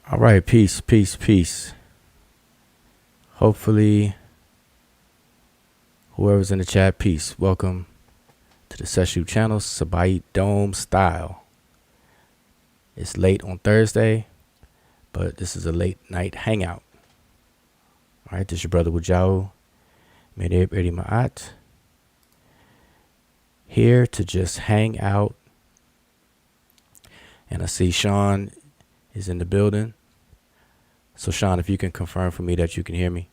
All right, peace, peace, peace. Hopefully, whoever's in the chat, peace. Welcome to the Sesh channel, Sebaytdome style. It's late on Thursday, but this is a late night hangout. All right, this is your brother Wujao, Medew ready Ma'at. Here to just hang out. And I see Sean is in the building. So Sean, if you can confirm for me that you can hear me,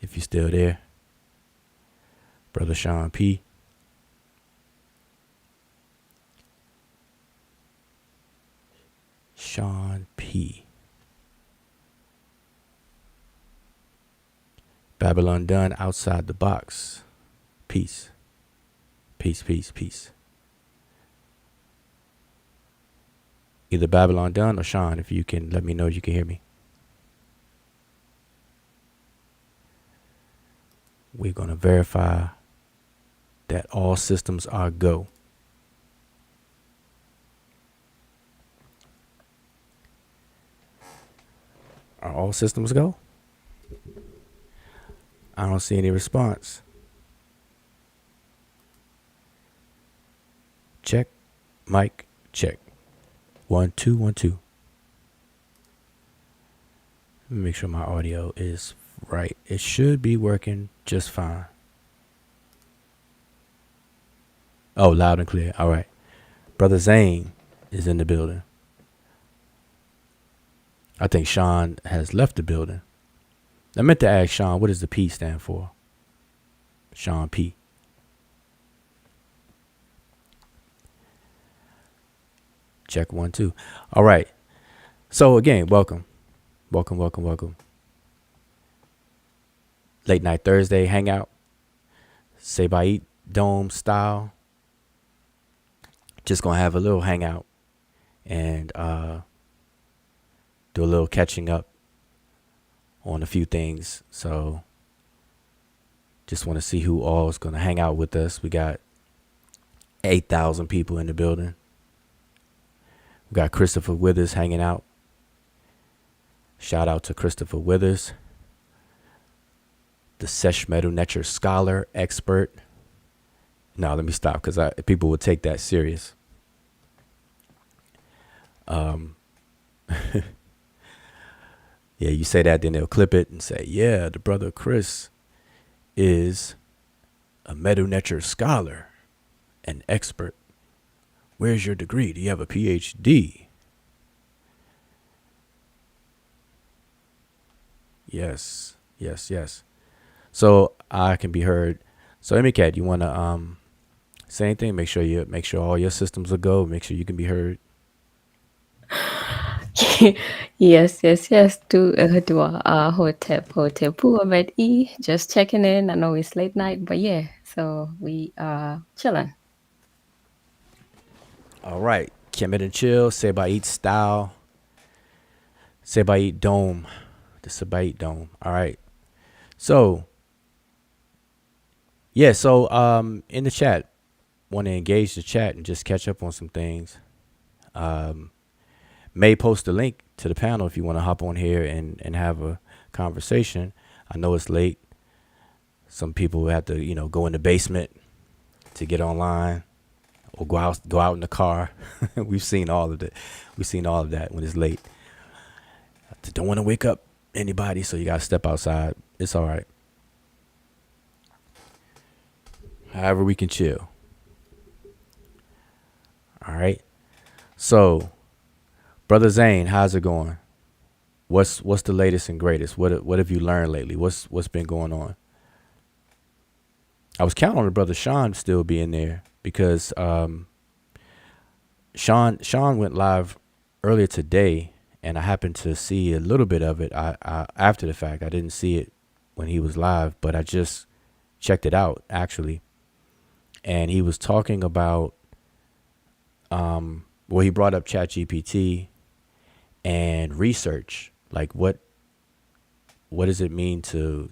if you're still there. Brother Sean P. Sean P. Babylon done outside the box. Peace. Peace, peace, peace. Either Babylon done or Sean, if you can let me know you can hear me. We're going to verify that all systems are go. Are all systems go? I don't see any response. Check. Mic. Check. 1 2 1 2. Let me make sure my audio is right. It should be working just fine. Oh, loud and clear. All right. Brother Zane is in the building. I think Sean has left the building. I meant to ask Sean, what does the P stand for? Sean P. Check 1 2. All right. So again, welcome. Welcome, welcome, welcome. Late night Thursday hangout. Sebaytdome style. Just gonna have a little hangout and do a little catching up on a few things. So just want to see who all is gonna hang out with us. We got 8,000 people in the building. We got Christopher Withers hanging out. Shout out to Christopher Withers, the Sesh Medew Netcher scholar, expert. No, let me stop because people will take that serious. Yeah, you say that, then they'll clip it and say, yeah, the brother Chris is a Medew Netcher scholar, an expert. Where's your degree? Do you have a PhD? Yes, yes, yes. So I can be heard. So Emicat, you want to say anything? Make sure all your systems will go. Make sure you can be heard. Yes. To hotel pool med E. Just checking in. I know it's late night, but yeah. So we are chilling. All right, Kemet and chill. Sebayt style. Sebaytdome. The Sebaytdome. All right. So yeah. So in the chat, want to engage the chat and just catch up on some things. May post a link to the panel if you want to hop on here and have a conversation. I know it's late. Some people have to, go in the basement to get online or go out in the car. We've seen all of that. We've seen all of that when it's late. Don't want to wake up anybody, so you got to step outside. It's all right. However we can chill. All right. So, Brother Zane, how's it going? What's the latest and greatest? What have you learned lately? What's been going on? I was counting on the brother Sean still being there because Sean went live earlier today, and I happened to see a little bit of it. I after the fact, I didn't see it when he was live, but I just checked it out actually, and he was talking about he brought up ChatGPT and research, like what does it mean to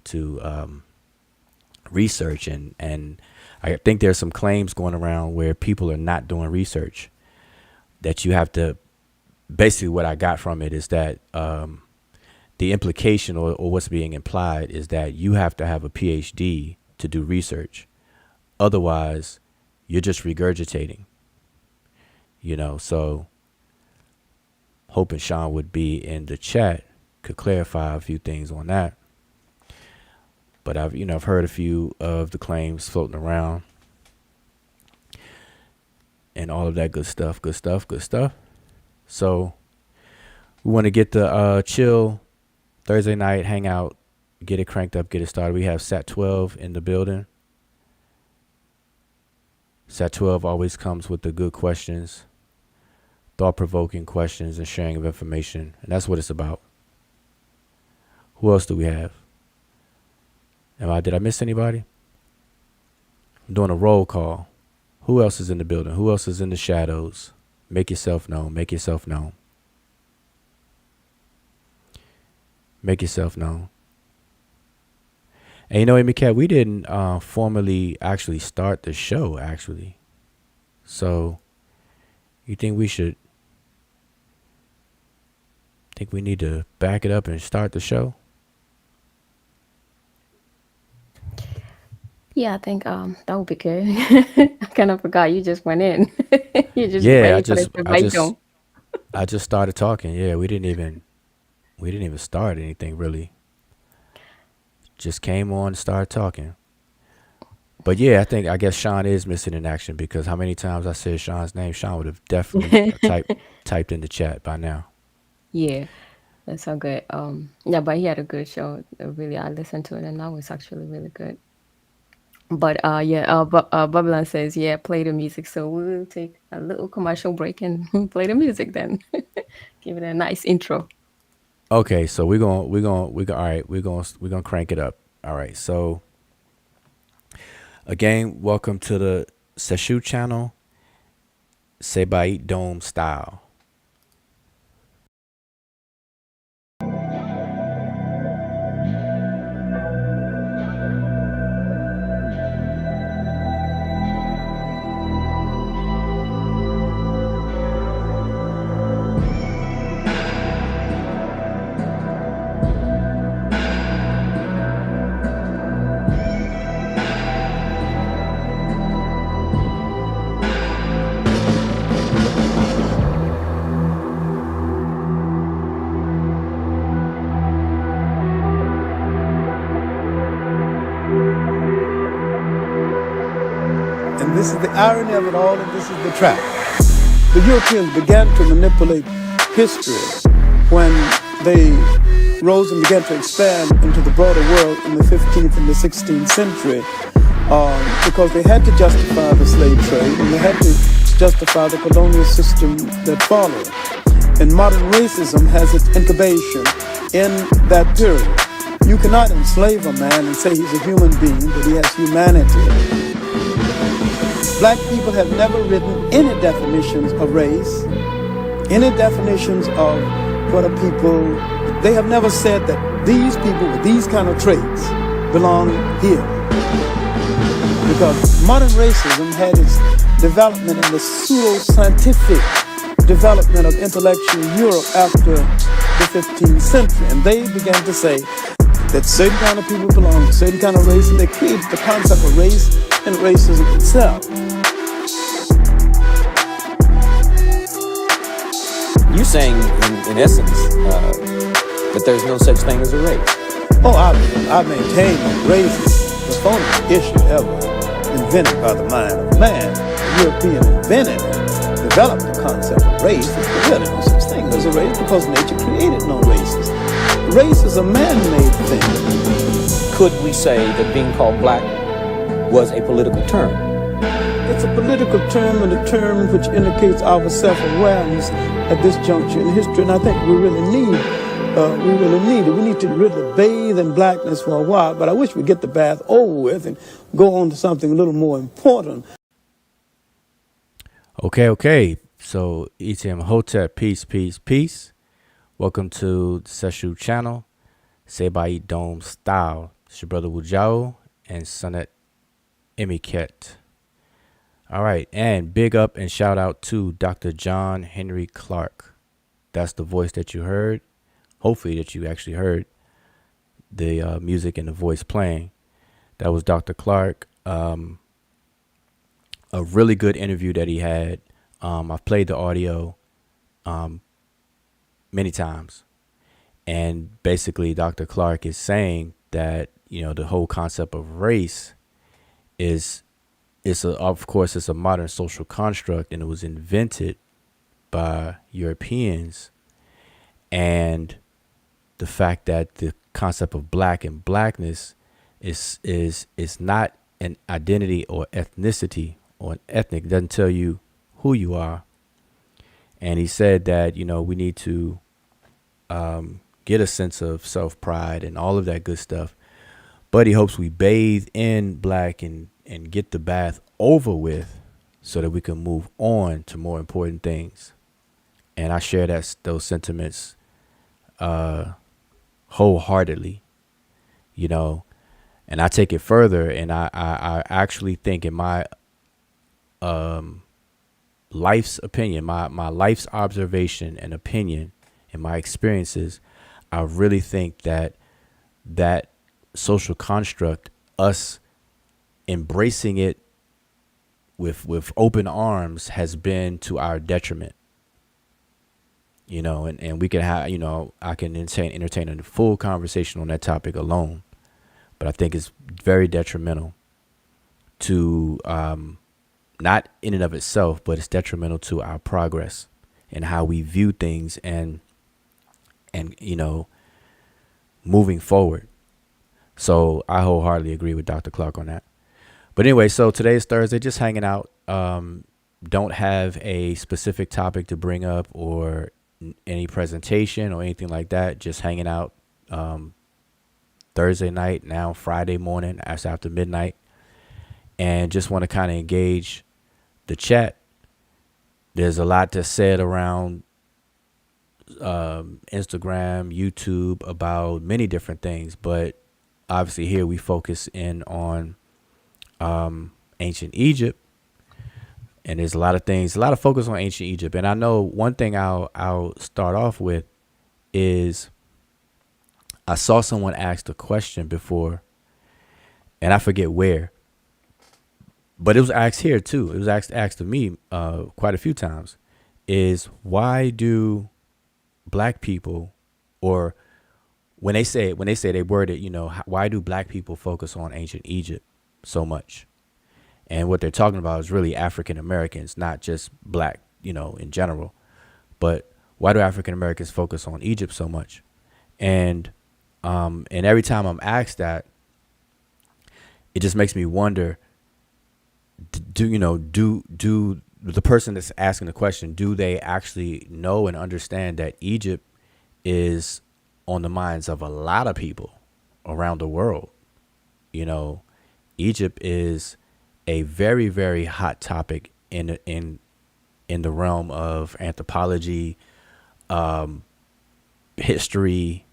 research, and I think there's some claims going around where people are not doing research, that you have to basically what I got from it is that the implication or what's being implied is that you have to have a PhD to do research. Otherwise, you're just regurgitating, so hoping Sean would be in the chat, could clarify a few things on that. But I've heard a few of the claims floating around and all of that good stuff. So we want to get the chill Thursday night hangout, get it cranked up, get it started. We have Sat 12 in the building. Sat 12 always comes with the good questions, thought-provoking questions and sharing of information. And that's what it's about. Who else do we have? Did I miss anybody? I'm doing a roll call. Who else is in the building? Who else is in the shadows? Make yourself known. Make yourself known. Make yourself known. And Amy Cat, we didn't formally actually start the show, actually. So you think we need to back it up and start the show? Yeah, I think that would be good. I kind of forgot you just went in. You just waited for the Sebaytdome. I just started talking. Yeah, we didn't even start anything really. Just came on and started talking. But yeah, I guess Sean is missing in action because how many times I said Sean's name, Sean would have definitely typed in the chat by now. Yeah, that's so good. Yeah, but he had a good show. Really, I listened to it and that was actually really good. But Babylon says, yeah, play the music. So we'll take a little commercial break and play the music then. Give it a nice intro. Okay, so we're gonna crank it up. All right, so again, welcome to the Sesh channel, Sebaytdome style. This is the irony of it all, and this is the trap. The Europeans began to manipulate history when they rose and began to expand into the broader world in the 15th and the 16th century because they had to justify the slave trade and they had to justify the colonial system that followed. And modern racism has its incubation in that period. You cannot enslave a man and say he's a human being, that he has humanity. Black people have never written any definitions of race, any definitions of what a people. They have never said that these people with these kind of traits belong here. Because modern racism had its development in the pseudo-scientific development of intellectual Europe after the 15th century. And they began to say that certain kind of people belong to certain kind of race, and they created the concept of race and racism itself. You're saying, in essence, that there's no such thing as a race. Oh, I maintain that race is the phoniest issue ever invented by the mind of man. The European invented and developed the concept of race. There's really no such thing as a race because nature created no races. Race is a man-made thing. Could we say that being called black was a political term? It's a political term and a term which indicates our self-awareness at this juncture in history, and I think we really need it. We need to really bathe in blackness for a while, but I wish we'd get the bath over with and go on to something a little more important. Okay. So, ETM Hotep, peace. Welcome to the Seshu channel, Sebaytdome style. It's your brother Wujao and Sonnet Emiket. All right, and big up and shout out to Dr. John Henry Clark. that's the voice that you heard. Hopefully that you actually heard the music and the voice playing. That was Dr. Clark. A really good interview that he had. I've played the audio many times. And basically, Dr. Clark is saying that, the whole concept of race of course, it's a modern social construct, and it was invented by Europeans. And the fact that the concept of black and blackness is not an identity or ethnicity or an ethnic. It doesn't tell you who you are. And he said that, we need to get a sense of self-pride and all of that good stuff. But he hopes we bathe in black and get the bath over with so that we can move on to more important things. And I share those sentiments wholeheartedly, and I take it further, and I actually think, in my life's opinion, my life's observation and opinion and my experiences, I really think that social construct, us embracing it with open arms, has been to our detriment. And we can have, I can entertain a full conversation on that topic alone, but I think it's very detrimental to, not in and of itself, but it's detrimental to our progress and how we view things and moving forward. So I wholeheartedly agree with Dr. Clark on that. But anyway, so today is Thursday, just hanging out. Don't have a specific topic to bring up or any presentation or anything like that. Just hanging out. Thursday night, now Friday morning, after midnight. And just want to kind of engage the chat. There's a lot that's said around Instagram, YouTube, about many different things, but obviously here we focus in on ancient Egypt, and there's a lot of focus on ancient Egypt. And I know one thing I'll start off with is I saw someone ask a question before, and I forget where, but it was asked here too. It was asked of me quite a few times, is why do black people, or when they say they word it, why do black people focus on ancient Egypt so much? And what they're talking about is really African Americans, not just black, in general. But why do African Americans focus on Egypt so much? And every time I'm asked that, it just makes me wonder, do the person that's asking the question, do they actually know and understand that Egypt is on the minds of a lot of people around the world? Egypt is a very, very hot topic in the realm of anthropology, history,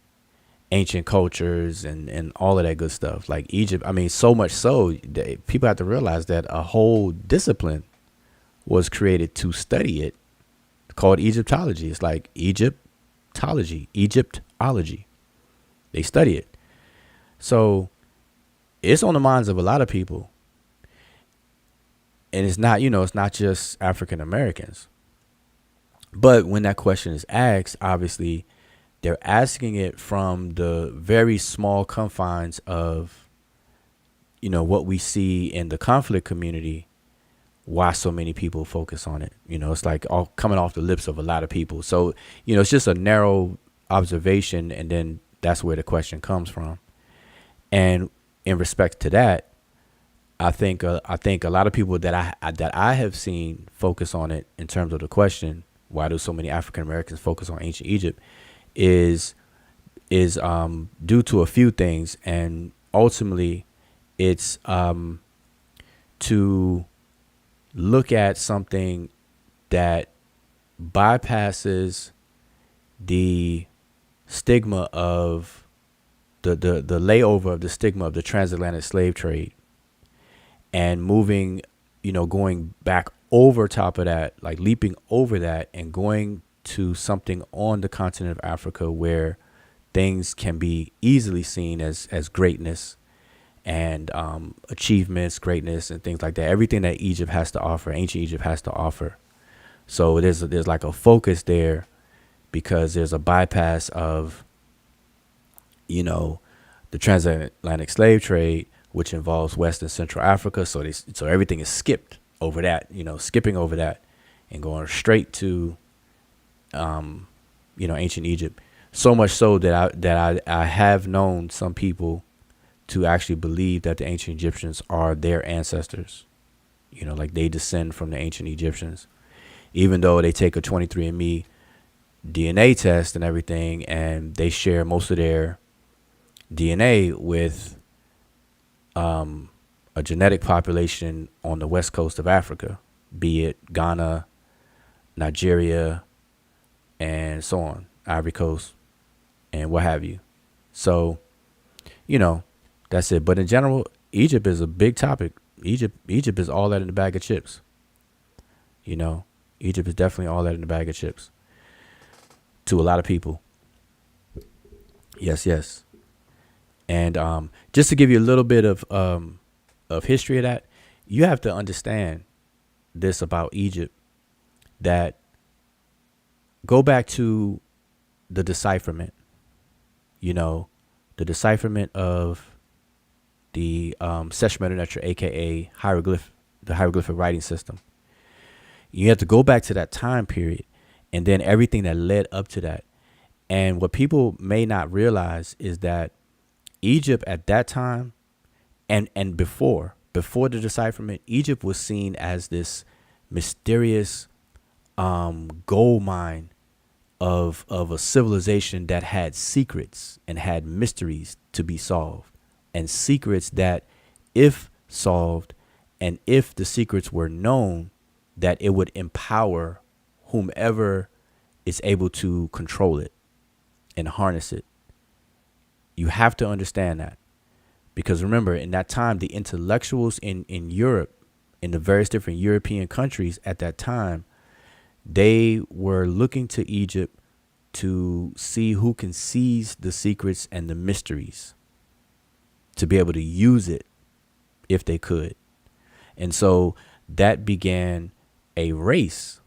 ancient cultures, and all of that good stuff. Like Egypt, so much so that people have to realize that a whole discipline was created to study it, called Egyptology. It's like Egyptology. They study it. So it's on the minds of a lot of people. And it's not just African Americans. But when that question is asked, obviously they're asking it from the very small confines of, what we see in the conflict community, why so many people focus on it. It's like all coming off the lips of a lot of people. So, it's just a narrow observation, and then that's where the question comes from. And in respect to that, I think a lot of people that I have seen focus on it in terms of the question, why do so many African Americans focus on ancient Egypt, is due to a few things, and ultimately it's to look at something that bypasses the stigma of the layover of the stigma of the transatlantic slave trade, and moving, going back over top of that, like leaping over that and going to something on the continent of Africa where things can be easily seen as greatness and achievements, greatness, and things like that. Everything that Egypt has to offer, ancient Egypt has to offer. So there's like a focus there because there's a bypass of, you know, the transatlantic slave trade, which involves West and Central Africa. So so everything is skipped over that, you know, skipping over that and going straight to, you know, ancient Egypt. So much so that I have known some people to actually believe that the ancient Egyptians are their ancestors. You know, like they descend from the ancient Egyptians, even though they take a 23andMe DNA test and everything, and they share most of their DNA with a genetic population on the west coast of Africa, be it Ghana, Nigeria, and so on, Ivory Coast, and what have you. So, you know, that's it. But in general, Egypt is a big topic. Egypt is all that in the bag of chips. You know, Egypt is definitely all that in the bag of chips to a lot of people. Yes. And just to give you a little bit of history of that, you have to understand this about Egypt, that go back to the decipherment, you know, the decipherment of the Sesh Netcher, aka the hieroglyphic writing system. You have to go back to that time period and then everything that led up to that. And what people may not realize is that Egypt at that time and before the decipherment, Egypt was seen as this mysterious gold mine of a civilization that had secrets and had mysteries to be solved, and secrets that, if solved and if the secrets were known, that it would empower whomever is able to control it and harness it. You have to understand that, because remember, in that time, the intellectuals in Europe, in the various different European countries at that time, they were looking to Egypt to see who can seize the secrets and the mysteries to be able to use it if they could. And so that began a race.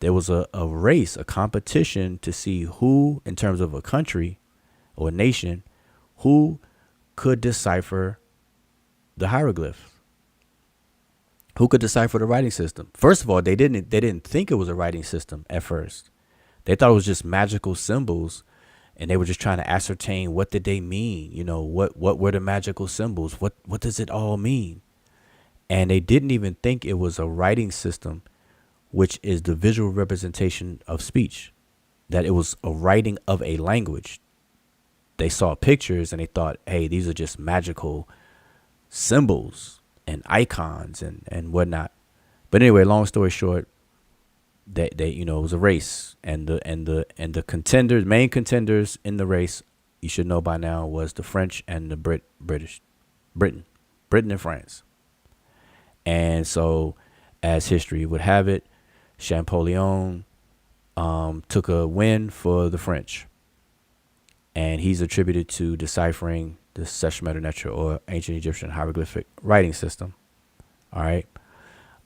There was a race, a competition to see who, in terms of a country or a nation, who could decipher the hieroglyphs, who could decipher the writing system. First of all, they didn't think it was a writing system at first. They thought it was just magical symbols, and they were just trying to ascertain what did they mean. You know, what were the magical symbols? What does it all mean? And they didn't even think it was a writing system, which is the visual representation of speech, that it was a writing of a language. They saw pictures and they thought, hey, these are just magical symbols and icons and whatnot. But anyway, long story short, they you know, it was a race, and the contenders, main contenders in the race, you should know by now, was the French and the Britain and France. And so, as history would have it, Champollion took a win for the French, and he's attributed to deciphering the Sesh Netcher, or ancient Egyptian hieroglyphic writing system. All right.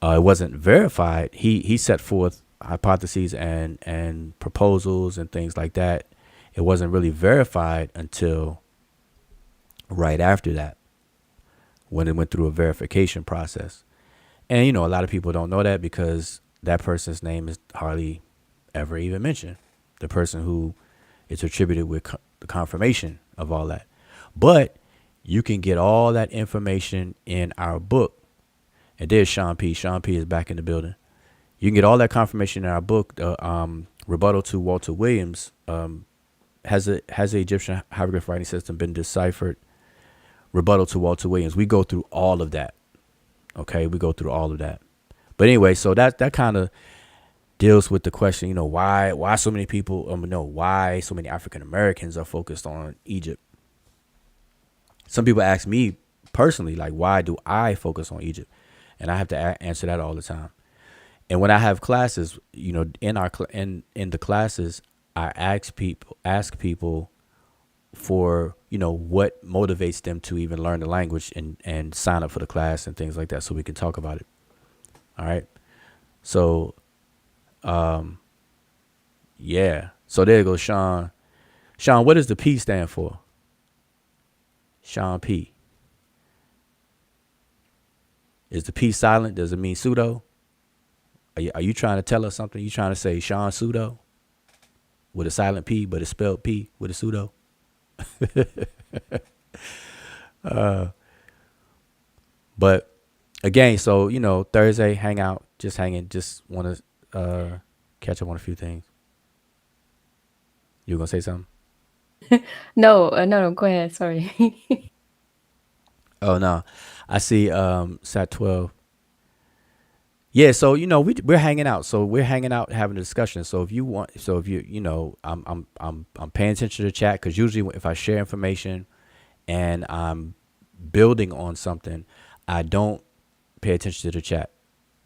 It wasn't verified. He set forth hypotheses and proposals and things like that. It wasn't really verified until right after that, when it went through a verification process. And, you know, a lot of people don't know that because that person's name is hardly ever even mentioned, the person who is attributed with the confirmation of all that. But you can get all that information in our book. And there's Sean P. Sean P. is back in the building. You can get all that confirmation in our book, Rebuttal to Walter Williams. Has the Egyptian hieroglyphic writing system been deciphered? Rebuttal to Walter Williams. We go through all of that. Okay, we go through all of that. But anyway, so that kind of deals with the question, you know, why so many people, why so many African Americans are focused on Egypt. Some people ask me personally, like, why do I focus on Egypt? And I have to answer that all the time. And when I have classes, in our in the classes, I ask people for what motivates them to even learn the language and sign up for the class and things like that, so we can talk about it. All right. So yeah. So there goes Sean. Sean, what does the P stand for? Sean P. Is the P silent? Does it mean pseudo? Are you trying to tell us something? You trying to say Sean pseudo with a silent P, but it's spelled P with a pseudo? But again, so Thursday hangout, just hanging, just want to catch up on a few things. You gonna say something? No, go ahead. Sorry. Oh no, I see. Sat 12. Yeah, so we're hanging out. So we're hanging out, having a discussion. So if you want, so if I'm paying attention to the chat, because usually if I share information and I'm building on something, I don't pay attention to the chat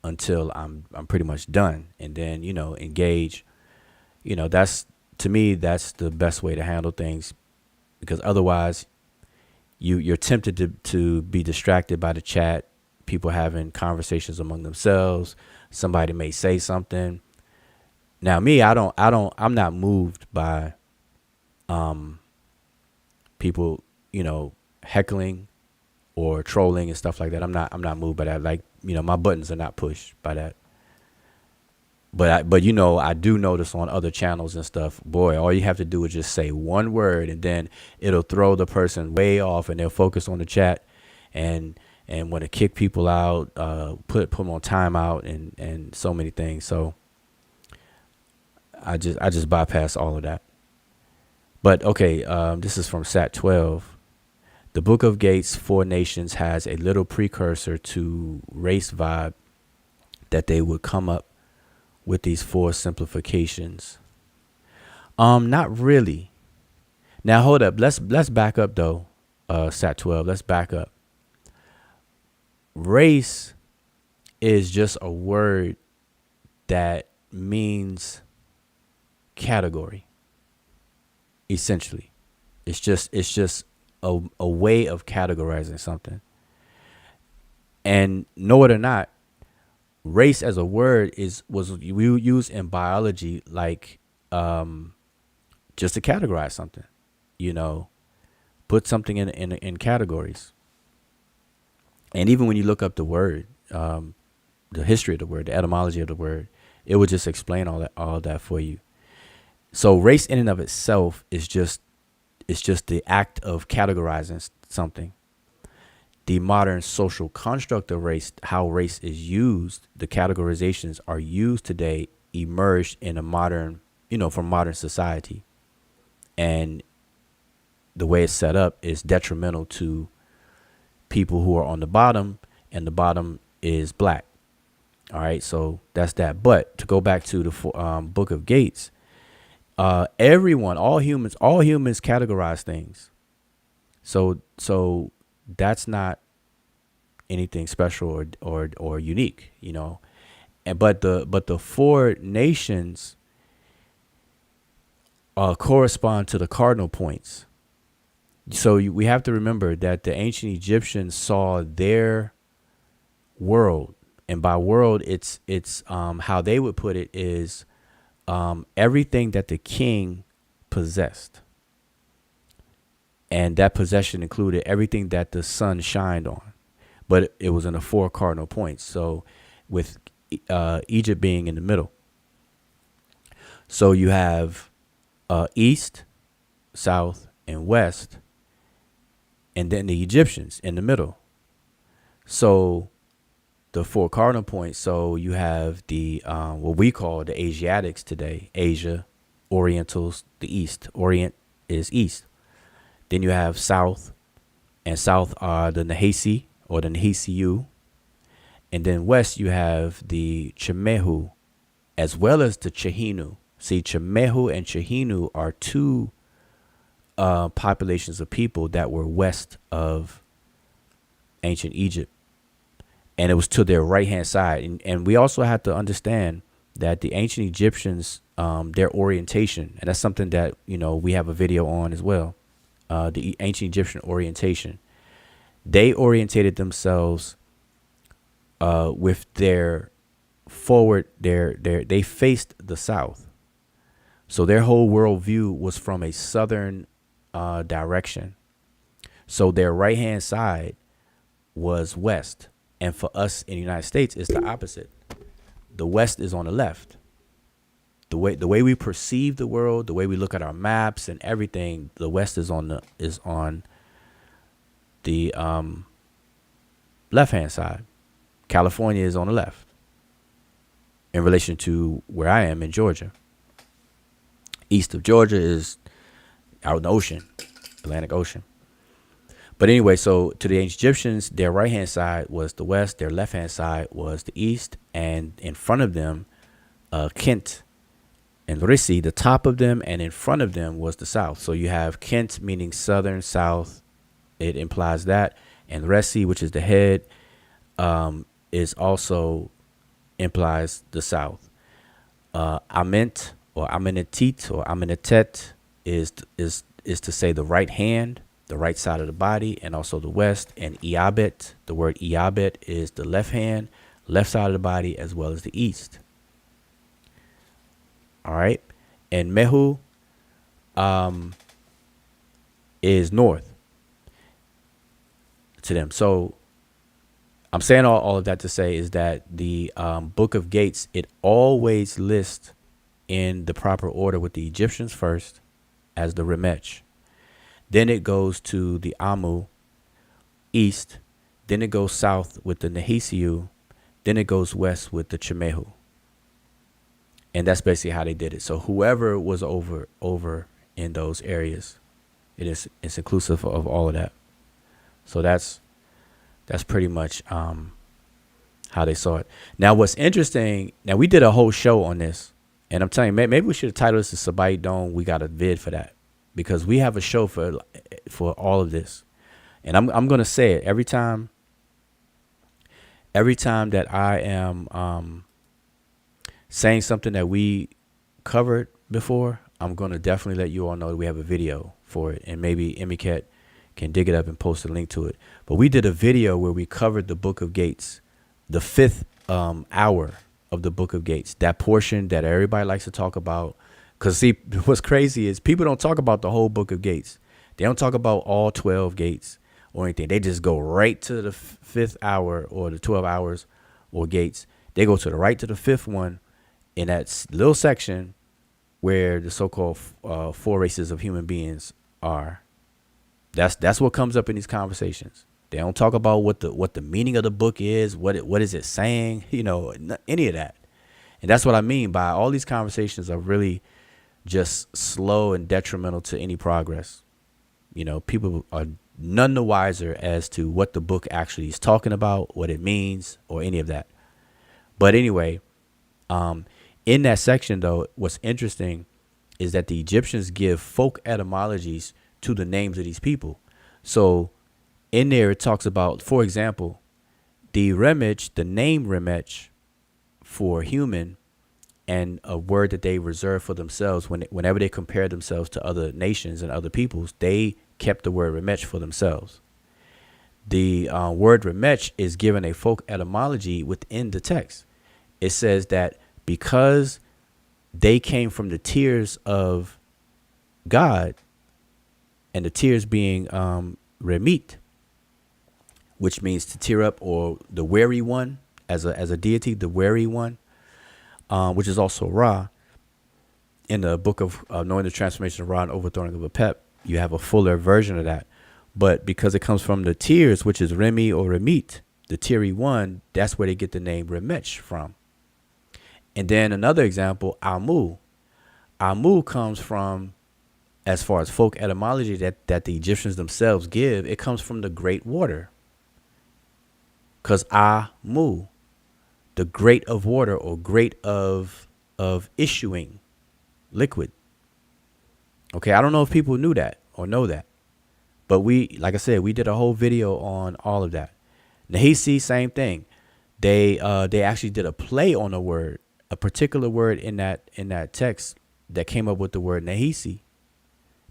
until I'm pretty much done, and then engage. That's, to me, that's the best way to handle things, because otherwise you're tempted to be distracted by the chat, people having conversations among themselves. Somebody may say something. Now me, I'm not moved by people heckling or trolling and stuff like that. I'm not moved by that. Like, my buttons are not pushed by that. But I do notice on other channels and stuff, boy, all you have to do is just say one word, and then it'll throw the person way off, and they'll focus on the chat and want to kick people out, put them on timeout, and so many things. So I just bypass all of that. But okay, this is from Sat 12. The Book of Gates, Four Nations, has a little precursor to race vibe that they would come up with these four simplifications. Not really. Now hold up. Let's back up though. Sat 12. Let's back up. Race is just a word that means category. Essentially, it's just a way of categorizing something. And know it or not, race as a word was used in biology, like just to categorize something, put something in categories. And even when you look up the word, the history of the word, the etymology of the word, it would just explain all that for you. So race in and of itself is just the act of categorizing something. The modern social construct of race, how race is used, the categorizations are used today, emerged in a modern, from modern society. And the way it's set up is detrimental to people who are on the bottom, and the bottom is black. All right, so that's that. But to go back to the Book of Gates, everyone, all humans categorize things. So that's not anything special or unique, And but the four nations correspond to the cardinal points. So we have to remember that the ancient Egyptians saw their world, and by world, it's how they would put it is everything that the king possessed. And that possession included everything that the sun shined on. But it was in the four cardinal points. So with Egypt being in the middle. So you have east, south, and west. And then the Egyptians in the middle. So the four cardinal points. So you have the what we call the Asiatics today. Asia, Orientals, the East. Orient is east. Then you have south, and south are the Nahesi or the Nahesiu. And then west you have the Chemehu as well as the Chehinu. See, Chemehu and Chehinu are two populations of people that were west of ancient Egypt. and it was to their right hand side. And we also have to understand that the ancient Egyptians, their orientation, and that's something that, we have a video on as well. The ancient Egyptian orientation, they orientated themselves with their forward, they faced the south. So their whole worldview was from a southern direction. So their right hand side was west. And for us in the United States, it's the opposite. The west is on the left. The way we perceive the world, the way we look at our maps and everything, the west is on the left hand side. California is on the left in relation to where I am in Georgia. East of Georgia is out in the ocean, Atlantic Ocean. But anyway, so to the ancient Egyptians, their right hand side was the west, their left hand side was the east, and in front of them, Kent and Rissi, the top of them, and in front of them was the south. So you have Kent, meaning southern, south. It implies that. And Rissi, which is the head, is also implies the south. Ament or Amenetit or Amenetet is to say the right hand, the right side of the body, and also the west. And Iabet, the word Iabet, is the left hand, left side of the body, as well as the east. All right. And Mehu is north to them. So I'm saying all of that to say is that the Book of Gates, it always lists in the proper order with the Egyptians first as the Remech. Then it goes to the Amu, east. Then it goes south with the Nehisiu. Then it goes west with the Chemehu. And that's basically how they did it. So whoever was over in those areas, it's inclusive of all of that. So that's pretty much how they saw it. Now, what's interesting, now we did a whole show on this, and I'm telling you, maybe we should have titled this the Sebaytdome. We got a vid for that because we have a show for all of this. And I'm going to say it every time that I am saying something that we covered before, I'm going to definitely let you all know that we have a video for it. And maybe Emiket can dig it up and post a link to it. But we did a video where we covered the Book of Gates, the 5th hour of the Book of Gates, that portion that everybody likes to talk about. Because see, what's crazy is people don't talk about the whole Book of Gates. They don't talk about all 12 gates or anything. They just go right to the 5th hour or the 12 hours or gates. They go to the right to the 5th one in that little section where the so-called 4 races of human beings are. That's what comes up in these conversations. They don't talk about what the meaning of the book is, what is it saying, any of that. And that's what I mean by all these conversations are really just slow and detrimental to any progress. People are none the wiser as to what the book actually is talking about, what it means, or any of that. But anyway, in that section, though, what's interesting is that the Egyptians give folk etymologies to the names of these people. So in there, it talks about, for example, the Remech, the name Remech for human, and a word that they reserve for themselves whenever they compare themselves to other nations and other peoples, they kept the word Remech for themselves. The word Remech is given a folk etymology within the text. It says that because they came from the tears of God, and the tears being Remit, which means to tear up, or the weary one as a deity, the weary one, which is also Ra. In the book of Knowing the Transformation of Ra and Overthrowing of Apep, you have a fuller version of that. But because it comes from the tears, which is Remi or Remit, the teary one, that's where they get the name Remech from. And then another example, Amu. Amu comes from, as far as folk etymology that the Egyptians themselves give, it comes from the great water. Because Amu, the great of water, or great of issuing liquid. Okay, I don't know if people knew that or know that. But we, like I said, we did a whole video on all of that. Nahisi, same thing. they actually did a play on a word, a particular word in that text that came up with the word Nahisi.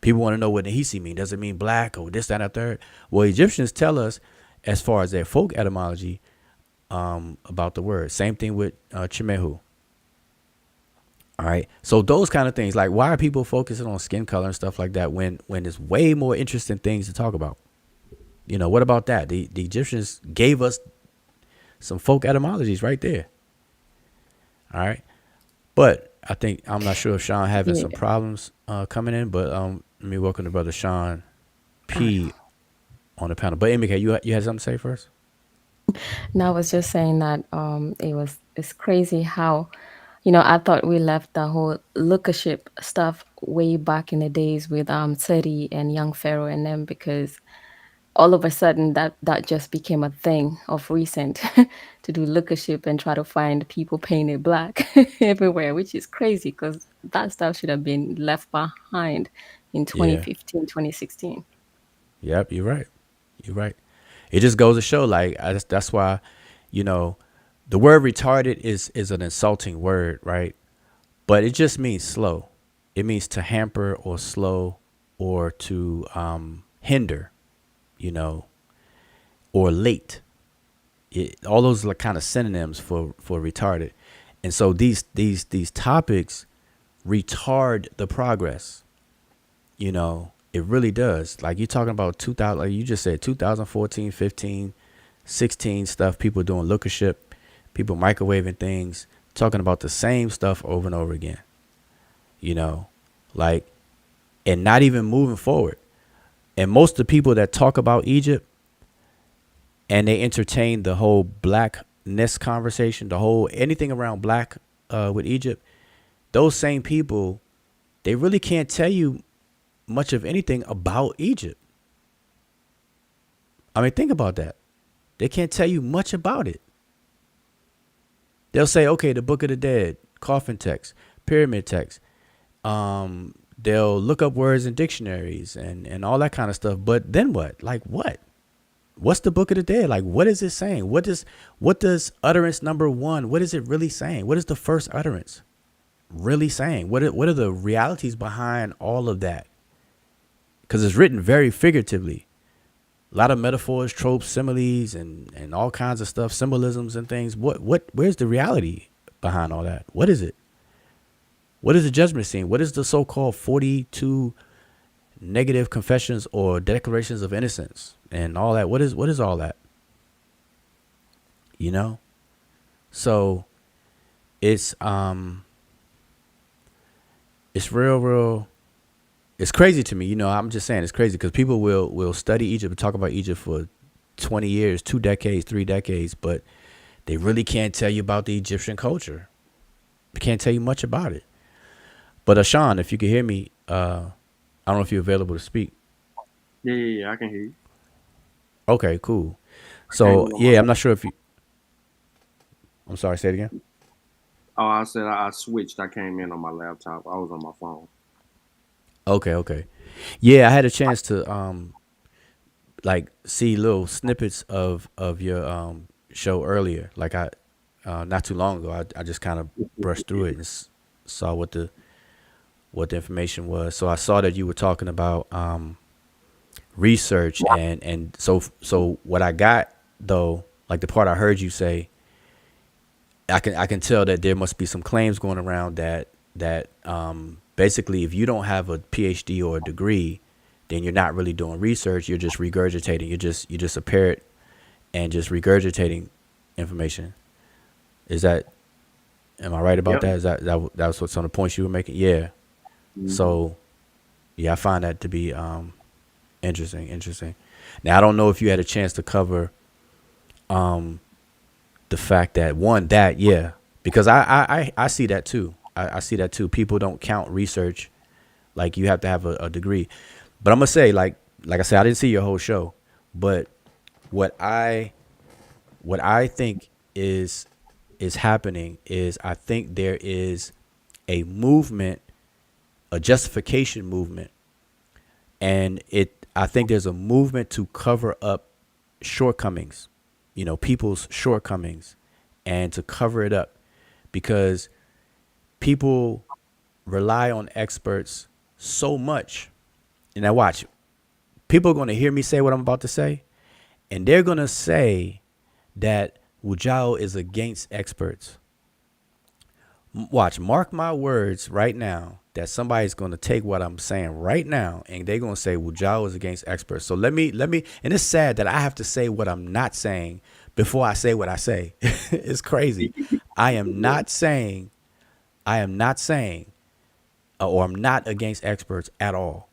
People want to know what Nahisi mean. Does it mean black or this, that, and a third? Well, Egyptians tell us, as far as their folk etymology, about the word. Same thing with Chimehu. All right. So those kind of things, like why are people focusing on skin color and stuff like that when there's way more interesting things to talk about? You know, what about that? The Egyptians gave us some folk etymologies right there. All right. But I'm not sure if Sean having some problems coming in, but let me welcome the brother Sean P on the panel. But MK, you had something to say first? No, I was just saying that it's crazy how, I thought we left the whole lookership stuff way back in the days with Seti and Young Pharaoh and them, because all of a sudden that just became a thing of recent to do lookership and try to find people painted black everywhere, which is crazy because that stuff should have been left behind in Yeah. 2015, 2016. Yep, you're right. You're right. It just goes to show, like, that's why, the word retarded is an insulting word, right? But it just means slow. It means to hamper or slow or to hinder, or late. All those are kind of synonyms for retarded. And so these topics retard the progress. It really does. Like you're talking about 2000, like you just said, 2014, 15, 16 stuff. People doing lookership, people microwaving things, talking about the same stuff over and over again. Like, and not even moving forward. And most of the people that talk about Egypt and they entertain the whole blackness conversation, the whole anything around black with Egypt, those same people, they really can't tell you much of anything about Egypt. I mean, think about that. They can't tell you much about it. They'll say, okay, the Book of the Dead, coffin text, pyramid text. They'll look up words in dictionaries and all that kind of stuff. But then what? Like what? What's the Book of the Dead? Like, what is it saying? What does utterance number 1, what is it really saying? What is the first utterance really saying? What are the realities behind all of that? Because it's written very figuratively. A lot of metaphors, tropes, similes, and all kinds of stuff, symbolisms and things. Where's the reality behind all that? What is it? What is the judgment scene? What is the so-called 42 negative confessions or declarations of innocence and all that? What is all that? So it's real. It's crazy to me. I'm just saying it's crazy because people will study Egypt and talk about Egypt for 20 years, 2 decades, 3 decades, but they really can't tell you about the Egyptian culture. They can't tell you much about it. But Sean, if you can hear me, I don't know if you're available to speak. Yeah, I can hear you. Okay, cool. So, yeah, I'm not sure if you... I'm sorry, say it again. Oh, I said I switched. I came in on my laptop. I was on my phone. Okay. Yeah, I had a chance to like see little snippets of your show earlier. Like I not too long ago, I just kind of brushed through it and saw what the information was. So I saw that you were talking about research and so what I got though, like the part I heard you say, I can tell that there must be some claims going around that basically, if you don't have a PhD or a degree, then you're not really doing research. You're just regurgitating. You're just a parrot and just regurgitating information. Am I right about that? Is that was what some of the points you were making? Yeah. Mm-hmm. So, yeah, I find that to be interesting. Now, I don't know if you had a chance to cover the fact that because I see that too. I see that too. People don't count research like you have to have a degree. But I'm gonna say, like I said, I didn't see your whole show, but what I think is happening is I think there is a movement, a justification movement, and I think there's a movement to cover up shortcomings, people's shortcomings and to cover it up, because people rely on experts so much. And now watch, people are going to hear me say what I'm about to say, and they're going to say that Wujao is against experts. Watch, mark my words right now that somebody's going to take what I'm saying right now and they're going to say Wujao is against experts. So let me, and it's sad that I have to say what I'm not saying before I say what I say. It's crazy. I am not saying, or I'm not against experts at all.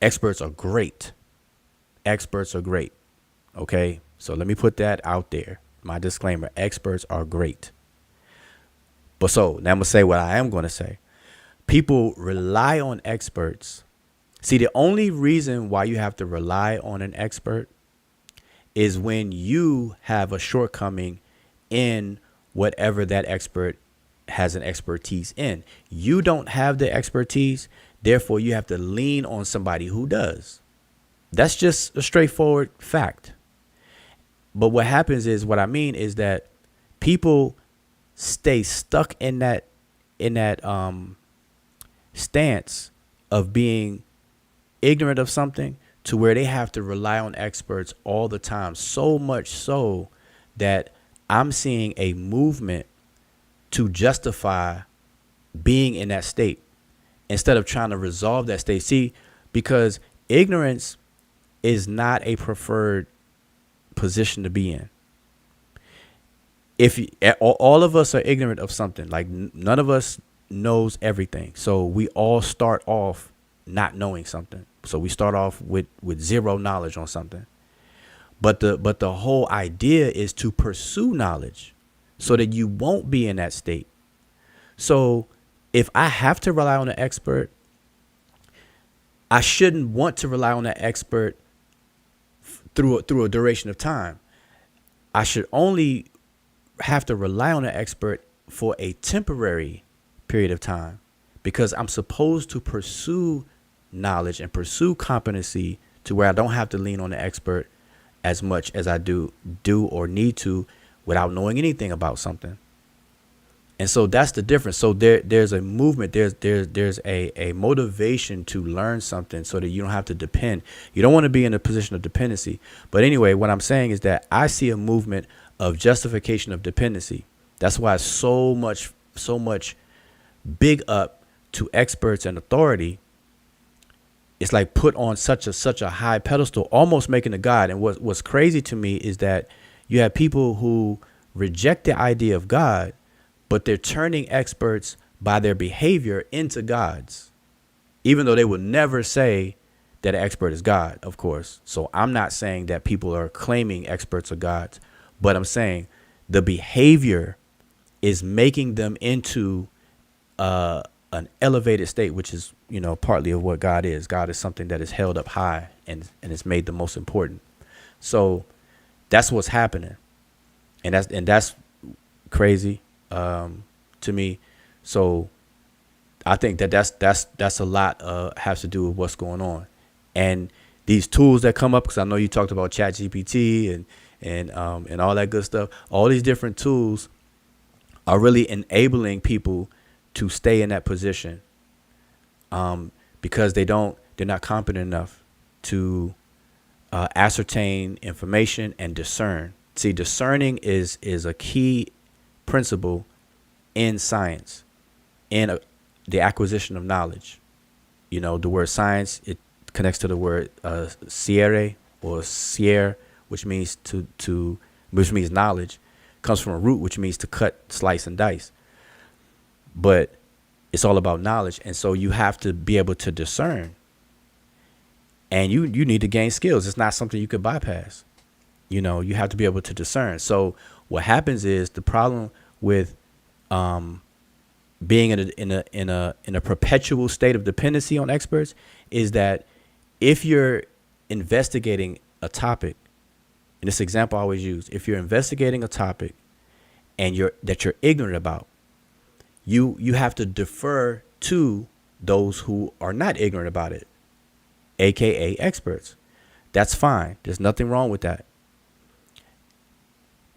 Experts are great. Experts are great. Okay. So let me put that out there. My disclaimer, experts are great. But so now I'm going to say what I am going to say. People rely on experts. See, the only reason why you have to rely on an expert is when you have a shortcoming in whatever that expert has an expertise in. You don't have the expertise, therefore you have to lean on somebody who does. That's just a straightforward fact. But what happens is, what I mean is that people stay stuck in that stance of being ignorant of something to where they have to rely on experts all the time. So much so that I'm seeing a movement to justify being in that state instead of trying to resolve that state. See, because ignorance is not a preferred position to be in. If all of us are ignorant of something, like none of us knows everything. So we all start off not knowing something. So we start off with zero knowledge on something. But the whole idea is to pursue knowledge so that you won't be in that state. So if I have to rely on an expert, I shouldn't want to rely on that expert through a duration of time. I should only have to rely on an expert for a temporary period of time, because I'm supposed to pursue knowledge and pursue competency to where I don't have to lean on the expert as much as I do or need to without knowing anything about something. And so that's the difference. So there's a movement, there's a motivation to learn something so that you don't have to depend. You don't want to be in a position of dependency. But anyway, what I'm saying is that I see a movement of justification of dependency. That's why so much big up to experts and authority. It's like put on such a high pedestal, almost making a god. And what's crazy to me is that you have people who reject the idea of God, but they're turning experts by their behavior into gods, even though they would never say that an expert is God, of course. So I'm not saying that people are claiming experts are gods, but I'm saying the behavior is making them into an elevated state, which is, partly of what God is. God is something that is held up high and it's made the most important. So that's what's happening. And that's crazy to me. So I think that's a lot has to do with what's going on. And these tools that come up, because I know you talked about ChatGPT and all that good stuff. All these different tools are really enabling people to stay in that position because they're not competent enough to ascertain information and discern. See, discerning is a key principle in science, in the acquisition of knowledge. The word science, it connects to the word sciere or sciere, which means which means knowledge. Comes from a root which means to cut, slice, and dice. But it's all about knowledge, and so you have to be able to discern. And you need to gain skills. It's not something you could bypass. You have to be able to discern. So what happens is the problem with being in a perpetual state of dependency on experts is that if you're investigating a topic, and this example I always use, if you're investigating a topic and you're ignorant about, you have to defer to those who are not ignorant about it, aka experts. That's fine. There's nothing wrong with that.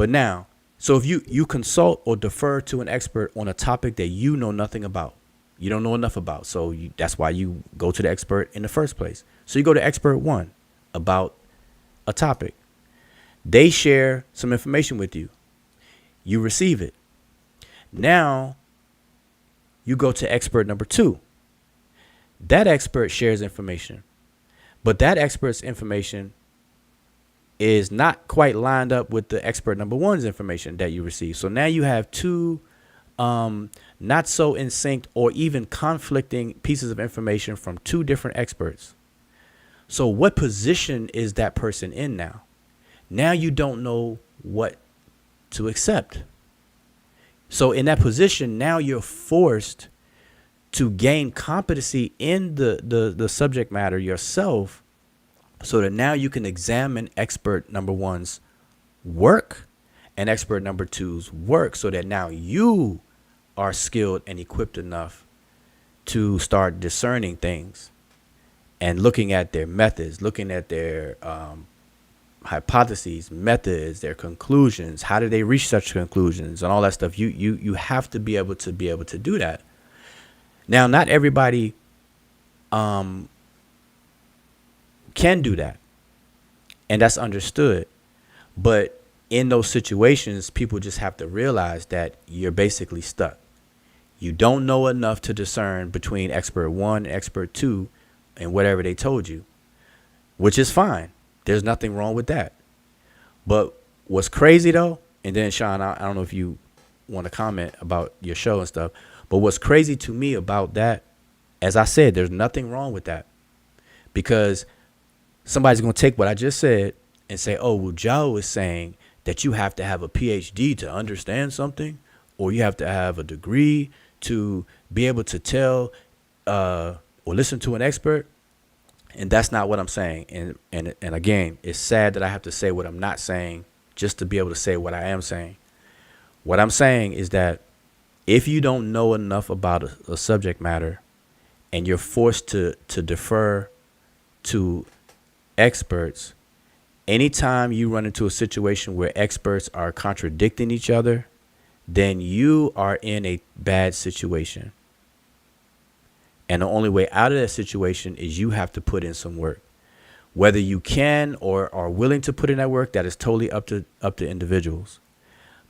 But now, so if you consult or defer to an expert on a topic that you know nothing about, you don't know enough about, so that's why you go to the expert in the first place. So you go to expert one about a topic. They share some information with you. You receive it. Now you go to expert number two. That expert shares information, but that expert's information is not quite lined up with the expert number one's information that you receive. So now you have two not so in sync or even conflicting pieces of information from two different experts. So what position is that person in now? Now you don't know what to accept. So in that position, now you're forced to gain competency in the subject matter yourself, so that now you can examine expert number one's work and expert number two's work, so that now you are skilled and equipped enough to start discerning things and looking at their methods, looking at their hypotheses, methods, their conclusions. How did they reach such conclusions and all that stuff? You have to be able to do that. Now, not everybody can do that, and that's understood. But in those situations, people just have to realize that you're basically stuck. You don't know enough to discern between expert one and expert two and whatever they told you, which is fine. There's nothing wrong with that. But what's crazy though, and then Sean, I don't know if you want to comment about your show and stuff, but what's crazy to me about that, as I said, there's nothing wrong with that, because somebody's going to take what I just said and say, oh, well, Joe is saying that you have to have a PhD to understand something, or you have to have a degree to be able to tell or listen to an expert. And that's not what I'm saying. And again, it's sad that I have to say what I'm not saying just to be able to say what I am saying. What I'm saying is that if you don't know enough about a subject matter and you're forced to defer to experts, anytime you run into a situation where experts are contradicting each other, then you are in a bad situation. And the only way out of that situation is you have to put in some work. Whether you can or are willing to put in that work, that is totally up to individuals.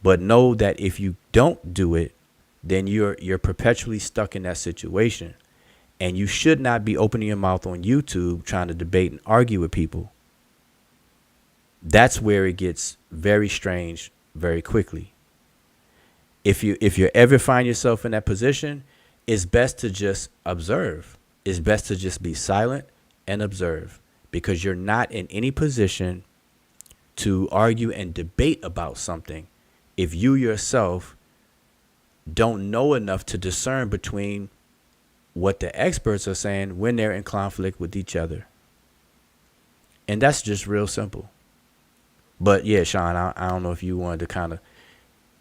But know that if you don't do it, then you're perpetually stuck in that situation. And you should not be opening your mouth on YouTube trying to debate and argue with people. That's where it gets very strange very quickly. If you ever find yourself in that position, it's best to just observe. It's best to just be silent and observe, because you're not in any position to argue and debate about something if you yourself don't know enough to discern between what the experts are saying when they're in conflict with each other. And that's just real simple. But yeah, Sean, I don't know if you wanted to kind of,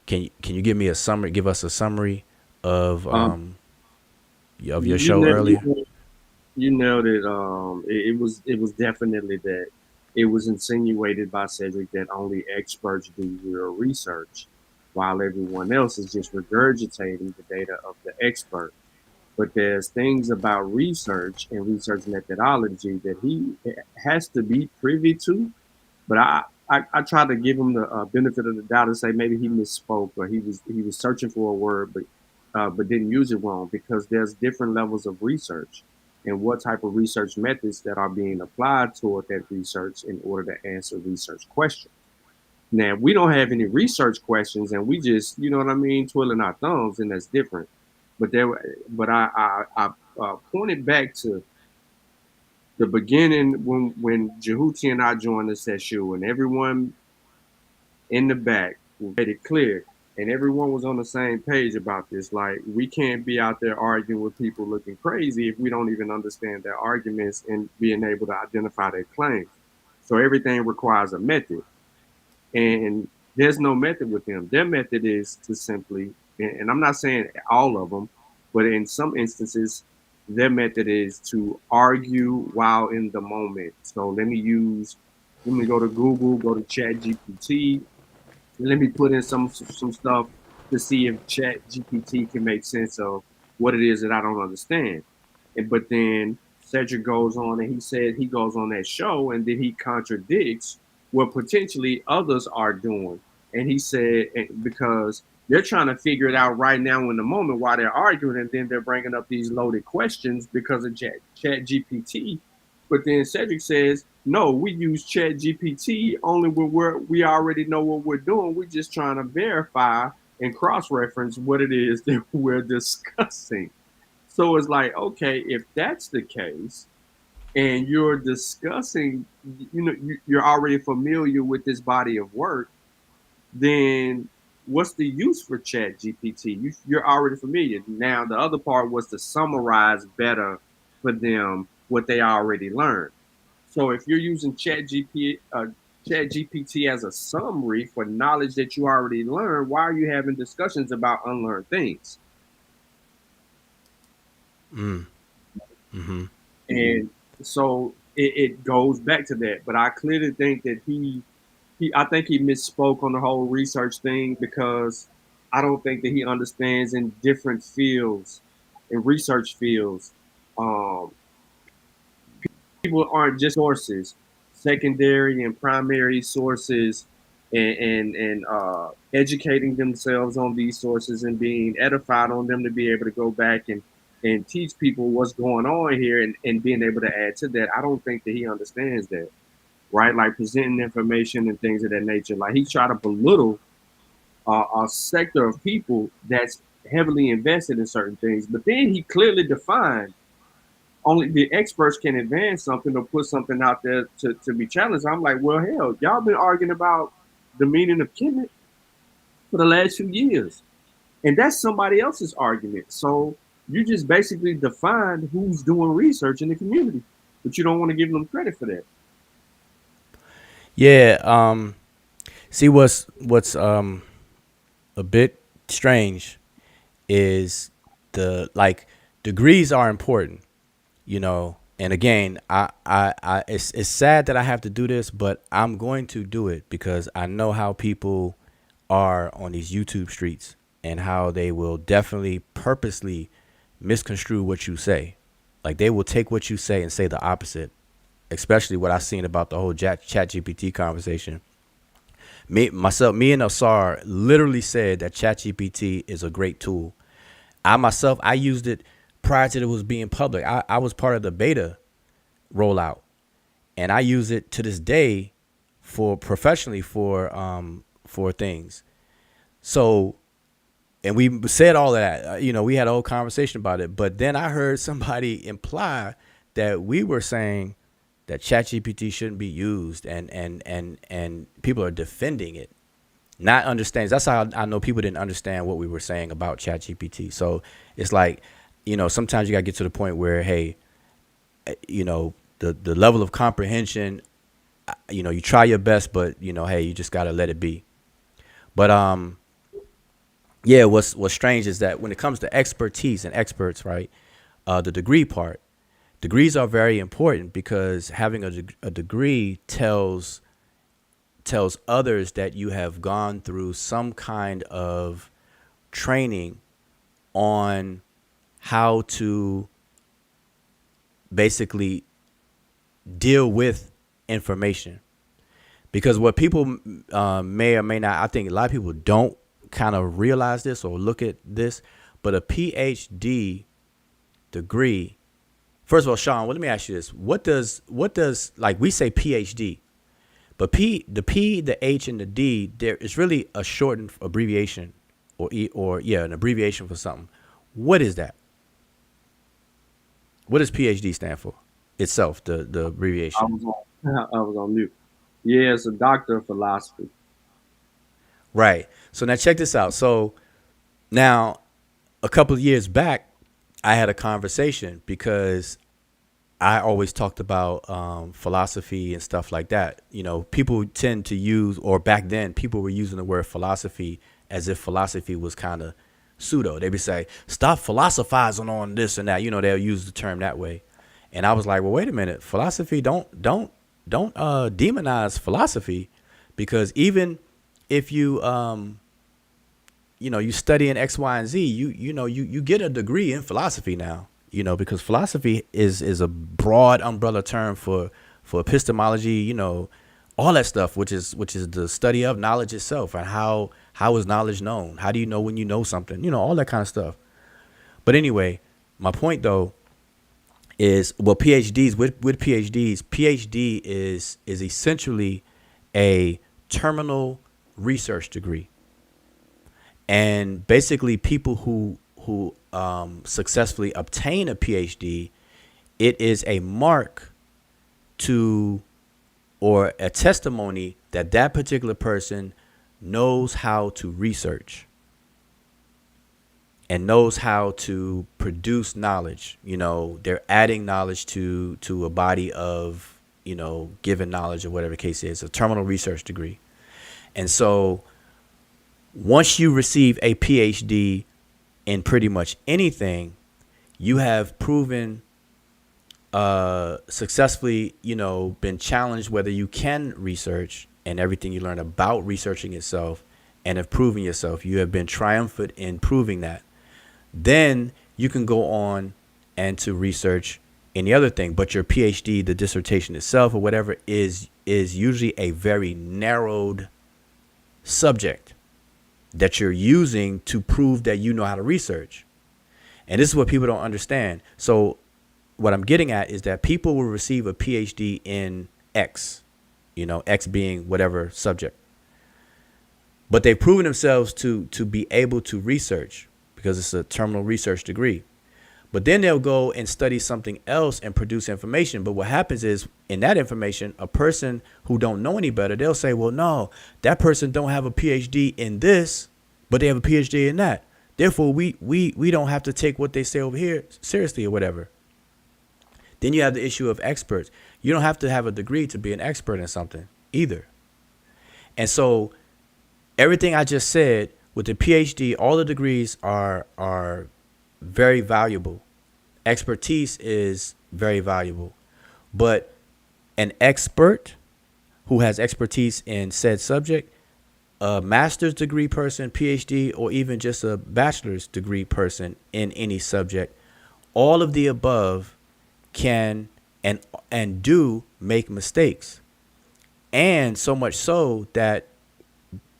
can you give me a summary, give us a summary of your show earlier? You nailed it. It was definitely that. It was insinuated by Cedric that only experts do real research, while everyone else is just regurgitating the data of the expert. But there's things about research and research methodology that he has to be privy to. But I try to give him the benefit of the doubt and say maybe he misspoke, or he was searching for a word but didn't use it wrong, because there's different levels of research and what type of research methods that are being applied toward that research in order to answer research questions. Now, we don't have any research questions and we just, you know what I mean, twiddling our thumbs, and that's different. But I pointed back to the beginning when Jehuti and I joined the session, and everyone in the back made it clear, and everyone was on the same page about this. Like, we can't be out there arguing with people looking crazy if we don't even understand their arguments and being able to identify their claims. So everything requires a method, and there's no method with them. Their method is to simply, and I'm not saying all of them, but in some instances, their method is to argue while in the moment. So let me go to Google, go to ChatGPT, let me put in some stuff to see if Chat GPT can make sense of what it is that I don't understand. But then Cedric goes on and he said he goes on that show and then he contradicts what potentially others are doing. And he said because they're trying to figure it out right now in the moment while they're arguing, and then they're bringing up these loaded questions because of Chat GPT. But then Cedric says, no, we use Chat GPT only when we already know what we're doing. We're just trying to verify and cross-reference what it is that we're discussing. So it's like, okay, if that's the case, and you're discussing, you're already familiar with this body of work, then what's the use for Chat GPT? You're already familiar. Now, the other part was to summarize better for them what they already learned. So if you're using Chat GPT as a summary for knowledge that you already learned, why are you having discussions about unlearned things? Mm-hmm. And so it goes back to that. But I clearly think that I think he misspoke on the whole research thing, because I don't think that he understands in different fields, in research fields, um, people aren't just sources, secondary and primary sources, and educating themselves on these sources and being edified on them to be able to go back and teach people what's going on here, and being able to add to that. I don't think that he understands that, right? Like presenting information and things of that nature. Like he tried to belittle a sector of people that's heavily invested in certain things, but then he clearly defined only the experts can advance something or put something out there to be challenged. I'm like, well, hell, y'all been arguing about the meaning of Kemet for the last few years, and that's somebody else's argument. So you just basically define who's doing research in the community, but you don't want to give them credit for that. Yeah. See, what's a bit strange is degrees are important, and again, it's sad that I have to do this, but I'm going to do it because I know how people are on these YouTube streets and how they will definitely purposely misconstrue what you say. Like they will take what you say and say the opposite, especially what I've seen about the whole Chat GPT conversation. Me and Asar literally said that Chat GPT is a great tool. I used it prior to it was being public. I was part of the beta rollout, and I use it to this day for professionally for things. So, and we said all of that, we had a whole conversation about it, but then I heard somebody imply that we were saying that ChatGPT shouldn't be used, and people are defending it, not understands. That's how I know people didn't understand what we were saying about ChatGPT. So it's like, sometimes you gotta get to the point where, hey, the level of comprehension, you try your best, but hey, you just gotta let it be. But yeah, what's strange is that when it comes to expertise and experts, right, the degree part, degrees are very important because having a degree tells others that you have gone through some kind of training on how to basically deal with information. Because what people may or may not, I think a lot of people don't kind of realize this or look at this, but a PhD degree. First of all, Sean, let me ask you this: what does like we say PhD, but the P, the H, and the D, there is really a shortened abbreviation, or an abbreviation for something. What is that? What does PhD stand for itself? The abbreviation. I was on mute. Yeah, it's a doctor of philosophy. Right. So now check this out. So now, a couple of years back, I had a conversation because I always talked about philosophy and stuff like that. People tend to use, or back then, people were using the word philosophy as if philosophy was kind of pseudo. They would say, stop philosophizing on this and that. They'll use the term that way. And I was like, well, wait a minute. Philosophy, don't demonize philosophy, because even if you you study in X, Y, and Z, you get a degree in philosophy now, because philosophy is a broad umbrella term for epistemology, all that stuff, which is the study of knowledge itself, and how is knowledge known? How do you know when you know something? All that kind of stuff. But anyway, my point though is, well, PhDs with PhDs, PhD is essentially a terminal research degree. And basically, people who successfully obtain a PhD, it is a mark to, or a testimony that that particular person knows how to research and knows how to produce knowledge. They're adding knowledge to a body of, given knowledge, or whatever the case is, a terminal research degree. And so once you receive a PhD in pretty much anything, you have proven successfully, been challenged whether you can research, and everything you learn about researching itself, and have proven yourself. You have been triumphant in proving that. Then you can go on and to research any other thing. But your PhD, the dissertation itself or whatever, is usually a very narrowed subject that you're using to prove that you know how to research. And this is what people don't understand. So what I'm getting at is that people will receive a PhD in X, X being whatever subject, but they've proven themselves to be able to research because it's a terminal research degree. But then they'll go and study something else and produce information. But what happens is, in that information, a person who don't know any better, they'll say, well, no, that person don't have a PhD in this, but they have a PhD in that. Therefore, we don't have to take what they say over here seriously or whatever. Then you have the issue of experts. You don't have to have a degree to be an expert in something either. And so everything I just said with the PhD, all the degrees are very valuable. Expertise is very valuable. But an expert who has expertise in said subject, a master's degree person, PhD, or even just a bachelor's degree person in any subject, all of the above can and do make mistakes. And so much so that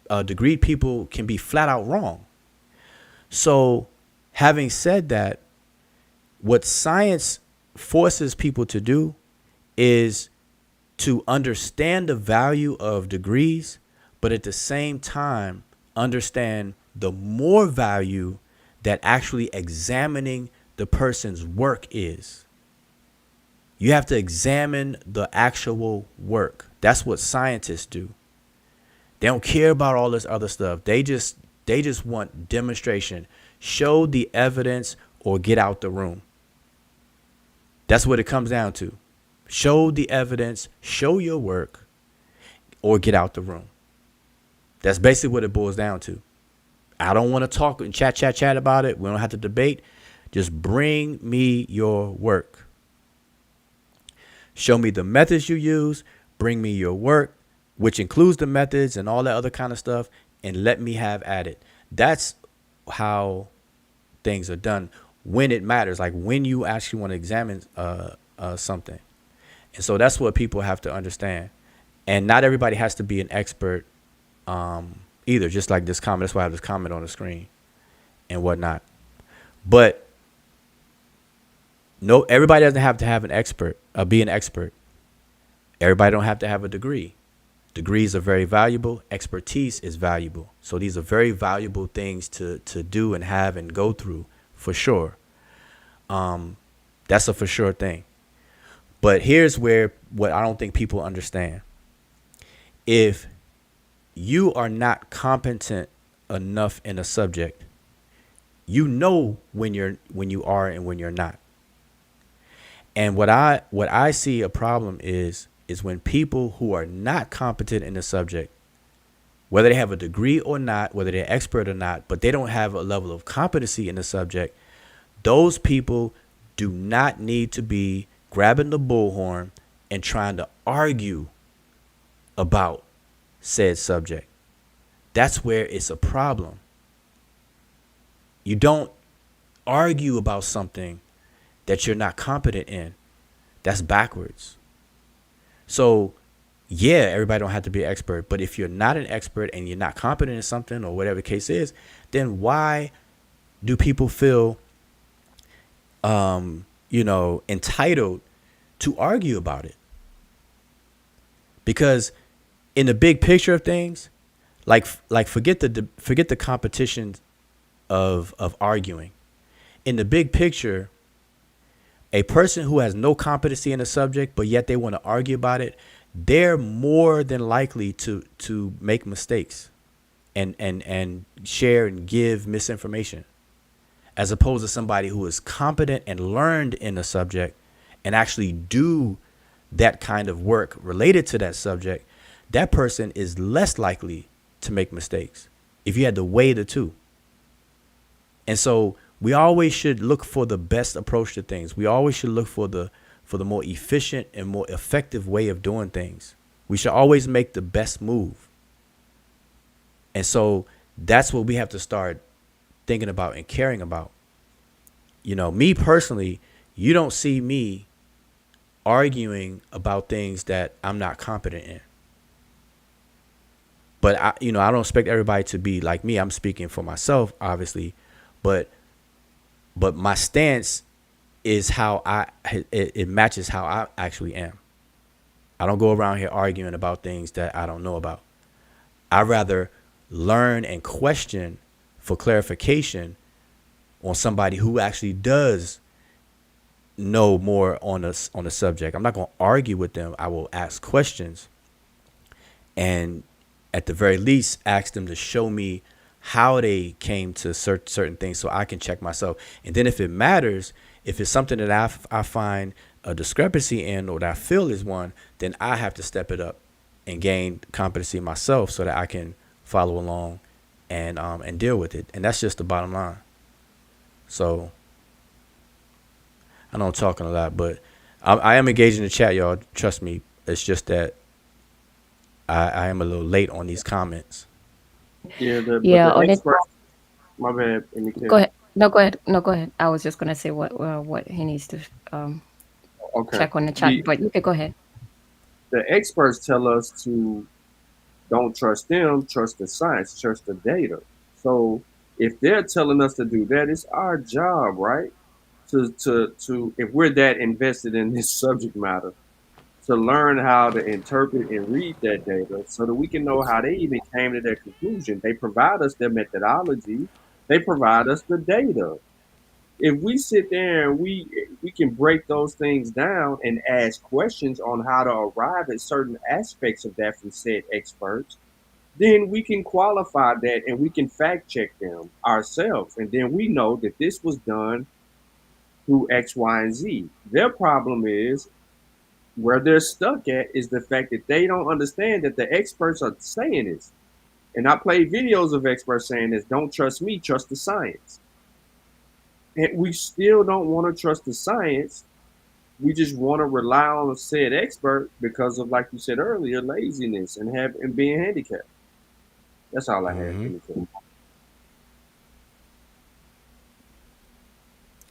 degreed people can be flat out wrong. So having said that, what science forces people to do is to understand the value of degrees, but at the same time, understand the more value that actually examining the person's work is. You have to examine the actual work. That's what scientists do. They don't care about all this other stuff. They just want demonstration. Show the evidence or get out the room. That's what it comes down to. Show the evidence, show your work, or get out the room. That's basically what it boils down to. I don't want to talk and chat about it. We don't have to debate. Just bring me your work. Show me the methods you use. Bring me your work, which includes the methods and all that other kind of stuff, and let me have at it. That's how things are done when it matters, like when you actually want to examine something. And so that's what people have to understand. And not everybody has to be an expert either, just like this comment. That's why I have this comment on the screen and whatnot. But no, everybody doesn't have to have an expert, be an expert. Everybody don't have to have a degree. Degrees are very valuable. Expertise is valuable. So these are very valuable things to do and have and go through for sure. That's a for sure thing. But here's where what I don't think people understand. If you are not competent enough in a subject, you know when you are and when you're not. And what I see a problem is when people who are not competent in the subject, whether they have a degree or not, whether they're expert or not, but they don't have a level of competency in the subject, those people do not need to be grabbing the bullhorn and trying to argue about said subject. That's where it's a problem. You don't argue about something that you're not competent in. That's backwards. So, yeah, everybody don't have to be an expert, but if you're not an expert and you're not competent in something or whatever the case is, then why do people feel entitled to argue about it? Because in the big picture of things, like forget the competition of arguing. In the big picture, a person who has no competency in a subject but yet they want to argue about it, they're more than likely to make mistakes and share and give misinformation, as opposed to somebody who is competent and learned in a subject and actually do that kind of work related to that subject. That person is less likely to make mistakes if you had to weigh the two. And so we always should look for the best approach to things. We always should look for the more efficient and more effective way of doing things. We should always make the best move. And so that's what we have to start thinking about and caring about. Me personally, you don't see me arguing about things that I'm not competent in. But I don't expect everybody to be like me. I'm speaking for myself, obviously, but my stance is how it matches how I actually am. I don't go around here arguing about things that I don't know about. I rather learn and question for clarification on somebody who actually does know more on a subject. I'm not going to argue with them. I will ask questions, and at the very least ask them to show me how they came to certain things so I can check myself. And then if it matters, if it's something that I find a discrepancy in or that I feel is one, then I have to step it up and gain competency myself so that I can follow along and deal with it. And that's just the bottom line. So I know I'm talking a lot, but I am engaged in the chat, y'all. Trust me. It's just that I am a little late on these comments. Yeah, Yeah, the on it. experts. My bad. Go ahead. No, go ahead. No, go ahead. I was just gonna say what he needs to Okay. check on the chat, but you can go ahead. The experts tell us to don't trust them, trust the science, trust the data. So if they're telling us to do that, it's our job, right? To if we're that invested in this subject matter, to learn how to interpret and read that data so that we can know how they even came to that conclusion. They provide us their methodology, they provide us the data. If we sit there and we can break those things down and ask questions on how to arrive at certain aspects of that from said experts, then we can qualify that and we can fact check them ourselves. And then we know that this was done through X, Y, and Z. Their problem is where they're stuck at is the fact that they don't understand that the experts are saying this. And I play videos of experts saying this: don't trust me, trust the science. And we still don't want to trust the science. We just want to rely on a said expert because of, like you said earlier, laziness and being handicapped. That's all I had.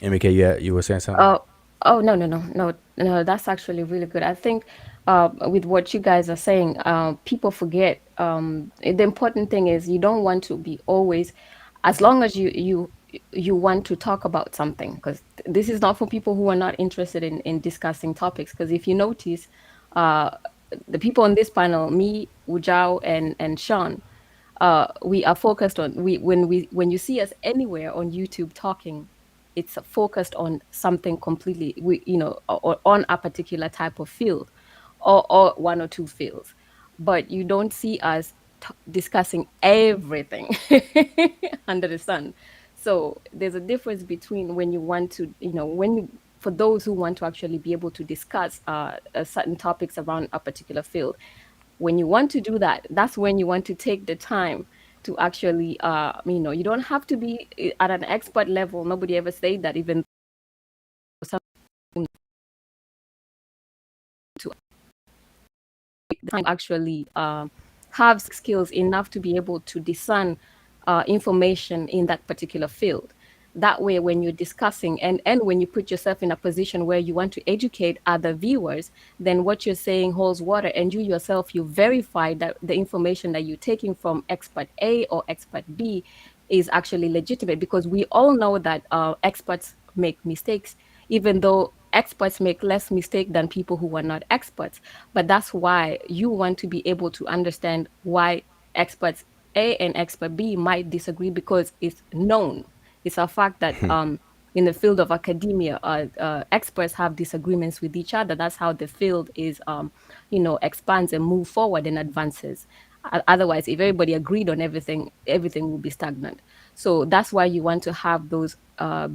MK, you were saying something? No. That's actually really good. I think with what you guys are saying, people forget. The important thing is you don't want to be always, as long as you want to talk about something, because this is not for people who are not interested in discussing topics. Because if you notice, the people on this panel, me, Ujao, and Sean, we are focused on when you see us anywhere on YouTube talking, it's focused on something completely, or on a particular type of field, or one or two fields, but you don't see us discussing everything under the sun. So there's a difference between when you want to, for those who want to actually be able to discuss certain topics around a particular field. When you want to do that, that's when you want to take the time to actually, you don't have to be at an expert level. Nobody ever said that, even to actually have skills enough to be able to discern information in that particular field. That way, when you're discussing and when you put yourself in a position where you want to educate other viewers, then what you're saying holds water, and you yourself, you verify that the information that you're taking from expert A or expert B is actually legitimate, because we all know that experts make mistakes, even though experts make less mistake than people who are not experts. But that's why you want to be able to understand why experts A and expert B might disagree, because it's known. It's a fact that in the field of academia, experts have disagreements with each other. That's how the field is, expands and move forward and advances. Otherwise, if everybody agreed on everything, everything will be stagnant. So that's why you want to have those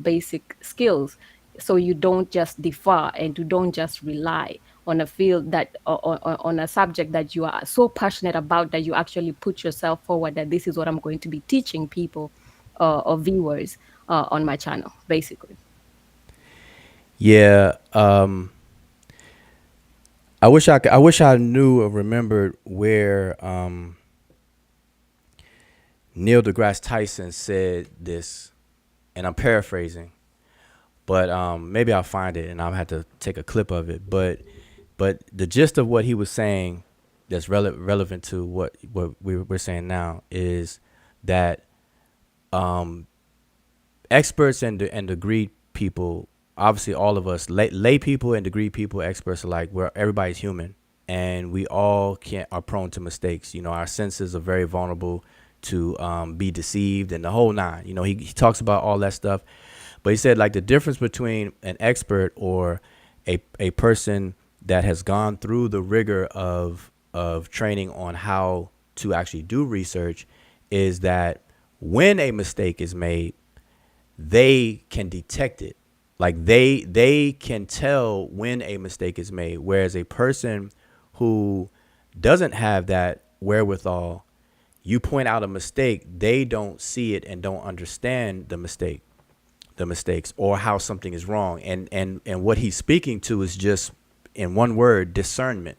basic skills, so you don't just defer and you don't just rely on a field that on a subject that you are so passionate about that you actually put yourself forward, that this is what I'm going to be teaching people or viewers on my channel, basically. Yeah. I wish I knew or remembered where Neil deGrasse Tyson said this, and I'm paraphrasing, but maybe I'll find it and I'll have to take a clip of it. But the gist of what he was saying that's relevant to what we're saying now is that experts and degree people, obviously all of us, lay people and degree people, experts alike, where everybody's human, and we all are prone to mistakes. Our senses are very vulnerable to be deceived and the whole nine. He talks about all that stuff, but he said, like, the difference between an expert or a person that has gone through the rigor of training on how to actually do research is that when a mistake is made, they can detect it. Like they can tell when a mistake is made, whereas a person who doesn't have that wherewithal, you point out a mistake, they don't see it and don't understand the mistakes or how something is wrong. And what he's speaking to is just, in one word, discernment.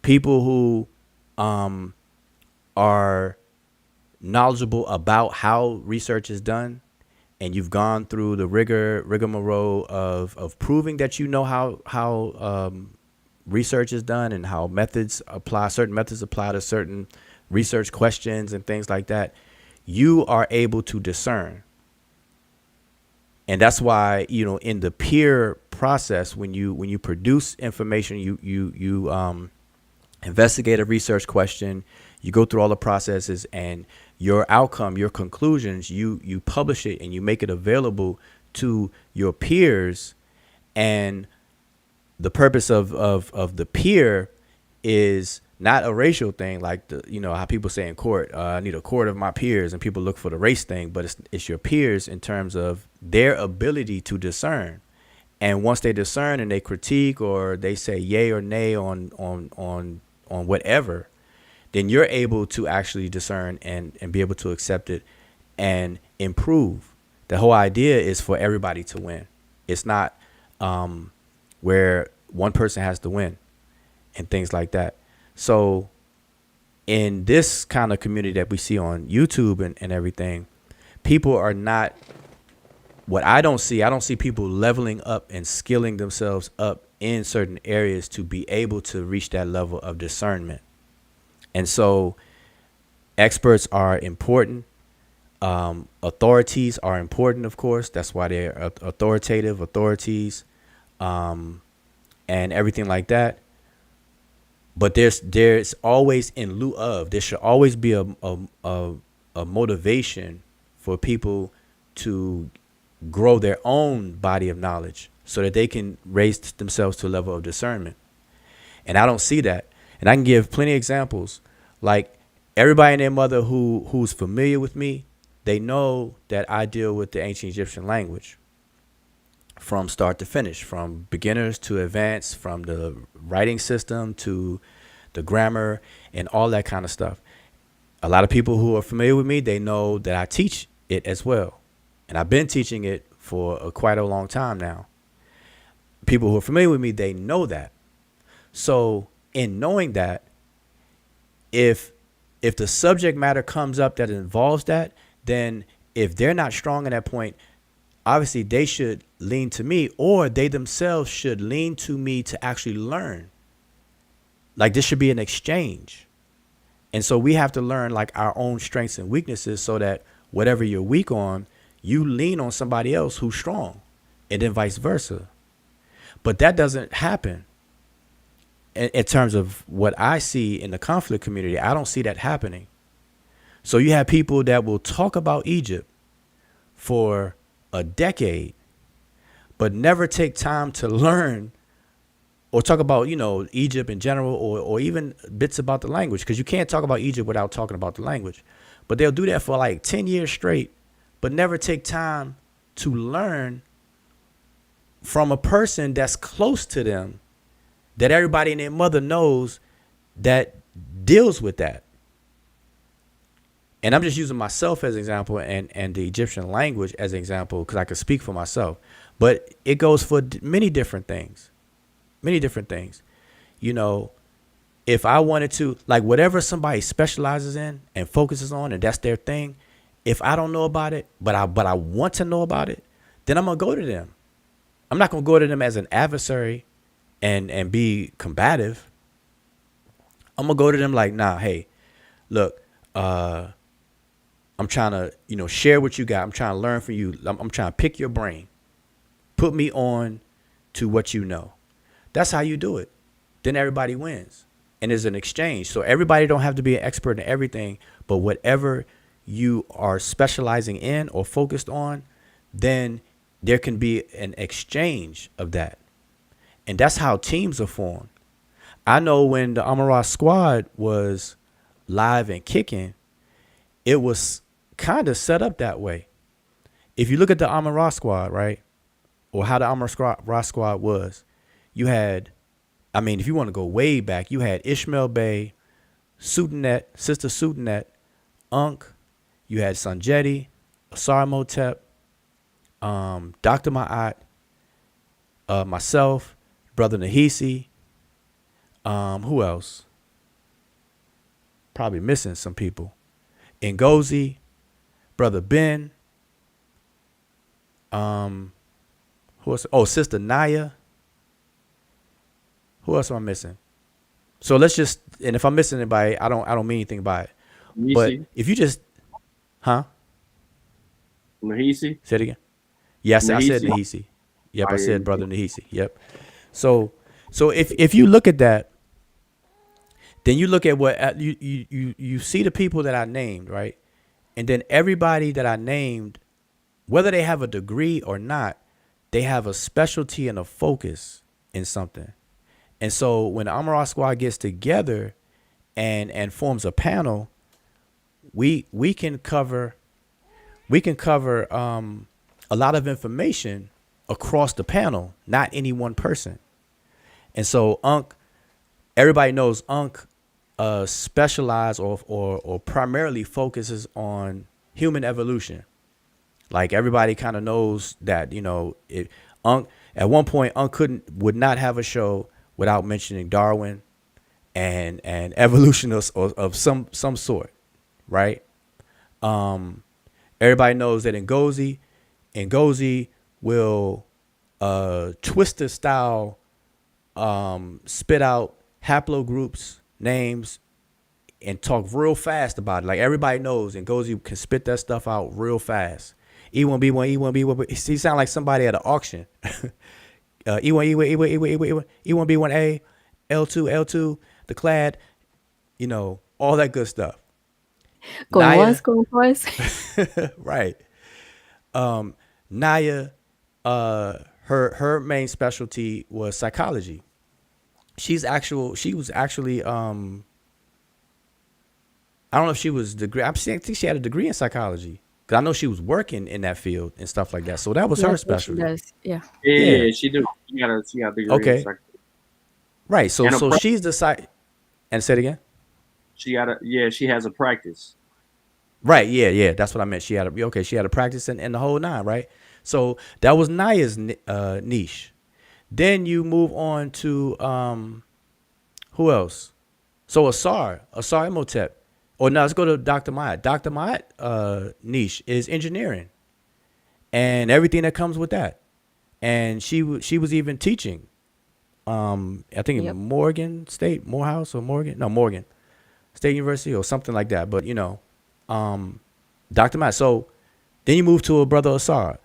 People who are knowledgeable about how research is done, and you've gone through the rigmarole of proving that you know how research is done and how certain methods apply to certain research questions and things like that, you are able to discern. And that's why, in the peer process, when you produce information, you investigate a research question, you go through all the processes, and your outcome, your conclusions, you publish it and you make it available to your peers. And the purpose of the peer is not a racial thing, like how people say in court, I need a court of my peers, and people look for the race thing, but it's your peers in terms of their ability to discern. And once they discern and they critique or they say yay or nay on whatever, then you're able to actually discern and be able to accept it and improve. The whole idea is for everybody to win. It's not where one person has to win and things like that. So in this kind of community that we see on YouTube and everything, people are not, I don't see people leveling up and skilling themselves up in certain areas to be able to reach that level of discernment. And so experts are important. Authorities are important, of course. That's why they're authoritative authorities and everything like that. But there's always, in lieu of, there should always be a motivation for people to grow their own body of knowledge so that they can raise themselves to a level of discernment. And I don't see that. And I can give plenty of examples. Like, everybody and their mother who's familiar with me, they know that I deal with the ancient Egyptian language from start to finish, from beginners to advanced, from the writing system to the grammar and all that kind of stuff. A lot of people who are familiar with me, they know that I teach it as well. And I've been teaching it for quite a long time now. People who are familiar with me, they know that. So in knowing that, if the subject matter comes up that involves that, then if they're not strong in that point, obviously they should lean to me, or they themselves should lean to me to actually learn. Like, this should be an exchange. And so we have to learn like our own strengths and weaknesses, so that whatever you're weak on, you lean on somebody else who's strong, and then vice versa. But that doesn't happen in terms of what I see in the conflict community. I don't see that happening. So you have people that will talk about Egypt for a decade, but never take time to learn or talk about, Egypt in general, or even bits about the language, because you can't talk about Egypt without talking about the language. But they'll do that for like 10 years straight, but never take time to learn from a person that's close to them, that everybody and their mother knows, that deals with that. And I'm just using myself as an example, and the Egyptian language as an example, because I can speak for myself. But it goes for many different things. Many different things. If I wanted to, like, whatever somebody specializes in and focuses on, and that's their thing, if I don't know about it, but I want to know about it, then I'm going to go to them. I'm not going to go to them as an adversary and be combative. I'm going to go to them like, nah, hey, look, I'm trying to, share what you got. I'm trying to learn from you. I'm trying to pick your brain. Put me on to what you know. That's how you do it. Then everybody wins. And there's an exchange. So everybody don't have to be an expert in everything, but whatever you are specializing in or focused on, then there can be an exchange of that. And that's how teams are formed. I know when the Amara squad was live and kicking, it was kind of set up that way. If you look at the Amara squad, right, or how the Amara squad was, you had, if you want to go way back, you had Ishmael Bey, Sudanet, Sister Sudanet, Unk, you had Sanjeti, Asar Motep, Dr. Ma'at, myself, Brother Nahisi, who else? Probably missing some people. Ngozi, Brother Ben, who else? Oh, Sister Naya. Who else am I missing? So let's just, and if I'm missing anybody, I don't mean anything by it. Nahisi. But if you just, Nahisi? Say it again. Yes, I said Nahisi? Nahisi. Yep, I said Brother Nahisi. Yep. So if you look at that, then you look at what you see the people that I named, right? And then everybody that I named, whether they have a degree or not, they have a specialty and a focus in something. And so when the Amara squad gets together and forms a panel, we can cover a lot of information across the panel, not any one person. And so everybody knows specialize or primarily focuses on human evolution. Like, everybody kind of knows that, at one point would not have a show without mentioning Darwin and evolution of some sort, right? Everybody knows that Ngozi will Twister style spit out haplogroups, names, and talk real fast about it. Like, everybody knows Ngozi can spit that stuff out real fast. E1B1, E1B1. He sound like somebody at an auction. E1B1A, L2, the clad, all that good stuff. Going Naya, once, going twice. right. Naya, her main specialty was psychology. She was actually I don't know if she was degree. I think she had a degree in psychology, because I know she was working in that field and stuff like that. So that was her Yes, yes, she specialty. does. Yeah. Yeah, she do. She got a degree. Okay. In psych- Right. So And a pra- she's the site. And say it again. She has a practice. Right. Yeah. That's what I meant. She had a practice in the whole nine. Right. So that was Naya's niche. Then you move on to who else? So Asar Imhotep. Or now let's go to Dr. Myatt. Dr. Myatt niche is engineering and everything that comes with that. And she was even teaching. I think Yep. Morgan State, Morgan State University or something like that. But Dr. Myatt. So then you move to a brother Asar.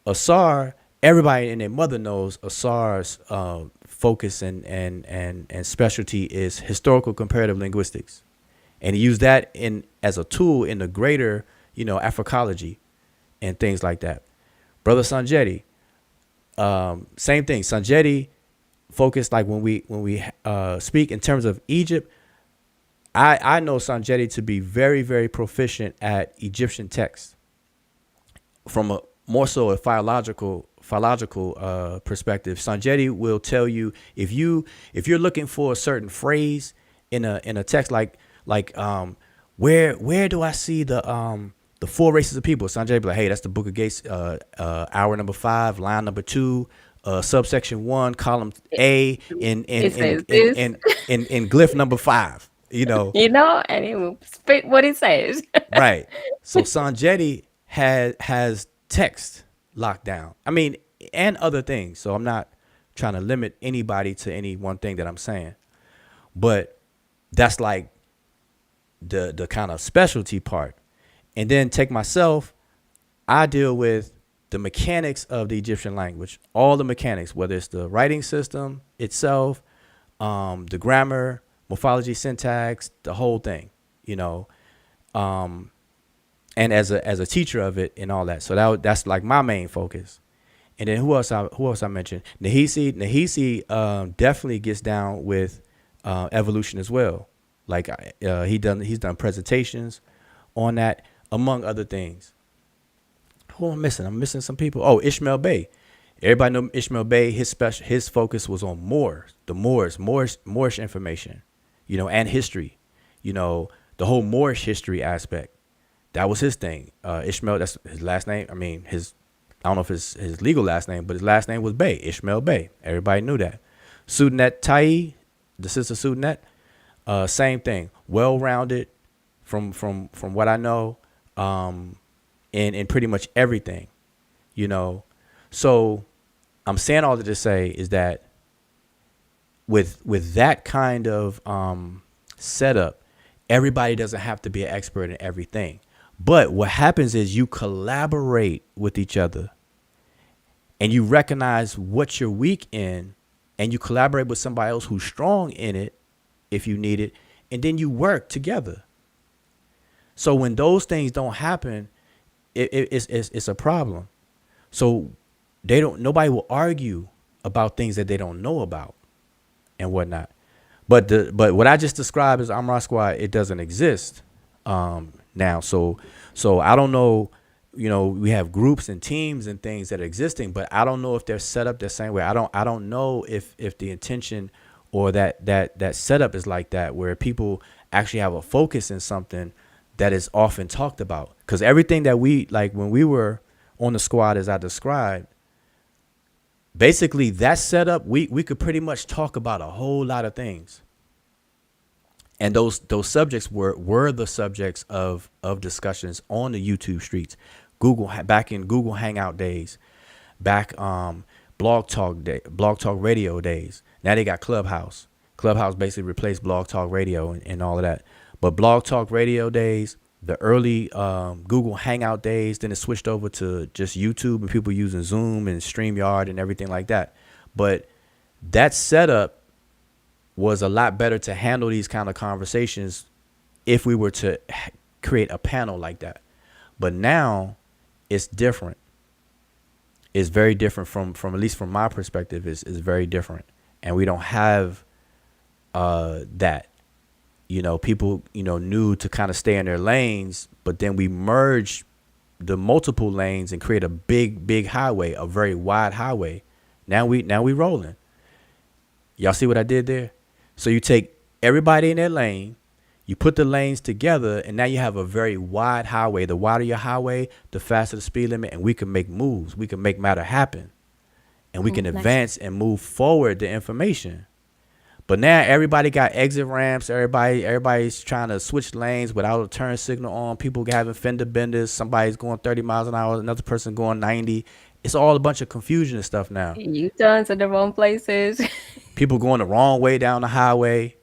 Asar, everybody and their mother knows Asar's focus and specialty is historical comparative linguistics. And he used that as a tool in the greater, Africology and things like that. Brother Sanjeti, same thing. Sanjeti focused like when we speak in terms of Egypt. I know Sanjeti to be very, very proficient at Egyptian texts from a more so a philological perspective. Sanjeti will tell you if you're looking for a certain phrase in a text like where do I see the four races of people? Sanjay be like, hey, that's the Book of Gates, hour number 5, line number 2, subsection 1, column A, in It says this. in glyph number 5. And it will spit what it says. Right. So Sanjeti has text locked down. I mean, and other things. So I'm not trying to limit anybody to any one thing that I'm saying, but that's like the kind of specialty part. And then take myself, I deal with the mechanics of the Egyptian language, all the mechanics, whether it's the writing system itself, the grammar, morphology, syntax, the whole thing, and as a teacher of it and all that. So that's like my main focus. And then who else I mentioned? Nahisi definitely gets down with evolution as well. Like he's done presentations on that, among other things. Who am I missing? I'm missing some people. Oh, Ishmael Bey. Everybody know Ishmael Bey. His focus was on Moorish information, and history, the whole Moorish history aspect. That was his thing. Ishmael, that's his last name. I mean, I don't know if it's his legal last name, but his last name was Bey, Ishmael Bey. Everybody knew that. Sudanet Tai, the sister Sudanet, same thing. Well-rounded from what I know, in pretty much everything, So I'm saying all that to say is that with that kind of setup, everybody doesn't have to be an expert in everything. But what happens is you collaborate with each other and you recognize what you're weak in and you collaborate with somebody else who's strong in it if you need it. And then you work together. So when those things don't happen, it's a problem. So nobody will argue about things that they don't know about and whatnot. But what I just described as Amra Squad, it doesn't exist now. So I don't know, we have groups and teams and things that are existing, but I don't know if they're set up the same way. I don't know if the intention or that setup is like that, where people actually have a focus in something that is often talked about. Because everything that we, like when we were on the squad, as I described, basically that setup, we could pretty much talk about a whole lot of things. And those subjects were the subjects of discussions on the YouTube streets, back in Google Hangout days, back Blog Talk Radio days. Now they got Clubhouse. Clubhouse basically replaced Blog Talk Radio and all of that. But Blog Talk Radio days, the early Google Hangout days, then it switched over to just YouTube and people using Zoom and StreamYard and everything like that. But that setup was a lot better to handle these kind of conversations if we were to create a panel like that. But now it's different. It's very different from at least from my perspective, is very different. And we don't have that. People, knew to kind of stay in their lanes, but then we merge the multiple lanes and create a big highway, a very wide highway. Now we rolling. Y'all see what I did there? So you take everybody in their lane, you put the lanes together, and now you have a very wide highway. The wider your highway, the faster the speed limit, and we can make moves. We can make matter happen, and we can advance and move forward the information. But now everybody got exit ramps. Everybody's trying to switch lanes without a turn signal on. People having fender benders. Somebody's going 30 miles an hour. Another person going 90. It's all a bunch of confusion and stuff now. U-turns in the wrong places. People going the wrong way down the highway.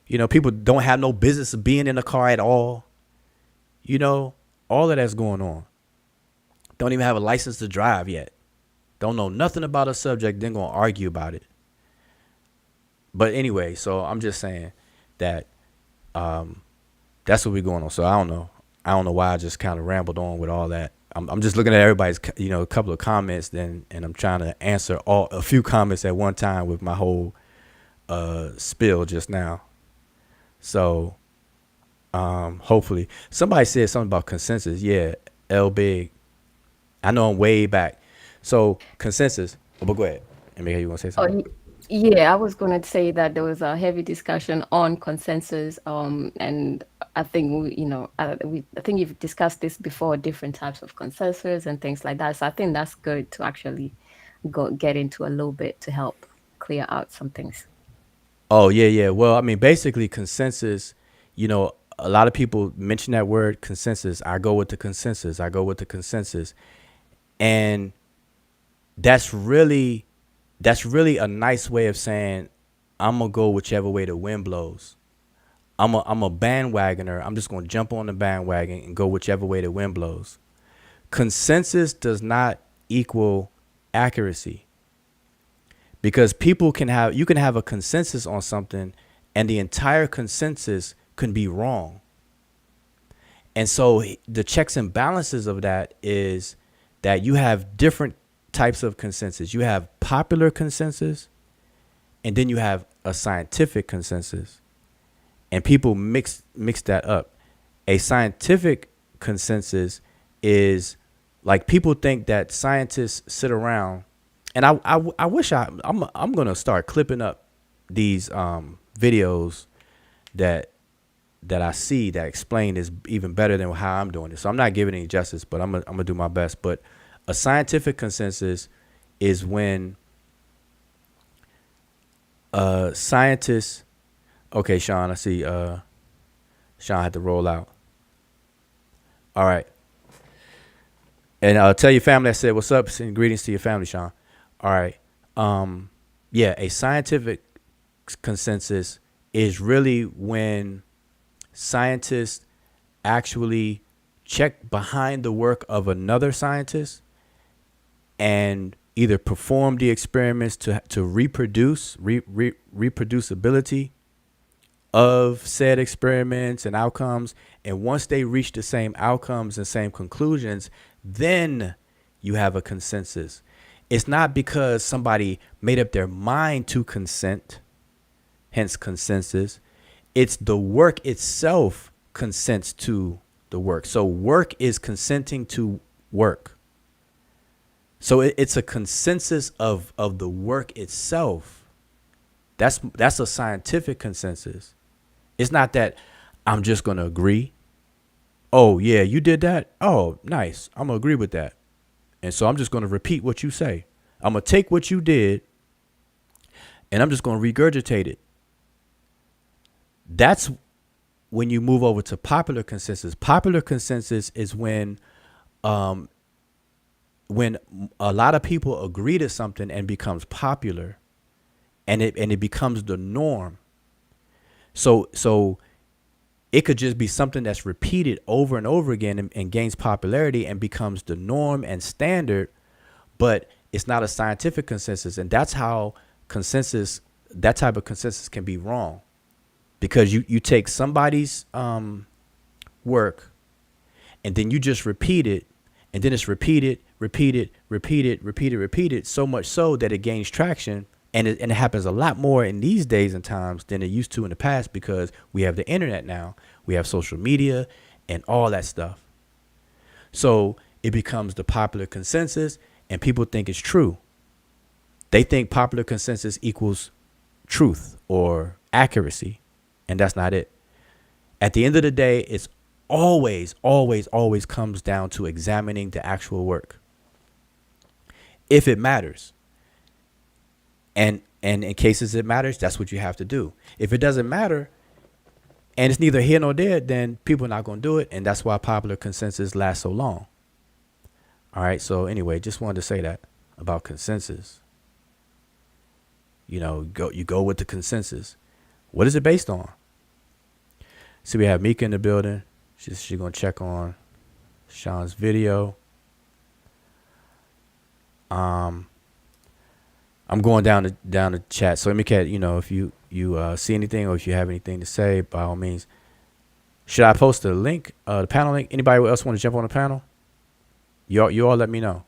You know, people don't have no business of being in the car at all. You know, all of that's going on. Don't even have a license to drive yet. Don't know nothing about a subject, then gonna argue about it. But anyway, so I'm just saying that that's what we're going on. So I don't know why I just kind of rambled on with all that. I'm just looking at everybody's, you know, a couple of comments then, and I'm trying to answer a few comments at one time with my whole spill just now. So hopefully somebody said something about consensus. Yeah, L Big. I know I'm way back. So consensus. Oh, but go ahead. Emeka, you want to say Oh, something? yeah, I was going to say that there was a heavy discussion on consensus, and I think I think you've discussed this before, different types of consensus and things like that. So I think that's good to actually get into a little bit to help clear out some things. Oh, yeah. Well, I mean, basically consensus, you know, a lot of people mention that word consensus. I go with the consensus. And that's really a nice way of saying I'm gonna go whichever way the wind blows. I'm a bandwagoner. I'm just gonna jump on the bandwagon and go whichever way the wind blows. Consensus does not equal accuracy, because you can have a consensus on something and the entire consensus can be wrong. And so the checks and balances of that is that you have different types of consensus. You have popular consensus, and then you have a scientific consensus. And people mix that up. A scientific consensus is like, people think that scientists sit around, and I wish I'm gonna start clipping up these videos that I see that explain this even better than how I'm doing it. So I'm not giving any justice, but I'm gonna do my best. But a scientific consensus is when scientists. Okay, Sean, I see. Sean had to roll out. All right, and tell your family I said what's up. Send greetings to your family, Sean. All right. Yeah, a scientific consensus is really when scientists actually check behind the work of another scientist and either perform the experiments to reproduce reproducibility of said experiments and outcomes. And once they reach the same outcomes and same conclusions, then you have a consensus. It's not because somebody made up their mind to consent, hence consensus. It's the work itself consents to the work. So work is consenting to work. So it's a consensus of the work itself. That's a scientific consensus. It's not that I'm just going to agree. Oh, yeah, you did that? Oh, nice. I'm going to agree with that. And so I'm just going to repeat what you say. I'm going to take what you did and I'm just going to regurgitate it. That's when you move over to popular consensus. Popular consensus is when a lot of people agree to something and becomes popular, and it becomes the norm. So it could just be something that's repeated over and over again and gains popularity and becomes the norm and standard, but it's not a scientific consensus. And that's how that type of consensus can be wrong. Because you take somebody's work and then you just repeat it, and then it's repeated so much so that it gains traction. And it happens a lot more in these days and times than it used to in the past, because we have the internet now. We have social media and all that stuff. So it becomes the popular consensus and people think it's true. They think popular consensus equals truth or accuracy. And that's not it. At the end of the day, it's always comes down to examining the actual work, if it matters. And And in cases it matters, that's what you have to do. If it doesn't matter and it's neither here nor there, then people are not going to do it. And that's why popular consensus lasts so long. All right. So anyway, just wanted to say that about consensus. You know, you go with the consensus. What is it based on? So we have Mika in the building. She's going to check on Sean's video. I'm going down the chat. So let me catch, you know, if you see anything or if you have anything to say, by all means. Should I post the link, the panel link? Anybody else want to jump on the panel? You all let me know.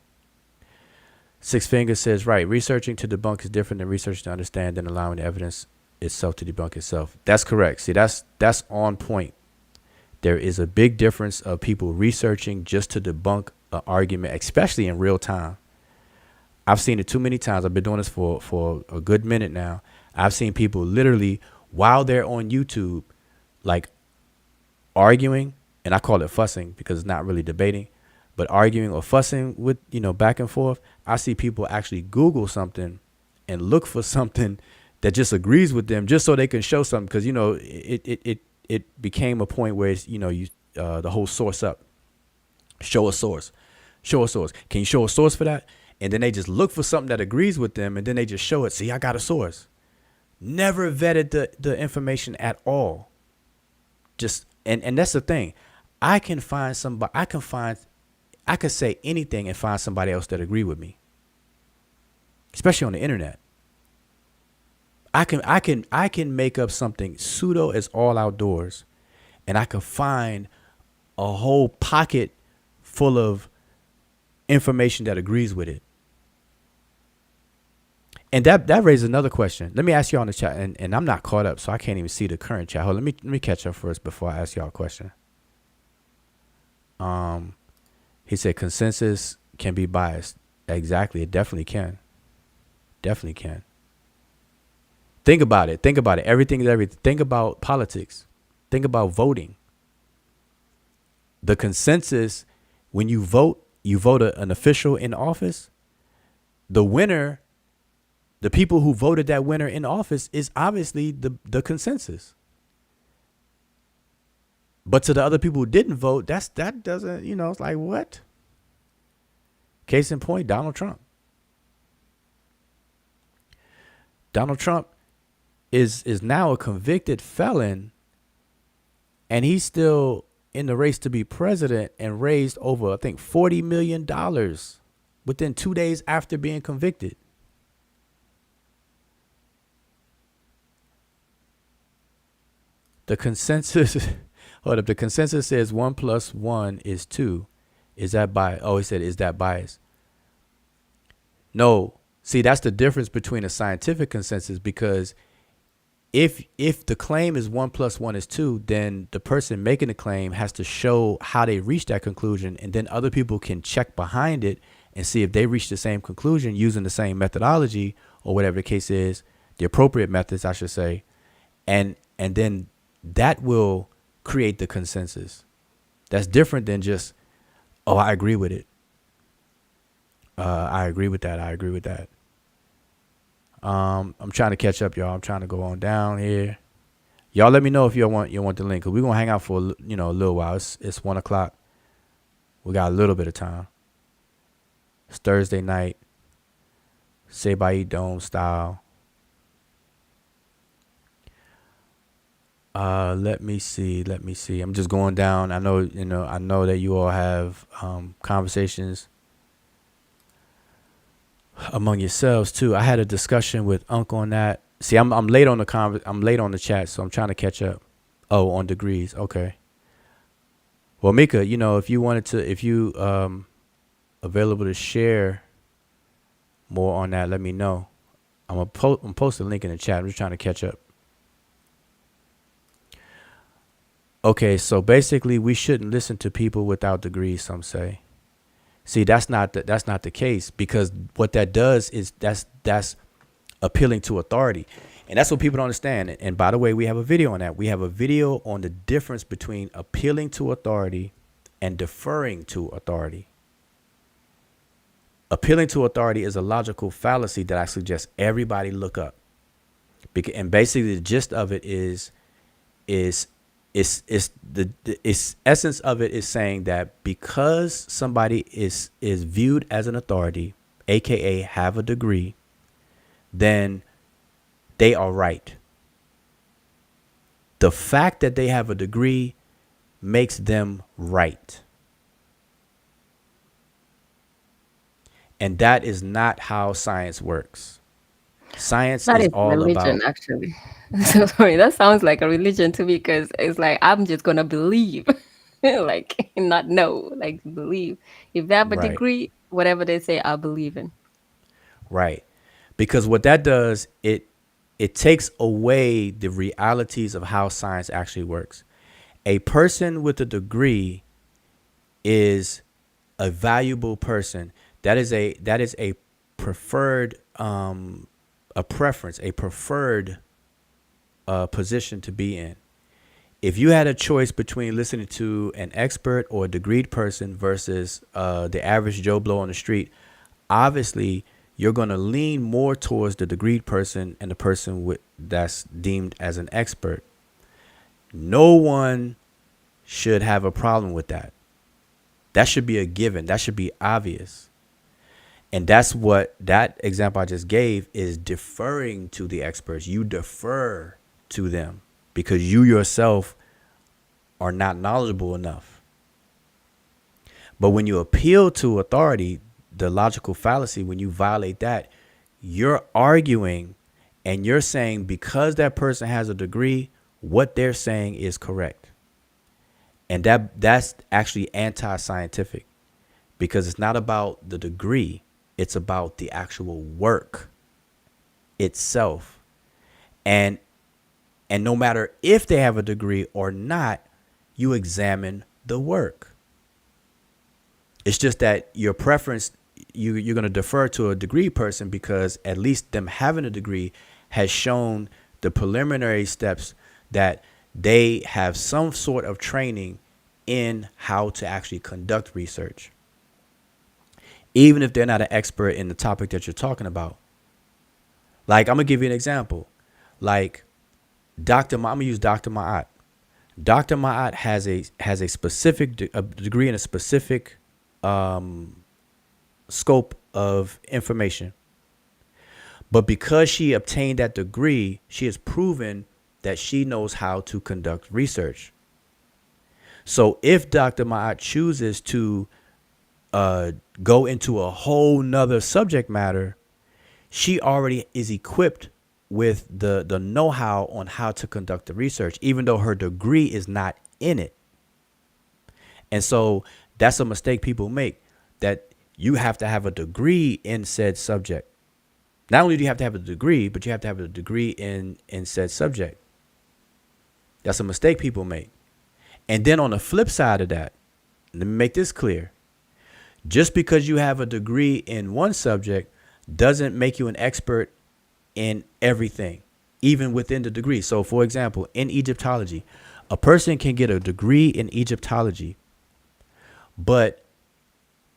Six Fingers says, right, researching to debunk is different than researching to understand and allowing the evidence itself to debunk itself. That's correct. See, that's on point. There is a big difference of people researching just to debunk an argument, especially in real time. I've seen it too many times. I've been doing this for a good minute now. I've seen people literally, while they're on YouTube, like arguing, and I call it fussing because it's not really debating, but arguing or fussing with, you know, back and forth. I see people actually Google something and look for something that just agrees with them just so they can show something. Because, you know, it became a point where it's, you know, the whole source up. Show a source. Show a source. Can you show a source for that? And then they just look for something that agrees with them, and then they just show it. See, I got a source. Never vetted the information at all. Just and that's the thing. I can find somebody. I could say anything and find somebody else that agree with me. Especially on the internet. I can make up something pseudo as all outdoors, and I can find a whole pocket full of information that agrees with it. And that raises another question. Let me ask y'all in the chat, and I'm not caught up, so I can't even see the current chat. Hold on, let me catch up first before I ask y'all a question. He said consensus can be biased. Exactly, it definitely can. Definitely can. Think about it. Think about it. Everything is everything. Think about politics. Think about voting. The consensus, when you vote an official in office. The winner, the people who voted that winner in office is obviously the consensus. But to the other people who didn't vote, that doesn't, you know, it's like, what? Case in point, Donald Trump. Donald Trump is now a convicted felon, and he's still in the race to be president and raised over, I think, $40 million within 2 days after being convicted. The consensus, hold up, the consensus says 1 + 1 is 2. Is that bias? Oh, he said, is that bias? No. See, that's the difference between a scientific consensus, because if the claim is 1 + 1 is 2, then the person making the claim has to show how they reached that conclusion, and then other people can check behind it and see if they reach the same conclusion using the same methodology, or whatever the case is, the appropriate methods, I should say, and then that will create the consensus. That's different than just, oh, I agree with it. I agree with that. I agree with that. I'm trying to catch up, y'all. I'm trying to go on down here. Y'all let me know if you want the link, because we're going to hang out for, a little while. It's 1 o'clock. We got a little bit of time. It's Thursday night. Sebaytdome style. Let me see. I'm just going down. I know that you all have conversations among yourselves too. I had a discussion with Unc on that. See, I'm late on I'm late on the chat, so I'm trying to catch up. Oh, on degrees. Okay. Well, Mika, if you available to share more on that, let me know. I'm post a link in the chat. I'm just trying to catch up. Okay, so basically we shouldn't listen to people without degrees, some say. See, that's not the case, because what that does is that's appealing to authority. And that's what people don't understand. And by the way, we have a video on that. We have a video on the difference between appealing to authority and deferring to authority. Appealing to authority is a logical fallacy that I suggest everybody look up. And basically the gist of it is the essence of it is saying that because somebody is viewed as an authority, aka have a degree, then they are right. The fact that they have a degree makes them right. And that is not how science works. Science That is is all religion, about actually. So sorry, that sounds like a religion to me because it's like I'm just gonna believe, like not know, like believe. If they have a right, degree, whatever they say, I believe in. right. Because what that does, it takes away the realities of how science actually works. A person with a degree is a valuable person. That is a preferred a preference, a preferred position to be in. If you had a choice between listening to an expert or a degreed person versus the average Joe Blow on the street, obviously you're going to lean more towards the degreed person and the person that's deemed as an expert. No one should have a problem with that. That should be a given. That should be obvious. And that's what that example I just gave is deferring to the experts. You defer to them because you yourself are not knowledgeable enough. But when you appeal to authority, the logical fallacy, when you violate that, you're arguing and you're saying because that person has a degree, what they're saying is correct. And that's actually anti-scientific because it's not about the degree. It's about the actual work itself. And no matter if they have a degree or not, you examine the work. It's just that your preference, you're going to defer to a degree person because at least them having a degree has shown the preliminary steps that they have some sort of training in how to actually conduct research. Even if they're not an expert in the topic that you're talking about. Like, I'm going to give you an example. Like, I'm going to use Dr. Ma'at. Dr. Ma'at has a specific degree in a specific scope of information. But because she obtained that degree, she has proven that she knows how to conduct research. So if Dr. Ma'at chooses to go into a whole nother subject matter, she already is equipped with the know-how on how to conduct the research, even though her degree is not in it. And so that's a mistake people make, that you have to have a degree in said subject. Not only do you have to have a degree, but you have to have a degree in said subject. That's a mistake people make. And then on the flip side of that, let me make this clear. Just because you have a degree in one subject doesn't make you an expert in everything, even within the degree. So, for example, in Egyptology, a person can get a degree in Egyptology, but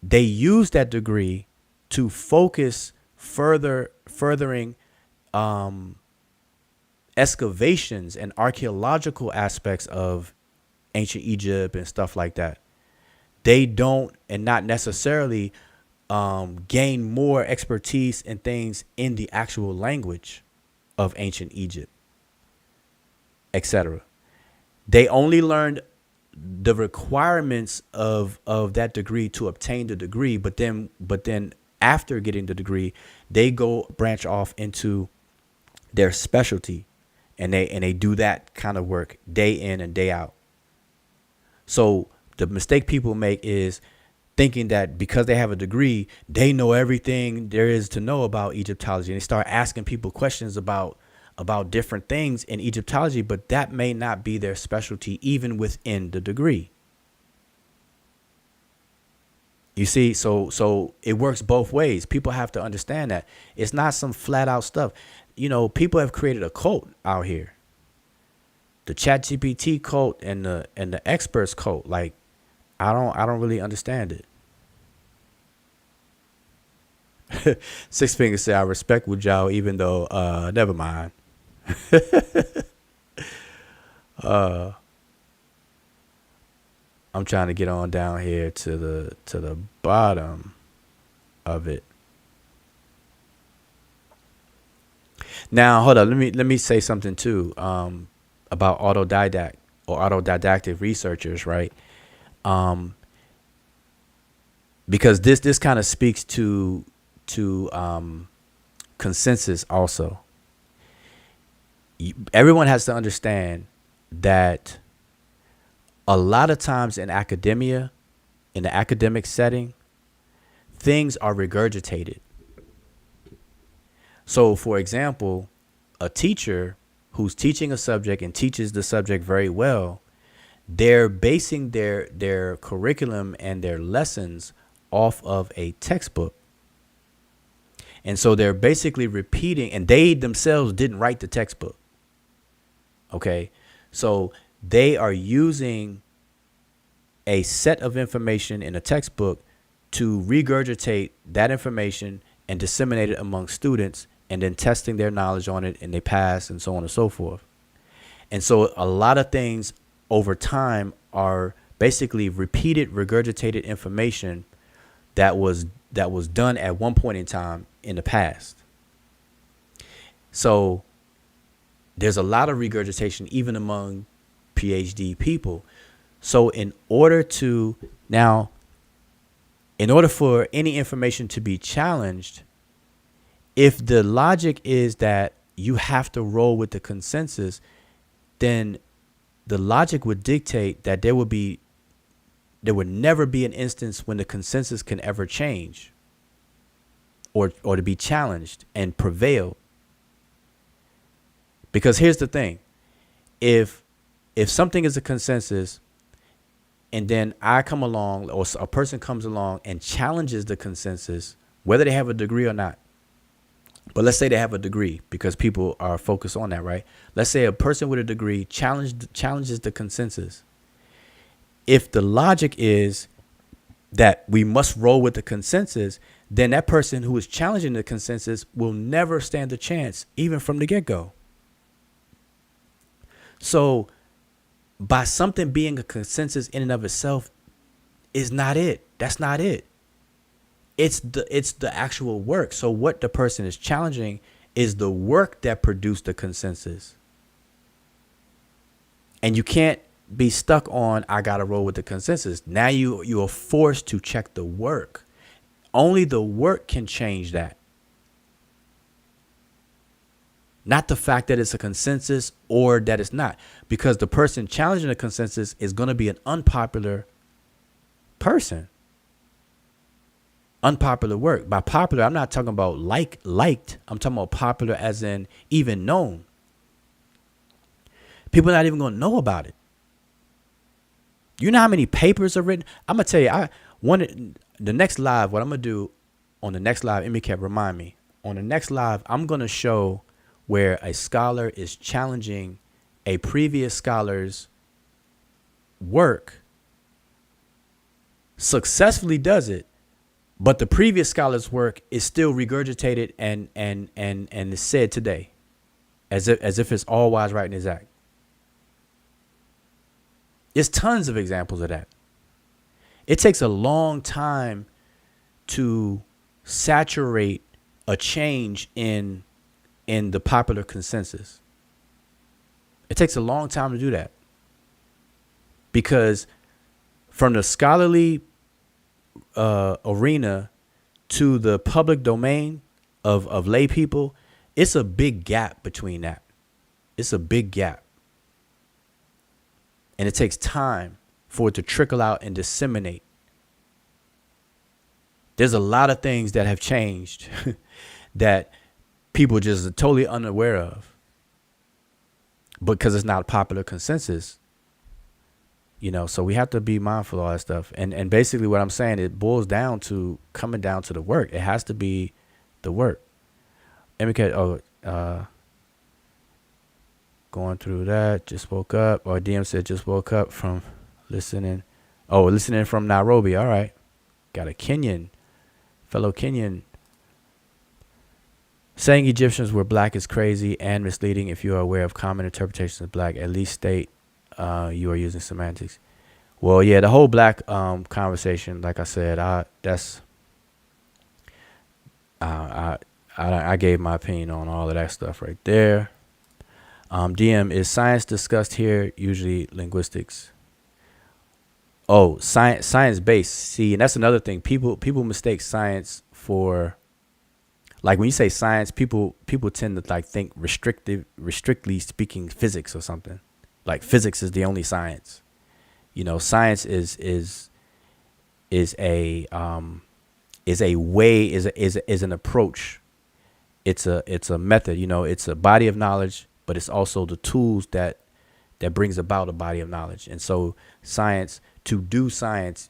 they use that degree to focus furthering excavations and archaeological aspects of ancient Egypt and stuff like that. They don't, and not necessarily gain more expertise in things in the actual language of ancient Egypt, etc. They only learned the requirements of that degree to obtain the degree, but then after getting the degree, they go branch off into their specialty, and they do that kind of work day in and day out. So the mistake people make is thinking that because they have a degree, they know everything there is to know about Egyptology. And they start asking people questions about different things in Egyptology, but that may not be their specialty even within the degree. You see, so it works both ways. People have to understand that. It's not some flat out stuff. You know, people have created a cult out here. The ChatGPT cult and the experts cult. Like, I don't really understand it. Six Fingers say, I respect with y'all, even though never mind. I'm trying to get on down here to the bottom of it. Now, hold up. Let me say something too. About autodidactic researchers, right? Because this kind of speaks to consensus also. Everyone has to understand that a lot of times in academia, in the academic setting, things are regurgitated. So, for example, a teacher who's teaching a subject and teaches the subject very well, they're basing their curriculum and their lessons off of a textbook. And so they're basically repeating, and they themselves didn't write the textbook. Okay, so they are using a set of information in a textbook to regurgitate that information and disseminate it among students, and then testing their knowledge on it, and they pass, and so on and so forth. And so a lot of things over time are basically repeated, regurgitated information that was done at one point in time in the past. So there's a lot of regurgitation even among PhD people. So in order for any information to be challenged, if the logic is that you have to roll with the consensus, then the logic would dictate that there would never be an instance when the consensus can ever change or to be challenged and prevail. Because here's the thing. If something is a consensus and then I come along, or a person comes along and challenges the consensus, whether they have a degree or not, but let's say they have a degree, because people are focused on that, right? Let's say a person with a degree challenges the consensus. If the logic is that we must roll with the consensus, then that person who is challenging the consensus will never stand a chance, even from the get-go. So by something being a consensus in and of itself is not it. That's not it. It's the actual work. So what the person is challenging is the work that produced the consensus. And you can't be stuck on, I gotta roll with the consensus. Now you are forced to check the work. Only the work can change that. Not the fact that it's a consensus or that it's not. Because the person challenging the consensus is going to be an unpopular person. Unpopular work. By popular, I'm not talking about liked. I'm talking about popular as in even known. People are not even going to know about it. You know how many papers are written? I'm going to tell you, the next live, what I'm going to do on the next live, MK, remind me. On the next live, I'm going to show where a scholar is challenging a previous scholar's work, successfully does it, but the previous scholar's work is still regurgitated and is said today, as if it's all wise, right, and exact. There's tons of examples of that. It takes a long time to saturate a change in the popular consensus. It takes a long time to do that, because from the scholarly arena to the public domain of lay people, it's a big gap between that. It's a big gap. And it takes time for it to trickle out and disseminate. There's a lot of things that have changed that people just are totally unaware of, because it's not a popular consensus, so we have to be mindful of all that stuff. And basically what I'm saying, it boils down to coming down to the work. It has to be the work. MK, going through that, just woke up, or DM said just woke up from listening from Nairobi. All right. Got a fellow Kenyan. Saying Egyptians were black is crazy and misleading. If you are aware of common interpretations of black, at least state you are using semantics. Well, yeah, the whole black conversation, like I said, I, I gave my opinion on all of that stuff right there. DM, is science discussed here? Usually linguistics. Oh, science based. See, and that's another thing. People mistake science for, like, when you say science, people tend to like think restrictly speaking physics or something. Like physics is the only science. Science is a way, is an approach. It's a method. It's a body of knowledge, but it's also the tools that brings about a body of knowledge. And so to do science,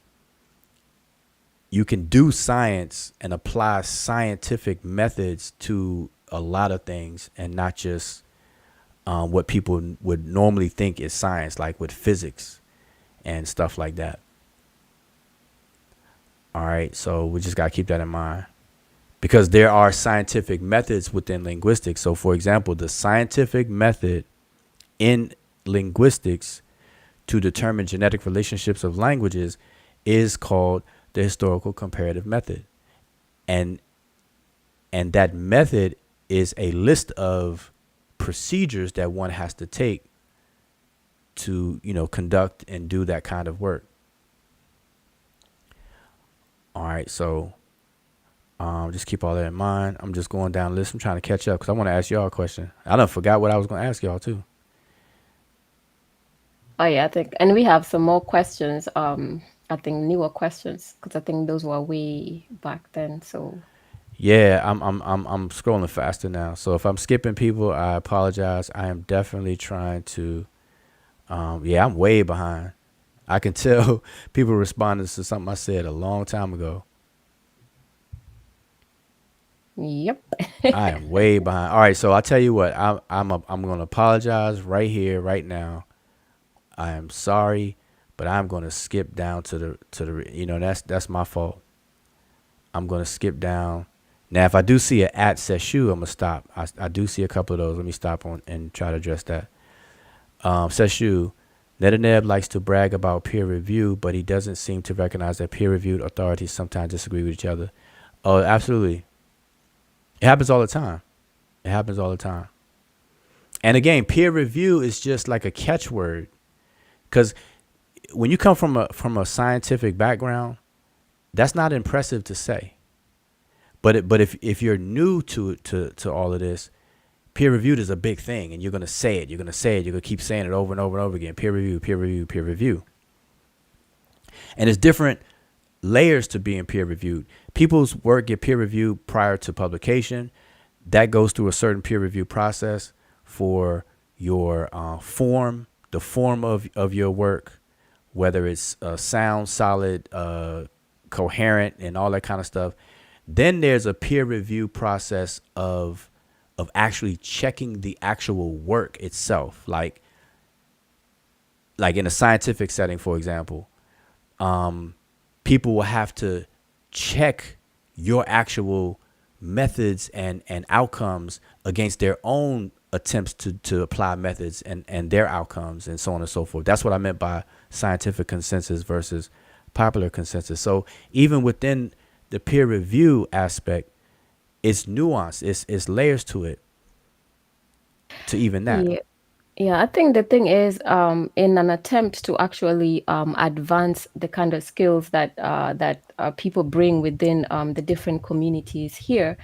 you can do science and apply scientific methods to a lot of things, and not just what people would normally think is science, like with physics and stuff like that. All right, so we just got to keep that in mind, because there are scientific methods within linguistics. So, for example, the scientific method in linguistics to determine genetic relationships of languages is called the historical comparative method. And that method is a list of procedures that one has to take to, conduct and do that kind of work. All right, so just keep all that in mind. I'm just going down the list. I'm trying to catch up because I want to ask y'all a question. I done forgot what I was going to ask y'all too. Oh yeah, I think, and we have some more questions. I think newer questions, because I think those were way back then. So Yeah, I'm scrolling faster now. So if I'm skipping people, I apologize. I am definitely trying to. Yeah, I'm way behind. I can tell people responding to something I said a long time ago. yep. I am way behind. All right, so I'll tell you what. I'm going to apologize right here, right now. I am sorry, but I'm going to skip down to the. That's my fault. I'm going to skip down. Now, if I do see an at Seshu, I'm gonna stop. I do see a couple of those. Let me stop on and try to address that. Seshu, Netaneb likes to brag about peer review, but he doesn't seem to recognize that peer-reviewed authorities sometimes disagree with each other. Oh, absolutely. It happens all the time. It happens all the time. And again, peer review is just like a catchword, because when you come from a scientific background, that's not impressive to say. But if you're new to all of this, peer reviewed is a big thing, and you're gonna say it. You're gonna keep saying it over and over and over again. Peer review, peer review, peer review. And there's different layers to being peer reviewed. People's work get peer reviewed prior to publication. That goes through a certain peer review process for your form, the form of your work, whether it's sound, solid, coherent, and all that kind of stuff. Then there's a peer review process of actually checking the actual work itself. Like in a scientific setting, for example, people will have to check your actual methods and outcomes against their own attempts to apply methods and their outcomes, and so on and so forth. That's what I meant by scientific consensus versus popular consensus. So even within the peer review aspect, it's nuanced. It's layers to it, to even that. Yeah. Yeah, I think the thing is, in an attempt to actually advance the kind of skills that people bring within the different communities here,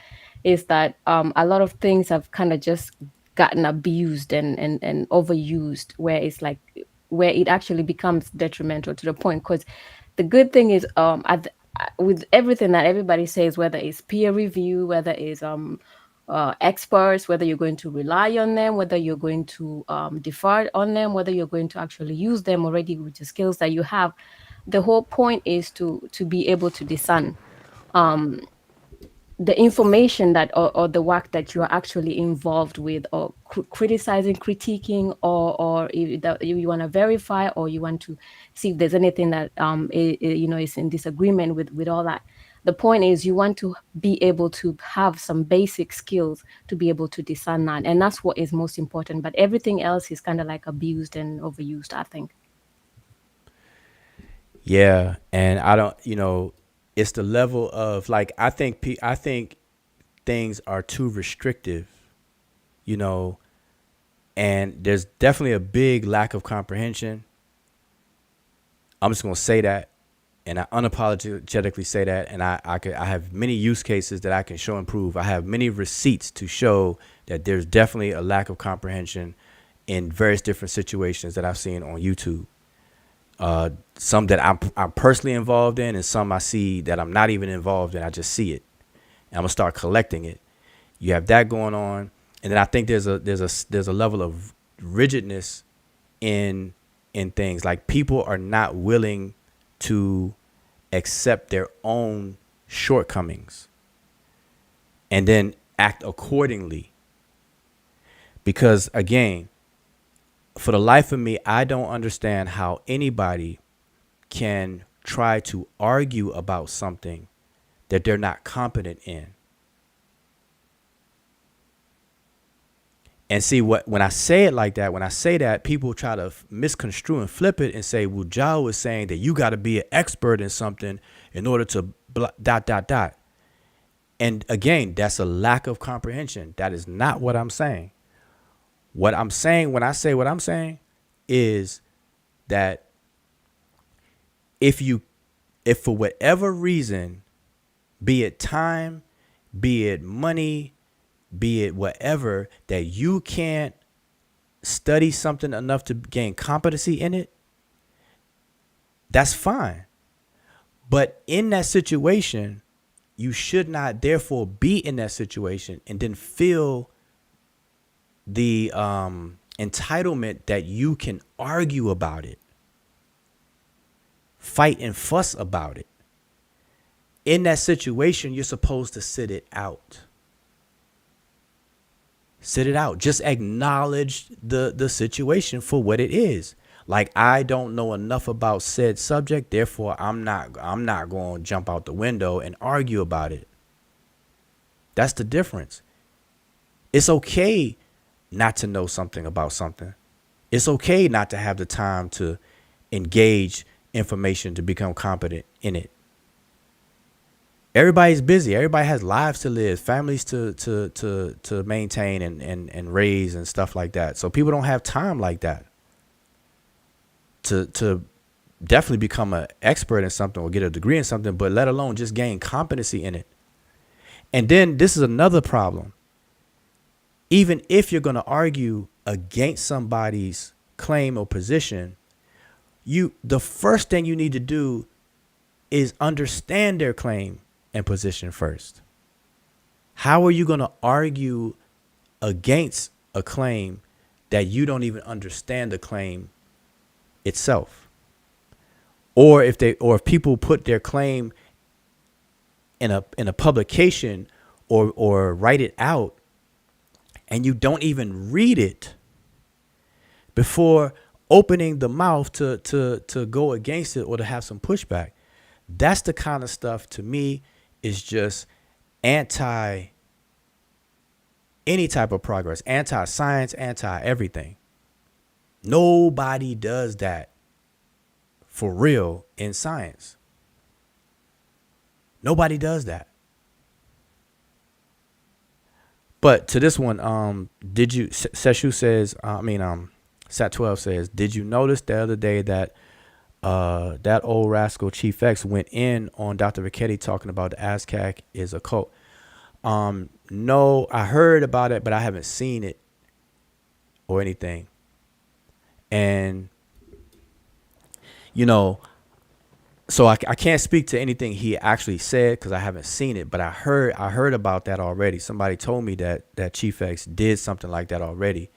is that a lot of things have kind of just gotten abused and overused, where it's like where it actually becomes detrimental to the point. Because the good thing is, with everything that everybody says, whether it's peer review, whether it's experts, whether you're going to rely on them, whether you're going to defer on them, whether you're going to actually use them already with the skills that you have. The whole point is to be able to discern the information that or the work that you are actually involved with, or criticizing, critiquing, or if that you want to verify, or you want to see if there's anything that is in disagreement with all that. The point is, you want to be able to have some basic skills to be able to discern that, and that's what is most important. But everything else is kind of like abused and overused, I think. Yeah, and I don't, it's the level of like I think things are too restrictive, you know, and there's definitely a big lack of comprehension. I'm just gonna say that, and I unapologetically say that, and I have many use cases that I can show and prove. I have many receipts to show that there's definitely a lack of comprehension in various different situations that I've seen on YouTube. Some that I'm personally involved in, and some I see that I'm not even involved in. I just see it, and I'm gonna start collecting it. You have that going on, and then I think there's a level of rigidness in things. Like, people are not willing to accept their own shortcomings and then act accordingly. Because again, for the life of me, I don't understand how anybody can try to argue about something that they're not competent in. And see, when I say it like that, when I say that, people try to misconstrue and flip it and say, well, Jao was saying that you got to be an expert in something in order to dot, dot, dot. And again, that's a lack of comprehension. That is not what I'm saying. What I'm saying, when I say what I'm saying, is that if for whatever reason, be it time, be it money, be it whatever, that you can't study something enough to gain competency in it, that's fine. But in that situation, you should not therefore be in that situation and then feel the entitlement that you can argue about it, fight and fuss about it. In that situation, you're supposed to sit it out. Sit it out. Just acknowledge the situation for what it is. Like, I don't know enough about said subject, therefore I'm not going to jump out the window and argue about it. That's the difference. It's okay not to know something about something. It's okay not to have the time to engage information to become competent in it. Everybody's busy. Everybody has lives to live, families to maintain and raise and stuff like that. So people don't have time like that to definitely become an expert in something or get a degree in something, but let alone just gain competency in it. And then this is another problem. Even if you're going to argue against somebody's claim or position, the first thing you need to do is understand their claim and position first. How are you going to argue against a claim that you don't even understand the claim itself? Or if people put their claim in a publication or write it out, and you don't even read it before opening the mouth to go against it or to have some pushback, that's the kind of stuff, to me, is just anti any type of progress, anti-science, anti-everything. Nobody does that for real in science. Nobody does that. But to this one, Seshu says, Sat12 says, did you notice the other day that that old rascal Chief X went in on Dr. Ricchetti talking about the ASCAC is a cult? No, I heard about it, but I haven't seen it or anything. And, so I can't speak to anything he actually said because I haven't seen it, but I heard about that already. Somebody told me that Chief X did something like that already.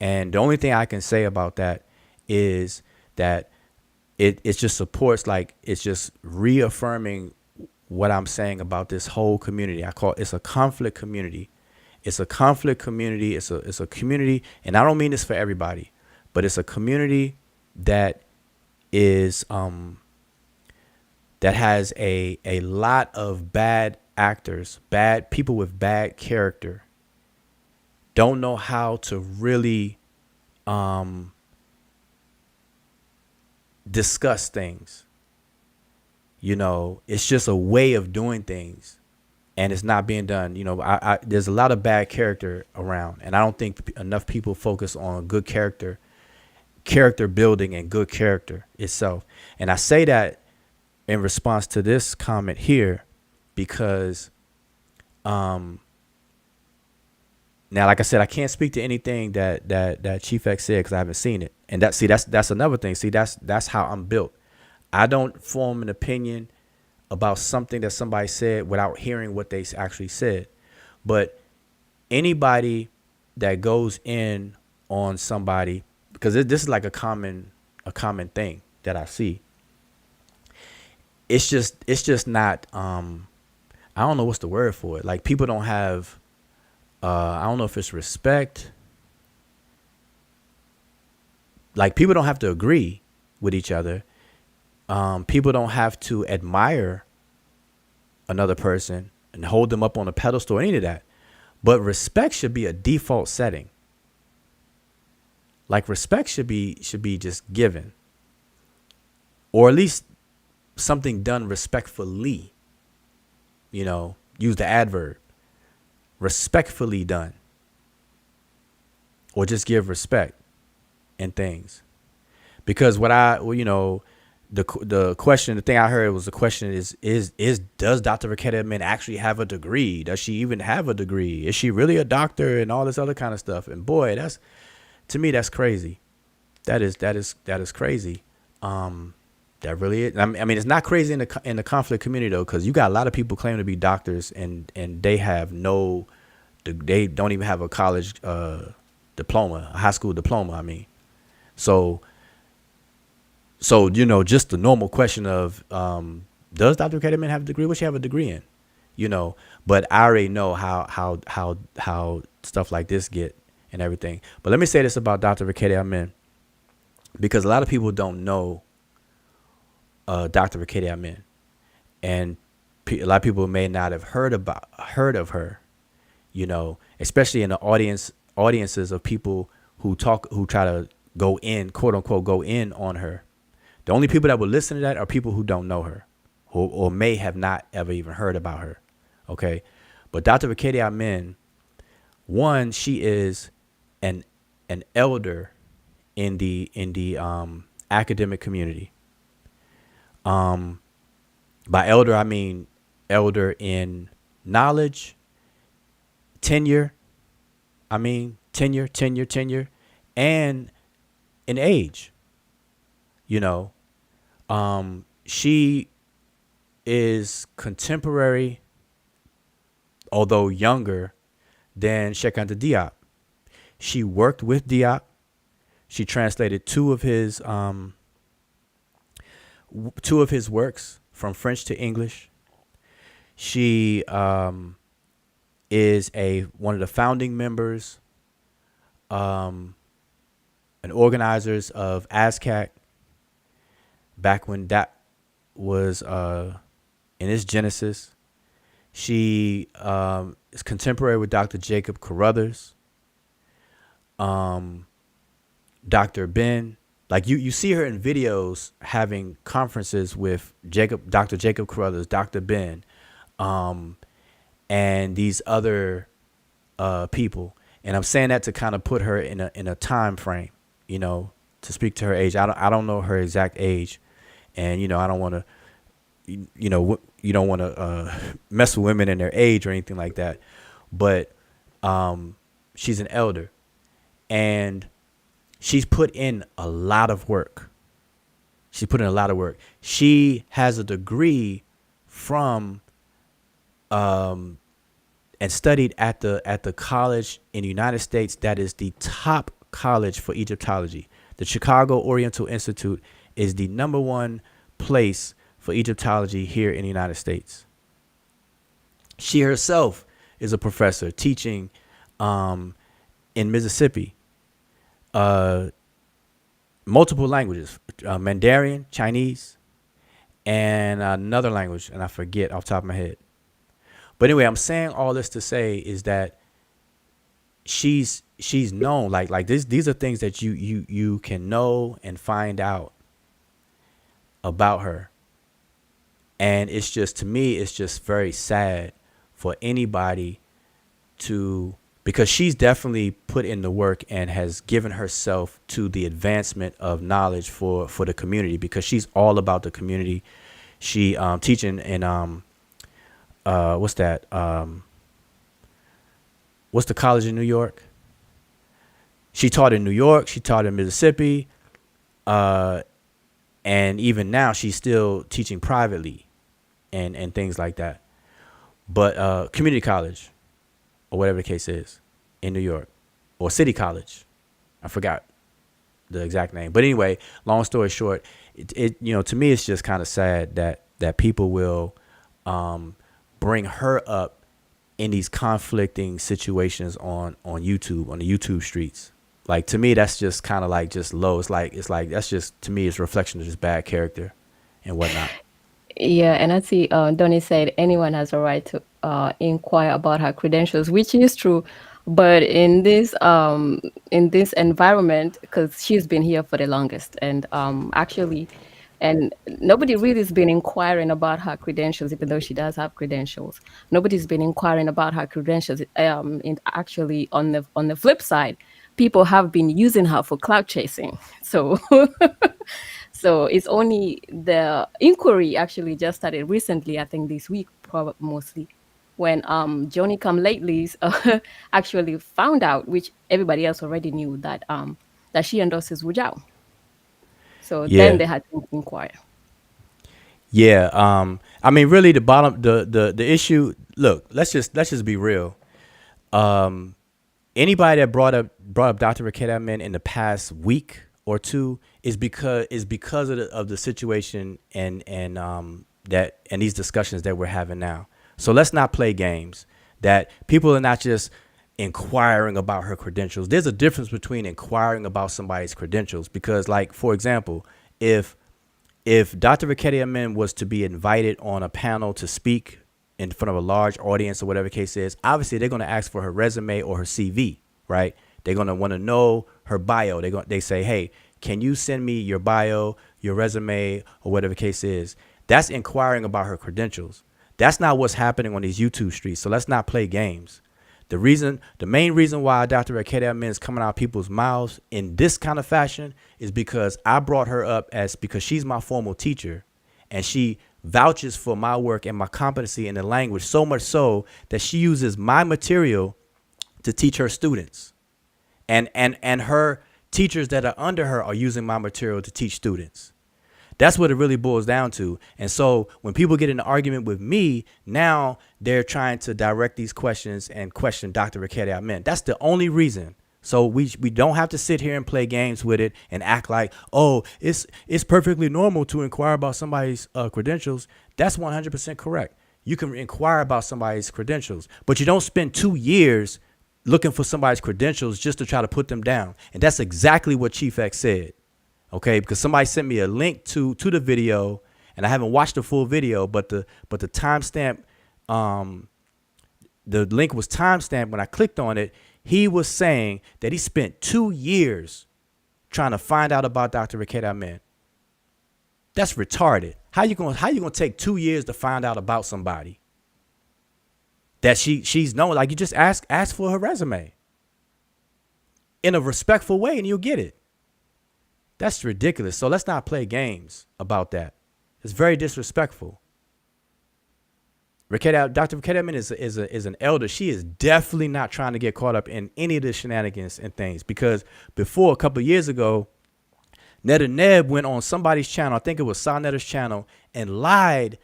And the only thing I can say about that is that it just supports, like, it's just reaffirming what I'm saying about this whole community. It's a conflict community. It's a conflict community. It's a community, and I don't mean this for everybody, but it's a community that is that has a lot of bad actors, bad people with bad character, don't know how to really discuss things. It's just a way of doing things, and it's not being done. There's a lot of bad character around, and I don't think enough people focus on good character building and good character itself. And I say that in response to this comment here, because now, like I said, I can't speak to anything that Chief X said because I haven't seen it. And that's another thing. See, that's how I'm built. I don't form an opinion about something that somebody said without hearing what they actually said. But anybody that goes in on somebody, because this is like a common thing that I see. It's just not. I don't know what's the word for it. Like, people don't have. I don't know if it's respect. Like, people don't have to agree with each other. People don't have to admire another person and hold them up on a pedestal or any of that. But respect should be a default setting. Like, respect should be just given. Or at least something done respectfully. Use the adverb. Respectfully done. Or just give respect in things. Because the question, the thing I heard was the question is does Dr. Raketa Amin actually have a degree? Does she even have a degree? Is she really a doctor and all this other kind of stuff? And boy, to me, that's crazy. That is crazy. That really is. I mean, it's not crazy in the conflict community though, because you got a lot of people claiming to be doctors and they have they don't even have a college diploma, a high school diploma. I mean, so just the normal question of does Dr. Raketa have a degree? What she have a degree in? But I already know how stuff like this get and everything. But let me say this about Dr. Raketa Amin, because a lot of people don't know Dr. Raketa Amin, and a lot of people may not have heard of her, especially in the audiences of people who try to go in, quote unquote, go in on her. The only people that will listen to that are people who don't know her, or may have not ever even heard about her. Okay, but Dr. Raketa Amin, one, she is an elder in the academic community. By elder, I mean elder in knowledge, tenure, and in age. She is contemporary, although younger, than Cheikh Anta Diop. She worked with Diop. She translated two of his works from French to English. She is one of the founding members and organizers of ASCAC back when that was in its genesis. She is contemporary with Dr. Jacob Carruthers, Dr. Ben. Like, you see her in videos having conferences with Dr. Jacob Carruthers, Dr. Ben, and these other people. And I'm saying that to kind of put her in a time frame, to speak to her age. I don't know her exact age, and I don't want to, you don't want to mess with women in their age or anything like that. But she's an elder, and she's put in a lot of work. She has a degree from and studied at the college in the United States that is the top college for Egyptology. The Chicago Oriental Institute is the #1 place for Egyptology here in the United States. She herself is a professor teaching in Mississippi. Multiple languages, Mandarin, Chinese, and another language, and I forget off the top of my head. But anyway, I'm saying all this to say is that she's known, like these are things that you can know and find out about her. And it's just, to me, it's just very sad for anybody because she's definitely put in the work and has given herself to the advancement of knowledge for the community, because she's all about the community. She teaching in what's the college in New York? She taught in New York. She taught in Mississippi. And even now she's still teaching privately and things like that. But community college, or whatever the case is, in New York, or City College. I forgot the exact name. But anyway, long story short, it to me, it's just kind of sad that people will bring her up in these conflicting situations on YouTube, on the YouTube streets. Like, to me, that's just kind of like just low. It's like that's just, to me, it's a reflection of just bad character and whatnot. Yeah, and I see Donnie said anyone has a right to inquire about her credentials, which is true. But in this environment, because she's been here for the longest, and actually, and nobody really has been inquiring about her credentials, even though she does have credentials. Nobody's been inquiring about her credentials. Actually, on the flip side, people have been using her for clout chasing. So. So it's only the inquiry actually just started recently, I think this week, probably mostly, when Johnny Come Latelys actually found out, which everybody else already knew, that that she endorses Wu Zhao. So then they had to inquire. Yeah. I mean, really, the issue. Look, let's just be real. Anybody that brought up Dr. Raked Amin in the past week or two is because of the situation and these discussions that we're having now. So let's not play games. That people are not just inquiring about her credentials. There's a difference between inquiring about somebody's credentials, because, like, for example, if Dr. Raked Amin was to be invited on a panel to speak in front of a large audience or whatever the case is, obviously they're going to ask for her resume or her CV, right? They're going to want to know her bio. They say, hey, can you send me your bio, your resume, or whatever the case is? That's inquiring about her credentials. That's not what's happening on these YouTube streets. So let's not play games. The main reason why Dr. Raked Amin is coming out of people's mouths in this kind of fashion is because I brought her up because she's my formal teacher, and she vouches for my work and my competency in the language, so much so that she uses my material to teach her students. And her teachers that are under her are using my material to teach students. That's what it really boils down to. And so when people get in an argument with me, now they're trying to direct these questions and question Dr. Raked Amin. That's the only reason. So we don't have to sit here and play games with it and act like, oh, it's perfectly normal to inquire about somebody's credentials. That's 100% correct. You can inquire about somebody's credentials, but you don't spend 2 years looking for somebody's credentials just to try to put them down. And that's exactly what Chief X said. Okay, because somebody sent me a link to the video, and I haven't watched the full video, but the timestamp, the link was timestamped. When I clicked on it, he was saying that he spent 2 years trying to find out about Dr. Raked Amin. That's retarded. How you gonna take 2 years to find out about somebody that she's known? Like, you just ask for her resume in a respectful way and you'll get it. That's ridiculous. So let's not play games about that. It's very disrespectful. Dr. Raked Amin is an elder. She is definitely not trying to get caught up in any of the shenanigans and things, because before, a couple of years ago, Netta Neb went on somebody's channel, I think it was Sa Netta's channel, and lied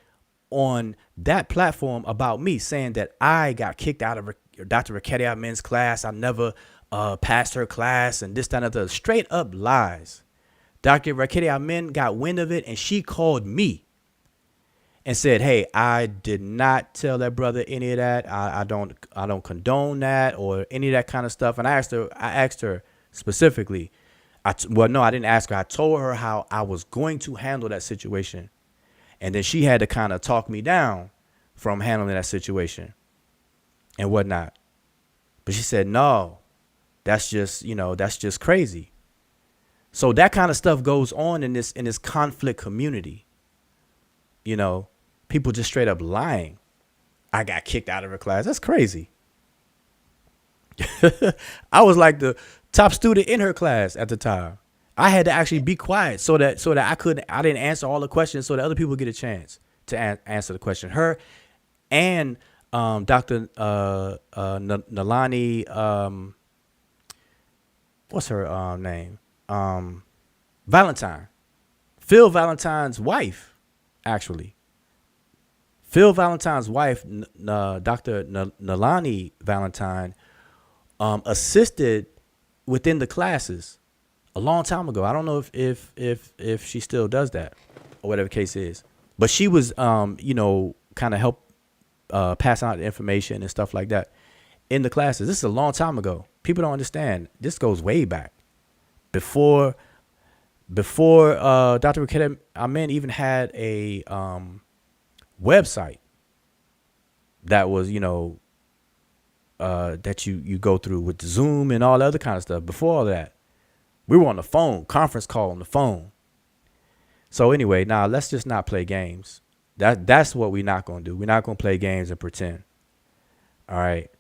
on that platform about me, saying that I got kicked out of Dr. Raked Amin's class. I never passed her class and this, that, and the straight up lies. Dr. Raked Amin got wind of it, and she called me and said, hey, I did not tell that brother any of that. I don't condone that or any of that kind of stuff. And I asked her specifically. No, I didn't ask her. I told her how I was going to handle that situation. And then she had to kind of talk me down from handling that situation and whatnot. But she said, no, that's just, that's just crazy. So that kind of stuff goes on in this conflict community. People just straight up lying. I got kicked out of her class. That's crazy. I was like the top student in her class at the time. I had to actually be quiet so that I didn't answer all the questions so that other people get a chance to answer the question. Her and Dr. Nalani, what's her name? Valentine. Phil Valentine's wife, actually. Phil Valentine's wife, Dr. Nalani Valentine, assisted within the classes a long time ago. I don't know if she still does that or whatever the case is. But she was, kind of help passing out the information and stuff like that in the classes. This is a long time ago. People don't understand. This goes way back. Before Dr. Raketa Amen even had a website that was, that you go through with Zoom and all the other kind of stuff. Before all that, we were on the phone, conference call on the phone. So anyway, now let's just not play games. That's what we're not going to do. We're not going to play games and pretend. All right.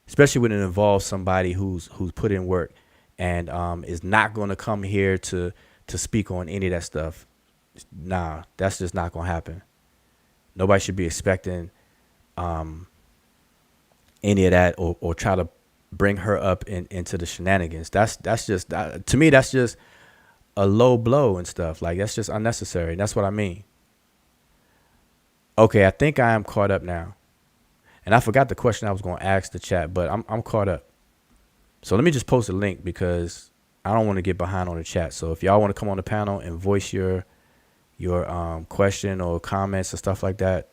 Especially when it involves somebody who's put in work and is not going to come here to speak on any of that stuff. Nah, that's just not going to happen. Nobody should be expecting any of that or try to bring her up into the shenanigans. That's just, to me, that's just a low blow and stuff. Like, that's just unnecessary. That's what I mean. Okay, I think I am caught up now. And I forgot the question I was going to ask the chat, but I'm caught up. So let me just post a link because I don't want to get behind on the chat. So if y'all want to come on the panel and voice your question or comments or stuff like that,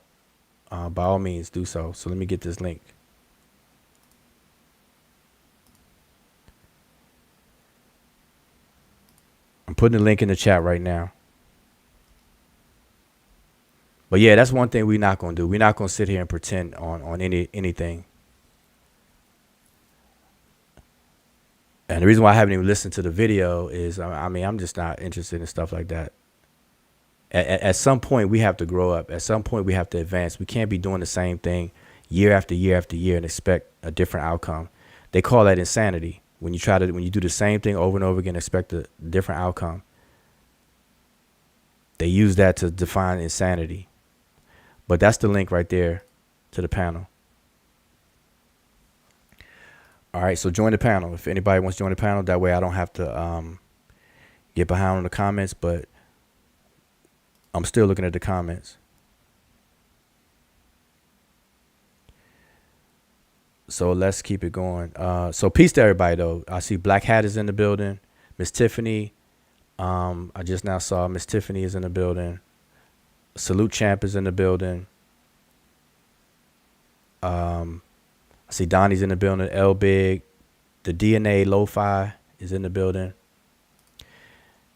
by all means do so. So let me get this link. I'm putting the link in the chat right now. But yeah, that's one thing we're not going to do. We're not going to sit here and pretend on anything. And the reason why I haven't even listened to the video is, I'm just not interested in stuff like that. At some point, we have to grow up. At some point, we have to advance. We can't be doing the same thing year after year after year and expect a different outcome. They call that insanity. When you do the same thing over and over again, expect a different outcome. They use that to define insanity. But that's the link right there to the panel. All right, so join the panel. If anybody wants to join the panel, that way I don't have to get behind on the comments, but I'm still looking at the comments. So let's keep it going. So peace to everybody, though. I see Black Hat is in the building. Miss Tiffany. I just now saw Miss Tiffany is in the building. Salute Champ is in the building. I see Donnie's in the building. L Big. The DNA Lo-Fi is in the building.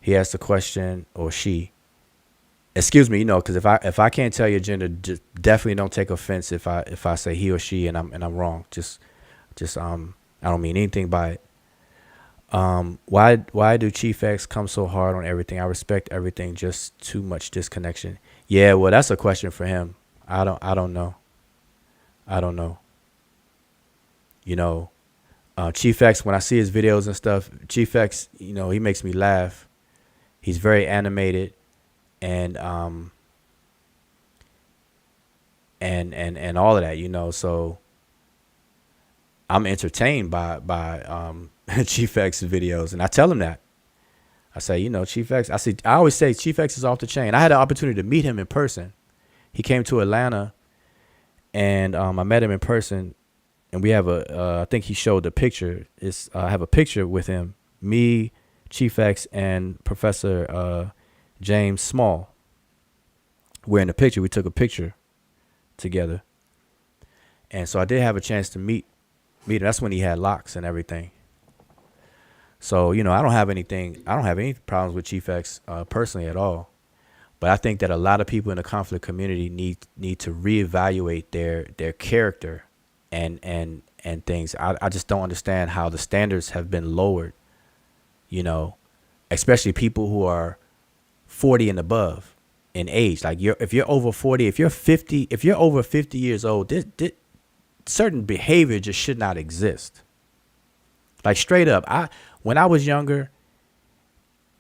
He asked a question, or she. Excuse me, because if I can't tell your gender, just definitely don't take offense if I say he or she and I'm wrong. Just I don't mean anything by it. Why do Chief X come so hard on everything? I respect everything, just too much disconnection. Yeah, well, that's a question for him. I don't know. Chief X, when I see his videos and stuff, Chief X, he makes me laugh. He's very animated and all of that, so I'm entertained by Chief X's videos, and I tell him that. I say, Chief X, I always say Chief X is off the chain. I had the opportunity to meet him in person. He came to Atlanta, and I met him in person, and we have I think he showed the picture. I have a picture with him, me, Chief X, and Professor James Small. We're in the picture. We took a picture together. And so I did have a chance to meet him. That's when he had locks and everything. So, I don't have any problems with Chief X personally at all. But I think that a lot of people in the conflict community need to reevaluate their character and things. I just don't understand how the standards have been lowered, you know, especially people who are 40 and above in age. Like if you're over 40, if you're 50, if you're over 50 years old, this certain behavior just should not exist. Like straight up, when I was younger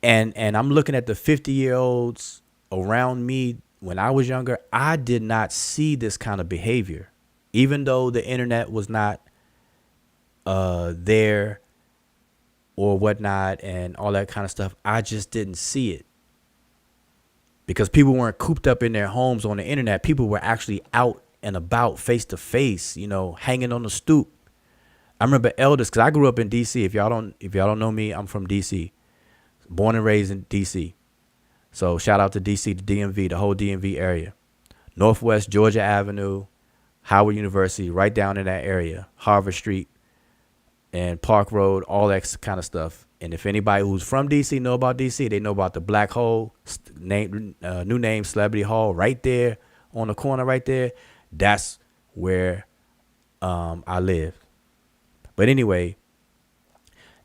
and I'm looking at the 50-year-olds around me when I was younger, I did not see this kind of behavior. Even though the internet was not there or whatnot and all that kind of stuff, I just didn't see it. Because people weren't cooped up in their homes on the internet. People were actually out and about face to face, you know, hanging on the stoop. I remember elders, because I grew up in DC. If y'all don't know me, I'm from DC. Born and raised in DC. So shout out to DC, the DMV, the whole DMV area. Northwest Georgia Avenue, Howard University, right down in that area. Harvard Street and Park Road, all that kind of stuff. And if anybody who's from DC know about DC, they know about the Black Hole, new name Celebrity Hall, right there on the corner right there. That's where I lived. But anyway,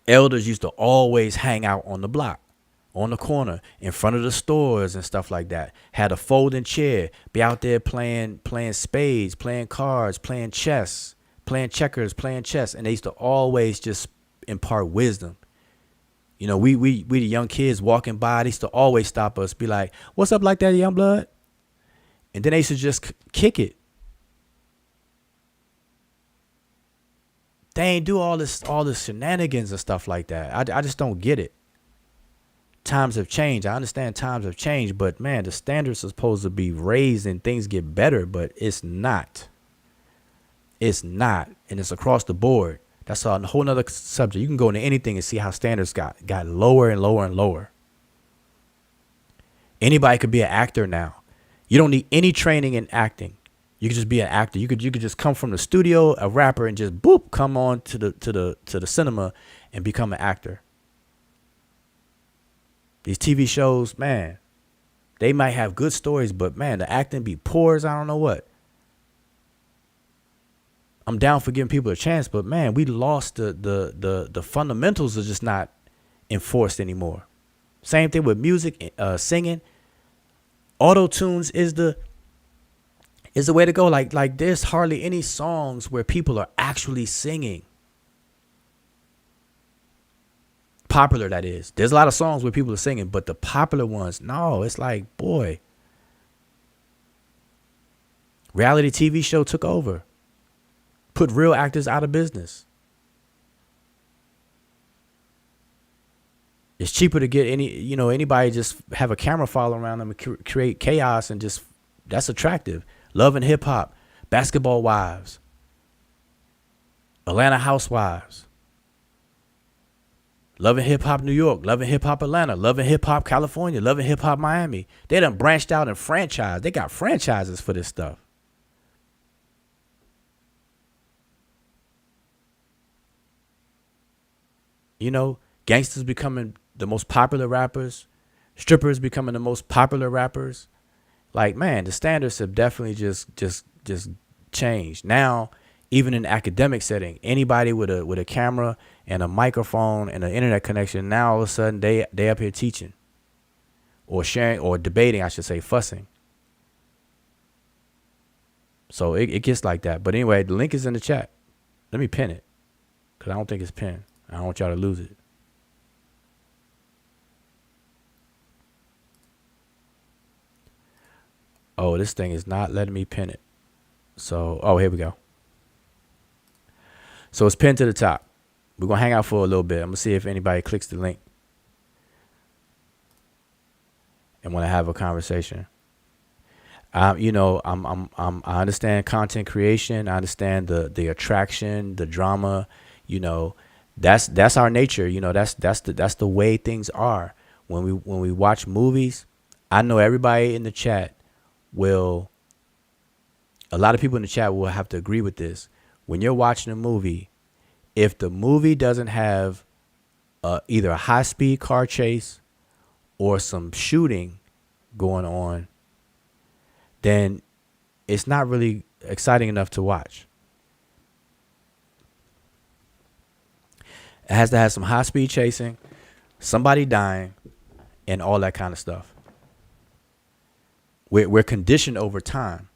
elders used to always hang out on the block, on the corner, in front of the stores and stuff like that. Had a folding chair, be out there playing spades, playing cards, playing chess, playing checkers, playing chess. And they used to always just impart wisdom. You know, we the young kids walking by, they used to always stop us, be like, "What's up like that, young blood?" And then they used to just kick it. They ain't do all this shenanigans and stuff like that. I just don't get it. Times have changed. I understand times have changed, but man, the standards are supposed to be raised and things get better, but it's not. It's not. And it's across the board. That's a whole nother subject. You can go into anything and see how standards got lower and lower and lower. Anybody could be an actor now. You don't need any training in acting. You could just be an actor. You could just come from the studio, a rapper, and just boop, come on to the cinema and become an actor. These TV shows, man, they might have good stories, but man, the acting be poor as I don't know what. I'm down for giving people a chance, but man, we lost the fundamentals are just not enforced anymore. Same thing with music, singing. Auto tunes is the way to go. Like there's hardly any songs where people are actually singing. Popular, that is. There's a lot of songs where people are singing, but the popular ones, no, it's like, boy. Reality TV show took over. Put real actors out of business. It's cheaper to get anybody just have a camera follow around them and create chaos and just, that's attractive. Love and Hip Hop, Basketball Wives, Atlanta Housewives, Love and Hip Hop New York, Love and Hip Hop Atlanta, Love and Hip Hop California, Love and Hip Hop Miami. They done branched out and franchised. They got franchises for this stuff. You know, gangsters becoming the most popular rappers, strippers becoming the most popular rappers. Like, man, the standards have definitely just changed. Now, even in the academic setting, anybody with a camera and a microphone and an internet connection, now all of a sudden they up here teaching or sharing or debating, I should say, fussing. So it gets like that. But anyway, the link is in the chat. Let me pin it because I don't think it's pinned. I don't want y'all to lose it. Oh, this thing is not letting me pin it. So, here we go. So it's pinned to the top. We're going to hang out for a little bit. I'm going to see if anybody clicks the link and want to have a conversation. I understand content creation. I understand the attraction, the drama, that's our nature. That's the way things are. When we watch movies, I know everybody in the chat a lot of people in the chat will have to agree with this. When you're watching a movie, if the movie doesn't have either a high-speed car chase or some shooting, going on, then it's not really exciting enough to watch. It has to have some high speed chasing, somebody dying, and all that kind of stuff. We're conditioned over time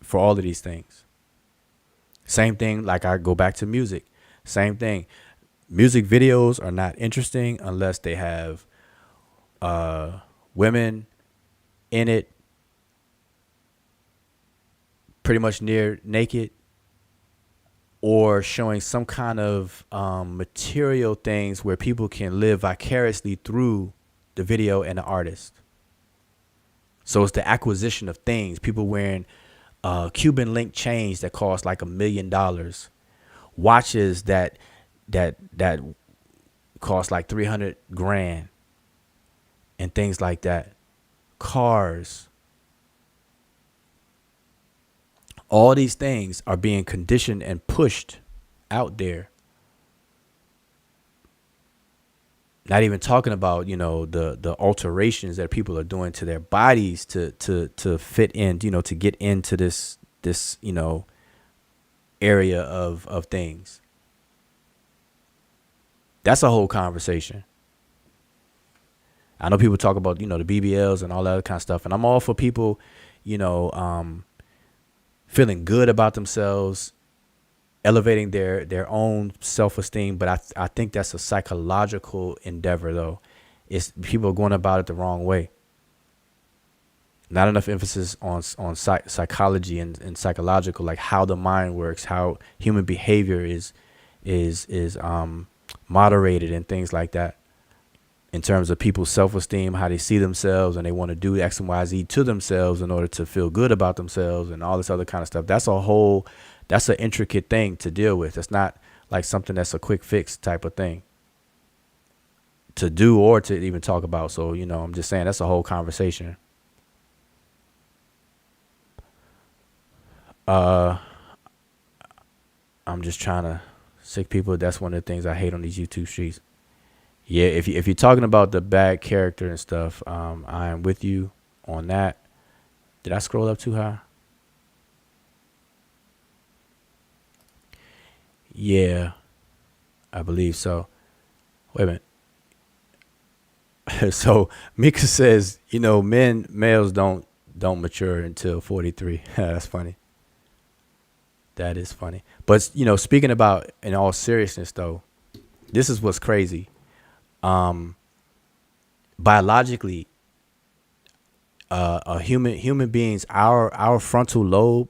for all of these things. Same thing, like I go back to music. Same thing. Music videos are not interesting unless they have women in it pretty much near naked, or showing some kind of material things where people can live vicariously through the video and the artist. So it's the acquisition of things. People wearing Cuban link chains that cost like $1 million, watches that cost like 300 grand, and things like that. Cars. All these things are being conditioned and pushed out there. Not even talking about, the alterations that people are doing to their bodies to fit in, to get into this area of things. That's a whole conversation. I know people talk about, the BBLs and all that other kind of stuff, and I'm all for people, feeling good about themselves, elevating their own self-esteem. But I think that's a psychological endeavor, though. It's people are going about it the wrong way. Not enough emphasis on psychology and psychological, like how the mind works, how human behavior is moderated and things like that. In terms of people's self-esteem, how they see themselves, and they want to do X and Y, Z to themselves in order to feel good about themselves and all this other kind of stuff. That's an intricate thing to deal with. It's not like something that's a quick fix type of thing to do or to even talk about. So, I'm just saying that's a whole conversation. I'm just trying to sick people. That's one of the things I hate on these YouTube streets. Yeah, if you're talking about the bad character and stuff, I am with you on that. Did I scroll up too high? Yeah, I believe so. Wait a minute. So Mika says, males don't mature until 43. That's funny. That is funny. But speaking about, in all seriousness though, this is what's crazy. Biologically, human beings, our frontal lobe,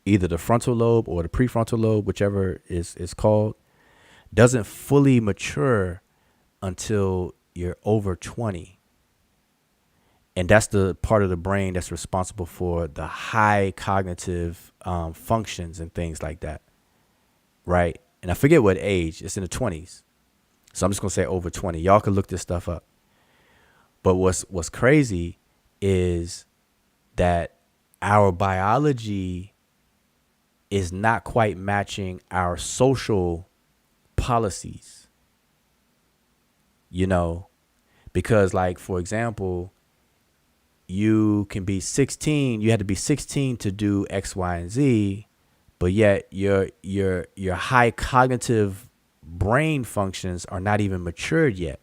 either the frontal lobe or the prefrontal lobe, whichever is called, doesn't fully mature until you're over 20. And that's the part of the brain that's responsible for the high cognitive functions and things like that. Right. And I forget what age. It's in the 20s. So I'm just going to say over 20. Y'all can look this stuff up. But what's crazy is that our biology is not quite matching our social policies. Because like, for example, you can be 16. You had to be 16 to do X, Y, and Z. But yet your high cognitive brain functions are not even matured yet.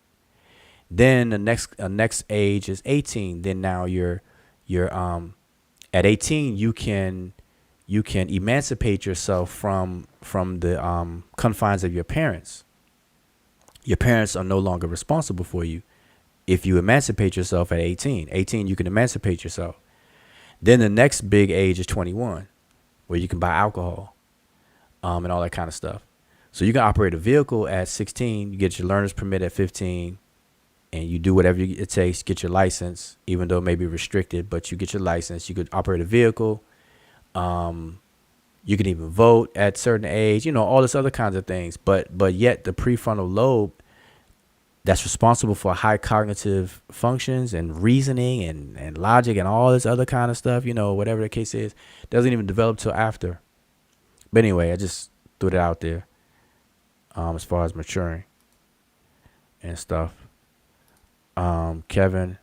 Then the next age is 18. Then now you're at 18 you can emancipate yourself from the confines of your parents. Your parents are no longer responsible for you. If you emancipate yourself at 18, you can emancipate yourself. Then the next big age is 21, where you can buy alcohol, and all that kind of stuff. So you can operate a vehicle at 16, you get your learner's permit at 15, and you do whatever it takes, get your license, even though it may be restricted, but you get your license. You could operate a vehicle. You can even vote at certain age, all this other kinds of things. But yet the prefrontal lobe that's responsible for high cognitive functions and reasoning and logic and all this other kind of stuff, whatever the case is, doesn't even develop till after. But anyway, I just threw it out there. As far as maturing and stuff. Kevin,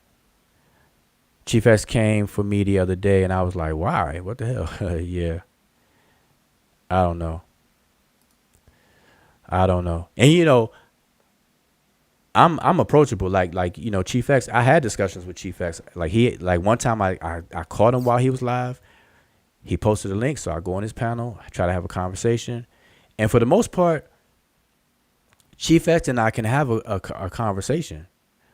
Chief X came for me the other day, and I was like, why? What the hell? Yeah. I don't know. And I'm approachable. Like Chief X. I had discussions with Chief X. Like one time I caught him while he was live. He posted a link, so I go on his panel, I try to have a conversation, and for the most part, Chief X and I can have a conversation.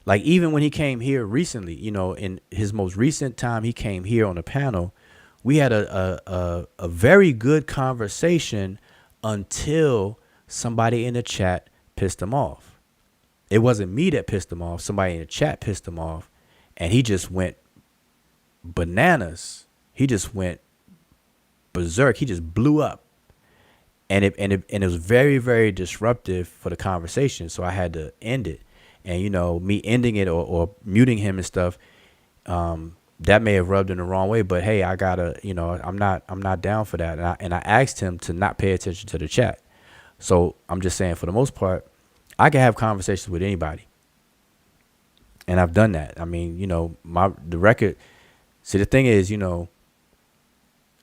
Like even when he came here recently, in his most recent time, he came here on a panel. We had a very good conversation until somebody in the chat pissed him off. It wasn't me that pissed him off. Somebody in the chat pissed him off, and he just went bananas. He just went berserk. He just blew up, and it was very, very disruptive for the conversation. So I had to end it, and me ending it or muting him and stuff, that may have rubbed in the wrong way. But hey, I gotta, I'm not down for that, and I asked him to not pay attention to the chat. So I'm just saying, for the most part, I can have conversations with anybody, and I've done that. I mean, the record. See, the thing is,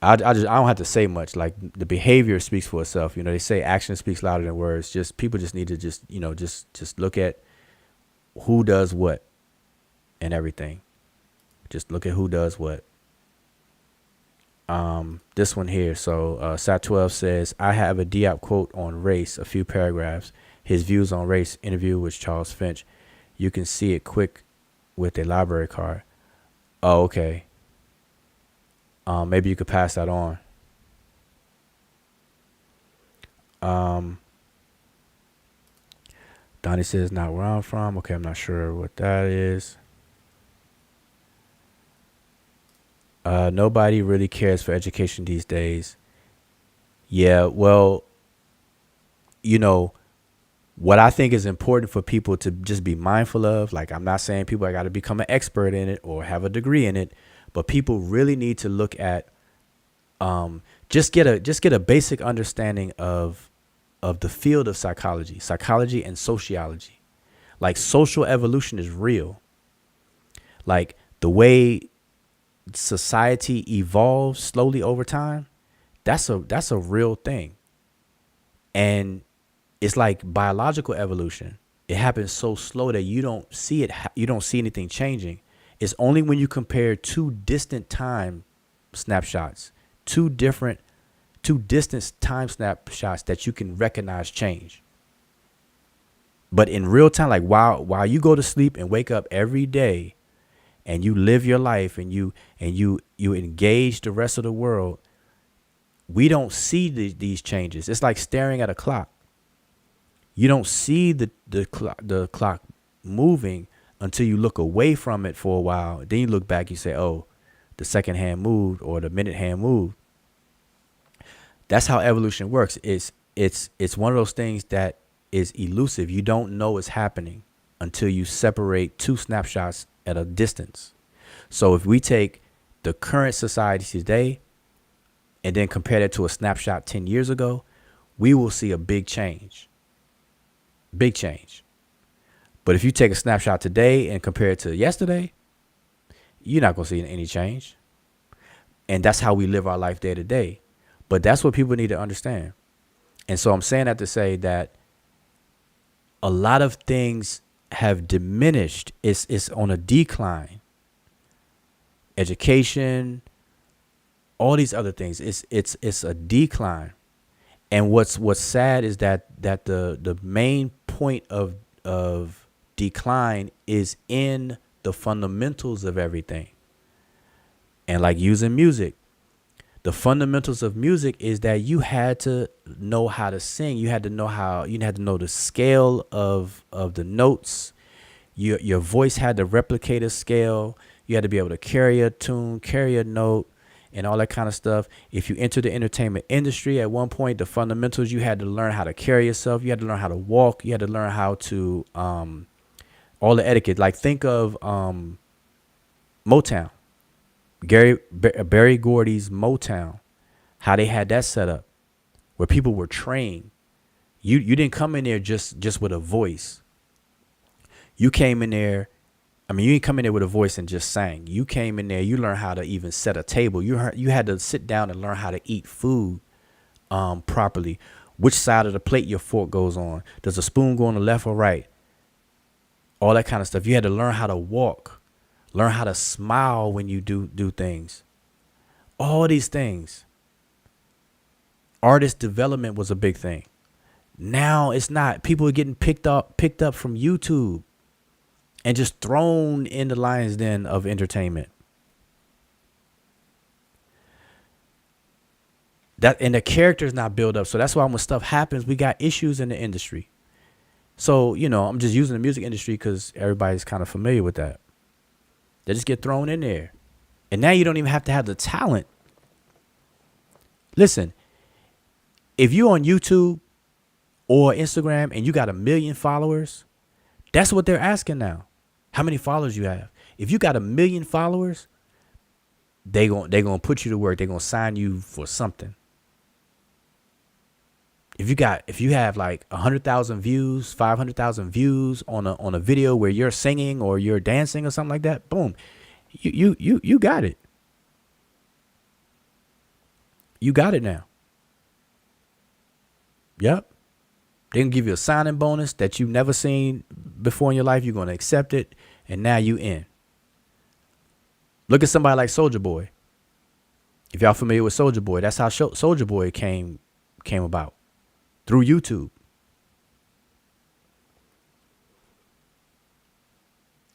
I don't have to say much. Like the behavior speaks for itself. They say action speaks louder than words. Just people just need to just look at who does what and everything. Just look at who does what. This one here. So Sat12 says, I have a Diop quote on race, a few paragraphs. His views on race, interview with Charles Finch. You can see it quick with a library card. Oh, okay. Maybe you could pass that on. Donnie says, not where I'm from. Okay, I'm not sure what that is. Nobody really cares for education these days. Yeah, well, what I think is important for people to just be mindful of, like I'm not saying people got to become an expert in it or have a degree in it, but people really need to look at just get a basic understanding of the field of psychology and sociology. Like social evolution is real. Like the way society evolves slowly over time, that's a real thing. And it's like biological evolution. It happens so slow that you don't see it. You don't see anything changing. It's only when you compare two distant time snapshots, two distant time snapshots, that you can recognize change. But in real time, like while you go to sleep and wake up every day and you live your life and you engage the rest of the world, we don't see these changes. It's like staring at a clock. You don't see the clock moving until you look away from it for a while. Then you look back, you say, oh, the second hand moved or the minute hand moved. That's how evolution works. It's one of those things that is elusive. You don't know it's happening until you separate two snapshots at a distance. So if we take the current society today and then compare that to a snapshot 10 years ago, we will see a big change. Big change. But if you take a snapshot today and compare it to yesterday, you're not going to see any change. And that's how we live our life day to day. But that's what people need to understand. And so I'm saying that to say that a lot of things have diminished. It's on a decline. Education, all these other things, it's a decline. And what's sad is that the main point of decline is in the fundamentals of everything. And like using music, the fundamentals of music is that you had to know how to sing. You had to know the scale of the notes. Your voice had to replicate a scale. You had to be able to carry a tune, carry a note, and all that kind of stuff. If you enter the entertainment industry, at one point, the fundamentals, you had to learn how to carry yourself. You had to learn how to walk. You had to learn how to, all the etiquette. Like think of Motown. Barry Gordy's Motown, how they had that set up, where people were trained. You didn't come in there just with a voice. You came in there. I mean, you didn't come in there with a voice and just sang. You came in there, you learned how to even set a table. You had to sit down and learn how to eat food properly. Which side of the plate your fork goes on. Does the spoon go on the left or right? All that kind of stuff. You had to learn how to walk, learn how to smile when you do things. All these things. Artist development was a big thing. Now it's not. People are getting picked up from YouTube and just thrown in the lion's den of entertainment. And the character's not built up. So that's why when stuff happens, we got issues in the industry. So, I'm just using the music industry because everybody's kind of familiar with that. They just get thrown in there. And now you don't even have to have the talent. Listen, if you're on YouTube or Instagram and you got 1 million followers, that's what they're asking now. How many followers you have? If you got 1 million followers, they gonna put you to work. They're gonna sign you for something. If you have like 100,000 views, 500,000 views on a video where you're singing or you're dancing or something like that, boom, you got it. You got it now. Yep. They can give you a signing bonus that you've never seen before in your life. You're gonna accept it, and now you in. Look at somebody like Soulja Boy. If y'all familiar with Soulja Boy, that's how Soulja Boy came about. Through YouTube.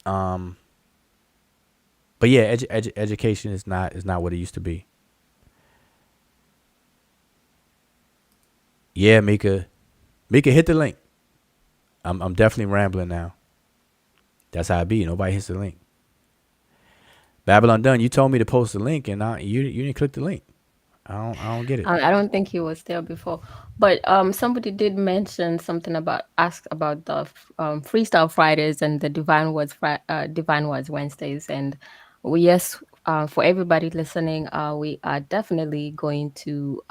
But yeah, education is not what it used to be. Yeah, Mika, hit the link. I'm definitely rambling now. That's how it be. Nobody hits the link. Babylon Dunn, you told me to post the link, and you didn't click the link. I don't get it. I don't think he was there before, but somebody did mention something ask about the Freestyle Fridays and the Divine Words Wednesdays, and yes, for everybody listening, we are definitely going to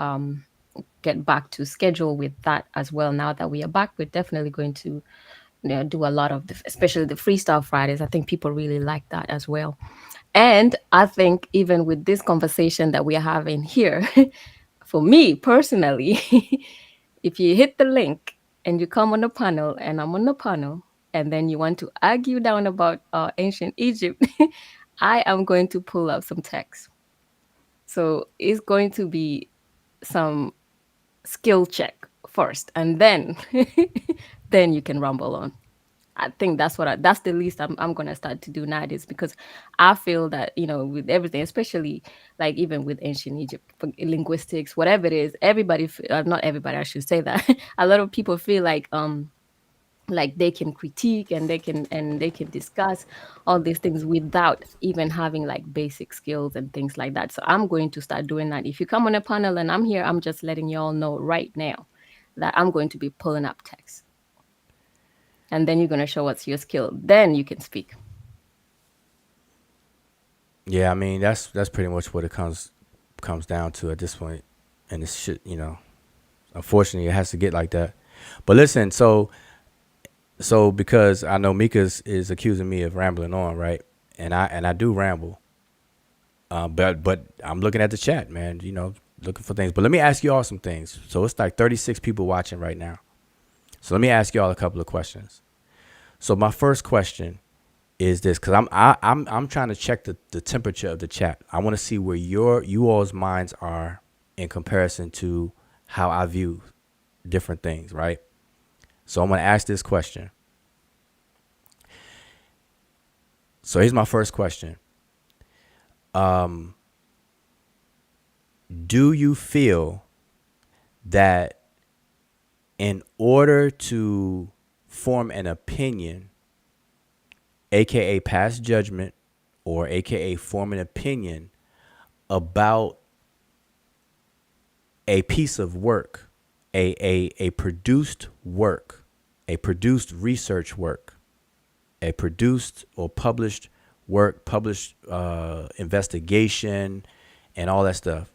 get back to schedule with that as well. Now that we are back, we're definitely going to do a lot of especially the Freestyle Fridays. I think people really like that as well. And I think even with this conversation that we are having here, for me personally, if you hit the link and you come on the panel and I'm on the panel, and then you want to argue down about ancient Egypt, I am going to pull up some text. So it's going to be some skill check first, and then then you can rumble on. I think that's the least I'm gonna start to do nowadays, because I feel that with everything, especially like even with ancient Egypt, linguistics, whatever it is, everybody, not everybody, I should say that, a lot of people feel like they can critique and they can discuss all these things without even having like basic skills and things like that. So I'm going to start doing that. If you come on a panel and I'm here, I'm just letting you all know right now that I'm going to be pulling up text. And then you're going to show us your skill. Then you can speak. Yeah, I mean, that's pretty much what it comes down to at this point. And it's shit, unfortunately, it has to get like that. But listen, so because I know Mika is accusing me of rambling on, right? And I do ramble. But I'm looking at the chat, man, looking for things. But let me ask you all some things. So it's like 36 people watching right now. So let me ask you all a couple of questions. So my first question is this, because I'm trying to check the temperature of the chat. I want to see where you all's minds are in comparison to how I view different things, right? So I'm going to ask this question. So here's my first question. Do you feel that in order to form an opinion, aka pass judgment, or aka form an opinion about a piece of work, a produced work, a produced research work, a produced or published work, published investigation, and all that stuff,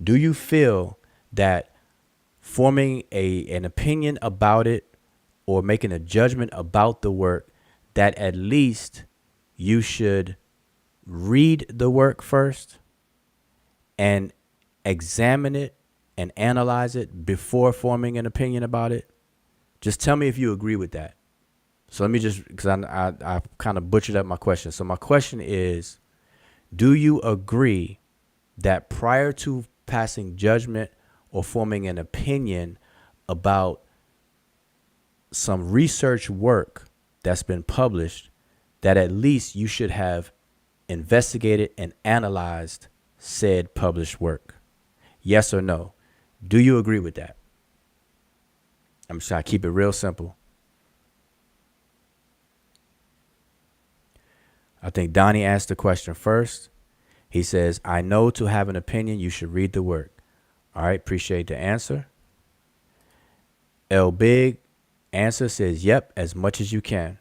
do you feel that forming an opinion about it or making a judgment about the work, that at least you should read the work first and examine it and analyze it before forming an opinion about it? Just tell me if you agree with that. So let me just, because I kind of butchered up my question. So my question is, do you agree that prior to passing judgment or forming an opinion about some research work that's been published, that at least you should have investigated and analyzed said published work? Yes or no? Do you agree with that? I'm just trying to keep it real simple. I think Donnie asked the question first. He says, I know to have an opinion, you should read the work. All right, appreciate the answer. L Big answer says, yep, as much as you can.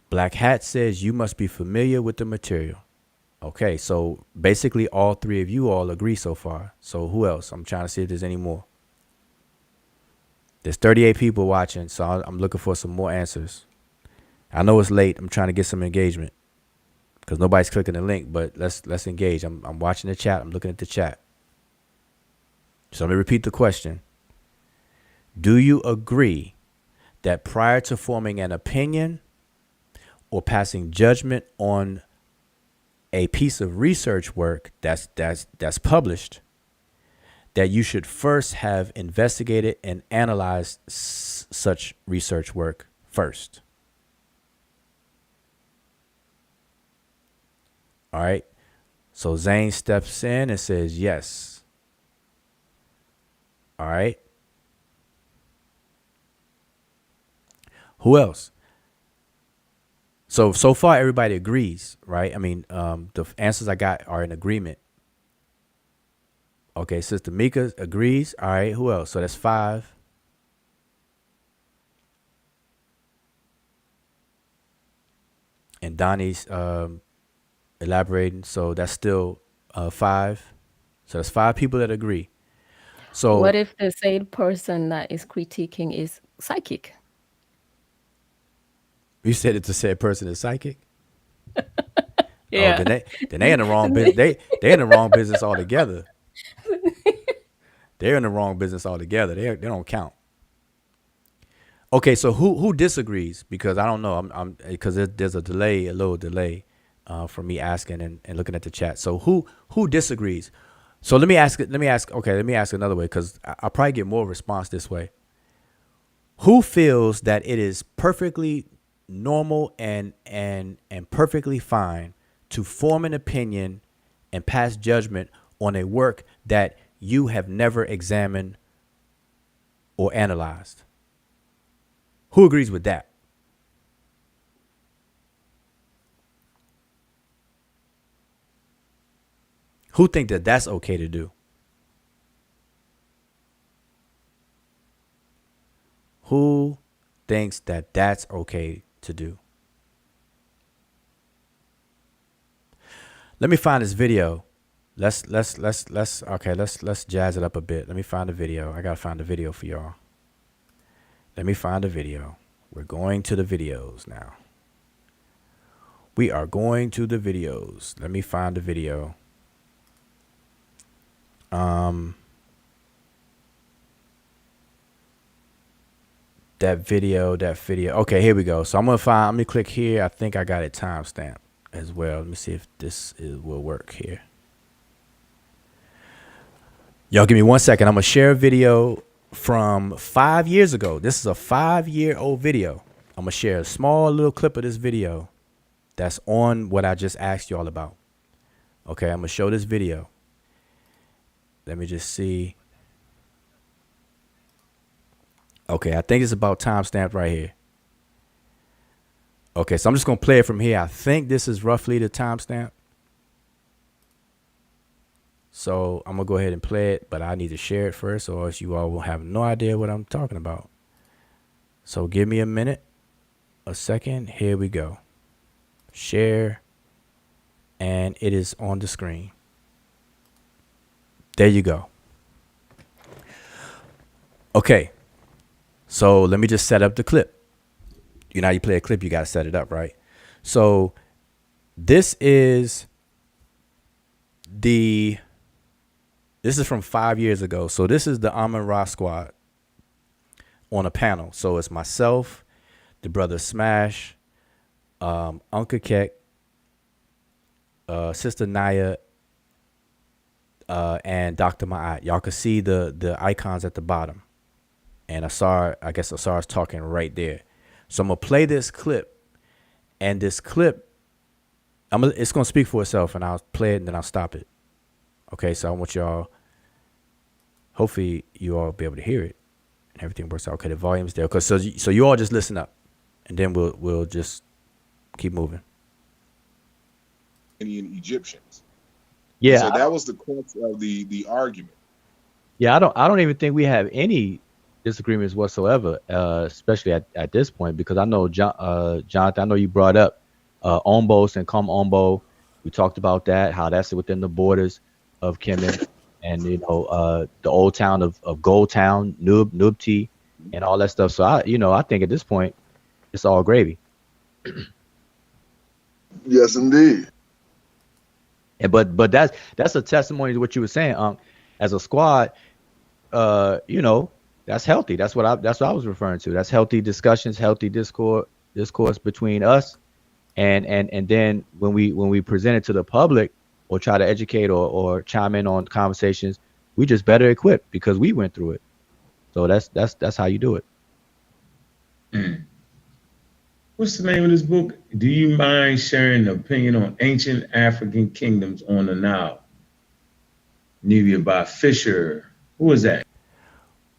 Black Hat says, you must be familiar with the material. Okay, so basically all three of you all agree so far. So who else? I'm trying to see if there's any more. There's 38 people watching, so I'm looking for some more answers. I know it's late. I'm trying to get some engagement because nobody's clicking the link, but let's engage. I'm watching the chat. I'm looking at the chat. So let me repeat the question. Do you agree that prior to forming an opinion or passing judgment on a piece of research work that's published, that you should first have investigated and analyzed such research work first? All right. So Zane steps in and says yes. All right. Who else? So far, everybody agrees, right? I mean, the answers I got are in agreement. Okay, Sister Mika agrees. All right, who else? So that's 5. And Donnie's elaborating. So that's still 5. So that's 5 people that agree. So What if the said person that is critiquing is psychic? you said it's a said person is psychic? Yeah. Oh, then they in the wrong business. They in the wrong business altogether. They're in the wrong business altogether. They don't count. Okay, so who disagrees? Because I don't know. I'm because there's a little delay for me asking and looking at the chat. So who disagrees? So let me ask another way, because I'll probably get more response this way. Who feels that it is perfectly normal and perfectly fine to form an opinion and pass judgment on a work that you have never examined or analyzed? Who agrees with that? Who think that that's okay to do? Who thinks that that's okay to do? Let me find this video. Let's jazz it up a bit. Let me find the video. I gotta find the video for y'all. Let me find the video. We're going to the videos now. We are going to the videos. Let me find the video. That video. Okay, here we go. So let me click here. I think I got it timestamped as well. Let me see if this will work here. Y'all give me 1 second. I'm going to share a video from 5 years ago. This is a 5-year-old video. I'm going to share a small little clip of this video that's on what I just asked y'all about. Okay, I'm going to show this video. Let me just see. Okay, I think it's about timestamped right here. Okay, so I'm just going to play it from here. I think this is roughly the timestamp. So I'm going to go ahead and play it, but I need to share it first, or else you all will have no idea what I'm talking about. So give me a second. Here we go. Share. And it is on the screen. There you go. Okay. So let me just set up the clip. You know how you play a clip, you got to set it up, right? So this is from 5 years ago. So this is the Amon Ra squad on a panel. So it's myself, the brother Smash, Uncle Keck, Sister Naya, and Dr. Ma'at. Y'all can see the icons at the bottom. And I guess Asar's talking right there. So I'm going to play this clip. And this clip, it's going to speak for itself. And I'll play it and then I'll stop it. Okay, so I want y'all, hopefully you all be able to hear it. And everything works out. Okay, the volume's there. So you all just listen up. And then we'll just keep moving. Indian Egyptians. Yeah. So that was the crux of the argument. Yeah, I don't even think we have any disagreements whatsoever, especially at this point, because I know Jonathan, I know you brought up Ombos and Come Ombo. We talked about that, how that's within the borders of Kemet, and the old town of Gold Town, Nubti, and all that stuff. So I think at this point it's all gravy. Yes, indeed. And but that's a testimony to what you were saying. As a squad, that's healthy. That's what I was referring to. That's healthy discussions, healthy discourse between us, and then when we present it to the public or try to educate or chime in on conversations, we just better equipped because we went through it. So that's how you do it. What's the name of this book? Do you mind sharing an opinion on ancient African kingdoms on the Nile? Nubia by Fisher. Who was that?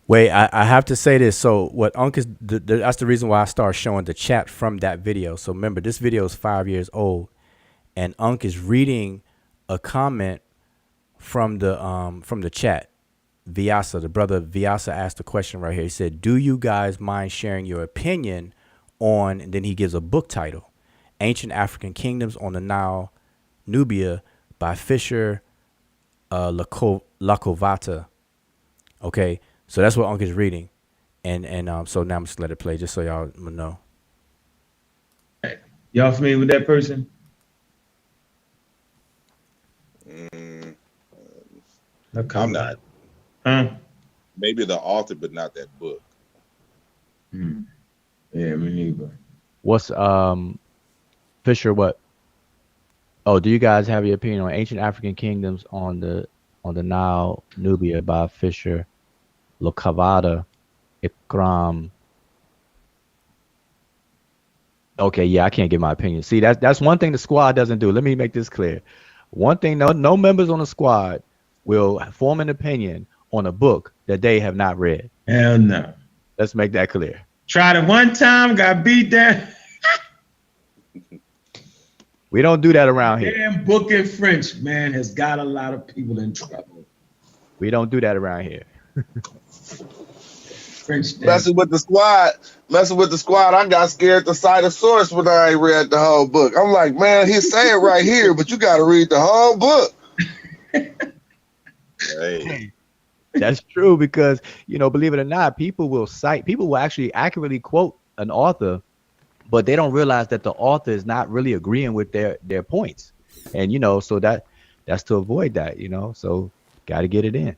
Wait, I have to say this. So what Unc that's the reason why I started showing the chat from that video. So remember, this video is 5 years old, and Unc is reading a comment from the chat. Vyasa, the brother Vyasa, asked a question right here. He said, "Do you guys mind sharing your opinion on?" And then he gives a book title, "Ancient African Kingdoms on the Nile, Nubia" by Fisher Lakovata. Okay. So that's what Unc is reading, and so now I'm just let it play just so y'all know. Y'all familiar with that person? I'm not. Huh? Maybe the author, but not that book. Yeah, me neither. What's Fisher? What? Oh, do you guys have your opinion on ancient African kingdoms on the Nile, Nubia by Fisher Lokavada Ikram? Okay, yeah, I can't give my opinion. See, that's one thing the squad doesn't do. Let me make this clear. One thing, no members on the squad will form an opinion on a book that they have not read. Hell no. Let's make that clear. Tried it one time, got beat down. We don't do that around here. Damn book in French, man, has got a lot of people in trouble. We don't do that around here. French Messing with the squad, I got scared to cite a source when I ain't read the whole book. I'm like, man, he say it right here, but you got to read the whole book. Hey. That's true because, believe it or not, people will actually accurately quote an author, but they don't realize that the author is not really agreeing with their points. And, so that's to avoid that, so got to get it in.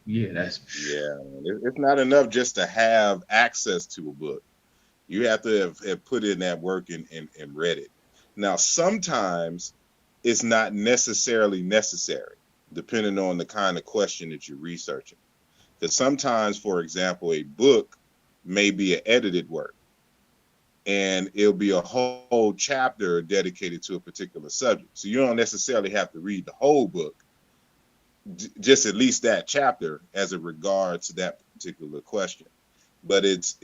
Yeah, it's not enough just to have access to a book. You have to have put in that work and read it. Now, sometimes it's not necessarily necessary, depending on the kind of question that you're researching. Because sometimes, for example, a book may be an edited work, and it'll be a whole chapter dedicated to a particular subject. So you don't necessarily have to read the whole book, just at least that chapter as it regards to that particular question. But it's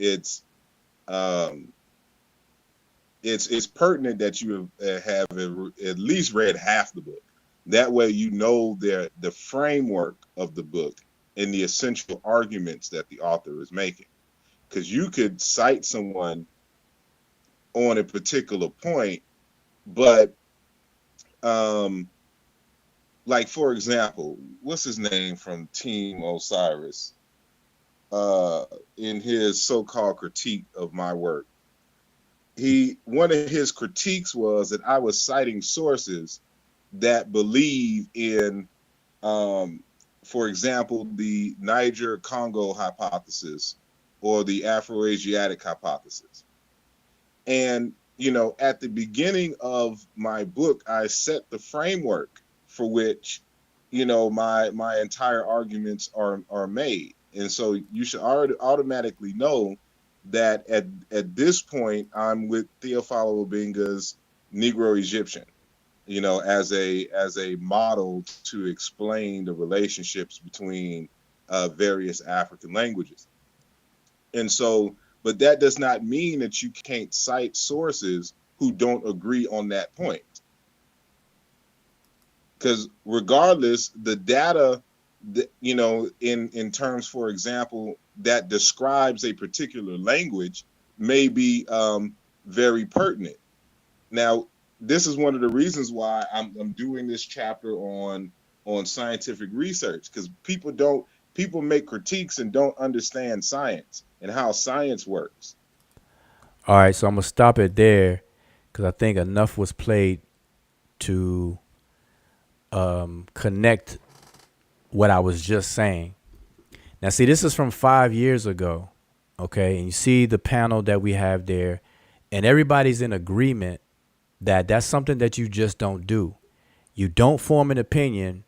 pertinent that you have at least read half the book. That way you know the framework of the book and the essential arguments that the author is making. Because you could cite someone on a particular point, but like, for example, what's his name from Team Osiris in his so-called critique of my work? one of his critiques was that I was citing sources that believe in, for example, the Niger-Congo hypothesis or the Afro-Asiatic hypothesis. And, at the beginning of my book, I set the framework for which, my entire arguments are made. And so you should already automatically know that at this point, I'm with Theophilo Obenga's Negro Egyptian, as a model to explain the relationships between various African languages. And so, but that does not mean that you can't cite sources who don't agree on that point. Because regardless, the data, in terms, for example, that describes a particular language may be very pertinent. Now, this is one of the reasons why I'm doing this chapter on scientific research, because people make critiques and don't understand science and how science works. All right, so I'm gonna stop it there because I think enough was played to connect what I was just saying. Now, see, this is from 5 years ago, okay? And you see the panel that we have there, and everybody's in agreement that that's something that you just don't do. You don't form an opinion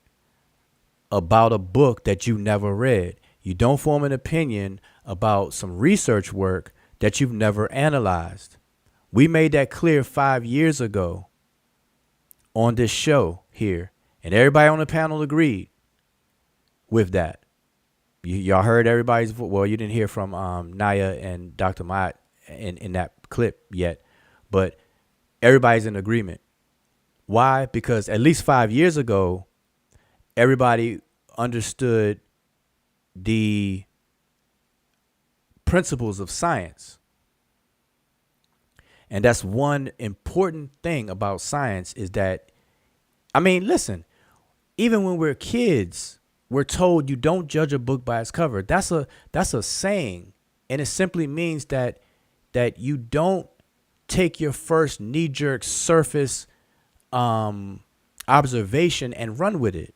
about a book that you never read. You don't form an opinion about some research work that you've never analyzed. We made that clear 5 years ago on this show here, and everybody on the panel agreed with that. Y'all heard everybody's voice. Well, you didn't hear from Naya and Dr. Mott in that clip yet, but everybody's in agreement. Why? Because at least 5 years ago, everybody understood the principles of science. And that's one important thing about science is that, listen, even when we're kids, we're told you don't judge a book by its cover. That's a saying. And it simply means that you don't take your first knee-jerk surface observation and run with it.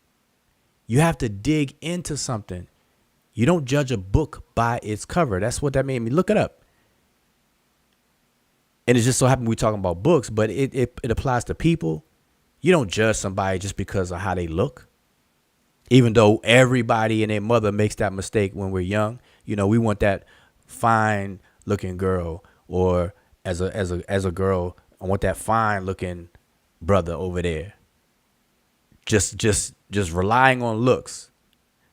You have to dig into something. You don't judge a book by its cover. That's what that means. Look it up. And it just so happened we're talking about books, but it applies to people. You don't judge somebody just because of how they look. Even though everybody and their mother makes that mistake when we're young. We want that fine looking girl, or as a girl, I want that fine looking brother over there. Just relying on looks.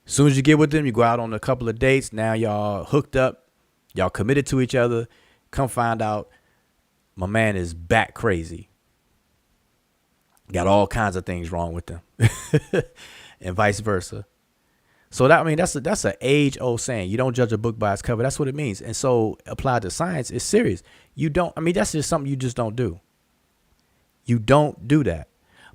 As soon as you get with them, you go out on a couple of dates. Now y'all hooked up. Y'all committed to each other. Come find out my man is back crazy. Got all kinds of things wrong with them. And vice versa. So that's an age-old saying. You don't judge a book by its cover. That's what it means. And so applied to science, it's serious. That's just something you just don't do. You don't do that.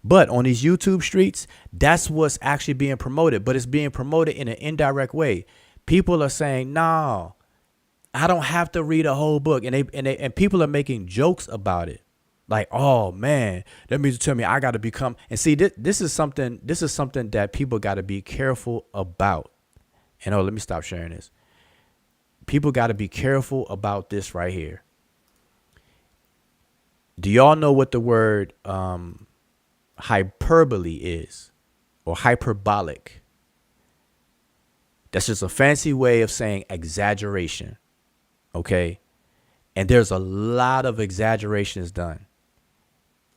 But on these YouTube streets, that's what's actually being promoted. But it's being promoted in an indirect way. People are saying, no, I don't have to read a whole book. And people are making jokes about it. Like, oh man, that means to tell me I got to become. And see, this is something that people got to be careful about. And let me stop sharing this. People got to be careful about this right here. Do y'all know what the word hyperbole is, or hyperbolic? That's just a fancy way of saying exaggeration. Okay. And there's a lot of exaggerations done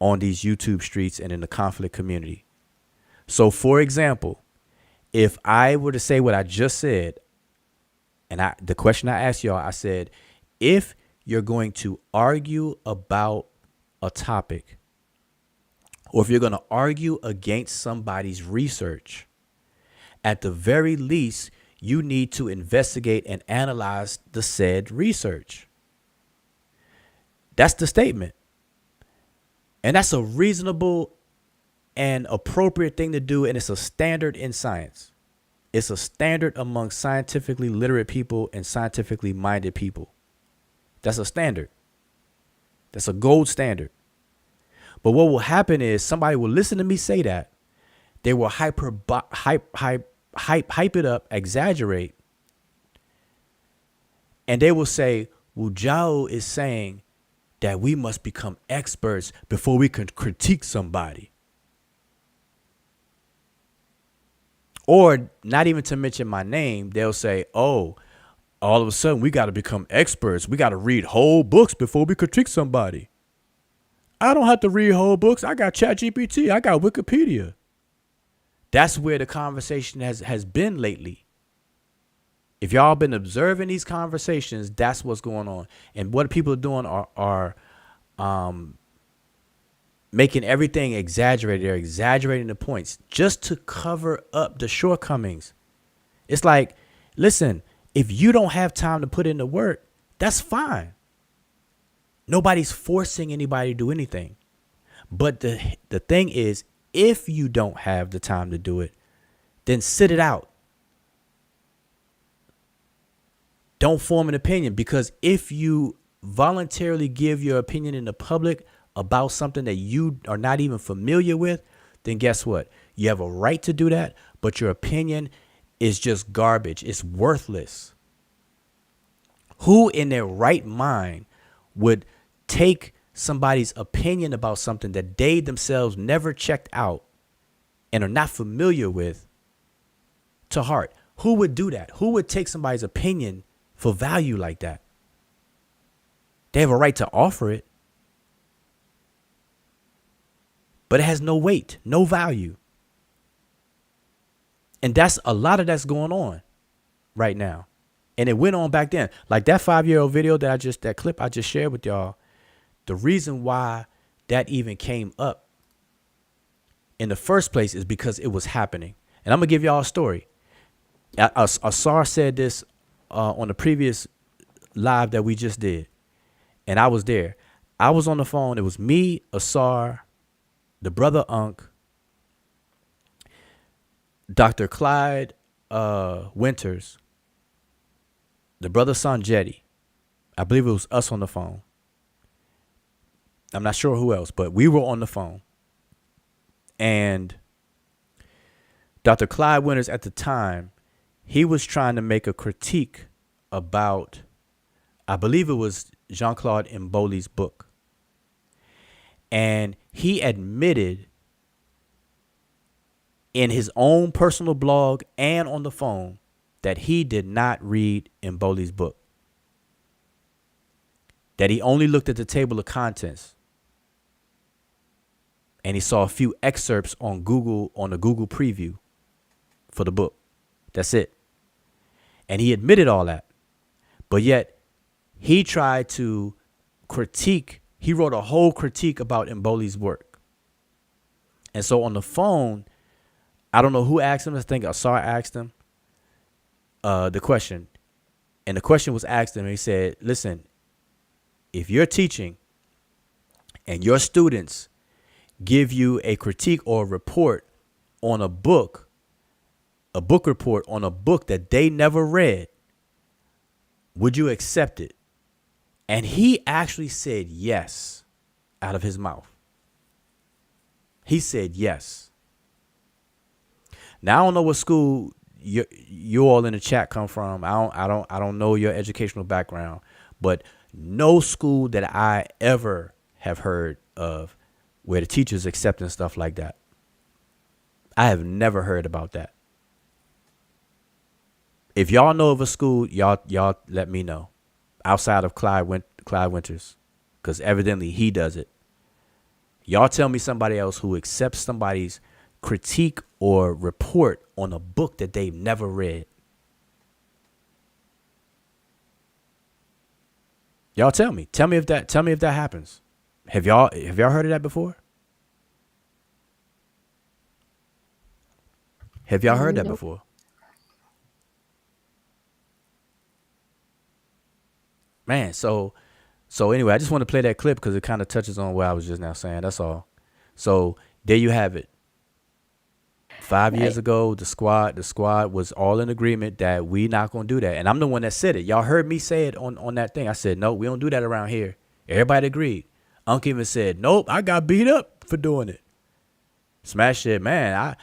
on these YouTube streets and in the conflict community. So, for example, if I were to say what I just said, and the question I asked y'all, I said, if you're going to argue about a topic, or if you're going to argue against somebody's research, at the very least, you need to investigate and analyze the said research. That's the statement. And that's a reasonable and appropriate thing to do. And it's a standard in science. It's a standard among scientifically literate people and scientifically minded people. That's a standard. That's a gold standard. But what will happen is somebody will listen to me say that. They will hype it up, exaggerate. And they will say, well, Jao is saying that we must become experts before we can critique somebody. Or not even to mention my name, they'll say, oh, all of a sudden we got to become experts. We got to read whole books before we critique somebody. I don't have to read whole books. I got ChatGPT. I got Wikipedia. That's where the conversation has been lately. If y'all been observing these conversations, that's what's going on. And what people are doing are making everything exaggerated. They're exaggerating the points just to cover up the shortcomings. It's like, listen, if you don't have time to put in the work, that's fine. Nobody's forcing anybody to do anything. But the thing is, if you don't have the time to do it, then sit it out. Don't form an opinion, because if you voluntarily give your opinion in the public about something that you are not even familiar with, then guess what? You have a right to do that, but your opinion is just garbage. It's worthless. Who in their right mind would take somebody's opinion about something that they themselves never checked out and are not familiar with to heart? Who would do that? Who would take somebody's opinion for value like that? They have a right to offer it, but it has no weight, no value. And that's a lot of that's going on right now. And it went on back then. Like that 5-year-old video that clip I just shared with y'all, the reason why that even came up in the first place is because it was happening. And I'm going to give y'all a story. Asar said this on the previous live that we just did. And I was there. I was on the phone. It was me, Asar, the brother Unk, Dr. Clyde Winters, the brother Sanjetti. I believe it was us on the phone. I'm not sure who else, but we were on the phone. And Dr. Clyde Winters at the time, he was trying to make a critique about, I believe it was Jean-Claude Mboli's book. And he admitted in his own personal blog and on the phone that he did not read Mboli's book. That he only looked at the table of contents. And he saw a few excerpts on Google, on the Google preview for the book. That's it. And he admitted all that. But yet he tried to critique. He wrote a whole critique about Mboli's work. And so on the phone, I don't know who asked him. I think Asar asked him the question. And the question was asked him. And he said, listen, if you're teaching and your students give you a critique or a report on a book report on a book that they never read, would you accept it? And he actually said yes out of his mouth. He said yes. Now I don't know what school you all in the chat come from. I don't know your educational background, but no school that I ever have heard of where the teachers accepting stuff like that. I have never heard about that. If y'all know of a school, y'all let me know. Outside of Clyde Winters, because evidently he does it. Y'all tell me somebody else who accepts somebody's critique or report on a book that they've never read. Y'all tell me. Tell me if that happens. Have y'all heard of that before? Have y'all heard that before? Man, so anyway, I just want to play that clip because it kind of touches on what I was just now saying. That's all. So there you have it. 5 years ago, the squad was all in agreement that we not gonna do that. And I'm the one that said it. Y'all heard me say it on that thing. I said, no, we don't do that around here. Everybody agreed. Unc even said, nope, I got beat up for doing it. Smash said, man,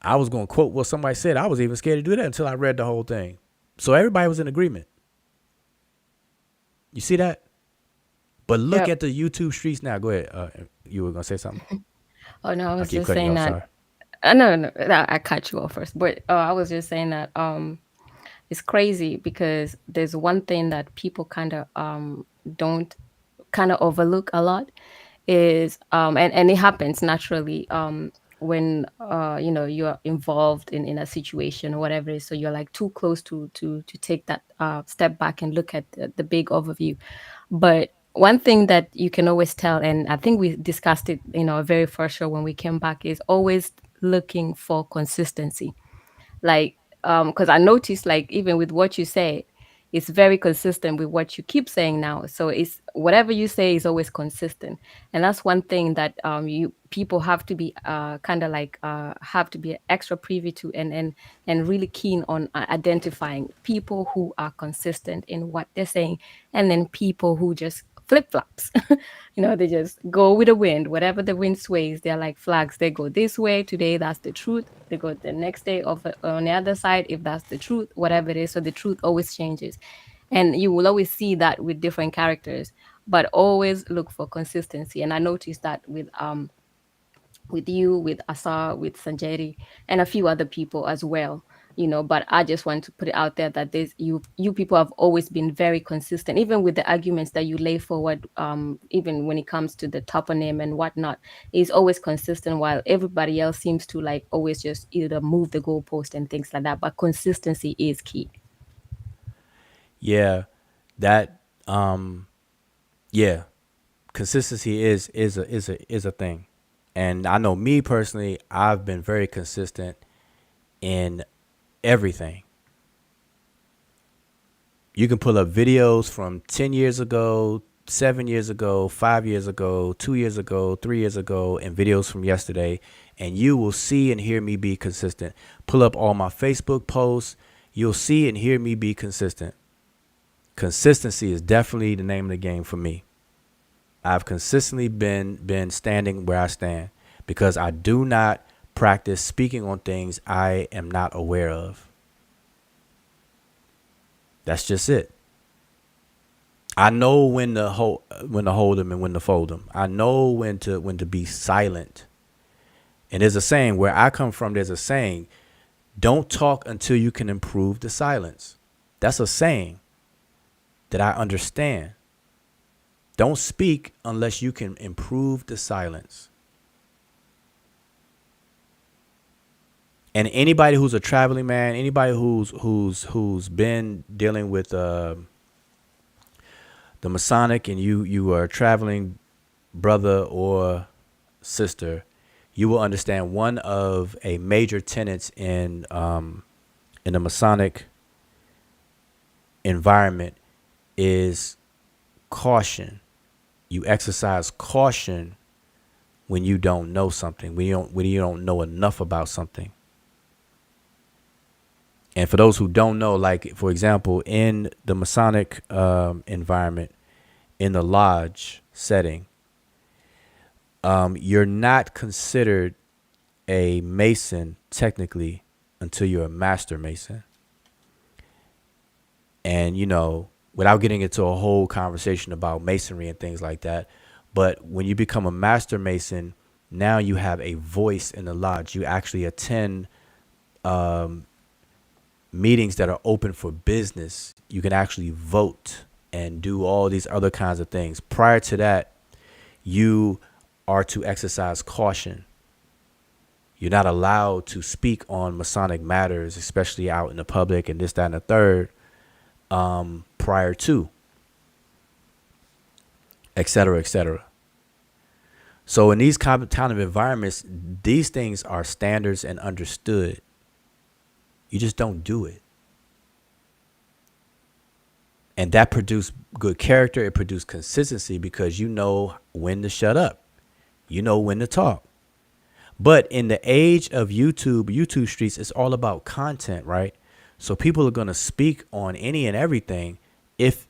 I was going to quote what somebody said. I was even scared to do that until I read the whole thing. So everybody was in agreement. You see that? But look Yep. at the YouTube streets now. Go ahead. You were going to say something? Oh no, I I was keep just cutting you saying off. that. Sorry. No, I cut you off first, but I was just saying that it's crazy because there's one thing that people kind of don't kind of overlook a lot is and it happens naturally when you're involved in a situation or whatever it is, so you're like too close to take that step back and look at the big overview. But one thing that you can always tell, and I think we discussed it in our very first show when we came back, is always looking for consistency. Like because I noticed, like, even with what you say, it's very consistent with what you keep saying now. So it's whatever you say is always consistent. And that's one thing that you people have to be kind of like have to be extra privy to, and really keen on identifying people who are consistent in what they're saying, and then people who just flip flops. They just go with the wind. Whatever the wind sways, they're like flags. They go this way today, that's the truth. They go the next day on the other side, if that's the truth, whatever it is. So the truth always changes. And you will always see that with different characters, but always look for consistency. And I noticed that with you, with Asar, with Sanjeri, and a few other people as well. But I just want to put it out there that there's you people have always been very consistent, even with the arguments that you lay forward, even when it comes to the toponym and whatnot, is always consistent, while everybody else seems to like always just either move the goalpost and things like that. But consistency is key. Yeah, that yeah, consistency is a thing. And I know me personally, I've been very consistent in everything. You can pull up videos from 10 years ago, 7 years ago, 5 years ago, 2 years ago, 3 years ago, and videos from yesterday, and you will see and hear me be consistent. Pull up all my Facebook posts. You'll see and hear me be consistent. Consistency is definitely the name of the game for me. I've consistently been standing where I stand because I do not practice speaking on things I am not aware of. That's just it. I know when to hold them and when to fold them. I know when to be silent. And there's a saying where I come from. There's a saying, don't talk until you can improve the silence. That's a saying that I understand. Don't speak unless you can improve the silence. And anybody who's a traveling man, anybody who's been dealing with the Masonic, and you are a traveling brother or sister, you will understand one of a major tenets in the Masonic environment is caution. You exercise caution when you don't know something, when you don't know enough about something. And for those who don't know, like, for example, in the Masonic environment, in the lodge setting, you're not considered a Mason technically until you're a Master Mason. And, without getting into a whole conversation about Masonry and things like that, but when you become a Master Mason, now you have a voice in the lodge. You actually attend meetings that are open for business. You can actually vote and do all these other kinds of things. Prior to that, you are to exercise caution. You're not allowed to speak on Masonic matters, especially out in the public and this, that, and the third, prior to, et cetera, et cetera. So in these kind of environments, these things are standards and understood. You just don't do it. And that produced good character. It produced consistency because you know when to shut up. You know when to talk. But in the age of YouTube streets, it's all about content, right? So people are going to speak on any and everything if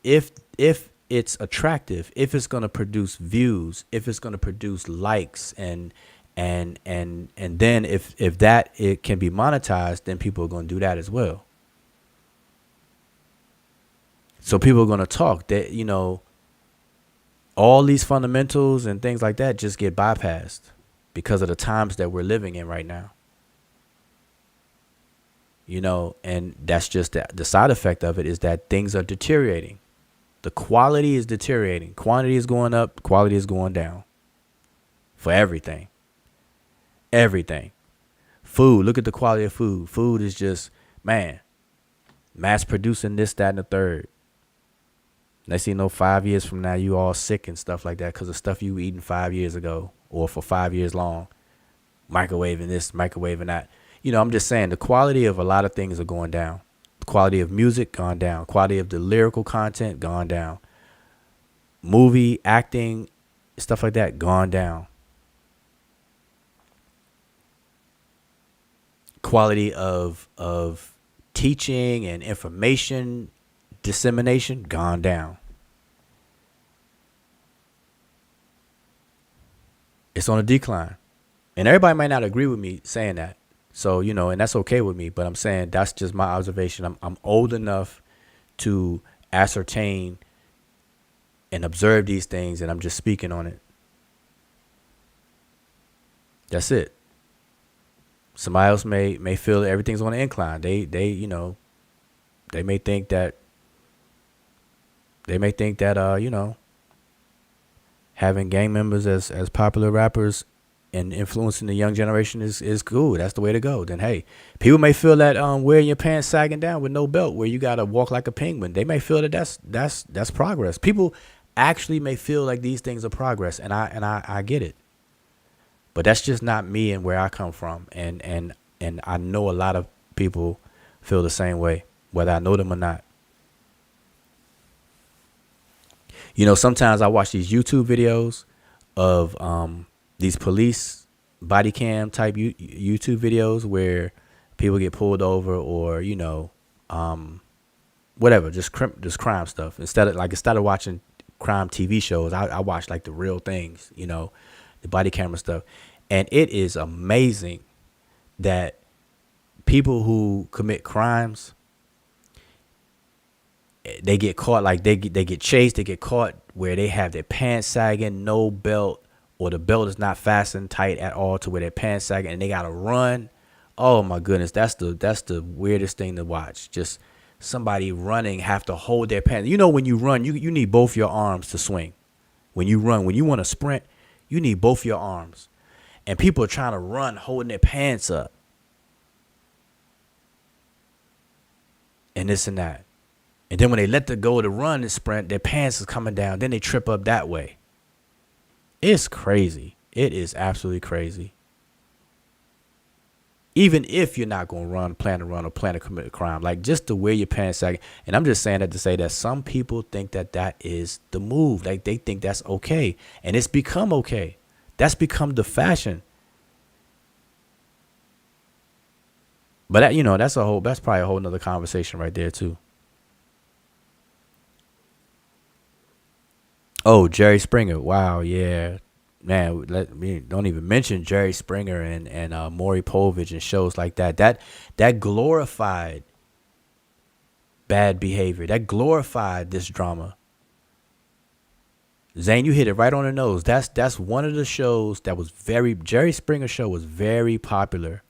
it's attractive, if it's going to produce views, if it's going to produce likes, and then if that it can be monetized, then people are going to do that as well. So people are going to talk that, you know, all these fundamentals and things like that just get bypassed because of the times that we're living in right now. You know, and that's just the side effect of it, is that things are deteriorating. The quality is deteriorating. Quantity is going up. Quality is going down. For everything. Everything. Food. Look at the quality of food. Food is just, man, mass producing this, that, and the third. Next thing you know, 5 years from now, you all sick and stuff like that because of stuff you eaten 5 years ago or for 5 years long. Microwaving this, microwaving that. You know, I'm just saying the quality of a lot of things are going down. The quality of music gone down. Quality of the lyrical content gone down. Movie, acting, stuff like that gone down. Quality of teaching and information dissemination gone down. It's on a decline. And everybody might not agree with me saying that. So, you know, and that's okay with me, but I'm saying that's just my observation. I'm old enough to ascertain and observe these things, and I'm just speaking on it. That's it. Somebody else may feel that everything's on the incline. They you know, they may think that you know, having gang members as popular rappers and influencing the young generation is cool. That's the way to go. Then hey, people may feel that wearing your pants sagging down with no belt, where you gotta walk like a penguin, they may feel that that's progress. People actually may feel like these things are progress, and I get it. But that's just not me and where I come from. And I know a lot of people feel the same way, whether I know them or not. You know, sometimes I watch these YouTube videos of these police body cam type YouTube videos where people get pulled over, or, you know, whatever, just crime stuff. Instead of watching crime TV shows, I watch like the real things, you know, the body camera stuff. And it is amazing that people who commit crimes, they get caught, like they get chased, they get caught where they have their pants sagging, no belt, or the belt is not fastened tight at all to where their pants sagging, and they gotta run. Oh my goodness, that's the weirdest thing to watch. Just somebody running have to hold their pants. You know, when you run, you need both your arms to swing. When you run, when you want to sprint, you need both your arms. And people are trying to run holding their pants up. And this and that. And then when they let the go to run and sprint, their pants is coming down. Then they trip up that way. It's crazy. It is absolutely crazy. Even if you're not going to plan to run, or plan to commit a crime, like just to wear your pants sagging. And I'm just saying that to say that some people think that is the move. Like they think that's okay. And it's become okay. That's become the fashion. But that, you know, that's probably a whole nother conversation right there too. Oh, Jerry Springer. Wow, yeah. Man, don't even mention Jerry Springer and Maury Povich and shows like that. That glorified bad behavior. That glorified this drama. Zane, you hit it right on the nose. That's one of the shows that was Jerry Springer show was very popular.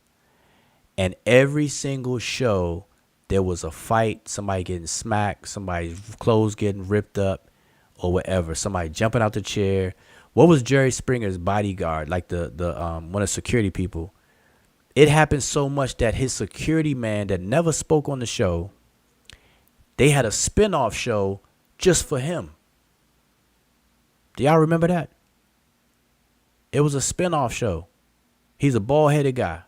And every single show, there was a fight, somebody getting smacked, somebody's clothes getting ripped up, or whatever, somebody jumping out the chair. What was Jerry Springer's bodyguard, like the one of the security people? It happened so much that his security man that never spoke on the show, they had a spinoff show just for him. Do y'all remember that? It was a spinoff show. He's a bald-headed guy.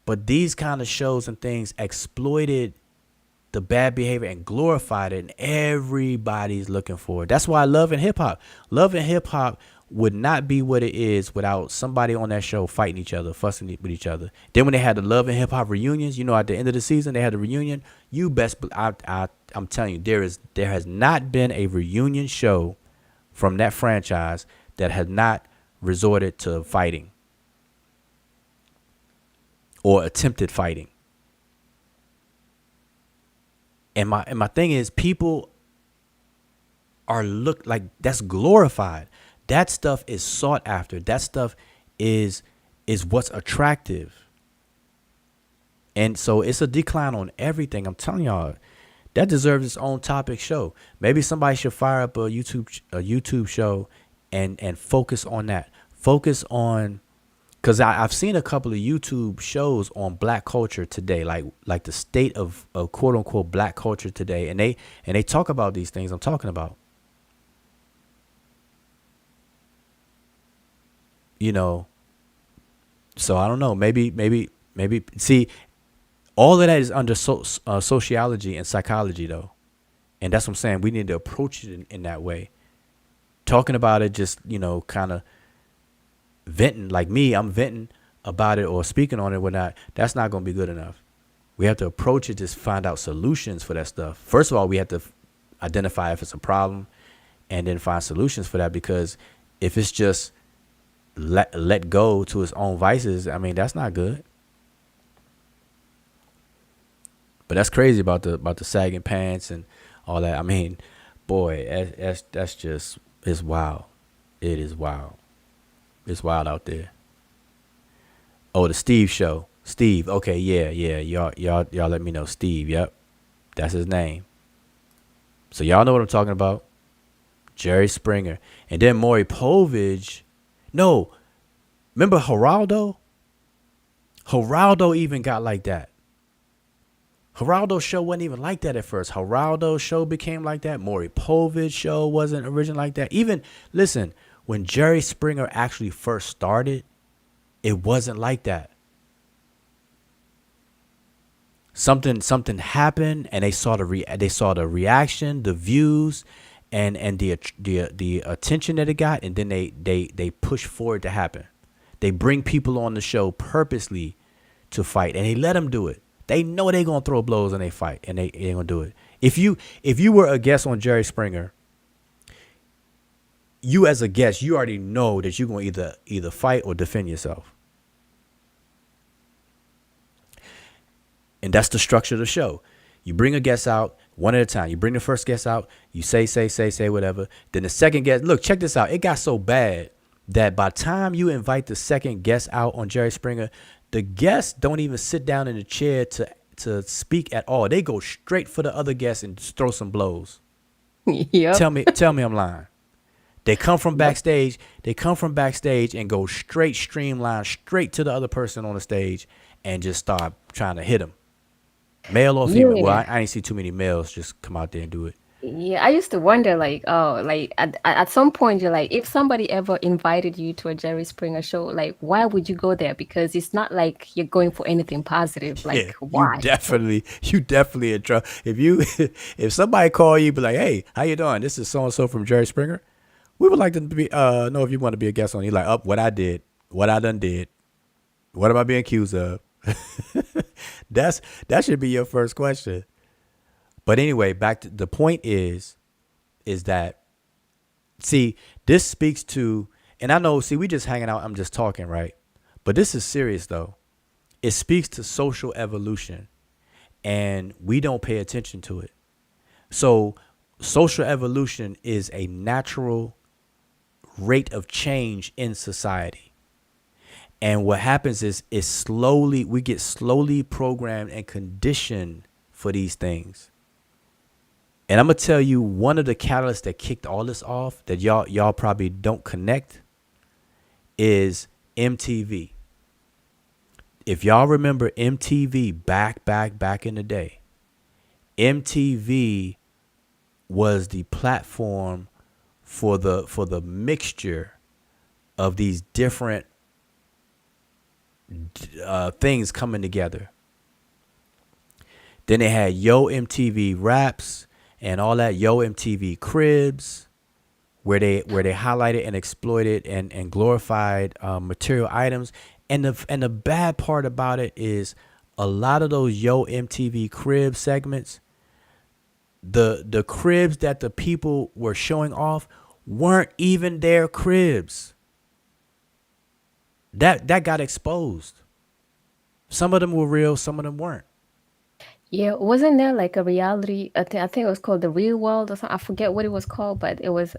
But these kind of shows and things exploited the bad behavior and glorified it, and everybody's looking for it. That's why Love and Hip Hop would not be what it is without somebody on that show fighting each other, fussing with each other. Then when they had the Love and Hip Hop reunions, at the end of the season, they had the reunion. You best, I'm telling you, there has not been a reunion show from that franchise that has not resorted to fighting or attempted fighting. And my thing is, people are look like that's glorified. That stuff is sought after. That stuff is what's attractive. And so it's a decline on everything. I'm telling y'all, that deserves its own topic show. Maybe somebody should fire up a YouTube show and focus on that. Focus on, because I've seen a couple of YouTube shows on black culture today, like the state of quote unquote black culture today, and they talk about these things I'm talking about. So I don't know. Maybe. See, all of that is under sociology and psychology, though, and that's what I'm saying. We need to approach it in that way. Talking about it, just kind of venting, like me. I'm venting about it or speaking on it, or whatnot. That's not going to be good enough. We have to approach it, just find out solutions for that stuff. First of all, we have to identify if it's a problem, and then find solutions for that. Because if it's just let go to its own vices, I mean, that's not good. But that's crazy about the sagging pants and all that. I mean, boy, that's just, it's wild. It is wild. It's wild out there. Oh, the Steve show. Steve. Okay, yeah. Y'all let me know. Steve. Yep, that's his name. So y'all know what I'm talking about. Jerry Springer, and then Maury Povich. No, remember Geraldo? Geraldo even got like that. Geraldo's show wasn't even like that at first. Geraldo's show became like that. Maury Povich show wasn't original like that. Even, listen, when Jerry Springer actually first started, it wasn't like that. Something happened, and they saw the reaction, the views, and the attention that it got, and then they push for it to happen. They bring people on the show purposely to fight, and they let them do it. They know they're gonna throw blows and they fight, and they ain't gonna do it. If you were a guest on Jerry Springer, you as a guest, you already know that you're gonna either fight or defend yourself. And that's the structure of the show. You bring a guest out one at a time. You bring the first guest out. You say whatever. Then the second guest, look, check this out. It got so bad that by the time you invite the second guest out on Jerry Springer, the guests don't even sit down in the chair to speak at all. They go straight for the other guests and just throw some blows. Yep. Tell me I'm lying. They come from backstage. They come from backstage and go streamline straight to the other person on the stage and just start trying to hit them. Male or female? Yeah. Well, I ain't see too many males just come out there and do it. Yeah, I used to wonder, at some point, you're like, if somebody ever invited you to a Jerry Springer show, like, why would you go there? Because it's not like you're going for anything positive. Like, Yeah, why? you definitely in trouble. If somebody call you, be like, hey, how you doing? This is so and so from Jerry Springer. We would like to know if you want to be a guest on. You're like, what I done did. What am I being accused of? That should be your first question. But anyway, back to the point is that, see, this speaks to, and I know, see, we just hanging out, I'm just talking, right? But this is serious though. It speaks to social evolution, and we don't pay attention to it. So social evolution is a natural rate of change in society. And what happens is we get slowly programmed and conditioned for these things. And I'm gonna tell you, one of the catalysts that kicked all this off that y'all probably don't connect is MTV. If y'all remember MTV back in the day, MTV was the platform for the mixture of these different things coming together. Then they had Yo MTV Raps and all that, Yo MTV Cribs, where they highlighted and exploited and glorified material items. And the bad part about it is a lot of those Yo MTV crib segments, the cribs that the people were showing off weren't even their cribs. That got exposed. Some of them were real, some of them weren't. Yeah, wasn't there like a reality? I think it was called The Real World or something. I forget what it was called, but it was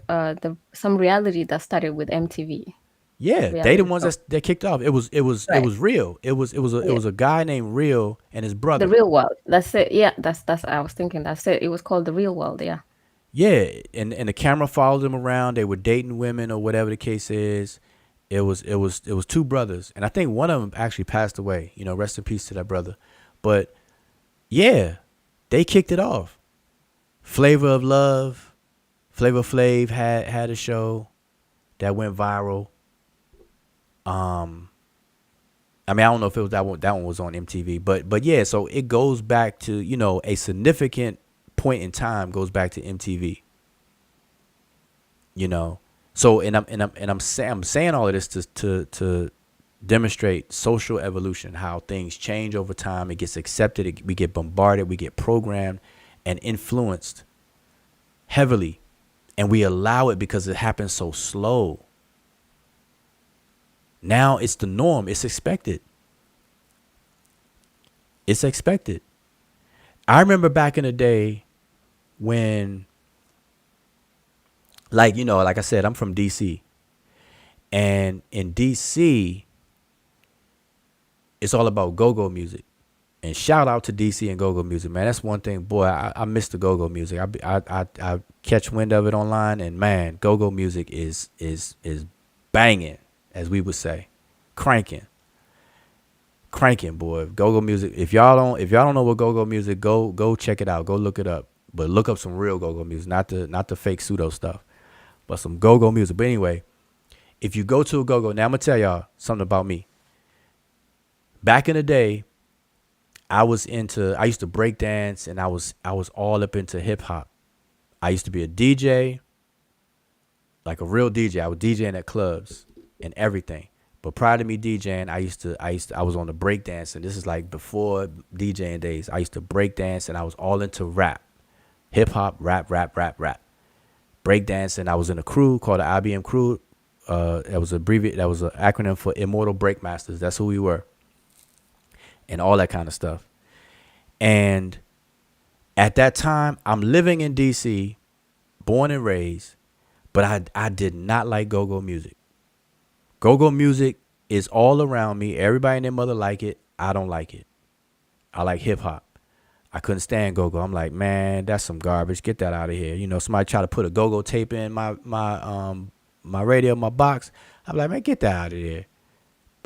some reality that started with MTV Yeah, they the reality ones show. that kicked off. It Right. was real. It Yeah. was a guy named Real and his The brother. Real World. That's it. Yeah, that's I was thinking that's it. It was called The Real World. Yeah. Yeah, and the camera followed them around. They were dating women or whatever the case is. It was two brothers, and I think one of them actually passed away. You know, rest in peace to that brother. But yeah, they kicked it off. Flavor of Love, Flavor Flav had a show that went viral. I mean, I don't know if it was that one. That one was on MTV, but yeah. So it goes back to, a significant point in time goes back to MTV. You know, so I'm saying all of this to demonstrate social evolution, how things change over time. It gets accepted. We get bombarded. We get programmed and influenced heavily, and we allow it because it happens so slow. Now it's the norm. It's expected. It's expected. I remember back in the day when, like I said, I'm from DC. And in DC, it's all about go-go music. And shout out to DC and go-go music, man. That's one thing, boy. I miss the go-go music. I catch wind of it online, and man, go-go music is banging, as we would say, cranking, boy. Go-go music. If y'all don't know what go-go music, go check it out. Go look it up. But look up some real go-go music, not the fake pseudo stuff, but some go-go music. But anyway, if you go to a go-go, now I'm gonna tell y'all something about me. Back in the day, I used to break dance, and I was all up into hip hop. I used to be a DJ, like a real DJ. I was DJing at clubs and everything. But prior to me DJing, I was on the break dance, and this is like before DJing days. I used to break dance, and I was all into rap, hip hop, rap. Break dance, and I was in a crew called the IBM crew. That was an acronym for Immortal Breakmasters. That's who we were. And all that kind of stuff. And at that time, I'm living in DC, born and raised, but I did not like go-go music. Go-go music is all around me. Everybody and their mother like it. I don't like it. I like hip-hop. I couldn't stand go-go. I'm like, man, that's some garbage. Get that out of here. Somebody try to put a go-go tape in my radio, my box. I'm like, man, get that out of there.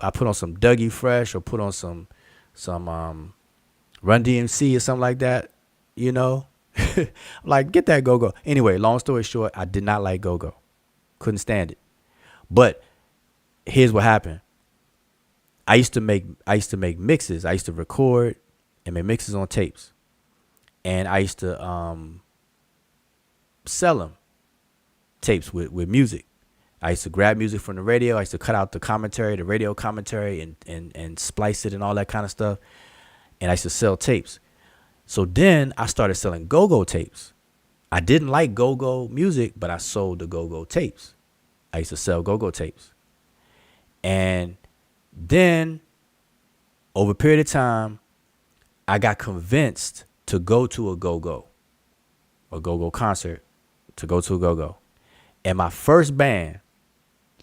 I put on some Dougie Fresh or put on some Run DMC or something like that, I'm like, get that go-go. Anyway, long story short, I did not like go-go. Couldn't stand it. But here's what happened. I used to make mixes. I used to record and make mixes on tapes. And I used to sell them, tapes with music. I used to grab music from the radio. I used to cut out the radio commentary, and splice it and all that kind of stuff. And I used to sell tapes. So then I started selling go-go tapes. I didn't like go-go music, but I sold the go-go tapes. I used to sell go-go tapes. And then over a period of time, I got convinced to go to a go-go concert, to go to a go-go. And my first band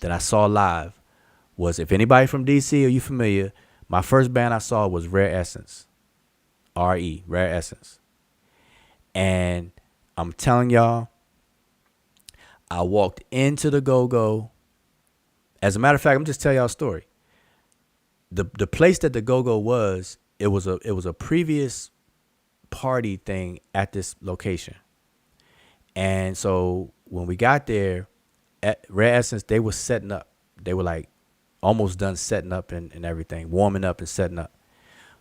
that I saw live was, if anybody from DC, are you familiar? My first band I saw was Rare Essence. Rare Essence. And I'm telling y'all, I walked into the go-go. As a matter of fact, I'm just telling y'all a story. The place that the go-go was, it was a previous party thing at this location. And so when we got there, at Rare Essence, they were setting up. They were like almost done setting up and everything, warming up and setting up.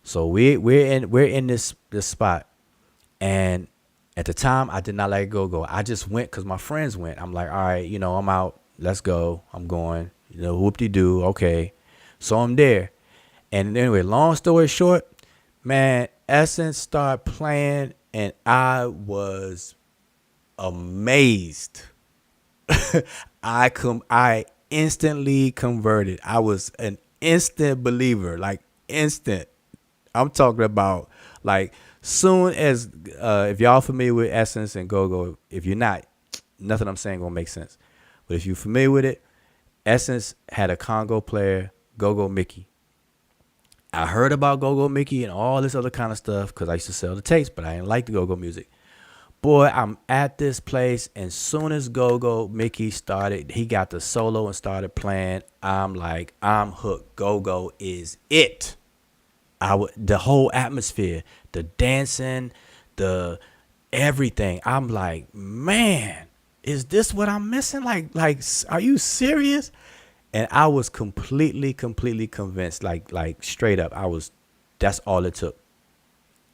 So we're in this spot, and At the time, I did not like go-go. I just went because my friends went. I'm like, all right, I'm out. Let's go. I'm going. Whoop-de-doo. Okay. So I'm there. And anyway, long story short, man, Essence started playing, and I was amazed. I instantly converted. I was an instant believer, like instant. I'm talking about like soon as if y'all familiar with Essence and Go-Go, if you're not, nothing I'm saying gonna make sense. But if you're familiar with it, Essence had a Congo player, Go-Go Mickey. I heard about Go-Go Mickey and all this other kind of stuff because I used to sell the tapes, but I didn't like the Go-Go music. Boy, I'm at this place, and soon as Go-Go Mickey started, he got the solo and started playing. I'm like, I'm hooked. Go-Go is it. The whole atmosphere, the dancing, the everything. I'm like, man, is this what I'm missing? Like, are you serious? And I was completely convinced, like straight up. That's all it took.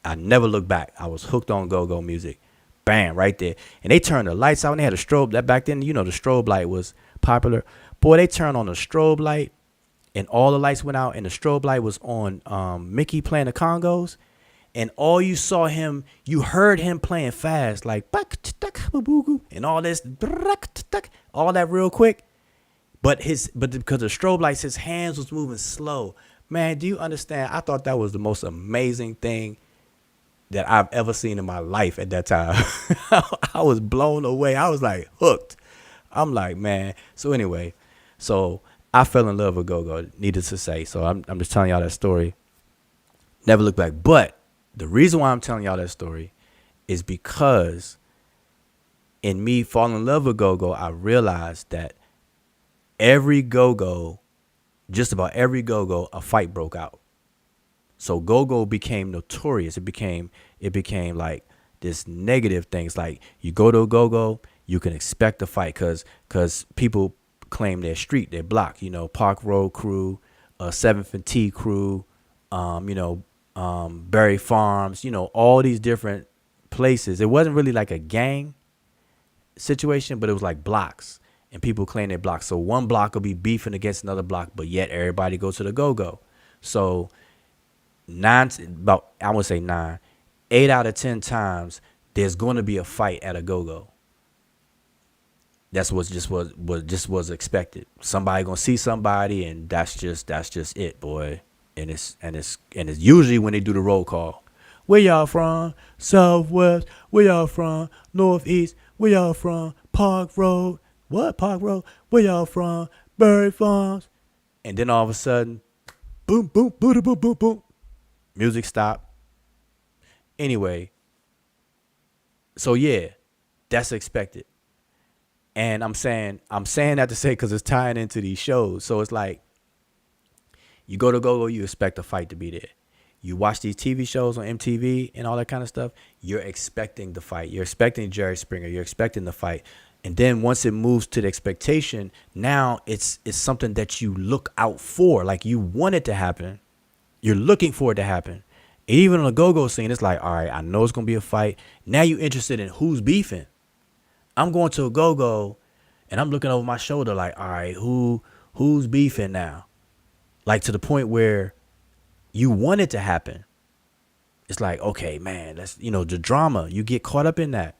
I never looked back. I was hooked on go-go music. Bam, right there. And they turned the lights out, and they had a strobe. That back then, the strobe light was popular. Boy, they turned on the strobe light, and all the lights went out, and the strobe light was on Mickey playing the congos. And all you heard him playing fast, like, and all this, all that real quick. But because the strobe lights, his hands was moving slow. Man, do you understand? I thought that was the most amazing thing that I've ever seen in my life at that time. I was blown away. I was like hooked. I'm like, man. So anyway, I fell in love with go-go, needless to say. So I'm just telling y'all that story. Never looked back. But the reason why I'm telling y'all that story is because in me falling in love with go-go, I realized that just about every go-go, a fight broke out. So go-go became notorious. It became like this negative thing. It's like you go to a go-go, you can expect a fight because people claim their street, their block. Park Road crew, 7th and T crew, Berry Farms. All these different places. It wasn't really like a gang situation, but it was like blocks. And people claim their blocks. So one block will be beefing against another block, but yet everybody goes to the go-go. So 8 out of 10 times, there's going to be a fight at a go-go. That's what was expected. Somebody gonna see somebody, and that's just it, boy. And it's usually when they do the roll call. Where y'all from? Southwest. Where y'all from? Northeast. Where y'all from? Park Road. What? Park Road? Where y'all from? Berry Farms. And then all of a sudden, boom, boom, boom, boom, boom, boom. Music stopped. Anyway, so yeah, that's expected. And I'm saying that to say because it's tying into these shows. So it's like you go to go-go, you expect a fight to be there. You watch these TV shows on MTV and all that kind of stuff, you're expecting the fight. You're expecting Jerry Springer. You're expecting the fight. And then once it moves to the expectation, now it's something that you look out for. Like you want it to happen. You're looking for it to happen. Even on a go-go scene, it's like, all right, I know it's going to be a fight. Now you're interested in who's beefing. I'm going to a go-go and I'm looking over my shoulder like, all right, who's beefing now? Like to the point where you want it to happen. It's like, okay, man, that's, the drama. You get caught up in that.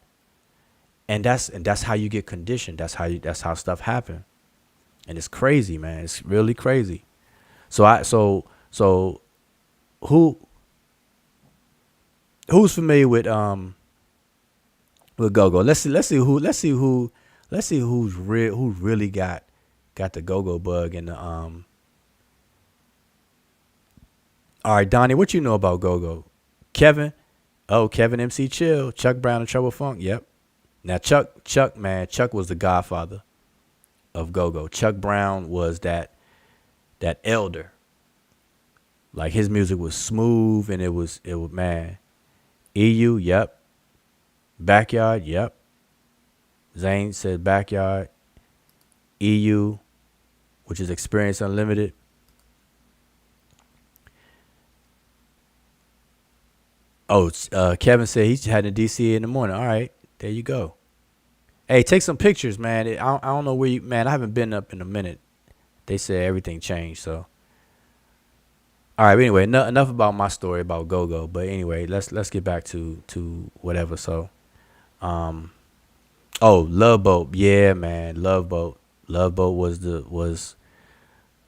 And that's how you get conditioned. That's how stuff happen. And it's crazy, man. It's really crazy. So who's familiar with go-go? Let's see who really got the go-go bug in the All right, Donnie, what you know about go-go? Kevin MC Chill, Chuck Brown and Trouble Funk. Yep. Now Chuck was the godfather of go-go. Chuck Brown was that elder. Like his music was smooth and it was man. EU, yep. Backyard, yep. Zane said Backyard. EU, which is Experience Unlimited. Kevin said he's heading to DC in the morning. All right, there you go. Hey, take some pictures, man. I don't know where you, man. I haven't been up in a minute. They said everything changed, so. All right. But anyway, enough about my story about Go-Go. But anyway, let's get back to whatever. So, oh, Love Boat. Yeah, man, Love Boat. Love Boat was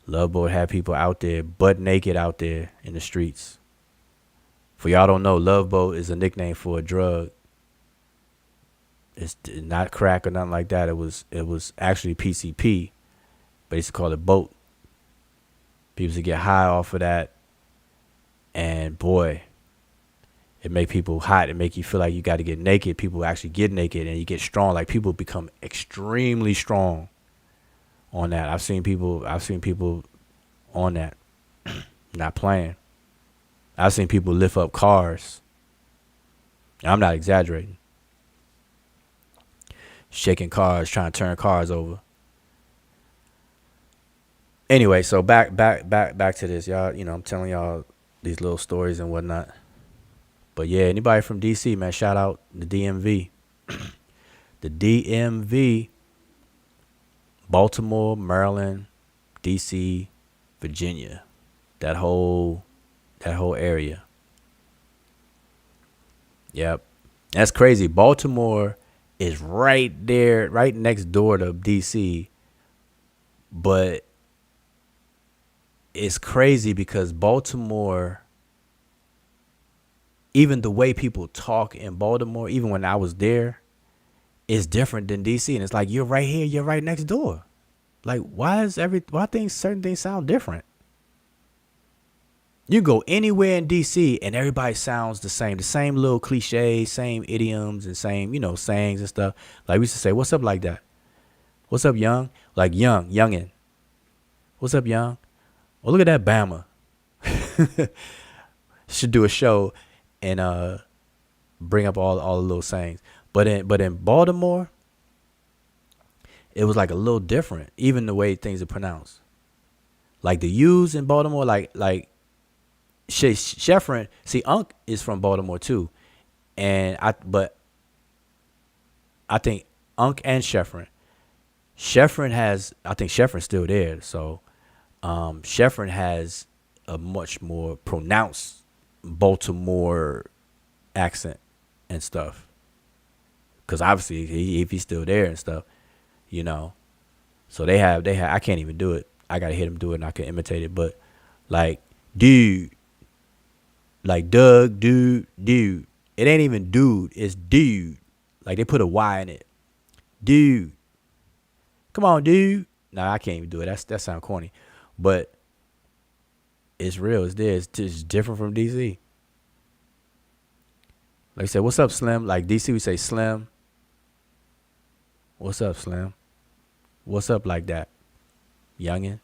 Love Boat had people out there butt naked out there in the streets. For y'all don't know, Love Boat is a nickname for a drug. It's not crack or nothing like that. It was actually PCP, but they used to call it Boat. People used to get high off of that, and boy, it make people hot. It make you feel like you got to get naked. People actually get naked, and you get strong. Like people become extremely strong on that. I've seen people on that, not playing. I've seen people lift up cars. I'm not exaggerating. Shaking cars, trying to turn cars over. Anyway, so back to this, y'all. You know, I'm telling y'all these little stories and whatnot. But yeah, anybody from DC, man, shout out the DMV. The DMV, Baltimore, Maryland, DC, Virginia, that whole area. Yep, that's crazy. Baltimore is right there, right next door to DC. But it's crazy because Baltimore, even the way people talk in Baltimore, even when I was there, is different than DC. And it's like, you're right here, you're right next door. Like, why certain things sound different? You go anywhere in DC and everybody sounds the same little cliches, same idioms and same, sayings and stuff. Like we used to say, what's up like that? What's up, young? Like youngin'. What's up, young? Oh, look at that Bama. Should do a show and bring up all the little sayings. But in Baltimore, it was like a little different, even the way things are pronounced. Like the U's in Baltimore, like Sheffrin. See, Unc is from Baltimore too, but I think Unc and Sheffrin. I think Sheffrin's still there, so Sheffrin has a much more pronounced Baltimore accent and stuff. Because obviously, if he's still there and stuff, so they have. I can't even do it. I gotta hear them do it, and I can imitate it. But like, dude. Like Doug, dude. It ain't even dude, it's dude. Like they put a Y in it. Dude. Come on, dude. Nah, I can't even do it. That sound corny. But it's real, it's there. It's just different from DC. Like I said, what's up, Slim? Like DC we say Slim. What's up, Slim? What's up like that? Youngin'.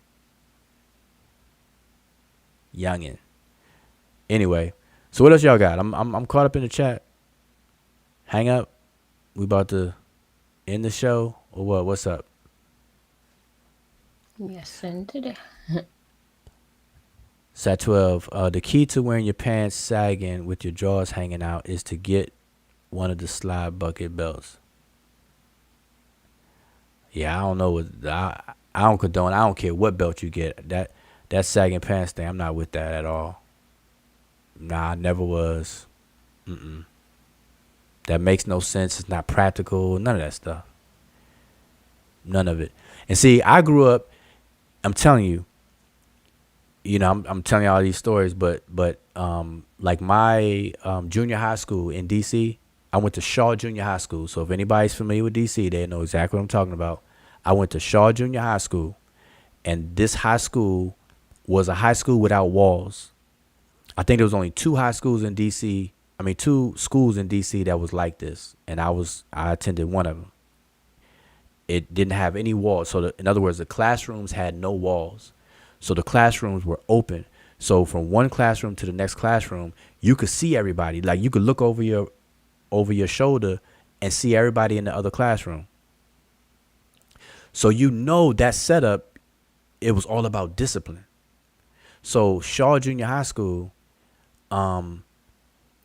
Anyway, so what else y'all got? I'm caught up in the chat. Hangout. We about to end the show or what? What's up? Yes, indeed. Sat 12. The key to wearing your pants sagging with your drawers hanging out is to get one of the slide bucket belts. Yeah, I don't know. I don't condone. I don't care what belt you get. That sagging pants thing, I'm not with that at all. Nah, I never was. That makes no sense. It's not practical. None of that stuff. None of it. And see, I grew up. I'm telling you. I'm telling you all these stories, but like my junior high school in DC, I went to Shaw Junior High School. So if anybody's familiar with DC, they know exactly what I'm talking about. I went to Shaw Junior High School, and this high school was a high school without walls. I think there was only two schools in DC that was like this, and I attended one of them. It didn't have any walls. So in other words, the classrooms had no walls. So the classrooms were open. So from one classroom to the next classroom, you could see everybody. Like you could look over your shoulder and see everybody in the other classroom. So that setup, it was all about discipline. So Shaw Junior High School,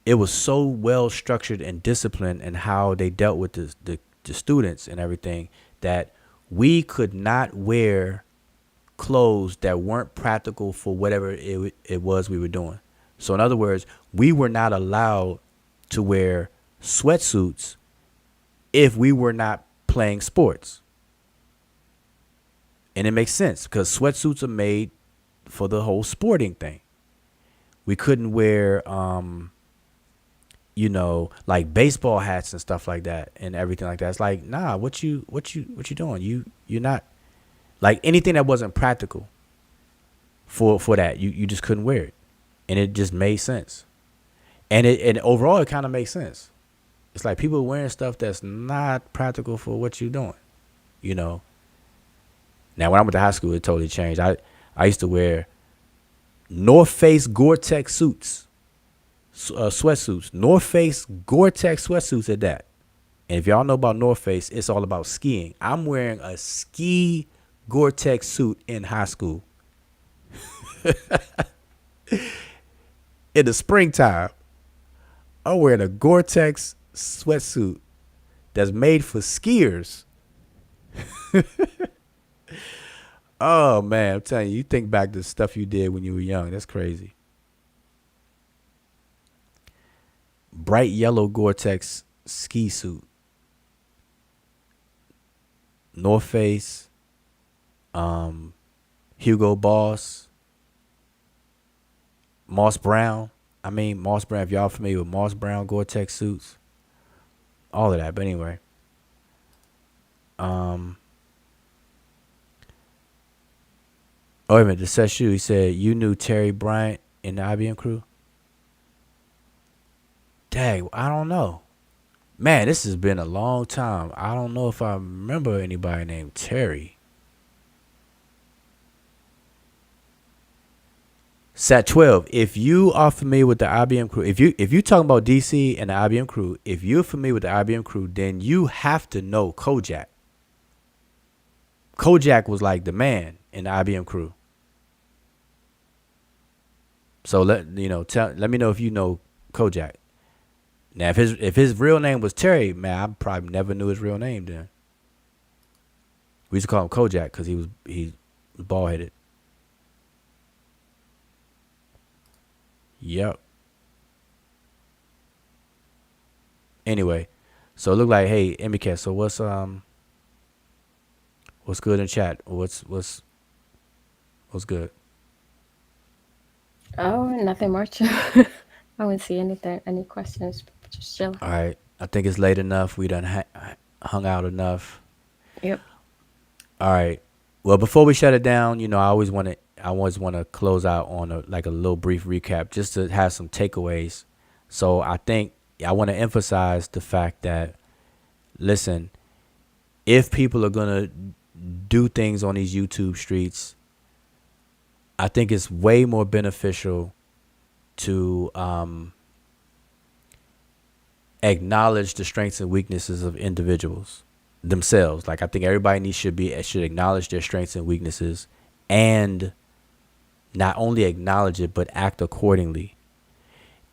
it was so well structured and disciplined and how they dealt with the students and everything that we could not wear clothes that weren't practical for whatever it was we were doing. So in other words, we were not allowed to wear sweatsuits if we were not playing sports. And it makes sense because sweatsuits are made for the whole sporting thing. We couldn't wear, like baseball hats and stuff like that and everything like that. It's like, nah, what you doing? You're not like anything that wasn't practical for that. You just couldn't wear it, and it just made sense. And overall, it kind of makes sense. It's like people wearing stuff that's not practical for what you're doing, Now, when I went to high school, it totally changed. I used to wear North Face Gore-Tex suits, sweatsuits, North Face Gore-Tex sweatsuits at that. And if y'all know about North Face, it's all about skiing. I'm wearing a ski Gore-Tex suit in high school. In the springtime, I'm wearing a Gore-Tex sweatsuit that's made for skiers. Oh, man, I'm telling you, you think back to the stuff you did when you were young. That's crazy. Bright yellow Gore-Tex ski suit. North Face. Hugo Boss. Moss Brown. Moss Brown, if y'all familiar with Moss Brown Gore-Tex suits. All of that. But anyway. Oh, wait a minute. The Sesh, he said, you knew Terry Bryant in the IBM crew? Dang, I don't know. Man, this has been a long time. I don't know if I remember anybody named Terry. Sat 12, if you are familiar with the IBM crew, if you talking about DC and the IBM crew, if you're familiar with the IBM crew, then you have to know Kojak. Kojak was like the man in the IBM crew. So let me know if you know Kojak. Now if his real name was Terry, man, I probably never knew his real name then. We used to call him Kojak because he was bald headed. Yep. Anyway, so it looked like, hey, MBK, so what's good in chat? What's good? Oh, nothing much. I wouldn't see anything, any questions. Just chilling. All right. I think it's late enough. We done hung out enough. Yep. All right. Well, before we shut it down, I always want to close out on a little brief recap just to have some takeaways. So I think I want to emphasize the fact that, listen, if people are going to do things on these YouTube streets, I think it's way more beneficial to acknowledge the strengths and weaknesses of individuals themselves. Like, I think everybody should acknowledge their strengths and weaknesses, and not only acknowledge it, but act accordingly.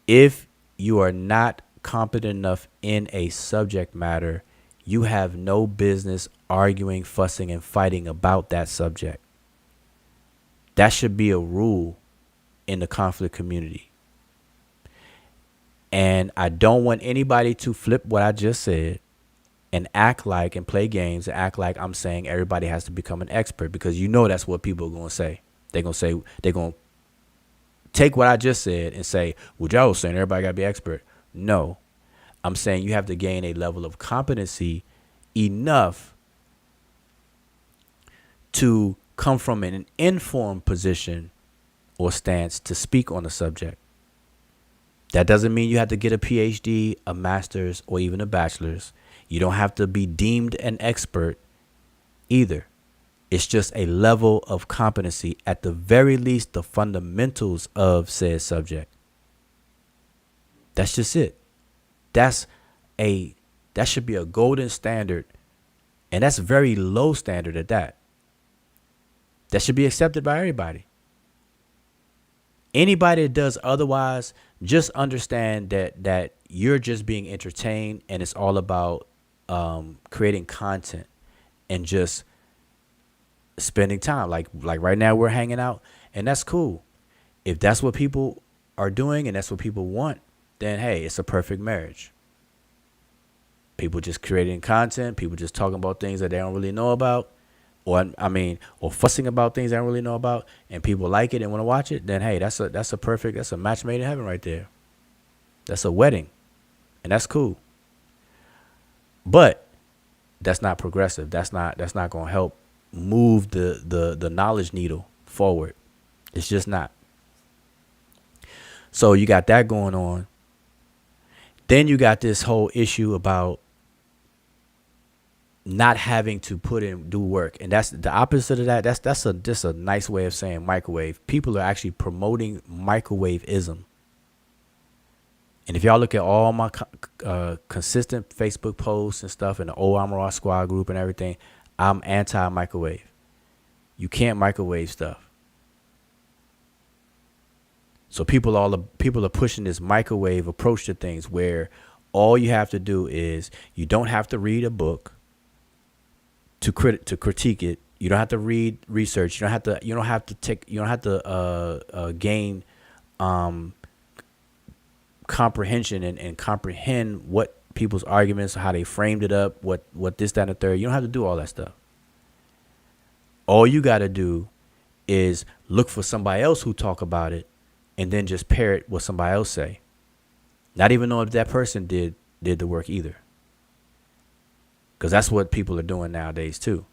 If you are not competent enough in a subject matter, you have no business arguing, fussing, and fighting about that subject. That should be a rule in the conflict community. And I don't want anybody to flip what I just said and act like and play games and act like I'm saying everybody has to become an expert, because that's what people are going to say. They're going to take what I just said and say, well, Joe was saying everybody got to be expert. No, I'm saying you have to gain a level of competency enough to come from an informed position or stance to speak on the subject. That doesn't mean you have to get a PhD, a master's, or even a bachelor's. You don't have to be deemed an expert either. It's just a level of competency, at the very least, the fundamentals of said subject. That's just it. That should be a golden standard, and that's a very low standard at that. That should be accepted by everybody. Anybody that does otherwise, just understand that you're just being entertained, and it's all about creating content and just spending time. Like right now we're hanging out, and that's cool. If that's what people are doing and that's what people want, then hey, it's a perfect marriage. People just creating content, people just talking about things that they don't really know about, or fussing about things they don't really know about, and people like it and want to watch it, then hey, that's a match made in heaven right there. That's a wedding, and that's cool. But that's not progressive. That's not going to help move the knowledge needle forward. It's just not. So you got that going on. Then you got this whole issue about not having to do work, and that's the opposite of that. That's just a nice way of saying microwave. People are actually promoting microwave-ism. And if y'all look at all my consistent Facebook posts and stuff in the old Amara Squad group and everything, I'm anti-microwave. You can't microwave stuff. So people are pushing this microwave approach to things, where all you have to do is, you don't have to read a book to critique it. You don't have to read research. You don't have to gain comprehension and comprehend what people's arguments, how they framed it up, what this, that, and the third. You don't have to do all that stuff. All you got to do is look for somebody else who talk about it, and then just parrot what somebody else say. Not even know if that person did the work either. Because that's what people are doing nowadays too.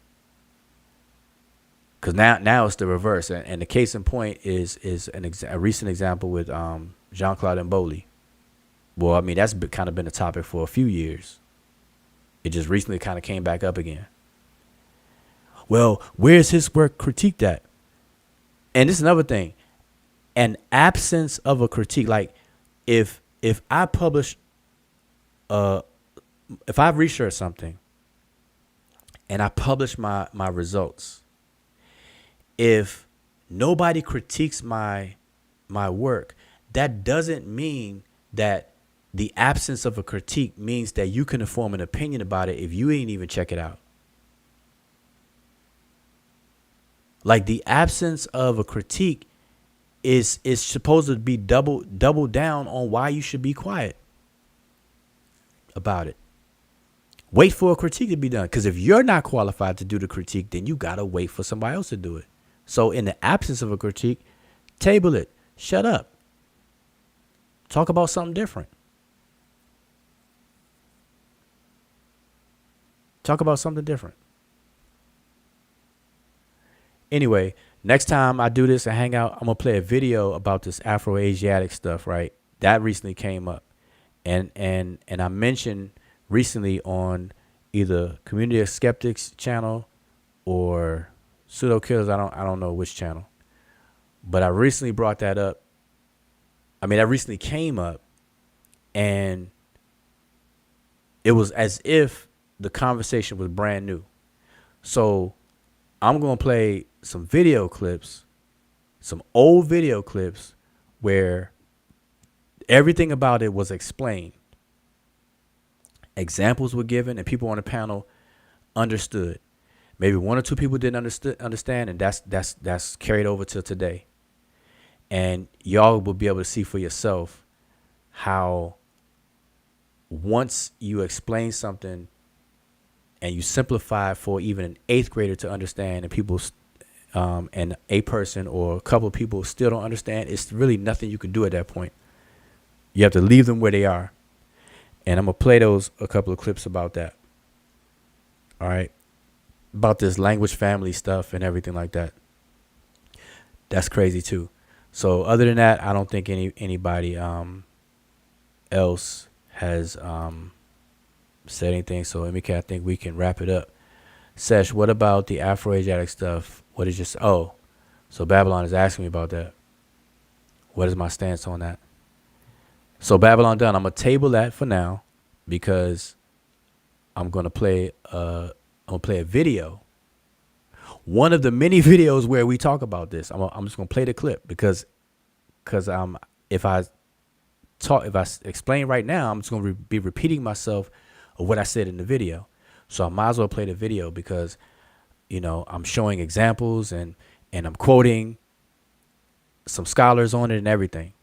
Because now it's the reverse. And the case in point is a recent example with Jean-Claude Mboli. Well, I mean, that's kind of been a topic for a few years. It just recently kind of came back up again. Well, where's his work critiqued at? And this is another thing. An absence of a critique. Like if I publish, if I've researched something and I publish my results, if nobody critiques my work, that doesn't mean that the absence of a critique means that you can form an opinion about it if you ain't even check it out. Like, the absence of a critique is supposed to be double down on why you should be quiet about it. Wait for a critique to be done. Because if you're not qualified to do the critique, then you got to wait for somebody else to do it. So in the absence of a critique, table it. Shut up. Talk about something different. Talk about something different. Anyway, next time I do this and hang out, I'm going to play a video about this Afro-Asiatic stuff, right? That recently came up. And I mentioned recently on either Community of Skeptics channel or Pseudo Killers, I don't know which channel. But I recently brought that up. I mean, that recently came up, and it was as if the conversation was brand new. So I'm going to play some video clips, some old video clips where everything about it was explained. Examples were given, and people on the panel understood. Maybe one or two people didn't understand, and that's carried over to today. And y'all will be able to see for yourself how once you explain something and you simplify for even an 8th grader to understand, and people and a person or a couple of people still don't understand, it's really nothing you can do at that point. You have to leave them where they are. And I'm going to play a couple of clips about that. All right. About this language family stuff and everything like that. That's crazy too. So other than that, I don't think anybody else has said anything. So MK, I think we can wrap it up. Sesh, what about the Afro-Asiatic stuff? What is your... so Babylon is asking me about that. What is my stance on that? So Babylon done. I'm gonna table that for now because I'm gonna play a video. One of the many videos where we talk about this. I'm just gonna play the clip because because if I explain right now, I'm just going to be repeating myself of what I said in the video. So I might as well play the video because, I'm showing examples and I'm quoting some scholars on it and everything.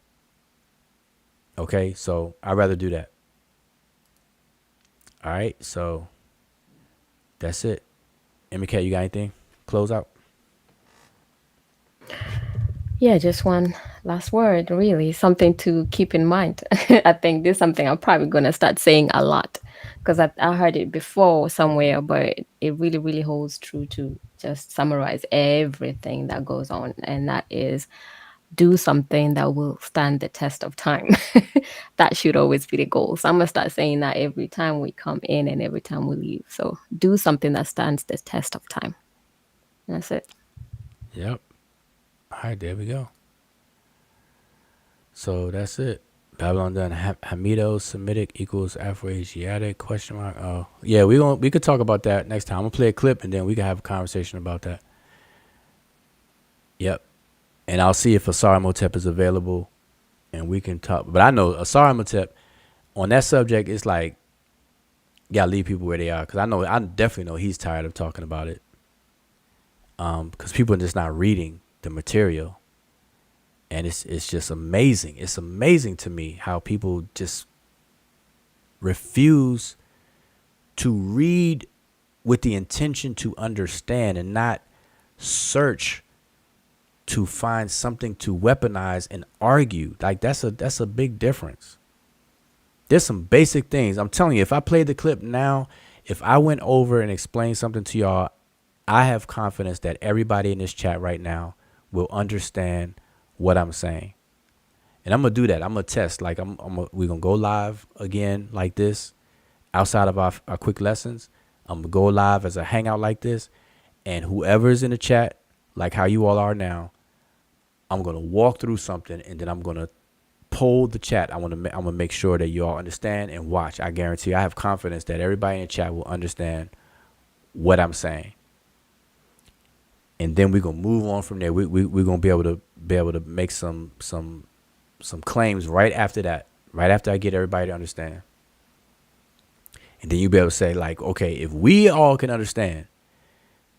Okay, so I'd rather do that. All right, so that's it. MK, you got anything? Close out. Yeah, just one last word, really. Something to keep in mind. I think this is something I'm probably going to start saying a lot because I heard it before somewhere, but it really, really holds true to just summarize everything that goes on. And that is do something that will stand the test of time. That should always be the goal. So I'm going to start saying that every time we come in and every time we leave. So do something that stands the test of time. And that's it. Yep. All right, there we go. So that's it. Babylon done. Hamido Semitic equals Afroasiatic question mark. Oh yeah, we could talk about that next time. I'm gonna play a clip and then we can have a conversation about that. Yep. And I'll see if Asar Motep is available and we can talk. But I know Asar Motep on that subject is like, you gotta leave people where they are. Cause I definitely know he's tired of talking about it. Cause people are just not reading the material. And it's just amazing. It's amazing to me how people just refuse to read with the intention to understand and not search to find something to weaponize and argue. Like that's a big difference. There's some basic things. I'm telling you, if I played the clip now, if I went over and explained something to y'all, I have confidence that everybody in this chat right now will understand what I'm saying. And I'm gonna do that. I'm gonna test. Like we're gonna go live again like this outside of our quick lessons. I'm gonna go live as a hangout like this, and whoever's in the chat, like how you all are now, I'm gonna walk through something and then I'm gonna poll the chat. I'm gonna make sure that you all understand and watch. I guarantee you, I have confidence that everybody in the chat will understand what I'm saying. And then we're gonna move on from there. We're gonna be able to make some claims right after that. Right after I get everybody to understand. And then you'll be able to say, like, okay, if we all can understand,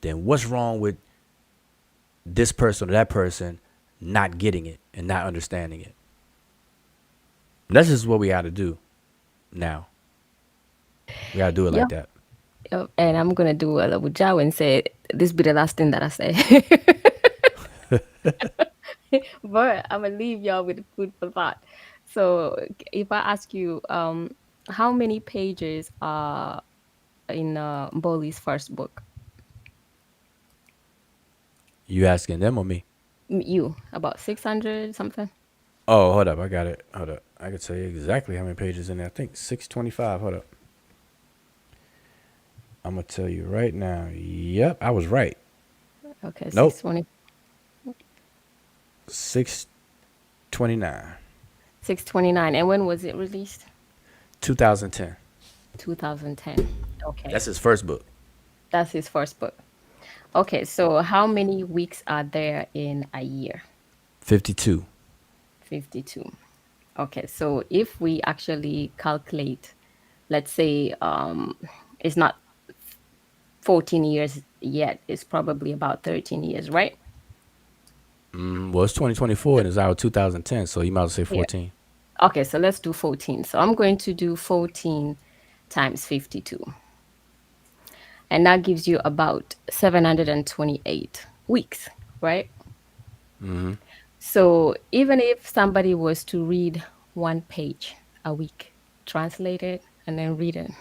then what's wrong with this person or that person not getting it and not understanding it? And that's just what we got to do now. We got to do it like that. And I'm going to do what Jawa and say, this be the last thing that I say. But I'm going to leave y'all with food for thought. So if I ask you, how many pages are in Boli's first book? You asking them or me? You, about 600 something? Oh, hold up. I got it. Hold up. I can tell you exactly how many pages in there. I think 625. Hold up. I'm going to tell you right now. Yep, I was right. Okay, nope. 620. 629. 629. And when was it released? 2010. 2010. Okay. That's his first book. That's his first book. Okay, so how many weeks are there in a year? 52. 52. Okay, so if we actually calculate, let's say it's not 14 years yet, it's probably about 13 years, right? Well, it's 2024 and it's out 2010, so you might as well say 14. Yeah. Okay, so let's do 14. So I'm going to do 14 times 52. And that gives you about 728 weeks, right? Mm-hmm. So even if somebody was to read one page a week, translate it, and then read it,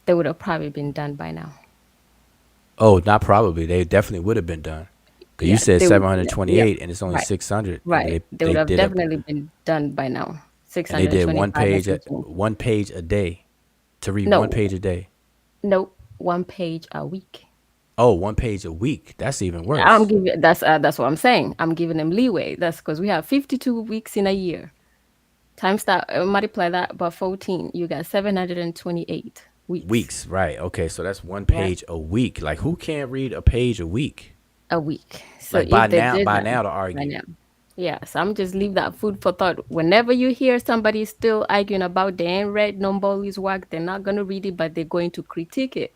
they would have probably been done by now. Oh, not probably. They definitely would have been done. Because you said 728 and it's only 600. Right. They would have definitely been done by now. 600. And they did one page a day to read one page a day. Nope. 1 page a week. Oh, 1 page a week. That's even worse. That's what I'm saying. I'm giving them leeway. That's because we have 52 weeks in a year. Times that, multiply that by 14, you got 728 weeks. Weeks, right. Okay, so that's 1 page a week. Like, who can't read a page a week? A week. So like by now to argue. By now. Yes, I'm just leave that food for thought. Whenever you hear somebody still arguing about they ain't read nobody's work, they're not gonna read it, but they're going to critique it.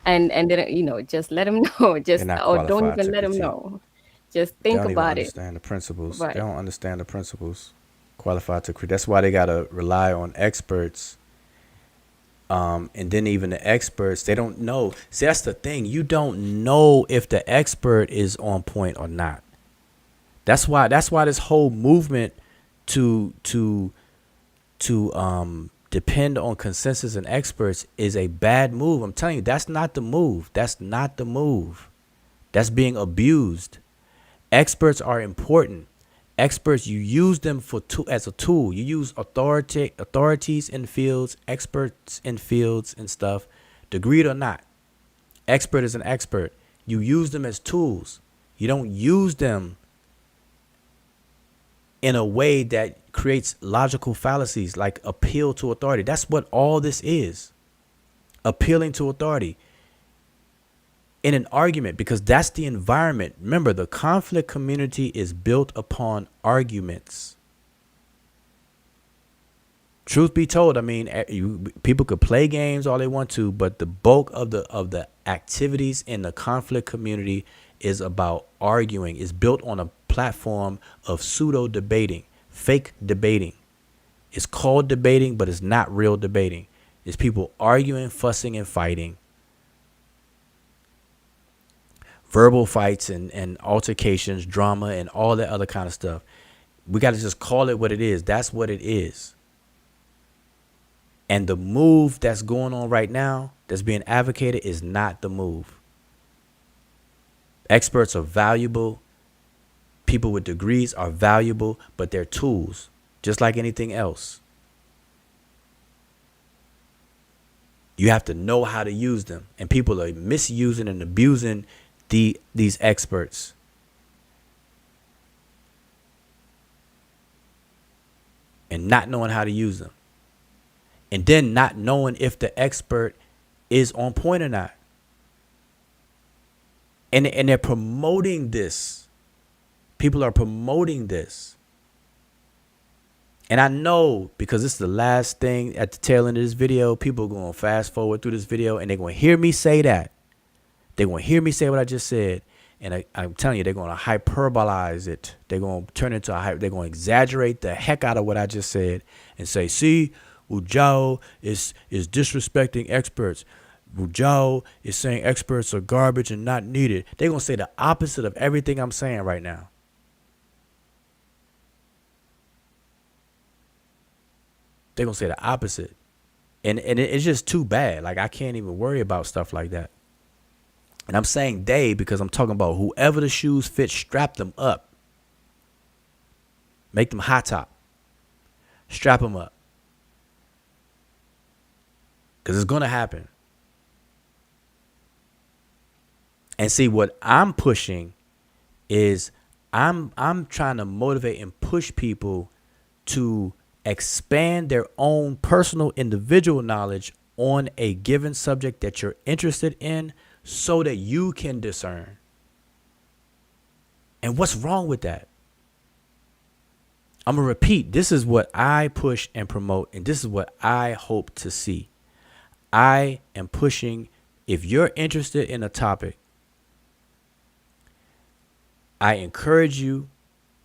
And then just let them know, They're just not or don't qualified even to let them critique. know. Just They think don't even about it. understand the principles. They Right. don't understand the principles. Qualified to critique. That's why they gotta rely on experts. And then even the experts, they don't know. See, that's the thing. You don't know if the expert is on point or not. That's why. That's why this whole movement to depend on consensus and experts is a bad move. I'm telling you, that's not the move. That's not the move. That's being abused. Experts are important. Experts, you use them as a tool. You use authorities in fields, experts in fields and stuff, degreed or not. Expert is an expert. You use them as tools. You don't use them in a way that creates logical fallacies like appeal to authority. That's what all this is. Appealing to authority in an argument, because that's the environment. Remember, the conflict community is built upon arguments. Truth be told, I mean, people could play games all they want to, but the bulk of the activities in the conflict community is about arguing. It's built on a platform of pseudo debating, fake debating. It's called debating, but it's not real debating. It's people arguing, fussing, and fighting. Verbal fights and altercations, drama, and all that other kind of stuff. We got to just call it what it is. That's what it is. And the move that's going on right now, that's being advocated, is not the move. Experts are valuable. People with degrees are valuable, but they're tools, just like anything else. You have to know how to use them. And people are misusing and abusing these experts. And not knowing how to use them. And then not knowing if the expert is on point or not. And they're promoting this. People are promoting this. And I know, because this is the last thing at the tail end of this video, people are going to fast forward through this video and they're going to hear me say that. They're going to hear me say what I just said. And I'm telling you, they're going to hyperbolize it. They're going to turn into they're going to exaggerate the heck out of what I just said and say, see, Wujao is disrespecting experts. Wujao is saying experts are garbage and not needed. They're going to say the opposite of everything I'm saying right now. They're going to say the opposite. And it's just too bad. Like, I can't even worry about stuff like that. And I'm saying they because I'm talking about whoever the shoes fit, strap them up. Make them high top. Strap them up. Because it's going to happen. And see, what I'm pushing is I'm trying to motivate and push people to expand their own personal individual knowledge on a given subject that you're interested in so that you can discern. And what's wrong with that? I'm going to repeat. This is what I push and promote, and this is what I hope to see. I am pushing, if you're interested in a topic, I encourage you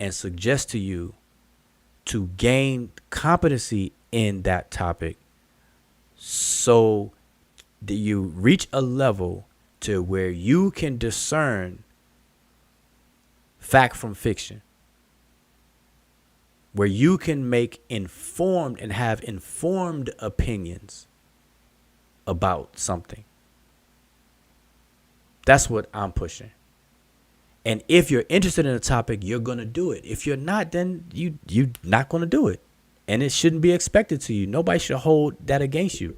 and suggest to you to gain competency in that topic so that you reach a level to where you can discern fact from fiction, where you can make informed and have informed opinions about something. That's what I'm pushing. And if you're interested in a topic, you're going to do it. If you're not, then you're not going to do it. And it shouldn't be expected to you. Nobody should hold that against you.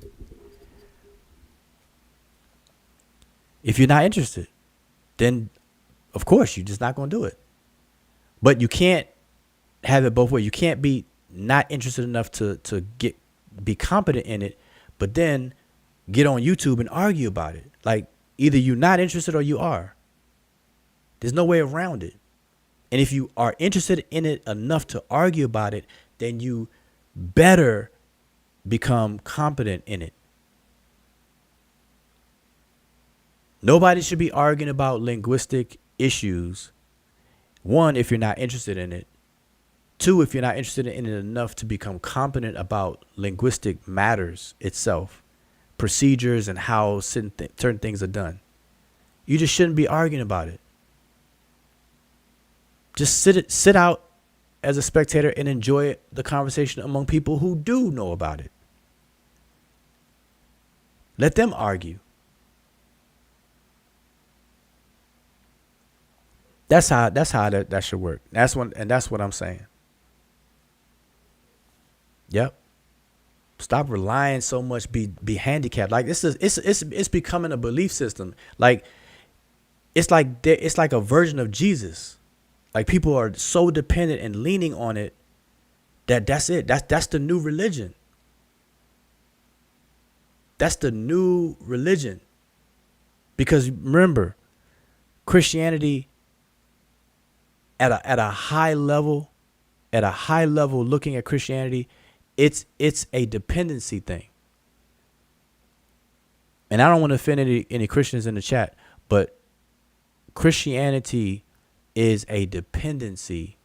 If you're not interested, then of course you're just not going to do it. But you can't have it both ways. You can't be not interested enough to be competent in it, but then get on YouTube and argue about it. Like, either you're not interested or you are. There's no way around it. And if you are interested in it enough to argue about it, then you better become competent in it. Nobody should be arguing about linguistic issues. One, if you're not interested in it. Two, if you're not interested in it enough to become competent about linguistic matters itself, procedures and how certain things are done. You just shouldn't be arguing about it. Just sit out as a spectator and enjoy the conversation among people who do know about it. Let them argue. That's how that should work. That's what I'm saying. Yep. Stop relying so much. Be handicapped. Like it's becoming a belief system. Like it's like a version of Jesus. Like people are so dependent and leaning on it that's it. That's the new religion. That's the new religion. Because remember, Christianity at a high level, looking at Christianity, it's a dependency thing. And I don't want to offend any Christians in the chat, but Christianity is a dependency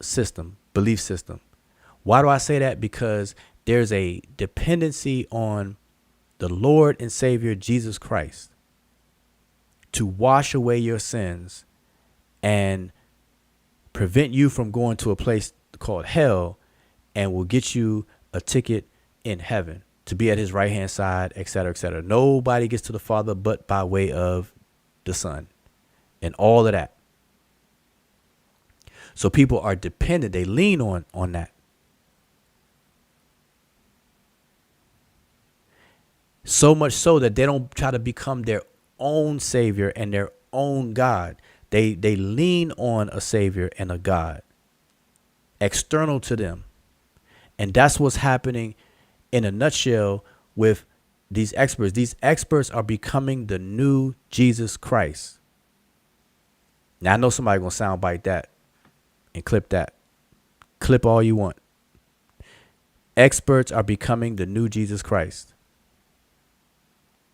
system, belief system. Why do I say that? Because there's a dependency on the Lord and Savior Jesus Christ to wash away your sins and prevent you from going to a place called hell, and will get you a ticket in heaven to be at his right hand side, et cetera, et cetera. Nobody gets to the Father but by way of the Son and all of that. So people are dependent. They lean on that. So much so that they don't try to become their own Savior and their own God. They lean on a Savior and a God external to them. And that's what's happening in a nutshell with these experts. These experts are becoming the new Jesus Christ. Now, I know somebody going to soundbite that and clip that. Clip all you want. Experts are becoming the new Jesus Christ.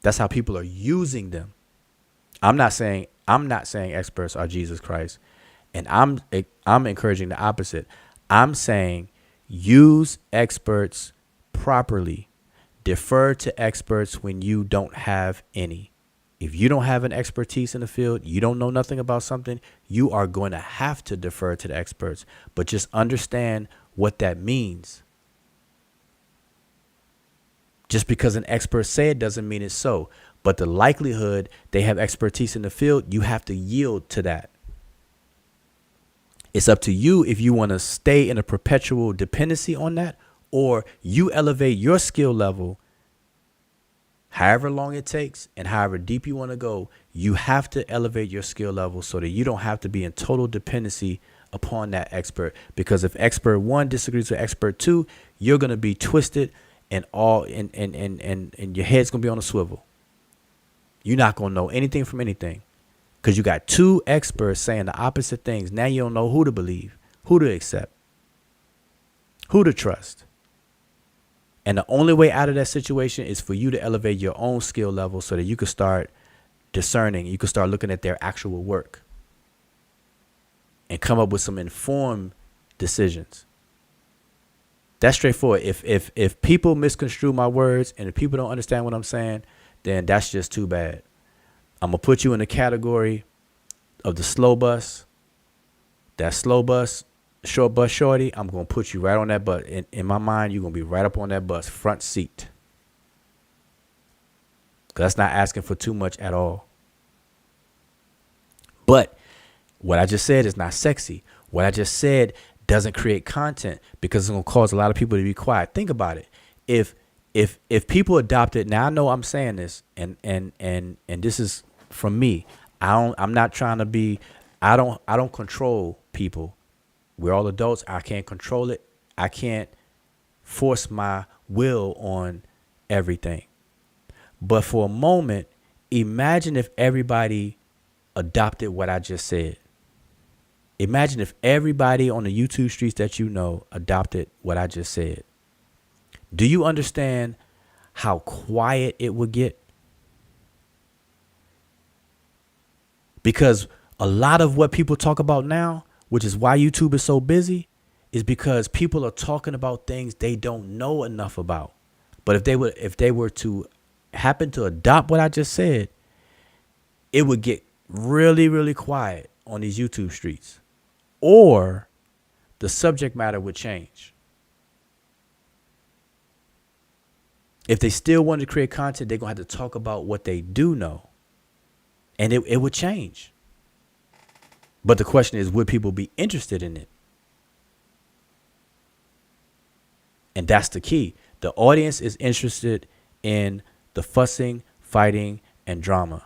That's how people are using them. I'm not saying experts are Jesus Christ. And I'm encouraging the opposite. I'm saying use experts properly. Defer to experts when you don't have any. If you don't have an expertise in the field, you don't know nothing about something, you are going to have to defer to the experts. But just understand what that means. Just because an expert say it doesn't mean it's so. But the likelihood they have expertise in the field, you have to yield to that. It's up to you if you want to stay in a perpetual dependency on that, or you elevate your skill level however long it takes and however deep you want to go. You have to elevate your skill level so that you don't have to be in total dependency upon that expert. Because if expert one disagrees with expert two, you're going to be twisted and your head's going to be on a swivel. You're not going to know anything from anything. Because you got two experts saying the opposite things. Now you don't know who to believe, who to accept, who to trust. And the only way out of that situation is for you to elevate your own skill level so that you can start discerning. You can start looking at their actual work and come up with some informed decisions. That's straightforward. If people misconstrue my words and if people don't understand what I'm saying, then that's just too bad. I'm going to put you in the category of the slow bus. That slow bus, short bus shorty, I'm going to put you right on that bus. In my mind, you're going to be right up on that bus, front seat. Because that's not asking for too much at all. But what I just said is not sexy. What I just said doesn't create content because it's going to cause a lot of people to be quiet. Think about it. If people adopt it, now I know I'm saying this and this is from me. I'm not trying to be, I don't control people. We're all adults. I can't control it. I can't force my will on everything. But for a moment, imagine if everybody adopted what I just said. Imagine if everybody on the YouTube streets that you know adopted what I just said. Do you understand how quiet it would get? Because a lot of what people talk about now, which is why YouTube is so busy, is because people are talking about things they don't know enough about. But if they were to happen to adopt what I just said, it would get really, really quiet on these YouTube streets. Or the subject matter would change. If they still want to create content, they're going to have to talk about what they do know. And it would change. But the question is, would people be interested in it? And that's the key. The audience is interested in the fussing, fighting, and drama.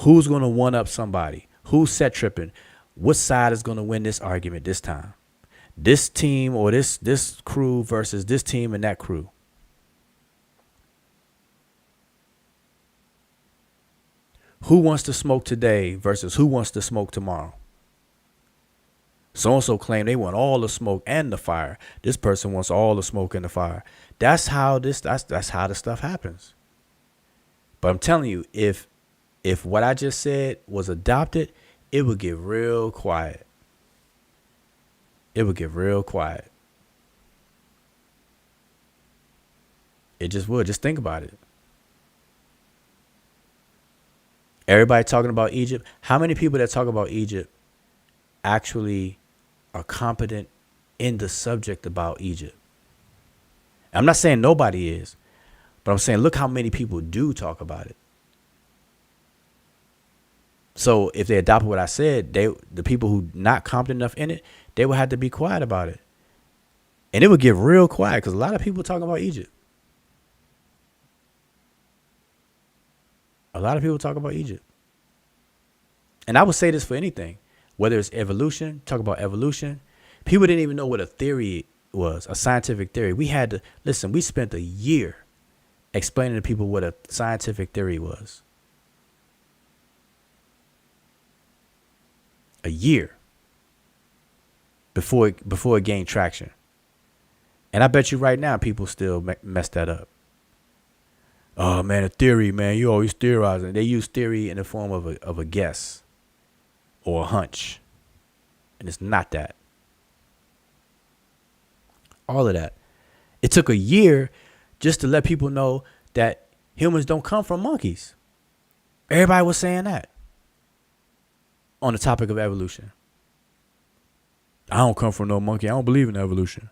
Who's going to one up somebody? Who's set tripping? What side is going to win this argument this time? This team or this crew versus this team and that crew. Who wants to smoke today versus who wants to smoke tomorrow? So-and-so claim they want all the smoke and the fire. This person wants all the smoke and the fire. That's how this stuff happens. But I'm telling you, if what I just said was adopted, it would get real quiet. It would get real quiet. It just would. Just think about it. Everybody talking about Egypt. How many people that talk about Egypt actually are competent in the subject about Egypt? I'm not saying nobody is, but I'm saying look how many people do talk about it. So if they adopted what I said, the people who not competent enough in it, they would have to be quiet about it. And it would get real quiet because a lot of people talking about Egypt. A lot of people talk about Egypt. And I would say this for anything, whether it's evolution, talk about evolution. People didn't even know what a theory was, a scientific theory. We had to, listen, we spent a year explaining to people what a scientific theory was. A year before it gained traction. And I bet you right now people still mess that up. Oh man, a theory, man, you always theorizing. They use theory in the form of a guess or a hunch. And it's not that. All of that. It took a year just to let people know that humans don't come from monkeys. Everybody was saying that on the topic of evolution. I don't come from no monkey. I don't believe in evolution.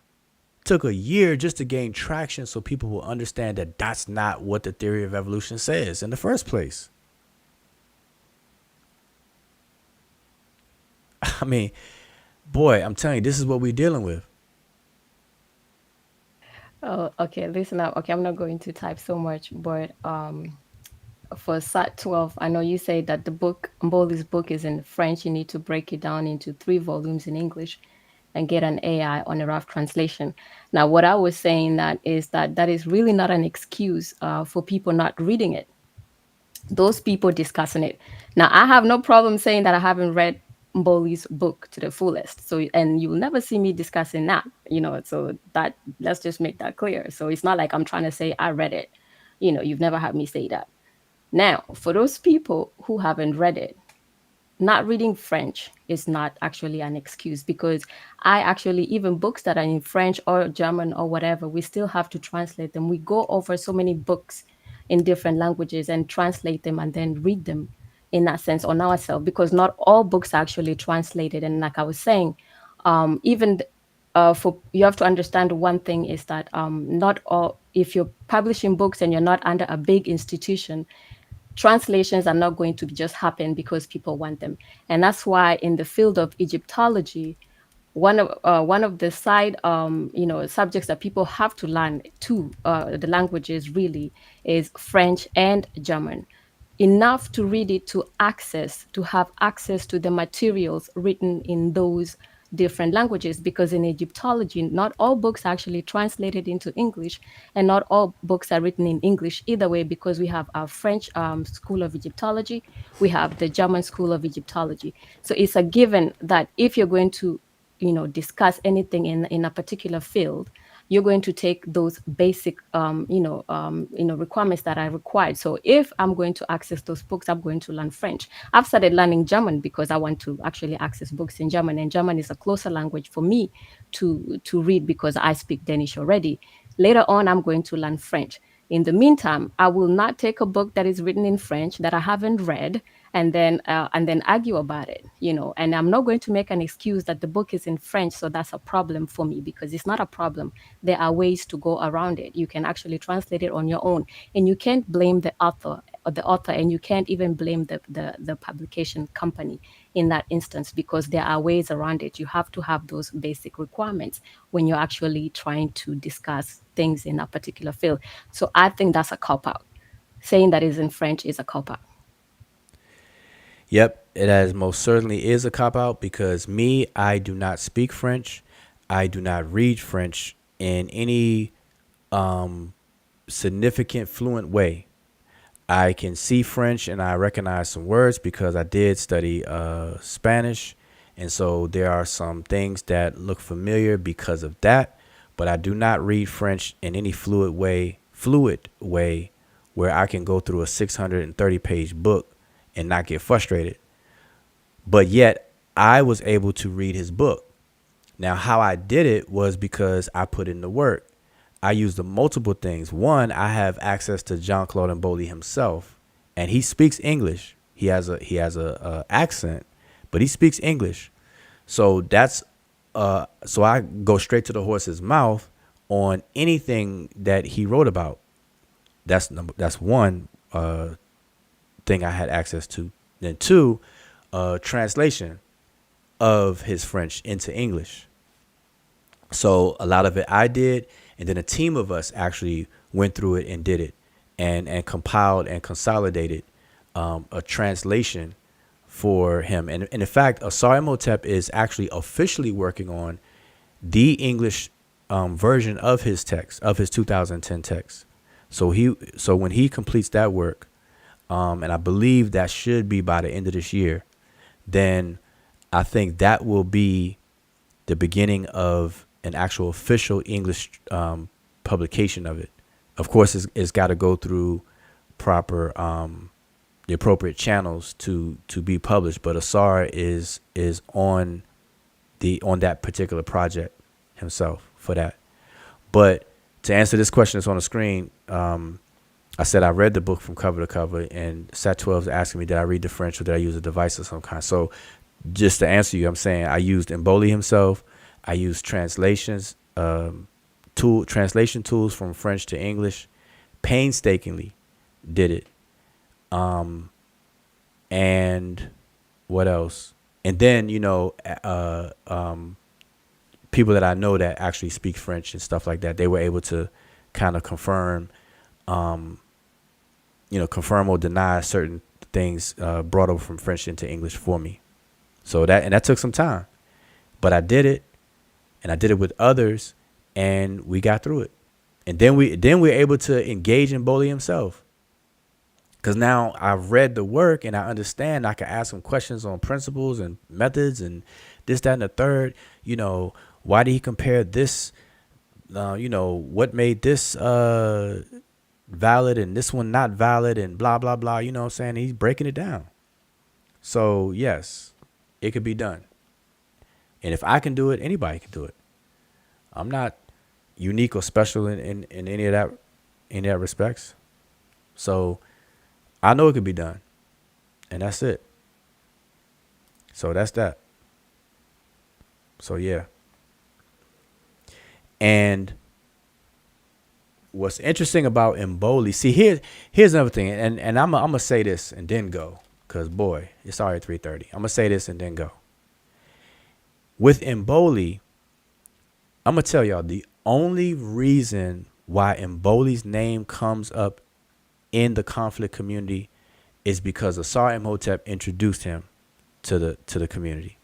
Took a year just to gain traction so people will understand that that's not what the theory of evolution says in the first place. I mean, boy, I'm telling you, this is what we're dealing with. Oh, okay. Listen up. Okay, I'm not going to type so much, but for Sat 12, I know you say that the book, Mboli's book, is in French. You need to break it down into 3 volumes in English and get an AI on a rough translation. Now, what I was saying that is really not an excuse for people not reading it. Those people discussing it. Now, I have no problem saying that I haven't read Mboli's book to the fullest. So, and you will never see me discussing that, so that, let's just make that clear. So it's not like I'm trying to say I read it. You've never had me say that. Now, for those people who haven't read it, not reading French is not actually an excuse, because I actually, even books that are in French or German or whatever, we still have to translate them. We go over so many books in different languages and translate them and then read them in that sense on ourselves, because not all books are actually translated. And like I was saying, even for you have to understand one thing is that not all, if you're publishing books and you're not under a big institution, translations are not going to just happen because people want them. And that's why in the field of Egyptology, one of the side subjects that people have to learn too, the languages really, is French and German, enough to read it, to have access to the materials written in those different languages, because in Egyptology, not all books are actually translated into English, and not all books are written in English either way, because we have our French school of Egyptology, we have the German school of Egyptology. So it's a given that if you're going to, discuss anything in a particular field, you're going to take those basic requirements that are required. So if I'm going to access those books, I'm going to learn French. I've started learning German because I want to actually access books in German, and German is a closer language for me to read because I speak Danish already. Later on, I'm going to learn French. In the meantime, I will not take a book that is written in French that I haven't read and then argue about it, and I'm not going to make an excuse that the book is in French, so that's a problem for me, because it's not a problem. There are ways to go around it. You can actually translate it on your own, and you can't blame the author, and you can't even blame the publication company in that instance, because there are ways around it. You have to have those basic requirements when you're actually trying to discuss things in a particular field. So I think that's a cop out. Saying that is in French is a cop out. Yep, it as most certainly is a cop out, because me, I do not speak French. I do not read French in any significant fluent way. I can see French and I recognize some words because I did study Spanish. And so there are some things that look familiar because of that. But I do not read French in any fluid way where I can go through a 630-page book and not get frustrated. But yet I was able to read his book. Now, how I did it was because I put in the work. I used the multiple things. One, I have access to Jean-Claude Mboli himself, and he speaks English. He has a accent, but he speaks English. So that's so I go straight to the horse's mouth on anything that he wrote about. That's one thing I had access to. Then two, translation of his French into English. So a lot of it I did, and then a team of us actually went through it and did it, and compiled and consolidated a translation for him. And in fact, Asar Imhotep is actually officially working on the English version of his text, of his 2010 text. So when he completes that work, and I believe that should be by the end of this year, then I think that will be the beginning of an actual official English publication of it. Of course, it's got to go through proper the appropriate channels to be published. But Asar is on that particular project himself for that. But to answer this question that's on the screen, I said I read the book from cover to cover, and Sat 12 is asking me, did I read the French or did I use a device of some kind? So just to answer you, I'm saying I used Mboli himself. I used translation tools from French to English, painstakingly did it. And what else? And then, people that I know that actually speak French and stuff like that, they were able to kind of confirm or deny certain things brought over from French into English for me. So that took some time, but I did it, and I did it with others, and we got through it. And then we're able to engage in Mboli himself, because now I've read the work and I understand. I can ask him questions on principles and methods and this, that, and the third. Why did he compare this? What made this valid and this one not valid, and blah, blah, blah. You know what I'm saying? He's breaking it down. So yes, it could be done. And if I can do it, anybody can do it. I'm not unique or special in any of that respects. So I know it could be done. And that's it. So that's that. So yeah. And what's interesting about Mboli, see, here's another thing, and I'm gonna say this and then go, because boy, it's already 3:30. I'm gonna say this and then go. With Mboli, I'm gonna tell y'all the only reason why Mboli's name comes up in the conflict community is because Asar Imhotep introduced him to the community.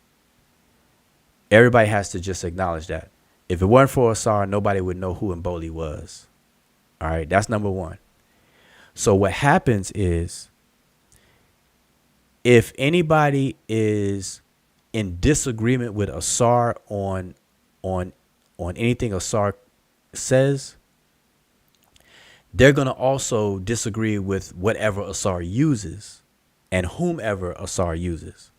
Everybody has to just acknowledge that. If it weren't for Asar, nobody would know who Mboli was. All right, that's number one. So what happens is, if anybody is in disagreement with Asar on anything Asar says, they're going to also disagree with whatever Asar uses and whomever Asar uses.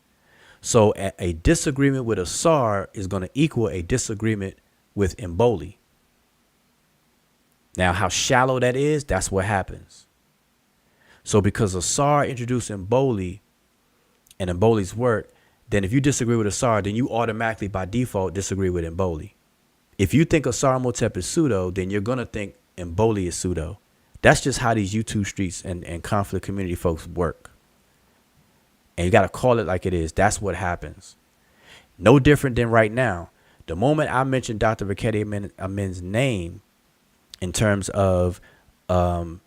So a disagreement with Asar is going to equal a disagreement with Mboli. Now, how shallow that is, that's what happens. So because Asar introduced Mboli and Mboli's work, then if you disagree with Asar, then you automatically by default disagree with Mboli. If you think Asar Motep is pseudo, then you're going to think Mboli is pseudo. That's just how these YouTube streets and conflict community folks work. And you got to call it like it is. That's what happens. No different than right now. The moment I mention Dr. Viketti Amen's name in terms of like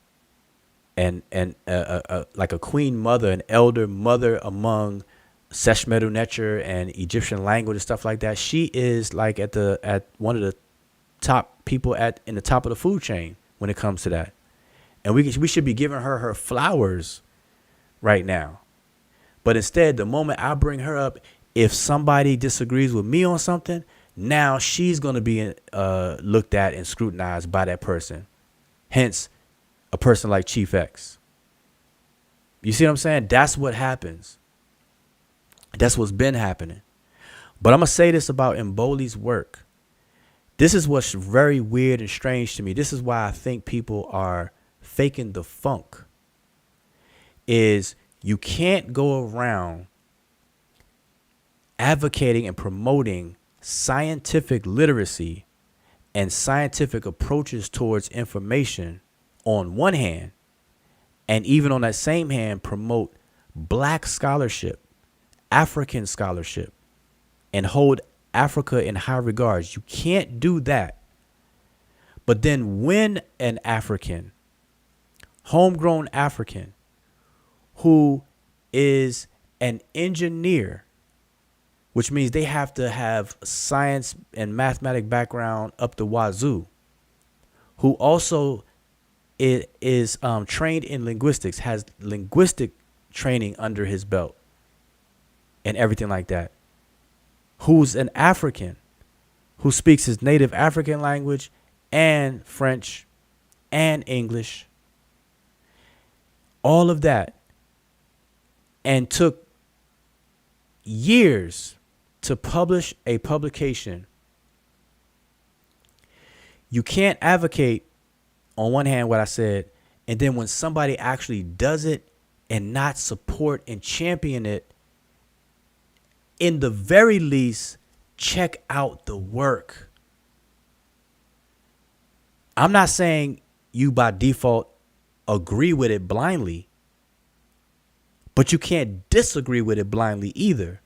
a queen mother, an elder mother among Sesh, Medew, Netcher, and Egyptian language and stuff like that, she is like at one of the top people in the top of the food chain when it comes to that. And we should be giving her flowers right now. But instead, the moment I bring her up, if somebody disagrees with me on something, now she's going to be looked at and scrutinized by that person. Hence, a person like Chief X. You see what I'm saying? That's what happens. That's what's been happening. But I'm going to say this about Mboli's work. This is what's very weird and strange to me. This is why I think people are faking the funk. Is you can't go around advocating and promoting scientific literacy and scientific approaches towards information on one hand, and even on that same hand promote black scholarship, African scholarship, and hold Africa in high regards. You can't do that. But then when an African, homegrown African, who is an engineer, which means they have to have science and mathematic background up the wazoo, who also is trained in linguistics, has linguistic training under his belt and everything like that, who's an African, who speaks his native African language and French and English, all of that, and took years to publish a publication. You can't advocate on one hand what I said, and then when somebody actually does it and not support and champion it, in the very least, check out the work. I'm not saying you by default agree with it blindly, but you can't disagree with it blindly either.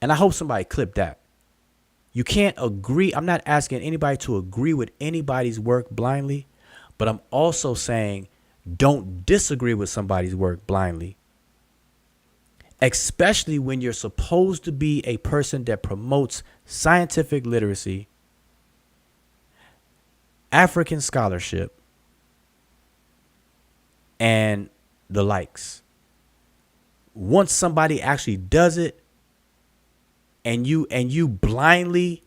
And I hope somebody clipped that. You can't agree. I'm not asking anybody to agree with anybody's work blindly, but I'm also saying don't disagree with somebody's work blindly. Especially when you're supposed to be a person that promotes scientific literacy, African scholarship, and the likes. Once somebody actually does it, and you blindly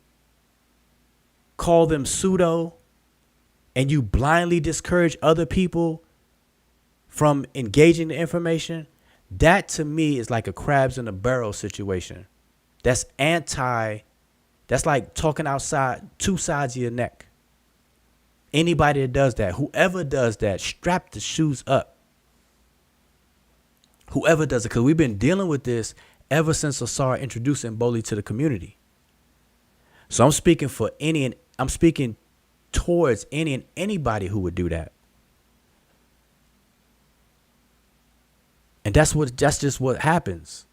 call them pseudo, and you blindly discourage other people from engaging the information, that to me is like a crabs in a barrel situation. That's like talking outside two sides of your neck. Anybody that does that, whoever does that, strap the shoes up. Whoever does it, because we've been dealing with this ever since Asar introduced Mboli to the community. So I'm speaking towards any and anybody who would do that. And that's just what happens.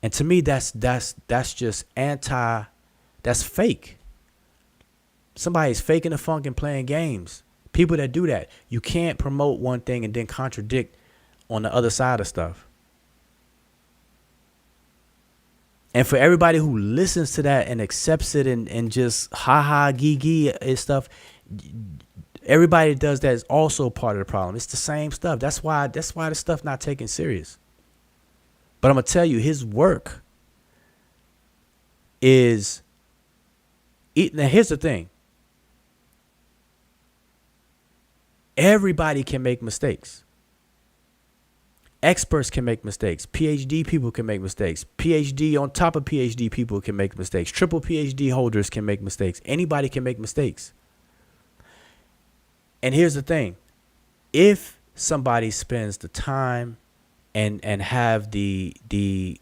And to me, that's just that's fake. Somebody's faking the funk and playing games. People that do that, you can't promote one thing and then contradict on the other side of stuff. And for everybody who listens to that and accepts it and just ha gee and stuff, everybody that does that is also part of the problem. It's the same stuff. That's why the stuff not taken serious. But I'm gonna tell you, his work is. Now here's the thing. Everybody can make mistakes. Experts can make mistakes. PhD people can make mistakes. PhD on top of PhD people can make mistakes. Triple PhD holders can make mistakes. Anybody can make mistakes. And here's the thing. If somebody spends the time and have the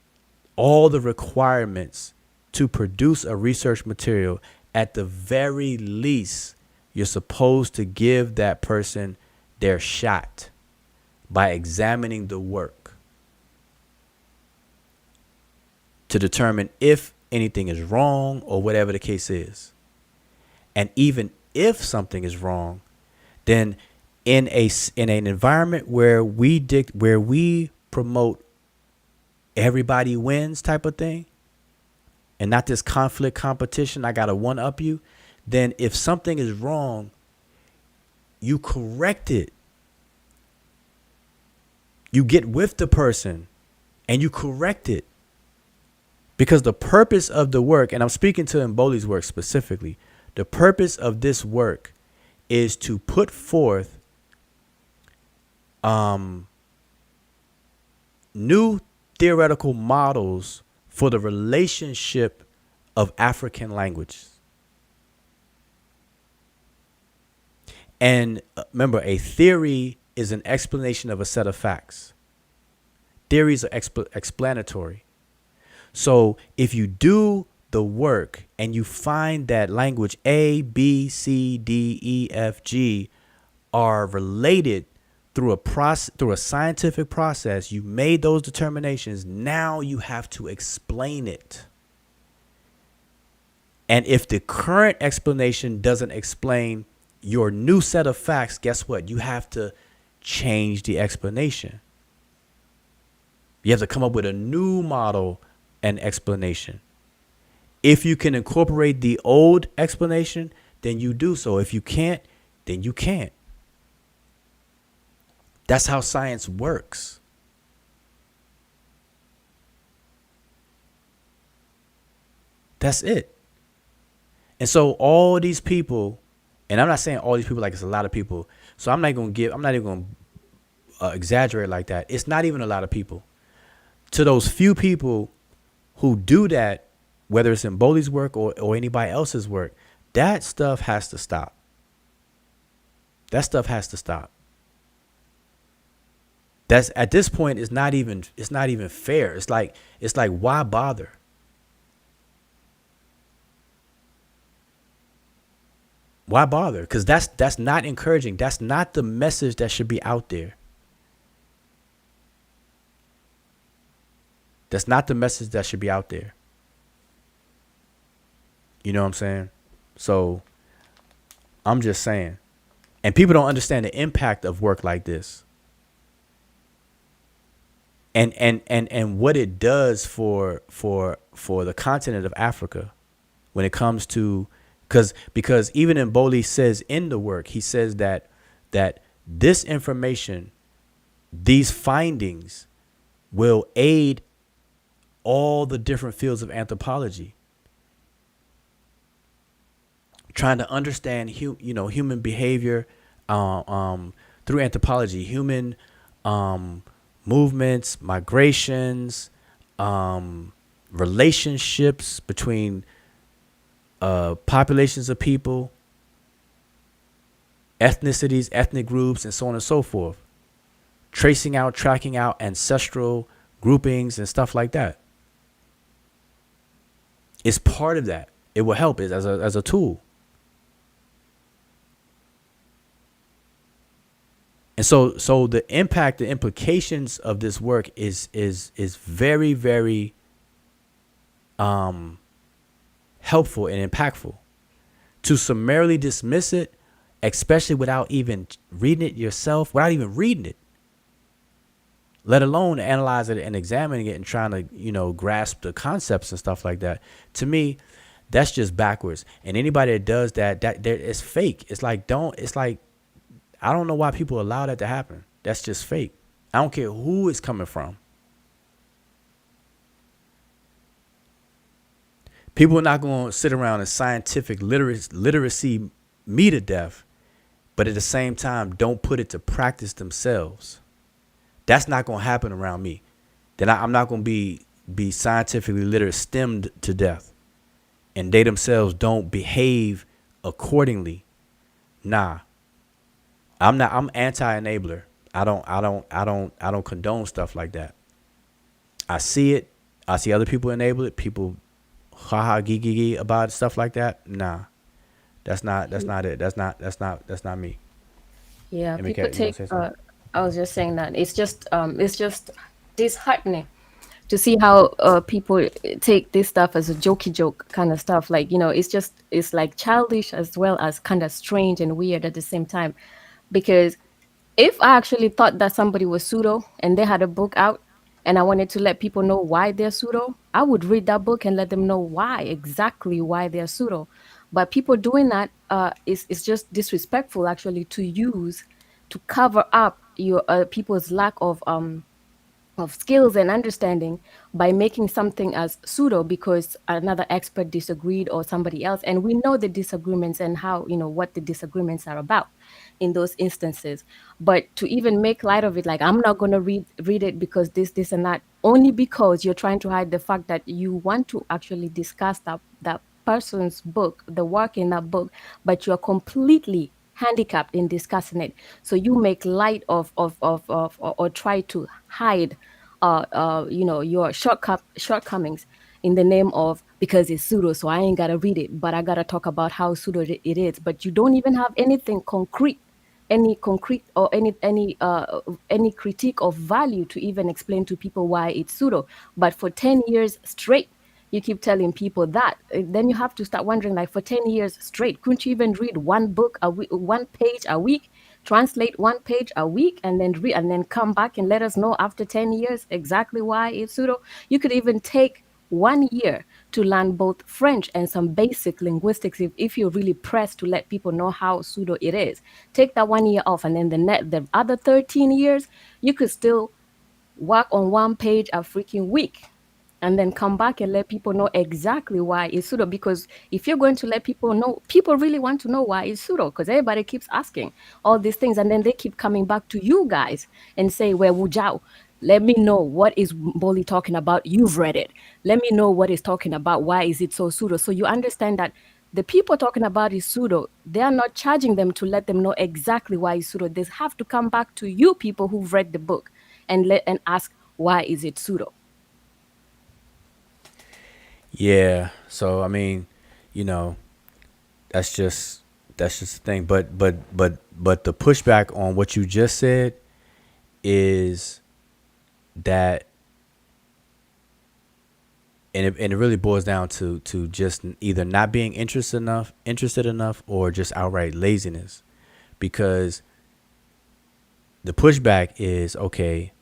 all the requirements to produce a research material, at the very least, you're supposed to give that person their shot by examining the work to determine if anything is wrong or whatever the case is. And even if something is wrong, then in an environment where we promote everybody wins type of thing, and not this conflict competition, I gotta one up you, then if something is wrong, you correct it. You get with the person and you correct it. Because the purpose of the work, and I'm speaking to Mboli's work specifically, the purpose of this work is to put forth new theoretical models for the relationship of African languages. And remember, a theory is an explanation of a set of facts. Theories are explanatory. So if you do the work and you find that language A, B, C, D, E, F, G are related through a scientific process, you made those determinations. Now you have to explain it. And if the current explanation doesn't explain your new set of facts, guess what? You have to change the explanation. You have to come up with a new model and explanation. If you can incorporate the old explanation, then you do so. If you can't, then you can't. That's how science works. That's it. And so all these people, and I'm not saying all these people like it's a lot of people, so I'm not even going to exaggerate like that. It's not even a lot of people. To those few people who do that, whether it's in Mboli's work or anybody else's work, that stuff has to stop. That stuff has to stop. That's at this point, it's not even fair. It's like why bother? Why bother? Because that's not encouraging. That's not the message that should be out there. That's not the message that should be out there. You know what I'm saying? So I'm just saying. And people don't understand the impact of work like this. And what it does for the continent of Africa when it comes to, because even Mboli says in the work, he says that this information, these findings will aid all the different fields of anthropology, trying to understand human behavior through anthropology, human movements, migrations, relationships between populations of people, ethnicities, ethnic groups, and so on and so forth. Tracking out ancestral groupings and stuff like that. It's part of that. It will help it as a tool. And so the impact, the implications of this work is very, very helpful and impactful. To summarily dismiss it, especially without even reading it yourself, without even reading it, let alone analyze it and examining it and trying to, grasp the concepts and stuff like that. To me, that's just backwards. And anybody that does that, it's fake. It's like, I don't know why people allow that to happen. That's just fake. I don't care who it's coming from. People are not going to sit around and scientific literacy me to death, but at the same time, don't put it to practice themselves. That's not going to happen around me. Then I'm not going to be scientifically literate, stemmed to death, and they themselves don't behave accordingly. Nah, I'm anti-enabler. I don't condone stuff like that. I see it. I see other people enable it. People gee about stuff like that. Nah, that's not it. That's not me. Yeah, MK, people you wanna take. say something? I was just saying that it's just disheartening to see how people take this stuff as a jokey joke kind of stuff. Like, it's like childish as well as kind of strange and weird at the same time. Because if I actually thought that somebody was pseudo and they had a book out and I wanted to let people know why they're pseudo, I would read that book and let them know exactly why they're pseudo. But people doing that is just disrespectful, actually, to use to cover up your people's lack of skills and understanding by making something as pseudo because another expert disagreed or somebody else. And we know the disagreements and how, what the disagreements are about in those instances. But to even make light of it, like, I'm not going to read it because this and that, only because you're trying to hide the fact that you want to actually discuss that person's book, the work in that book, but you're completely handicapped in discussing it. So you make light of or try to hide your shortcomings in the name of, because it's pseudo, so I ain't gotta read it, but I gotta talk about how pseudo it is. But you don't even have anything concrete, any or any critique of value to even explain to people why it's pseudo. But for 10 years straight, you keep telling people that. Then you have to start wondering, like, for 10 years straight, couldn't you even read one book a week, one page a week, translate one page a week, and then come back and let us know after 10 years exactly why it's pseudo? You could even take 1 year to learn both French and some basic linguistics if you're really pressed to let people know how pseudo it is. Take that 1 year off, and then the other 13 years, you could still work on one page a freaking week, and then come back and let people know exactly why it's pseudo. Because if you're going to let people know, people really want to know why it's pseudo, because everybody keeps asking all these things, and then they keep coming back to you guys and say, well, Wujao, let me know what is Mboli talking about. You've read it. Let me know what it's talking about. Why is it so pseudo? So you understand that the people talking about is pseudo, they are not charging them to let them know exactly why it's pseudo. They have to come back to you people who've read the book and ask, why is it pseudo? Yeah. So I mean, that's just the thing. But the pushback on what you just said is that, and it really boils down to just either not being interested enough, or just outright laziness. Because the pushback is, okay,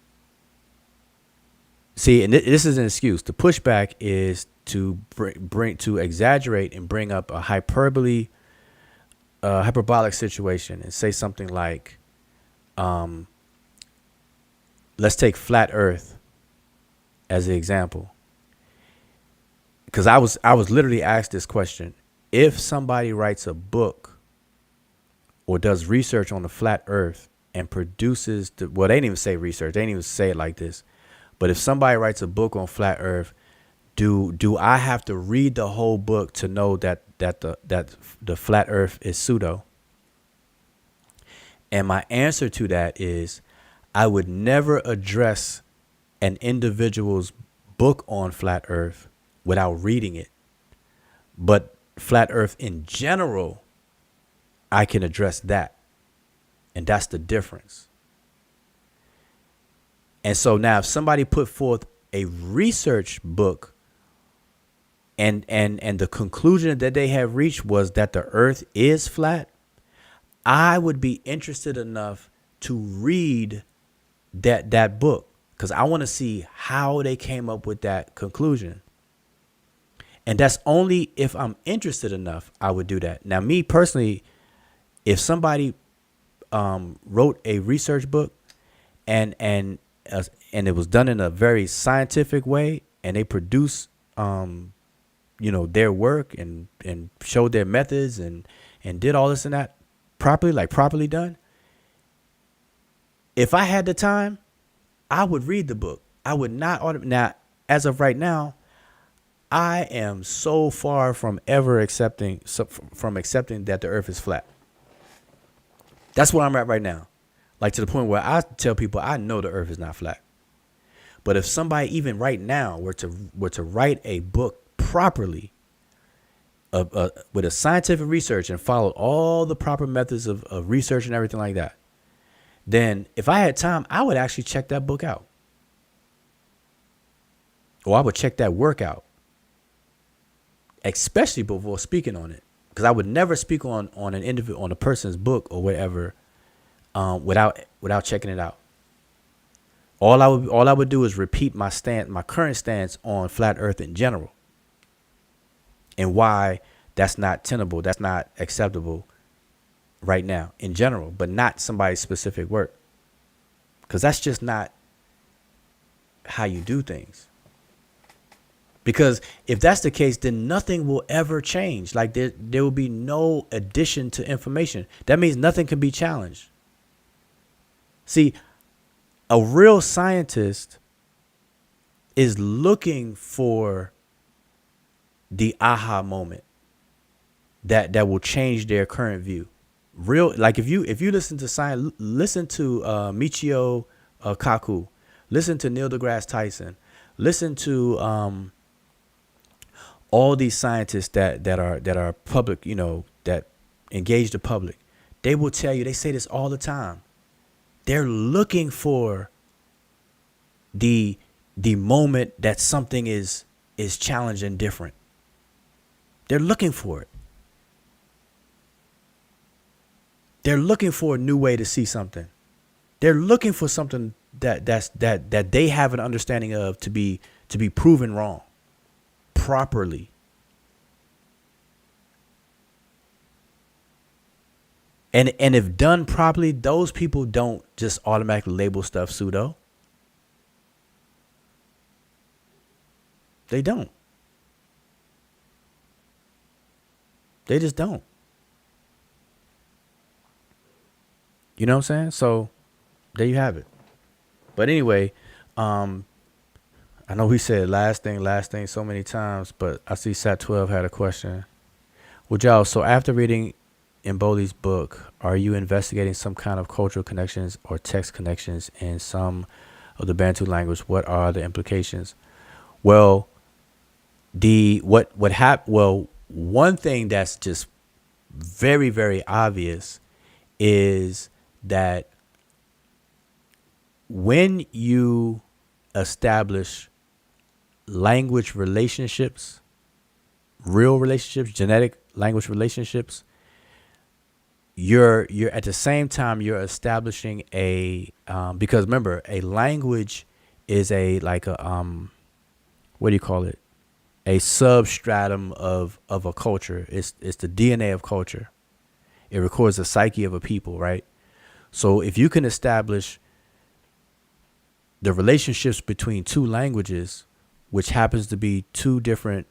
see, and this is an excuse. The pushback is to bring to exaggerate and bring up a hyperbolic situation and say something like, let's take flat Earth as an example. Because I was literally asked this question: if somebody writes a book or does research on the flat Earth and produces well, they didn't even say research, they didn't even say it like this, but if somebody writes a book on flat Earth, do I have to read the whole book to know that the flat Earth is pseudo? And my answer to that is, I would never address an individual's book on flat Earth without reading it. But flat Earth in general, I can address that. And that's the difference. And so now if somebody put forth a research book and the conclusion that they have reached was that the Earth is flat, I would be interested enough to read that book. because I want to see how they came up with that conclusion. And that's only if I'm interested enough I would do that. Now, me personally, if somebody wrote a research book and it was done in a very scientific way, and they produce their work and showed their methods and did all this and that properly, like properly done, if I had the time, I would read the book. I would not now, as of right now, I am so far from ever accepting that the earth is flat. That's where I'm at right now. Like, to the point where I tell people I know the earth is not flat. But if somebody even right now were to write a book properly with a scientific research and followed all the proper methods of research and everything like that, then if I had time, I would actually check that book out. Or I would check that work out, especially before speaking on it. Because I would never speak on an individual, on a person's book or whatever, without checking it out. All I would do is repeat my current stance on flat Earth in general, and why that's not tenable, that's not acceptable right now in general, but not somebody's specific work, because that's just not how you do things. Because if that's the case, then nothing will ever change. Like, there will be no addition to information. That means nothing can be challenged. See, a real scientist is looking for the aha moment that will change their current view. Like, if you listen to science, listen to Michio Kaku, listen to Neil deGrasse Tyson, listen to all these scientists that are public, that engage the public. They will tell you, they say this all the time. They're looking for the moment that something is challenged and different. They're looking for it. They're looking for a new way to see something. They're looking for something that they have an understanding of to be proven wrong properly. And if done properly, those people don't just automatically label stuff pseudo. They don't. They just don't. You know what I'm saying? So there you have it. But anyway, I know we said last thing so many times, but I see Sat 12 had a question. Well, Joe, so after reading Mboli's book, are you investigating some kind of cultural connections or text connections in some of the Bantu language? What are the implications? Well, one thing that's just very, very obvious is that when you establish language relationships, real relationships, genetic language relationships, you're at the same time you're establishing because remember, a language is a what do you call it? A substratum of a culture. It's the DNA of culture. It records the psyche of a people, right? So if you can establish the relationships between two languages, which happens to be two different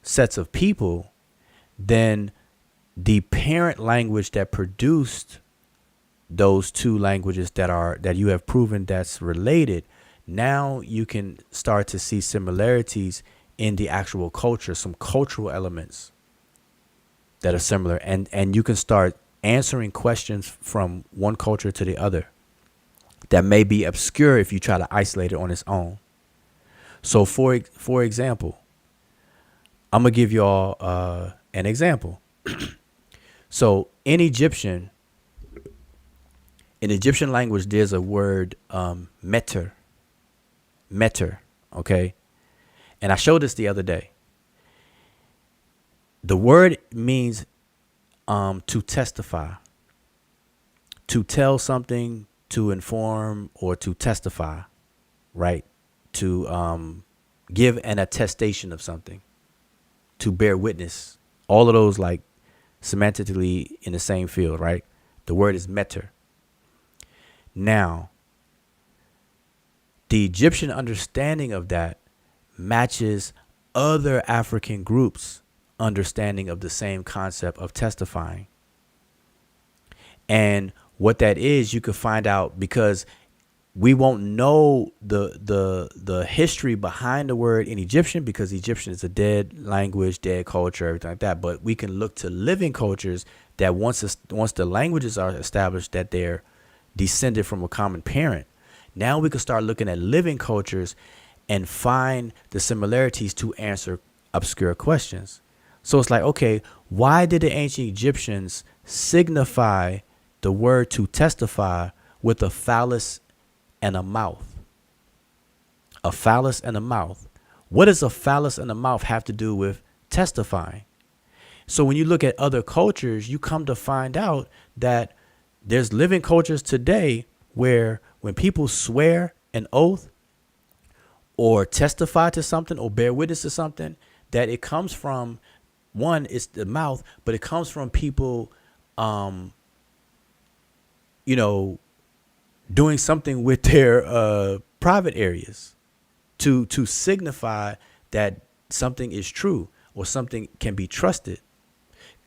sets of people, then the parent language that produced those two languages that you have proven that's related, now you can start to see similarities in the actual culture, some cultural elements that are similar, and you can start answering questions from one culture to the other that may be obscure if you try to isolate it on its own. So for example, I'm gonna give y'all an example. So in Egyptian language, there's a word meter, okay? And I showed this the other day. The word means to testify, to tell something to inform or to testify, right? To give an attestation of something, to bear witness. All of those like semantically in the same field, right? The word is meter. Now, the Egyptian understanding of that matches other African groups' understanding of the same concept of testifying. And what that is, you could find out because we won't know the history behind the word in Egyptian, because Egyptian is a dead language, dead culture, everything like that. But we can look to living cultures that once the languages are established, that they're descended from a common parent. Now we can start looking at living cultures and find the similarities to answer obscure questions. So it's like, okay, why did the ancient Egyptians signify the word to testify with a phallus and a mouth? A phallus and a mouth. What does a phallus and a mouth have to do with testifying? So when you look at other cultures, you come to find out that there's living cultures today where when people swear an oath or testify to something or bear witness to something, that it comes from, one, it's the mouth, but it comes from people, doing something with their private areas to signify that something is true or something can be trusted.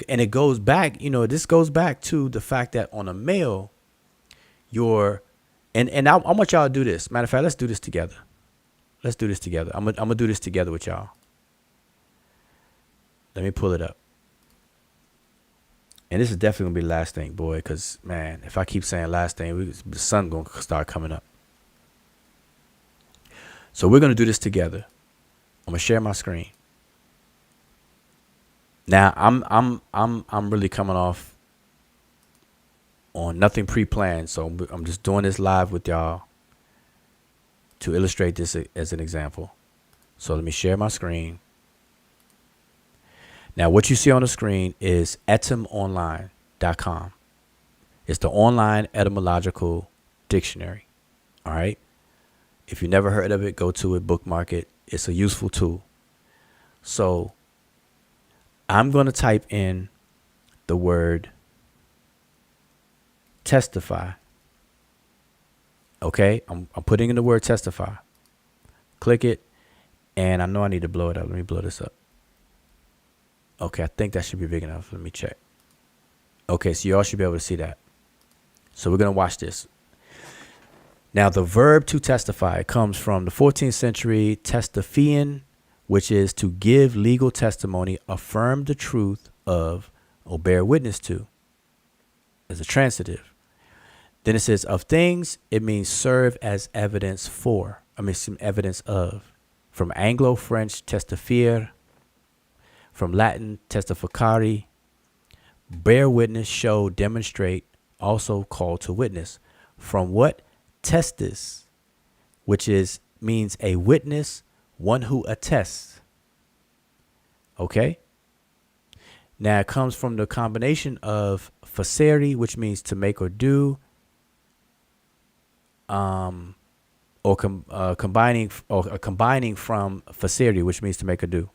And it goes back, this goes back to the fact that on a male, and I want y'all to do this. Matter of fact, let's do this together. Let's do this together. I'm gonna do this together with y'all. Let me pull it up. And this is definitely gonna be the last thing, boy, because man, if I keep saying last thing, the sun gonna start coming up. So we're gonna do this together. I'm gonna share my screen. Now I'm really coming off on nothing pre-planned, so I'm just doing this live with y'all to illustrate this as an example. So let me share my screen. Now, what you see on the screen is etymonline.com. It's the online etymological dictionary. All right. If you never heard of it, go to it, bookmark it. It's a useful tool. So I'm going to type in the word testify. Okay. I'm putting in the word testify. Click it. And I know I need to blow it up. Let me blow this up. Okay, I think that should be big enough. Let me check. Okay, so y'all should be able to see that. So we're going to watch this. Now, the verb to testify comes from the 14th century testifian, which is to give legal testimony, affirm the truth of, or bear witness to, as a transitive. Then it says of things, it means serve as evidence for, some evidence of. From Anglo-French testifier, from Latin testificare, bear witness, show, demonstrate, also call to witness. From what? Testis, which means a witness, one who attests. Okay? Now it comes from the combination of facere, which means to make or do, or combining from facere, which means to make or do.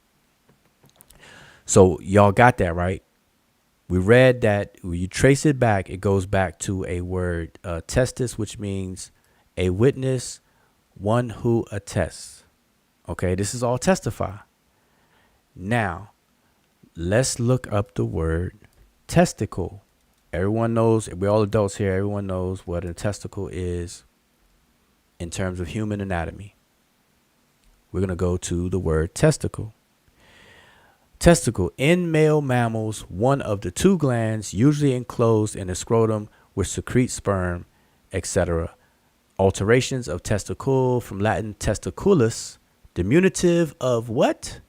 So y'all got that, right? We read that when you trace it back, it goes back to a word, testis, which means a witness, one who attests. Okay, this is all testify. Now, let's look up the word testicle. Everyone knows, we're all adults here, everyone knows what a testicle is in terms of human anatomy. We're going to go to the word testicle. Testicle. In male mammals, one of the two glands usually enclosed in the scrotum which secrete sperm, etc. Alterations of testicle from Latin testiculus, diminutive of what?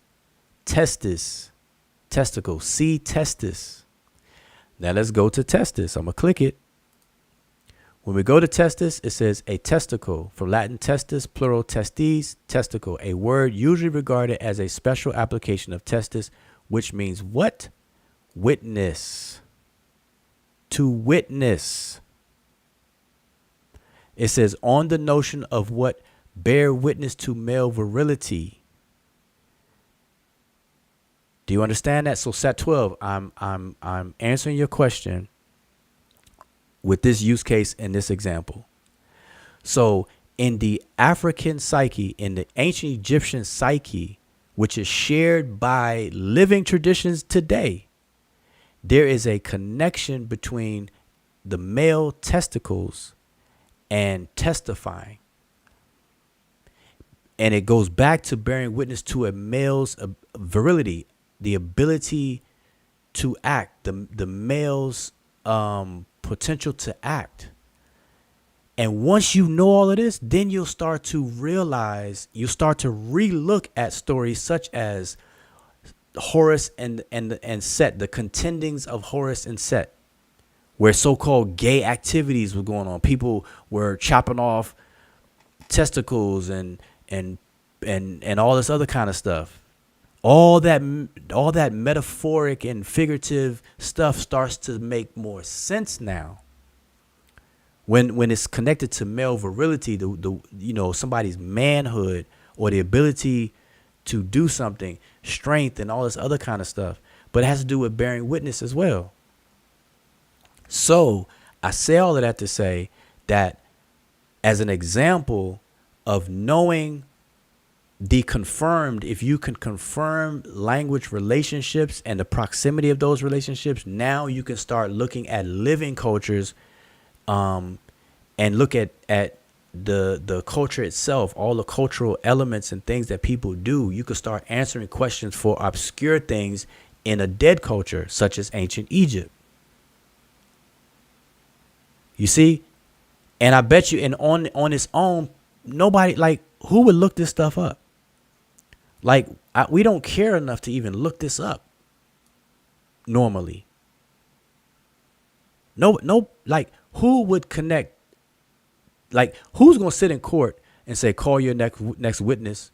Testis. Testicle. See testis. Now let's go to testis. I'm going to click it. When we go to testis, it says a testicle, from Latin testis, plural testes, testicle, a word usually regarded as a special application of testis, which means what? Witness. To witness. It says on the notion of what bear witness to male virility. Do you understand that? So Sat 12, I'm answering your question with this use case in this example. So in the African psyche, in the ancient Egyptian psyche, which is shared by living traditions today, there is a connection between the male testicles and testifying. And it goes back to bearing witness to a male's virility, the ability to act, the male's potential to act. And once you know all of this, then you'll start to realize, you start to relook at stories such as Horus and Set, the contendings of Horus and Set, where so-called gay activities were going on. People were chopping off testicles and all this other kind of stuff. All that metaphoric and figurative stuff starts to make more sense now. When it's connected to male virility, the somebody's manhood or the ability to do something, strength and all this other kind of stuff. But it has to do with bearing witness as well. So I say all of that to say that as an example of knowing the confirmed, if you can confirm language relationships and the proximity of those relationships, now you can start looking at living cultures and look at the culture itself, all the cultural elements and things that people do. You could start answering questions for obscure things in a dead culture, such as ancient Egypt. You see? And I bet you, and on its own, nobody, like, who would look this stuff up? Like, we don't care enough to even look this up normally. No, like, who would connect? Like, who's going to sit in court and say, call your next witness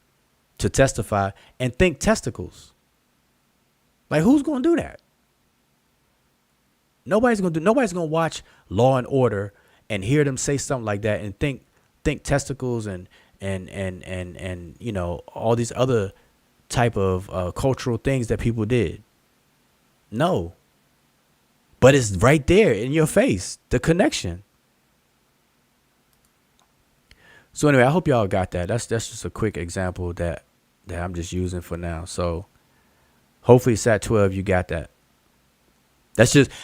to testify and think testicles? Like, who's going to do that? Nobody's going to watch Law and Order and hear them say something like that and think testicles and all these other type of cultural things that people did. No. But it's right there in your face, the connection. So anyway, I hope y'all got that. That's just a quick example that I'm just using for now. So hopefully Sat 12, you got that.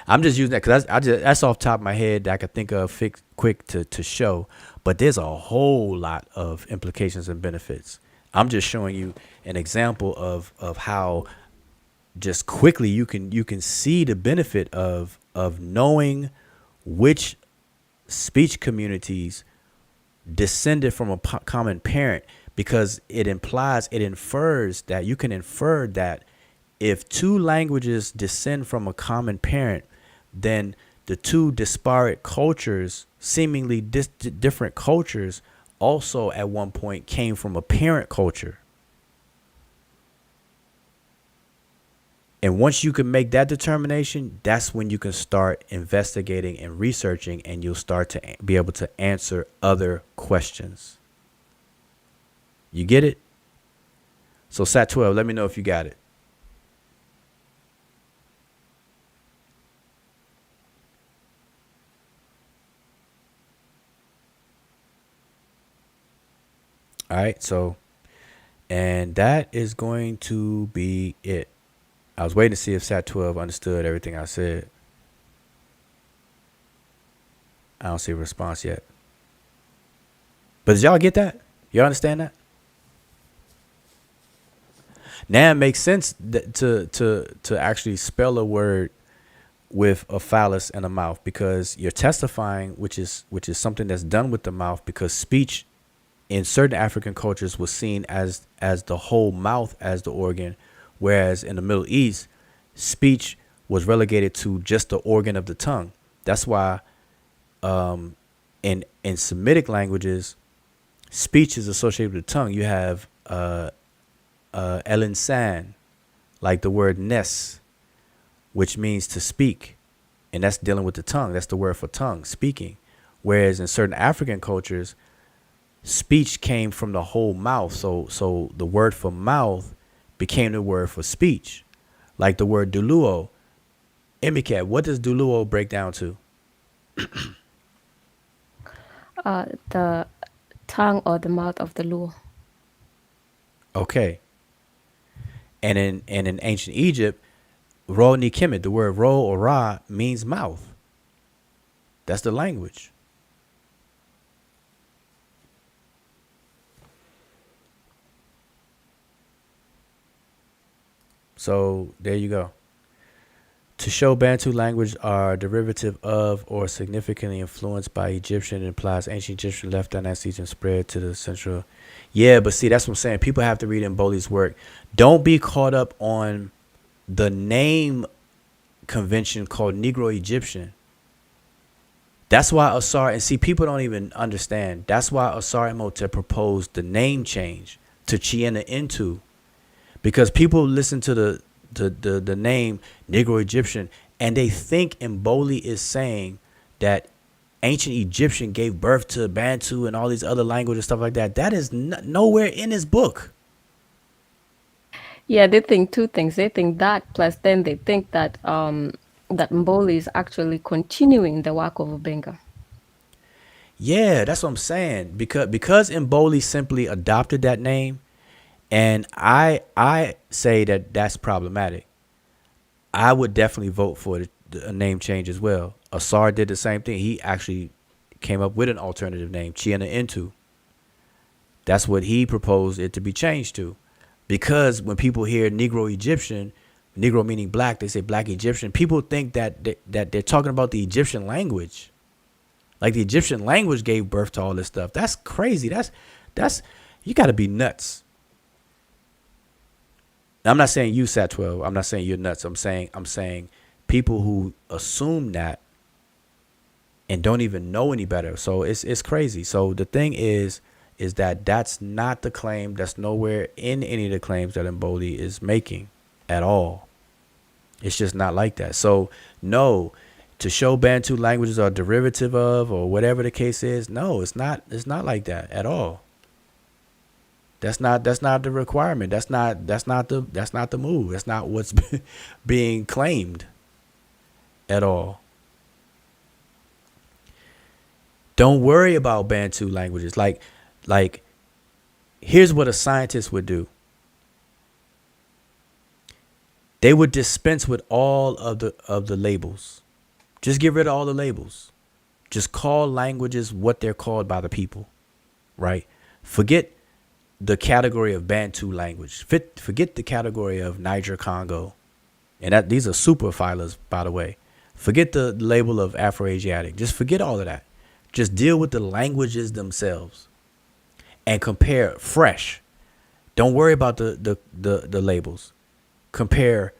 I'm just using that because that's off the top of my head that I could think of quick to show. But there's a whole lot of implications and benefits. I'm just showing you an example of how just quickly you can see the benefit of knowing which speech communities descended from a common parent, because it infers that you can infer that if two languages descend from a common parent, then the two disparate cultures, seemingly different cultures, also at one point came from a parent culture. And once you can make that determination, that's when you can start investigating and researching, and you'll start to be able to answer other questions. You get it? So Sat 12, let me know if you got it. All right, so, and that is going to be it. I was waiting to see if Sat 12 understood everything I said. I don't see a response yet. But did y'all get that? Y'all understand that? Now it makes sense to actually spell a word with a phallus and a mouth, because you're testifying, which is something that's done with the mouth, because speech in certain African cultures was seen as the whole mouth as the organ, whereas in the Middle East, speech was relegated to just the organ of the tongue. That's why in Semitic languages, speech is associated with the tongue. You have el-insan, like the word nes, which means to speak, and that's dealing with the tongue. That's the word for tongue, speaking. Whereas in certain African cultures, speech came from the whole mouth. So the word for mouth became the word for speech. Like the word duluo. Emicat, what does duluo break down to? The tongue or the mouth of the Luo. Okay. And in ancient Egypt, ro ni kemet, the word ro or ra means mouth. That's the language. So there you go. To show Bantu language are derivative of or significantly influenced by Egyptian implies ancient Egyptian left dynasties and spread to the central. Yeah, but see, that's what I'm saying. People have to read Mboli's work. Don't be caught up on the name convention called Negro Egyptian. That's why Asar, and see, people don't even understand. That's why Asar Imhotep proposed the name change to Chiena Intu, because people listen to the name Negro Egyptian and they think Mboli is saying that ancient Egyptian gave birth to Bantu and all these other languages, stuff like that. That is nowhere in his book. Yeah, they think two things. They think that, plus then they think that that Mboli is actually continuing the work of Ubenga. Yeah, that's what I'm saying. Because Mboli simply adopted that name, and I say that that's problematic. I would definitely vote for a name change as well. Asar did the same thing. He actually came up with an alternative name, Chiena Intu. That's what he proposed it to be changed to. Because when people hear Negro Egyptian, Negro meaning black, they say black Egyptian, people think that they're talking about the Egyptian language. Like the Egyptian language gave birth to all this stuff. That's crazy. That's you got to be nuts. I'm not saying you sat 12. I'm not saying you're nuts. I'm saying people who assume that and don't even know any better. So it's crazy. So the thing is that that's not the claim. That's nowhere in any of the claims that Mboli is making at all. It's just not like that. So no, to show Bantu languages are derivative of or whatever the case is, no, it's not like that at all. That's not the requirement. That's not the move. That's not what's being claimed at all. Don't worry about Bantu languages. Like here's what a scientist would do. They would dispense with all of the labels. Just get rid of all the labels. Just call languages what they're called by the people, right? Forget the category of Bantu language. Forget the category of Niger Congo. And these are super phylers, by the way. Forget the label of Afroasiatic. Just forget all of that. Just deal with the languages themselves and compare fresh. Don't worry about the labels. Compare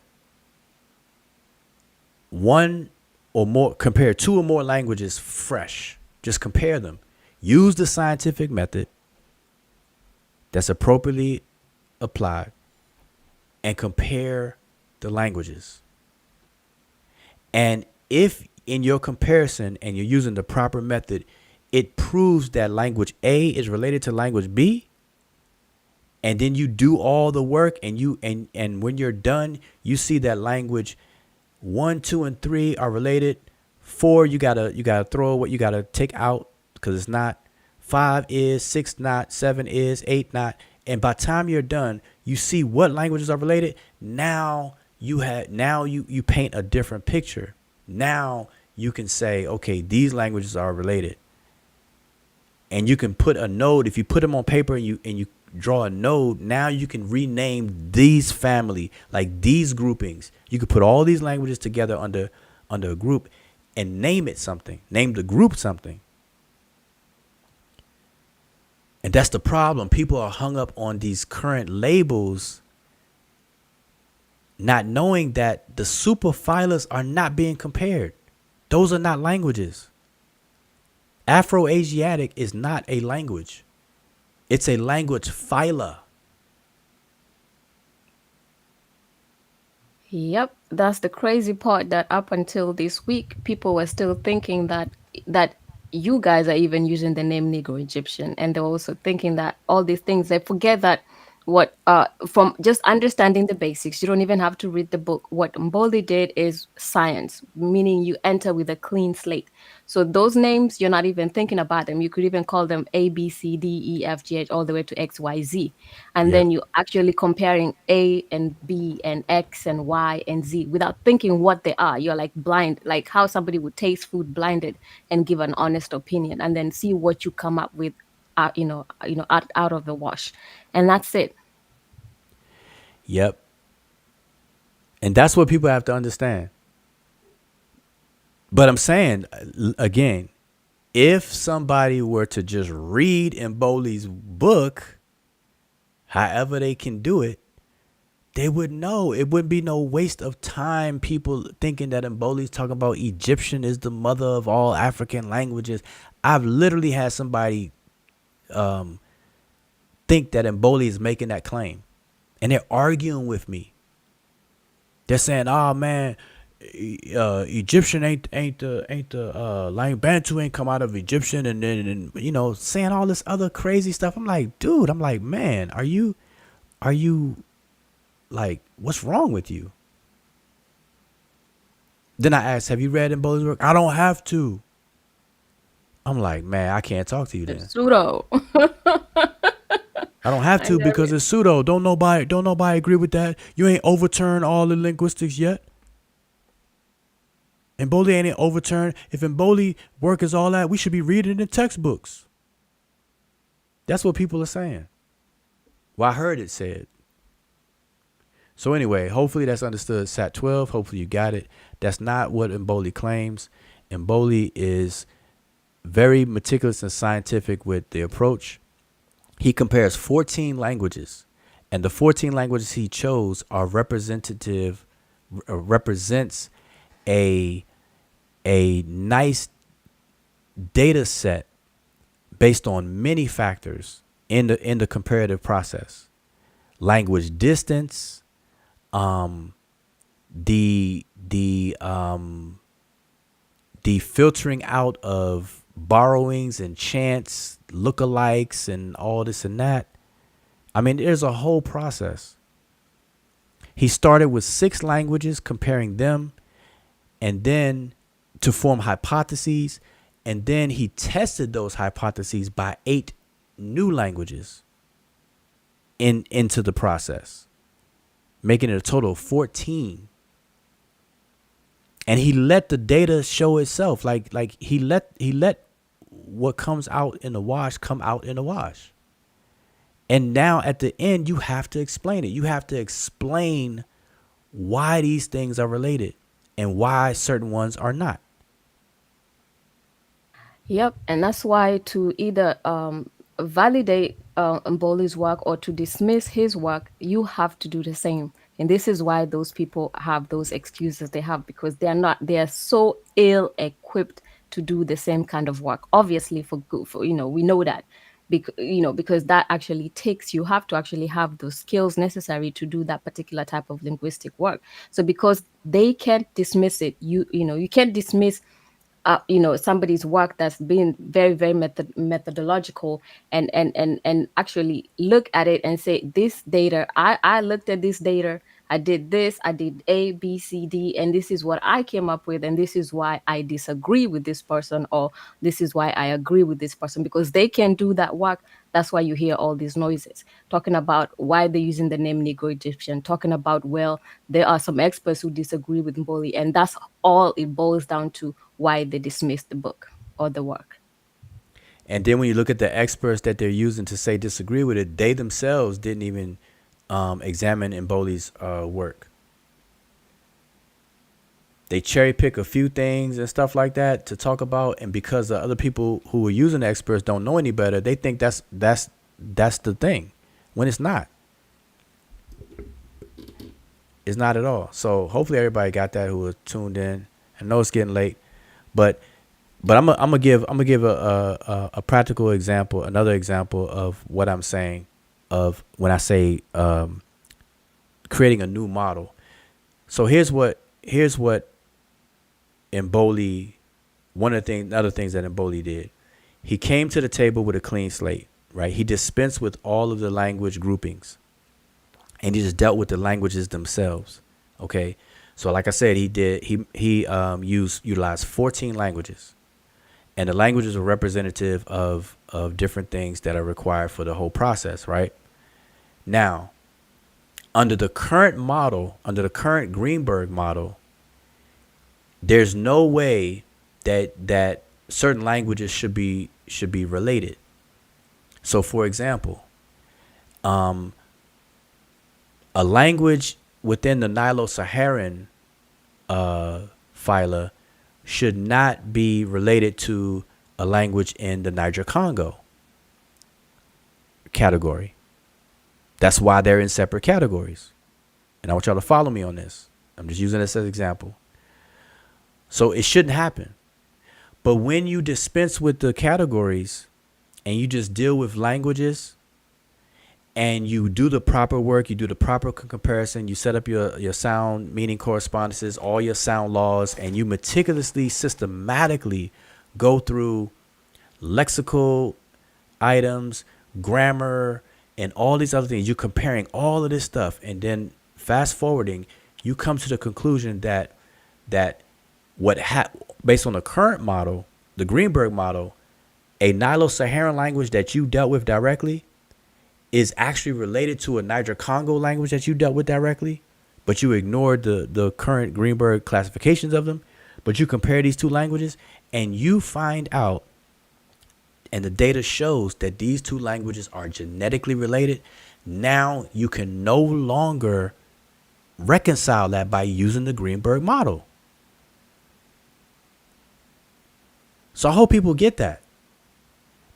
compare two or more languages fresh. Just compare them. Use the scientific method that's appropriately applied and compare the languages. And if in your comparison and you're using the proper method, it proves that language A is related to language B, and then you do all the work and when you're done, you see that language 1, 2, and 3 are related. 4, you gotta throw what you gotta take out because it's not. 5 is, 6 not, 7 is, 8 not. And by the time you're done, you see what languages are related. Now you paint a different picture. Now you can say, okay, these languages are related. And you can put a node, if you put them on paper and you draw a node, now you can rename these family, like these groupings. You could put all these languages together under a group and name it something. Name the group something. And that's the problem. People are hung up on these current labels, not knowing that the superphylers are not being compared. Those are not languages. Afroasiatic is not a language. It's a language phyla. Yep, that's the crazy part, that up until this week, people were still thinking that you guys are even using the name Negro Egyptian, and they're also thinking that all these things, they forget that what from just understanding the basics, you don't even have to read the book. What Mboli did is science, meaning you enter with a clean slate. So those names, you're not even thinking about them. You could even call them A, B, C, D, E, F, G, H, all the way to X, Y, Z. And Yep. then you actually comparing A and B and X and Y and Z without thinking what they are. You're like blind, like how somebody would taste food blinded and give an honest opinion, and then see what you come up with, out of the wash. And that's it. Yep. And that's what people have to understand. But I'm saying again, if somebody were to just read Mboli's book, however they can do it, they would know. It wouldn't be no waste of time. People thinking that Mboli's talking about Egyptian is the mother of all African languages. I've literally had somebody think that Mboli is making that claim, and they're arguing with me. They're saying, "Oh man, Egyptian ain't the language. Bantu ain't come out of Egyptian," and then saying all this other crazy stuff. I'm like, dude. I'm like, man, are you like, what's wrong with you? Then I asked, have you read Mboli's work? I don't have to. I'm like, man, I can't talk to you then. Pseudo. I don't have to because it's pseudo. Don't nobody agree with that. You ain't overturned all the linguistics yet. Mboli ain't overturned. If Mboli work is all that, we should be reading it in textbooks. That's what people are saying. Well, I heard it said. So anyway, hopefully that's understood. Sat 12, hopefully you got it. That's not what Mboli claims. Mboli is very meticulous and scientific with the approach. He compares 14 languages, and the 14 languages he chose are represents a nice data set based on many factors in the comparative process. Language distance, the filtering out of borrowings and chance lookalikes and all this and that. I mean, there's a whole process. He started with 6 languages, comparing them, and then to form hypotheses, and then he tested those hypotheses by 8 new languages into the process, making it a total of 14. And he let the data show itself. Like he let what comes out in the wash come out in the wash. And now at the end, you have to explain it. You have to explain why these things are related and why certain ones are not. Yep, and that's why to either validate Mboli's work or to dismiss his work, you have to do the same. And this is why those people have those excuses they have, because they are so ill equipped to do the same kind of work. Obviously, we know that, because that actually you have to actually have those skills necessary to do that particular type of linguistic work. So because they can't dismiss it, you can't dismiss somebody's work that's been very, very methodological, and actually look at it and say, this data, I looked at this data, I did this, I did A, B, C, D, and this is what I came up with, and this is why I disagree with this person, or this is why I agree with this person. Because they can do that work. That's why you hear all these noises talking about why they're using the name Negro Egyptian, talking about, well, there are some experts who disagree with Mboli, and that's all it boils down to, why they dismissed the book or the work. And then when you look at the experts that they're using to say disagree with it, they themselves didn't even examine Mboli's work. They cherry pick a few things and stuff like that to talk about, and because the other people who are using the experts don't know any better, they think that's the thing, when it's not. It's not at all. So hopefully everybody got that who was tuned in. I know it's getting late, but I'm gonna give a practical example, another example of what I'm saying, of when I say creating a new model. So here's what Mboli other things that Mboli did, he came to the table with a clean slate, right? He dispensed with all of the language groupings, and he just dealt with the languages themselves. Okay, so like I said, he utilized 14 languages, and the languages are representative of different things that are required for the whole process, right? Now, under the current Greenberg model, there's no way that certain languages should be related. So, for example, a language within the Nilo-Saharan phyla should not be related to a language in the Niger-Congo category. That's why they're in separate categories. And I want y'all to follow me on this. I'm just using this as an example. So it shouldn't happen. But when you dispense with the categories and you just deal with languages and you do the proper work, you do the proper comparison, you set up your sound meaning correspondences, all your sound laws, and you meticulously, systematically go through lexical items, grammar, and all these other things. You're comparing all of this stuff, and then fast forwarding, you come to the conclusion that based on the current model, the Greenberg model, a Nilo-Saharan language that you dealt with directly is actually related to a Niger-Congo language that you dealt with directly, but you ignored the current Greenberg classifications of them. But you compare these two languages, and you find out, and the data shows that these two languages are genetically related. Now you can no longer reconcile that by using the Greenberg model. So I hope people get that.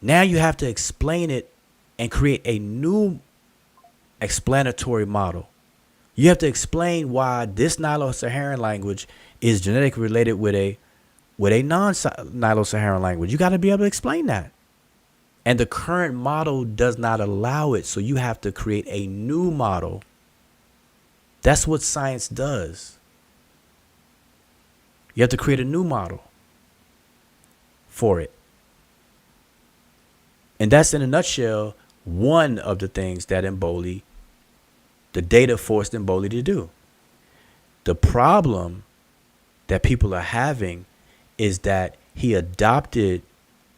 Now you have to explain it and create a new explanatory model. You have to explain why this Nilo-Saharan language is genetically related with a non-Nilo-Saharan language. You got to be able to explain that. And the current model does not allow it. So you have to create a new model. That's what science does. You have to create a new model for it. And that's, in a nutshell, one of the things that the data forced Mboli to do. The problem that people are having is that he adopted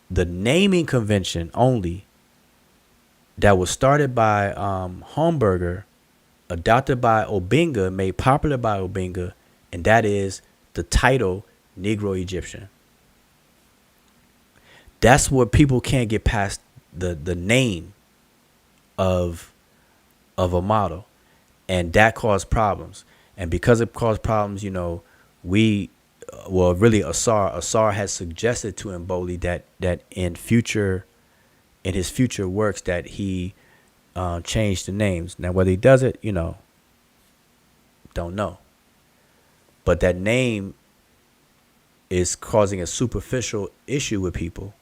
the naming convention only that was started by Homburger, adopted by Obinga, made popular by Obinga, and that is the title Negro Egyptian. That's what people can't get past, the name of a model, and that caused problems. And because it caused problems, Asar has suggested to Mboli that in his future works that he change the names. Now whether he does it, don't know. But that name is causing a superficial issue with people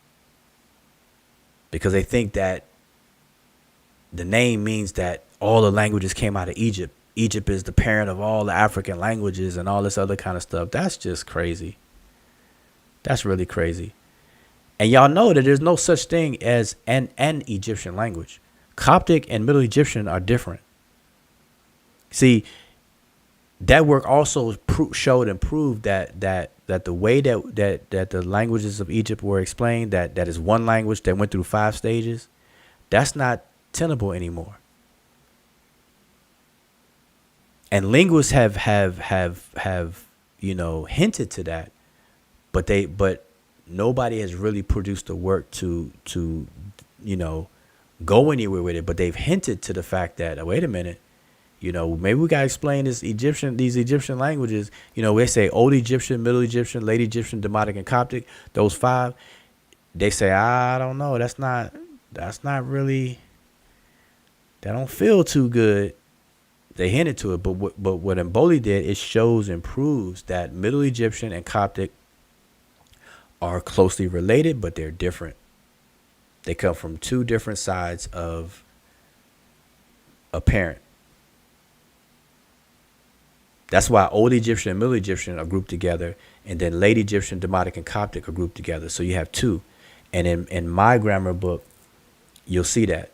because they think that the name means that all the languages came out of Egypt. Egypt is the parent of all the African languages and all this other kind of stuff. That's just crazy. That's really crazy. And y'all know that there's no such thing as an Egyptian language. Coptic and Middle Egyptian are different. See, that work also showed and proved that the way that the languages of Egypt were explained, that is one language that went through 5 stages, that's not tenable anymore. And linguists have hinted to that, but nobody has really produced the work to go anywhere with it. But they've hinted to the fact that, wait a minute, maybe we gotta explain these Egyptian languages. They say Old Egyptian, Middle Egyptian, Late Egyptian, Demotic, and Coptic. Those 5. They say, I don't know. That's not really. That don't feel too good. They hinted to it, but what Mboli did, it shows and proves that Middle Egyptian and Coptic are closely related, but they're different. They come from 2 different sides of a parent. That's why Old Egyptian and Middle Egyptian are grouped together, and then Late Egyptian, Demotic, and Coptic are grouped together. So you have two. And in my grammar book, you'll see that.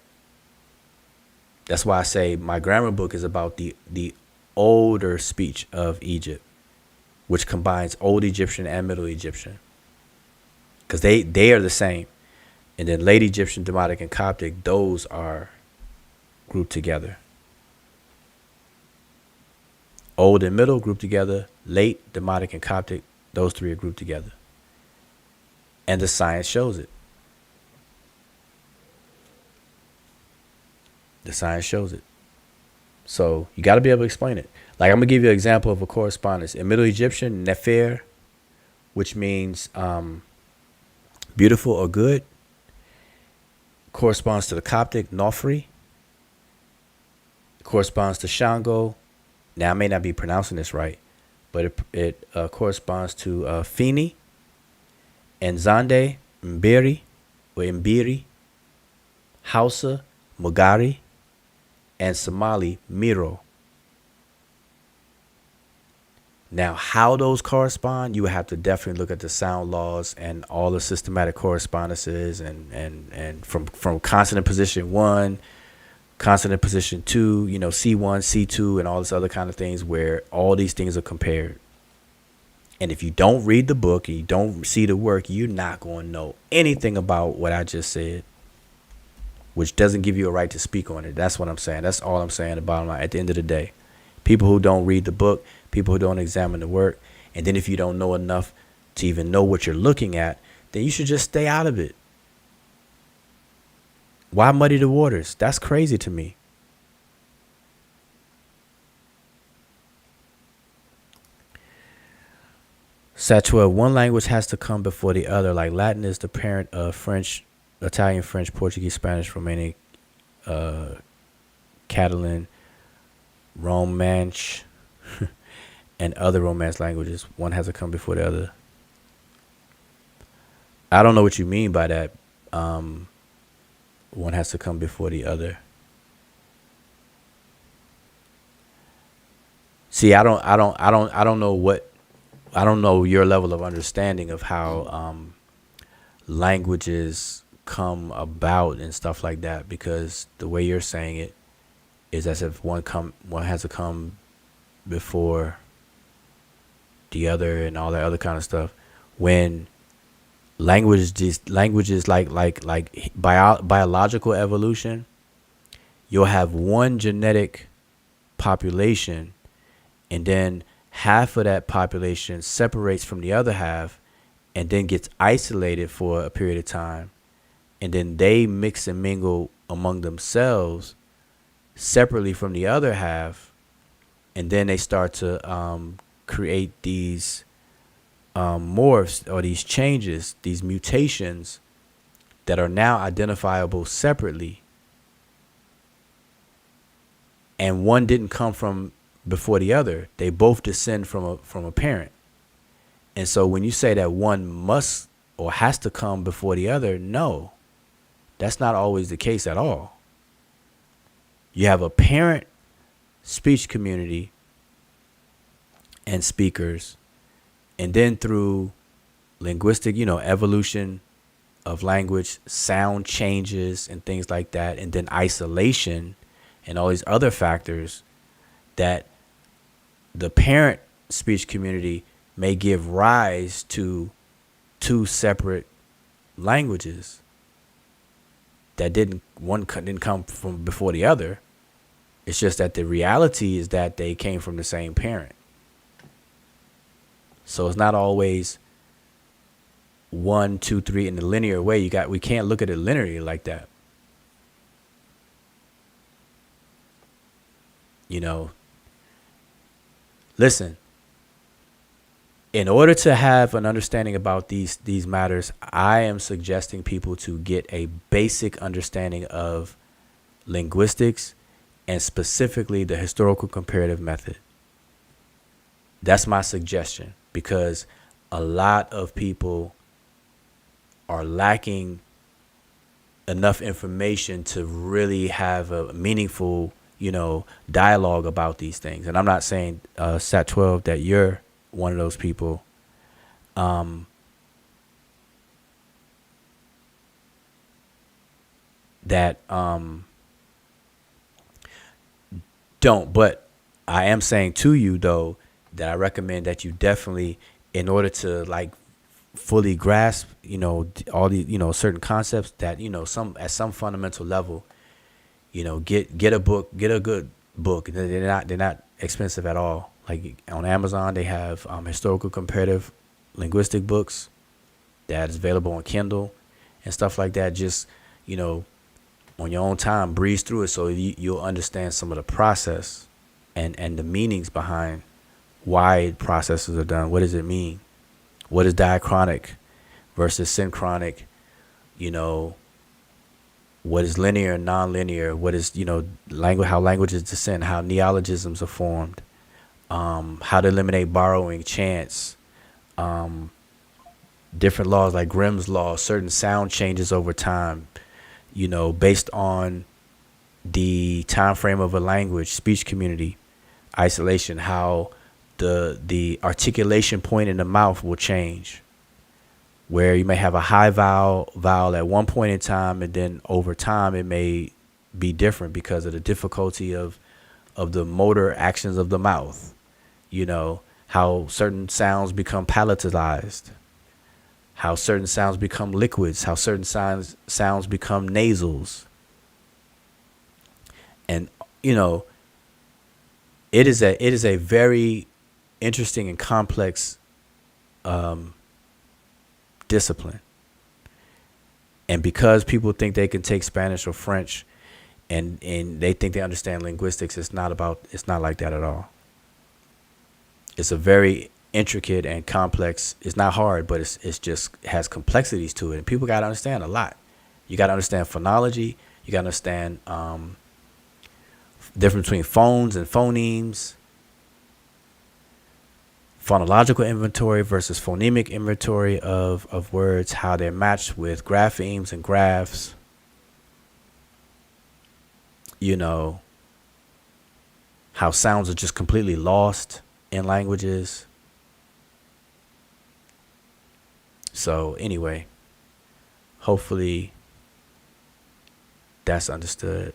That's why I say my grammar book is about the older speech of Egypt, which combines Old Egyptian and Middle Egyptian, because they are the same. And then Late Egyptian, Demotic, and Coptic, those are grouped together. Old and Middle grouped together. Late, Demotic, and Coptic, those three are grouped together. And the science shows it. The science shows it. So you got to be able to explain it. Like, I'm going to give you an example of a correspondence. In Middle Egyptian, Nefer, which means beautiful or good, corresponds to the Coptic, Nofri. Corresponds to Shango. Now, I may not be pronouncing this right, but it corresponds to Fini, and Zande, Mbiri, or Mbiri, Hausa, Mugari, and Somali, Miro. Now, how those correspond, you would have to definitely look at the sound laws and all the systematic correspondences, and from consonant position 1, consonant position 2, C1, C2, and all this other kind of things, where all these things are compared. And if you don't read the book and you don't see the work, you're not going to know anything about what I just said, which doesn't give you a right to speak on it. That's what I'm saying. That's all I'm saying. The bottom line, at the end of the day, people who don't read the book, people who don't examine the work, and then if you don't know enough to even know what you're looking at, then you should just stay out of it. Why muddy the waters? That's crazy to me. Sat-12, one language has to come before the other. Like Latin is the parent of French, Italian, French, Portuguese, Spanish, Romanian, Catalan, Romansh, and other Romance languages. One has to come before the other. I don't know what you mean by that. One has to come before the other. See, I don't know your level of understanding of how languages come about and stuff like that, because the way you're saying it is as if one has to come before the other and all that other kind of stuff, when languages like biological evolution, you'll have one genetic population, and then half of that population separates from the other half and then gets isolated for a period of time, and then they mix and mingle among themselves separately from the other half, and then they start to create these morphs, or these changes, these mutations that are now identifiable separately, and one didn't come from before the other. They both descend from a parent. And so when you say that one must or has to come before the other, no, that's not always the case at all. You have a parent speech community and speakers, and then through linguistic, evolution of language, sound changes and things like that, and then isolation and all these other factors, that the parent speech community may give rise to two separate languages that didn't come from before the other. It's just that the reality is that they came from the same parent. So it's not always 1, 2, 3 in the linear way. We can't look at it linearly like that. Listen, in order to have an understanding about these matters, I am suggesting people to get a basic understanding of linguistics, and specifically the historical comparative method. That's my suggestion, because a lot of people are lacking enough information to really have a meaningful dialogue about these things. And I'm not saying, Sat 12, that you're one of those people. Um, that don't. But I am saying to you though that I recommend that you definitely, in order to like fully grasp, all the, certain concepts, that some at some fundamental level, get a book, get a good book. They're not expensive at all. Like on Amazon, they have historical comparative linguistic books that is available on Kindle and stuff like that. Just you know on your own time, breeze through it so you'll understand some of the process and the meanings behind why processes are done. What does it mean? What is diachronic versus synchronic? You know, what is linear and nonlinear? What is, language, how languages descend, how neologisms are formed, how to eliminate borrowing, chance, different laws like Grimm's law, certain sound changes over time, based on the time frame of a language, speech community, isolation, how the articulation point in the mouth will change, where you may have a high vowel at one point in time, and then over time it may be different because of the difficulty of the motor actions of the mouth. How certain sounds become palatalized, how certain sounds become liquids, how certain sounds become nasals. And it is a very interesting and complex discipline. And because people think they can take Spanish or French and they think they understand linguistics, it's not like that at all. It's a very intricate and complex. It's not hard, but it's just has complexities to it. And people got to understand a lot. You got to understand phonology. You got to understand difference between phones and phonemes, phonological inventory versus phonemic inventory of words, how they're matched with graphemes and graphs. How sounds are just completely lost in languages. So anyway, hopefully that's understood.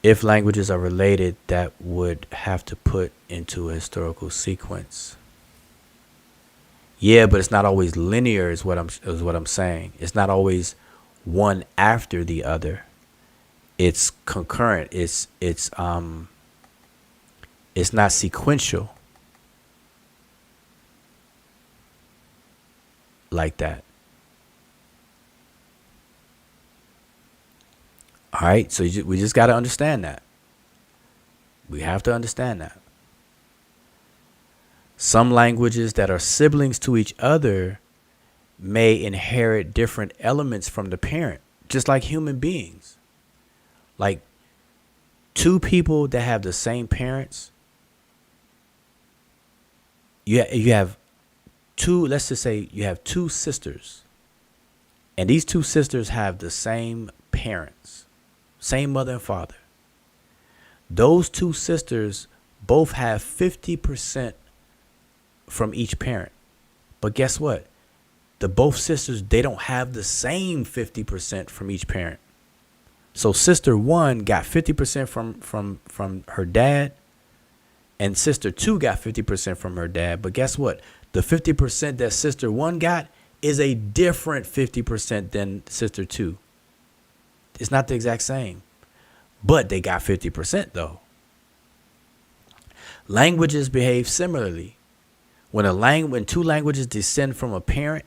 If languages are related, that would have to put into a historical sequence. Yeah, but it's not always linear is what I'm saying. It's not always one after the other. It's concurrent. It's not sequential like that. All right, so we just got to understand that. We have to understand that. Some languages that are siblings to each other may inherit different elements from the parent, just like human beings. Like two people that have the same parents, you have two, let's just say you have two sisters, and these two sisters have the same parents. Same mother and father. Those two sisters both have 50% from each parent. But guess what? The both sisters, they don't have the same 50% from each parent. So sister one got 50% from her dad, and sister two got 50% from her dad. But guess what? The 50% that sister one got is a different 50% than sister two. It's not the exact same, but they got 50% though. Languages behave similarly. When two languages descend from a parent,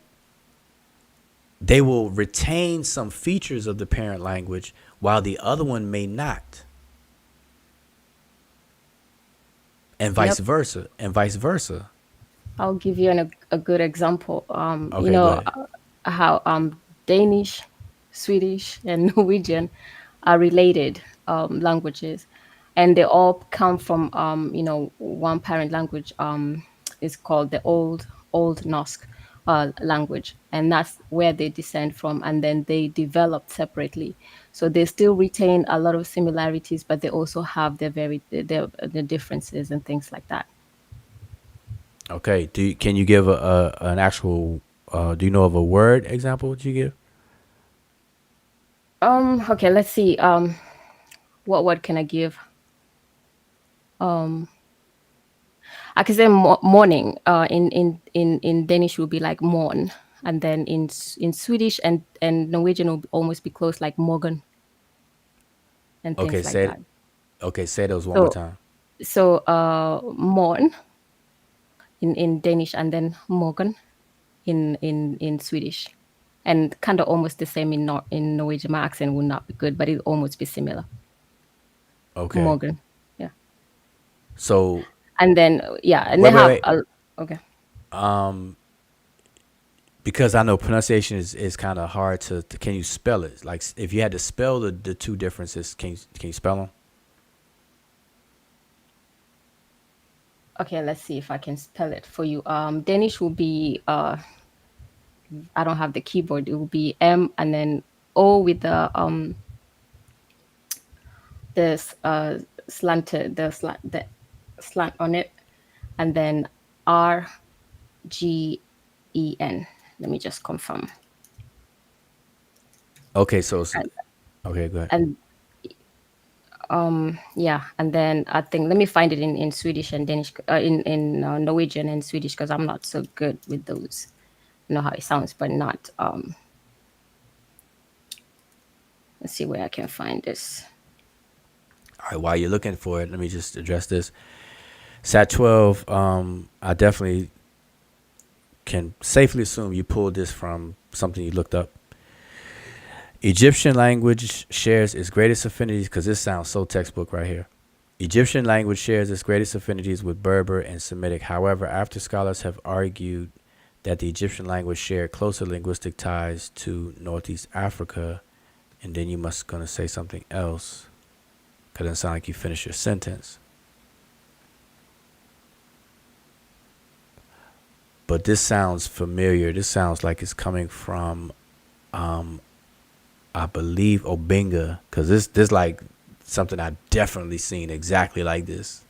they will retain some features of the parent language while the other one may not. And vice versa. I'll give you a good example. Okay, go ahead. How Danish, Swedish, and Norwegian are related languages, and they all come from one parent language. Is called the Old Norse. language, and that's where they descend from, and then they developed separately. So they still retain a lot of similarities, but they also have their differences and things like that. Okay. Can you give an actual? Do you know of a word example? Would you give? Okay, let's see. What word can I give? I can say morning. In Danish will be like morn, and then in Swedish and Norwegian will almost be close, like morgen and Okay. things like Say it. that. Okay. Say those one more So time. morn in Danish, and then morgen in Swedish, and kind of almost the same in Norwegian. My accent will not be good, but it'll almost be similar. Okay. Morgen, yeah, So and then and they wait, wait, have wait. okay. Because I know pronunciation is kind of hard to. Can you spell it? Like if you had to spell the two differences, can you spell them? Okay, let's see if I can spell it for you. Danish will be I don't have the keyboard. It will be M and then O with the slant on it, and then RGEN. Let me just confirm. Okay. And, Okay. Go ahead. and yeah, and then I think let me find it in Swedish and Danish, in Norwegian and Swedish, because I'm not so good with those. I know how it sounds, but not. Let's see where I can find this. All right. While you're looking for it, let me just address this. Sat 12. I definitely can safely assume you pulled this from something you looked up. Egyptian language shares its greatest affinities, because this sounds so textbook right here. Egyptian language shares its greatest affinities with Berber and Semitic. However, after scholars have argued that the Egyptian language shared closer linguistic ties to Northeast Africa, and then you must gonna say something else, because it doesn't sound like you finished your sentence. But this sounds familiar. This sounds like it's coming from I believe Obinga, because this like something I've definitely seen exactly like this.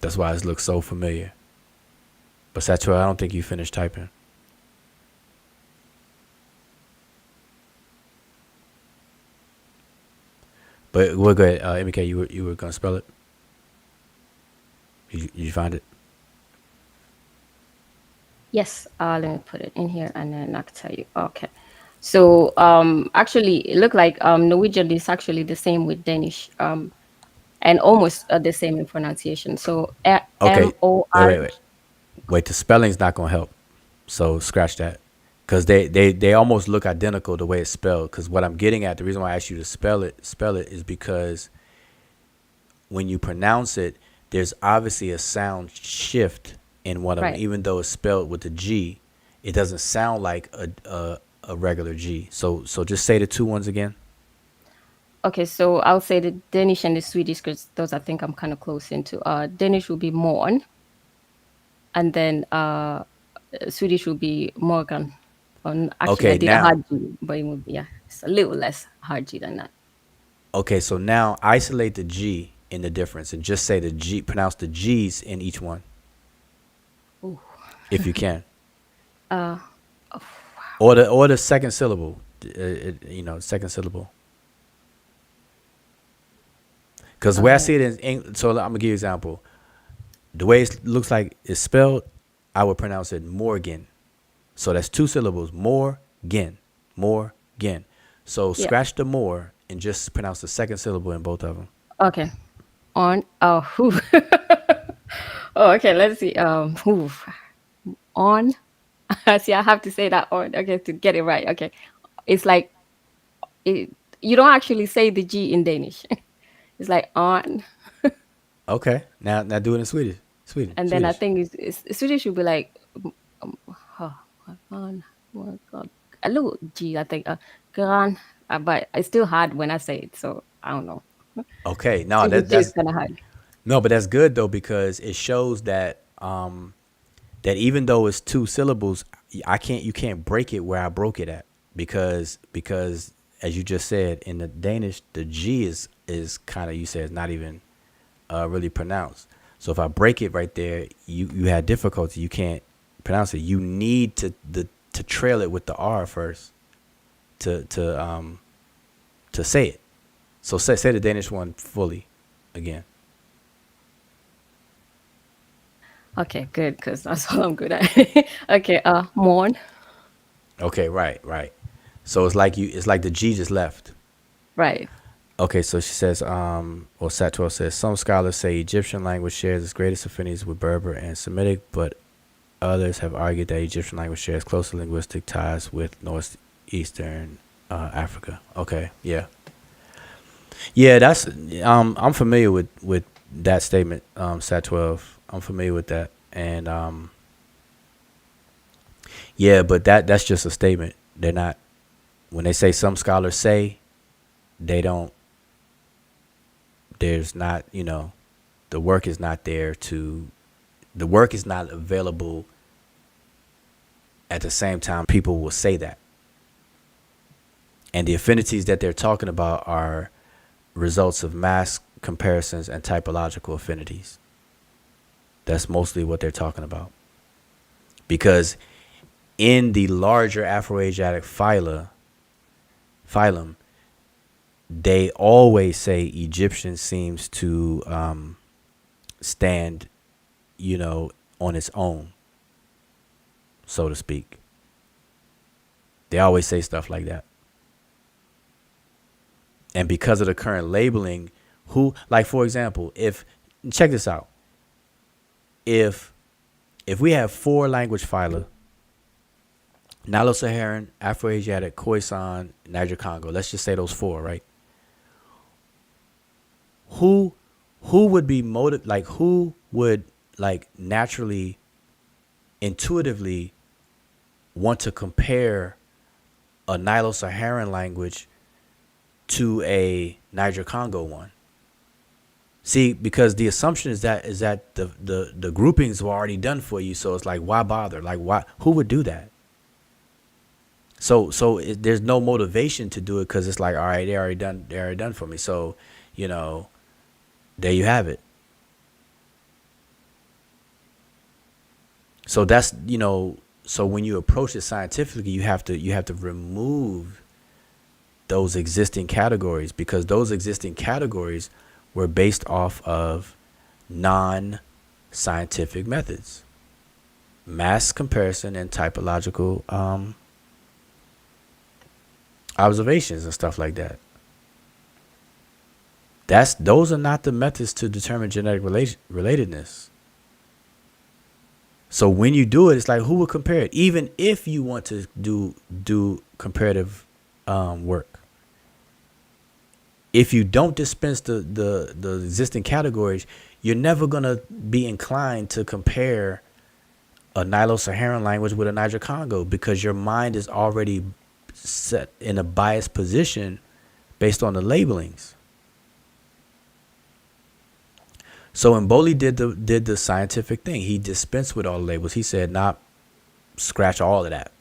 That's why it looks so familiar. But Satchel, I don't think you finished typing. But we'll go ahead. MK, you were gonna spell it. You find it? Yes, let me put it in here and then I can tell you. Okay. So actually it looked like Norwegian is actually the same with Danish, and almost the same in pronunciation. So Okay. Wait, MOR. wait, wait. Wait, the spelling's not gonna help. So scratch that. Because they almost look identical the way it's spelled. Because what I'm getting at, the reason why I asked you to spell it is because when you pronounce it, there's obviously a sound shift in one of them. Right. Even though it's spelled with a G, it doesn't sound like a regular G. So just say the two ones again. Okay, so I'll say the Danish and the Swedish, because those I think I'm kind of close into. Danish will be morn, and then Swedish will be morgan. Actually, I Okay, did a now. hard G, but it would be, yeah, it's a little less hard G than that. Okay, so now isolate the G in the difference and just say the G. Pronounce the G's in each one, Ooh. if you can. Or the second syllable. Second syllable. Because the way I see it in English, so I'm gonna give you an example. The way it looks like it's spelled, I would pronounce it Morgan. So that's two syllables. Morgan. Morgan. So Yeah. scratch the more and just pronounce the second syllable in both of them. Okay. On. Oh. Whew. Oh. Okay. Let's see. Whew. On. See, I have to say that on. Okay, to get it right. Okay. It's like it. You don't actually say the G in Danish. It's like on, Okay. Now do it in Swedish. and then I Swedish. think Swedish should be like oh, on. Oh God. A little G. I think. Gran. But it's still hard when I say it. So I don't know. Okay. No, Single G is that's kind of hard. no, but that's good though because it shows that that even though it's two syllables, you can't break it where I broke it at, because as you just said, in the Danish, the G is kind of, you said, it's not even really pronounced. So if I break it right there, you had difficulty. You can't pronounce it. You need to trail it with the R first to say it. So say the Danish one fully again. Okay, good, because that's all I'm good at. Okay, morn. Okay, right. So it's like the G just left. Right. Okay, so she says, or Sat 12 says, some scholars say Egyptian language shares its greatest affinities with Berber and Semitic, but others have argued that Egyptian language shares closer linguistic ties with northeastern Africa. Okay, yeah. That's I'm familiar with that statement, Sat 12. I'm familiar with that, and but that's just a statement. They're not, when they say some scholars say, they don't. There's not, the work is not there the work is not available at the same time people will say that. And the affinities that they're talking about are results of mass comparisons and typological affinities. That's mostly what they're talking about. Because in the larger Afroasiatic phylum, they always say Egyptian seems to stand, on its own, so to speak. They always say stuff like that. And because of the current labeling, for example, check this out. If we have 4 language phyla, Nilo-Saharan, Afroasiatic, Khoisan, Niger-Congo, let's just say those 4, right? Who would be who would naturally, intuitively want to compare a Nilo-Saharan language to a Niger-Congo one? See, because the assumption is that the groupings were already done for you, so it's like, why bother? Who would do that? So there's no motivation to do it, because it's like, all right, they're already done for me. So, there you have it. So that's, so when you approach it scientifically, you have to remove those existing categories, because those existing categories were based off of non-scientific methods, mass comparison and typological observations and stuff like that. Those are not the methods to determine genetic relatedness. So when you do it, it's like, who would compare it? Even if you want to do comparative work, if you don't dispense the existing categories, you're never gonna be inclined to compare a Nilo-Saharan language with a Niger-Congo, because your mind is already set in a biased position based on the labelings. So Mboli did the scientific thing. He dispensed with all the labels. He said, "Nah, scratch all of that.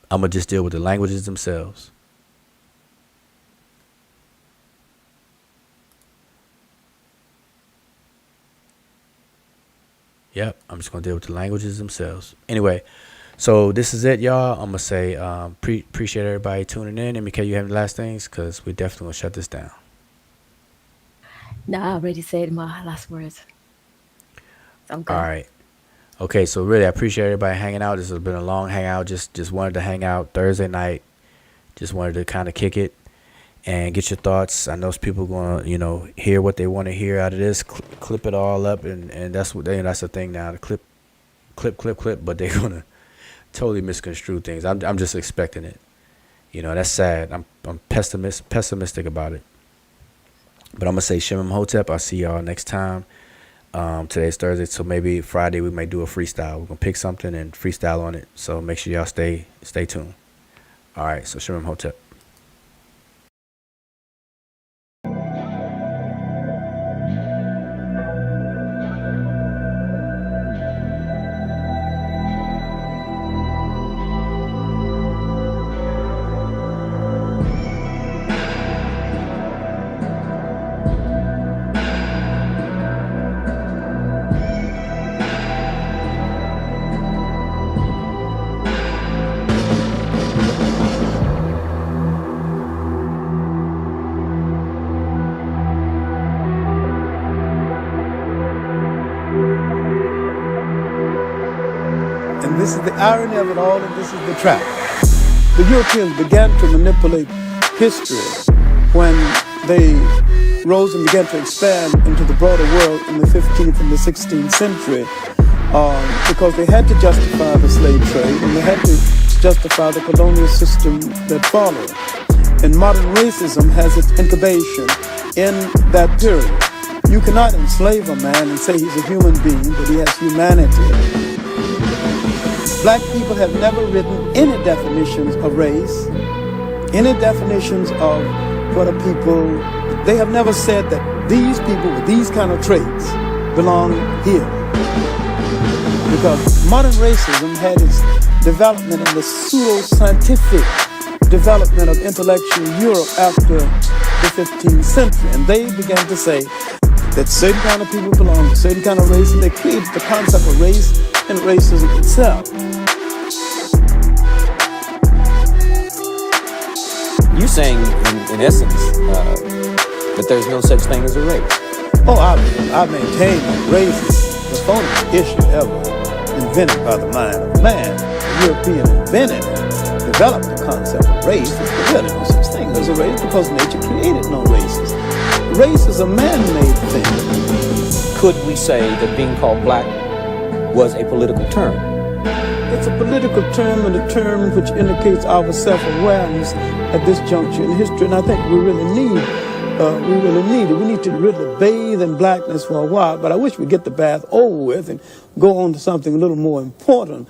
I'm gonna just deal with the languages themselves." Yep, I'm just gonna deal with the languages themselves. Anyway, so this is it, y'all. I'm gonna say appreciate everybody tuning in. MK, you have the last things, because we're definitely gonna shut this down. Nah, I already said my last words. So I'm good. All right. Okay, so really, I appreciate everybody hanging out. This has been a long hangout. Just wanted to hang out Thursday night. Just wanted to kind of kick it and get your thoughts. I know people going to, hear what they want to hear out of this, clip it all up, and that's the thing now, to clip, but they're going to totally misconstrue things. I'm just expecting it. That's sad. I'm pessimistic about it. But I'm going to say Shemim Hotep. I'll see y'all next time. Today's Thursday, so maybe Friday we may do a freestyle. We're going to pick something and freestyle on it. So make sure y'all stay tuned. All right, so Shemim Hotep. this is the irony of it all, and this is the trap. The Europeans began to manipulate history when they rose and began to expand into the broader world in the 15th and the 16th century because they had to justify the slave trade and they had to justify the colonial system that followed. And modern racism has its incubation in that period. You cannot enslave a man and say he's a human being, but he has humanity. Black people have never written any definitions of race, any definitions of what a people. They have never said that these people with these kind of traits belong here. Because modern racism had its development in the pseudo-scientific development of intellectual Europe after the 15th century. And they began to say that certain kind of people belong to certain kind of race, and they created the concept of race and racism itself. You're saying, in essence, that there's no such thing as a race. Oh, I maintain that race is the phoniest issue ever invented by the mind of man. The European invented and developed the concept of race. There's really no such thing as a race because nature created no races. Race is a man-made thing. Could we say that being called black was a political term? It's a political term and a term which indicates our self-awareness at this juncture in history, and I think we really need it. We need to really bathe in blackness for a while, but I wish we'd get the bath over with and go on to something a little more important.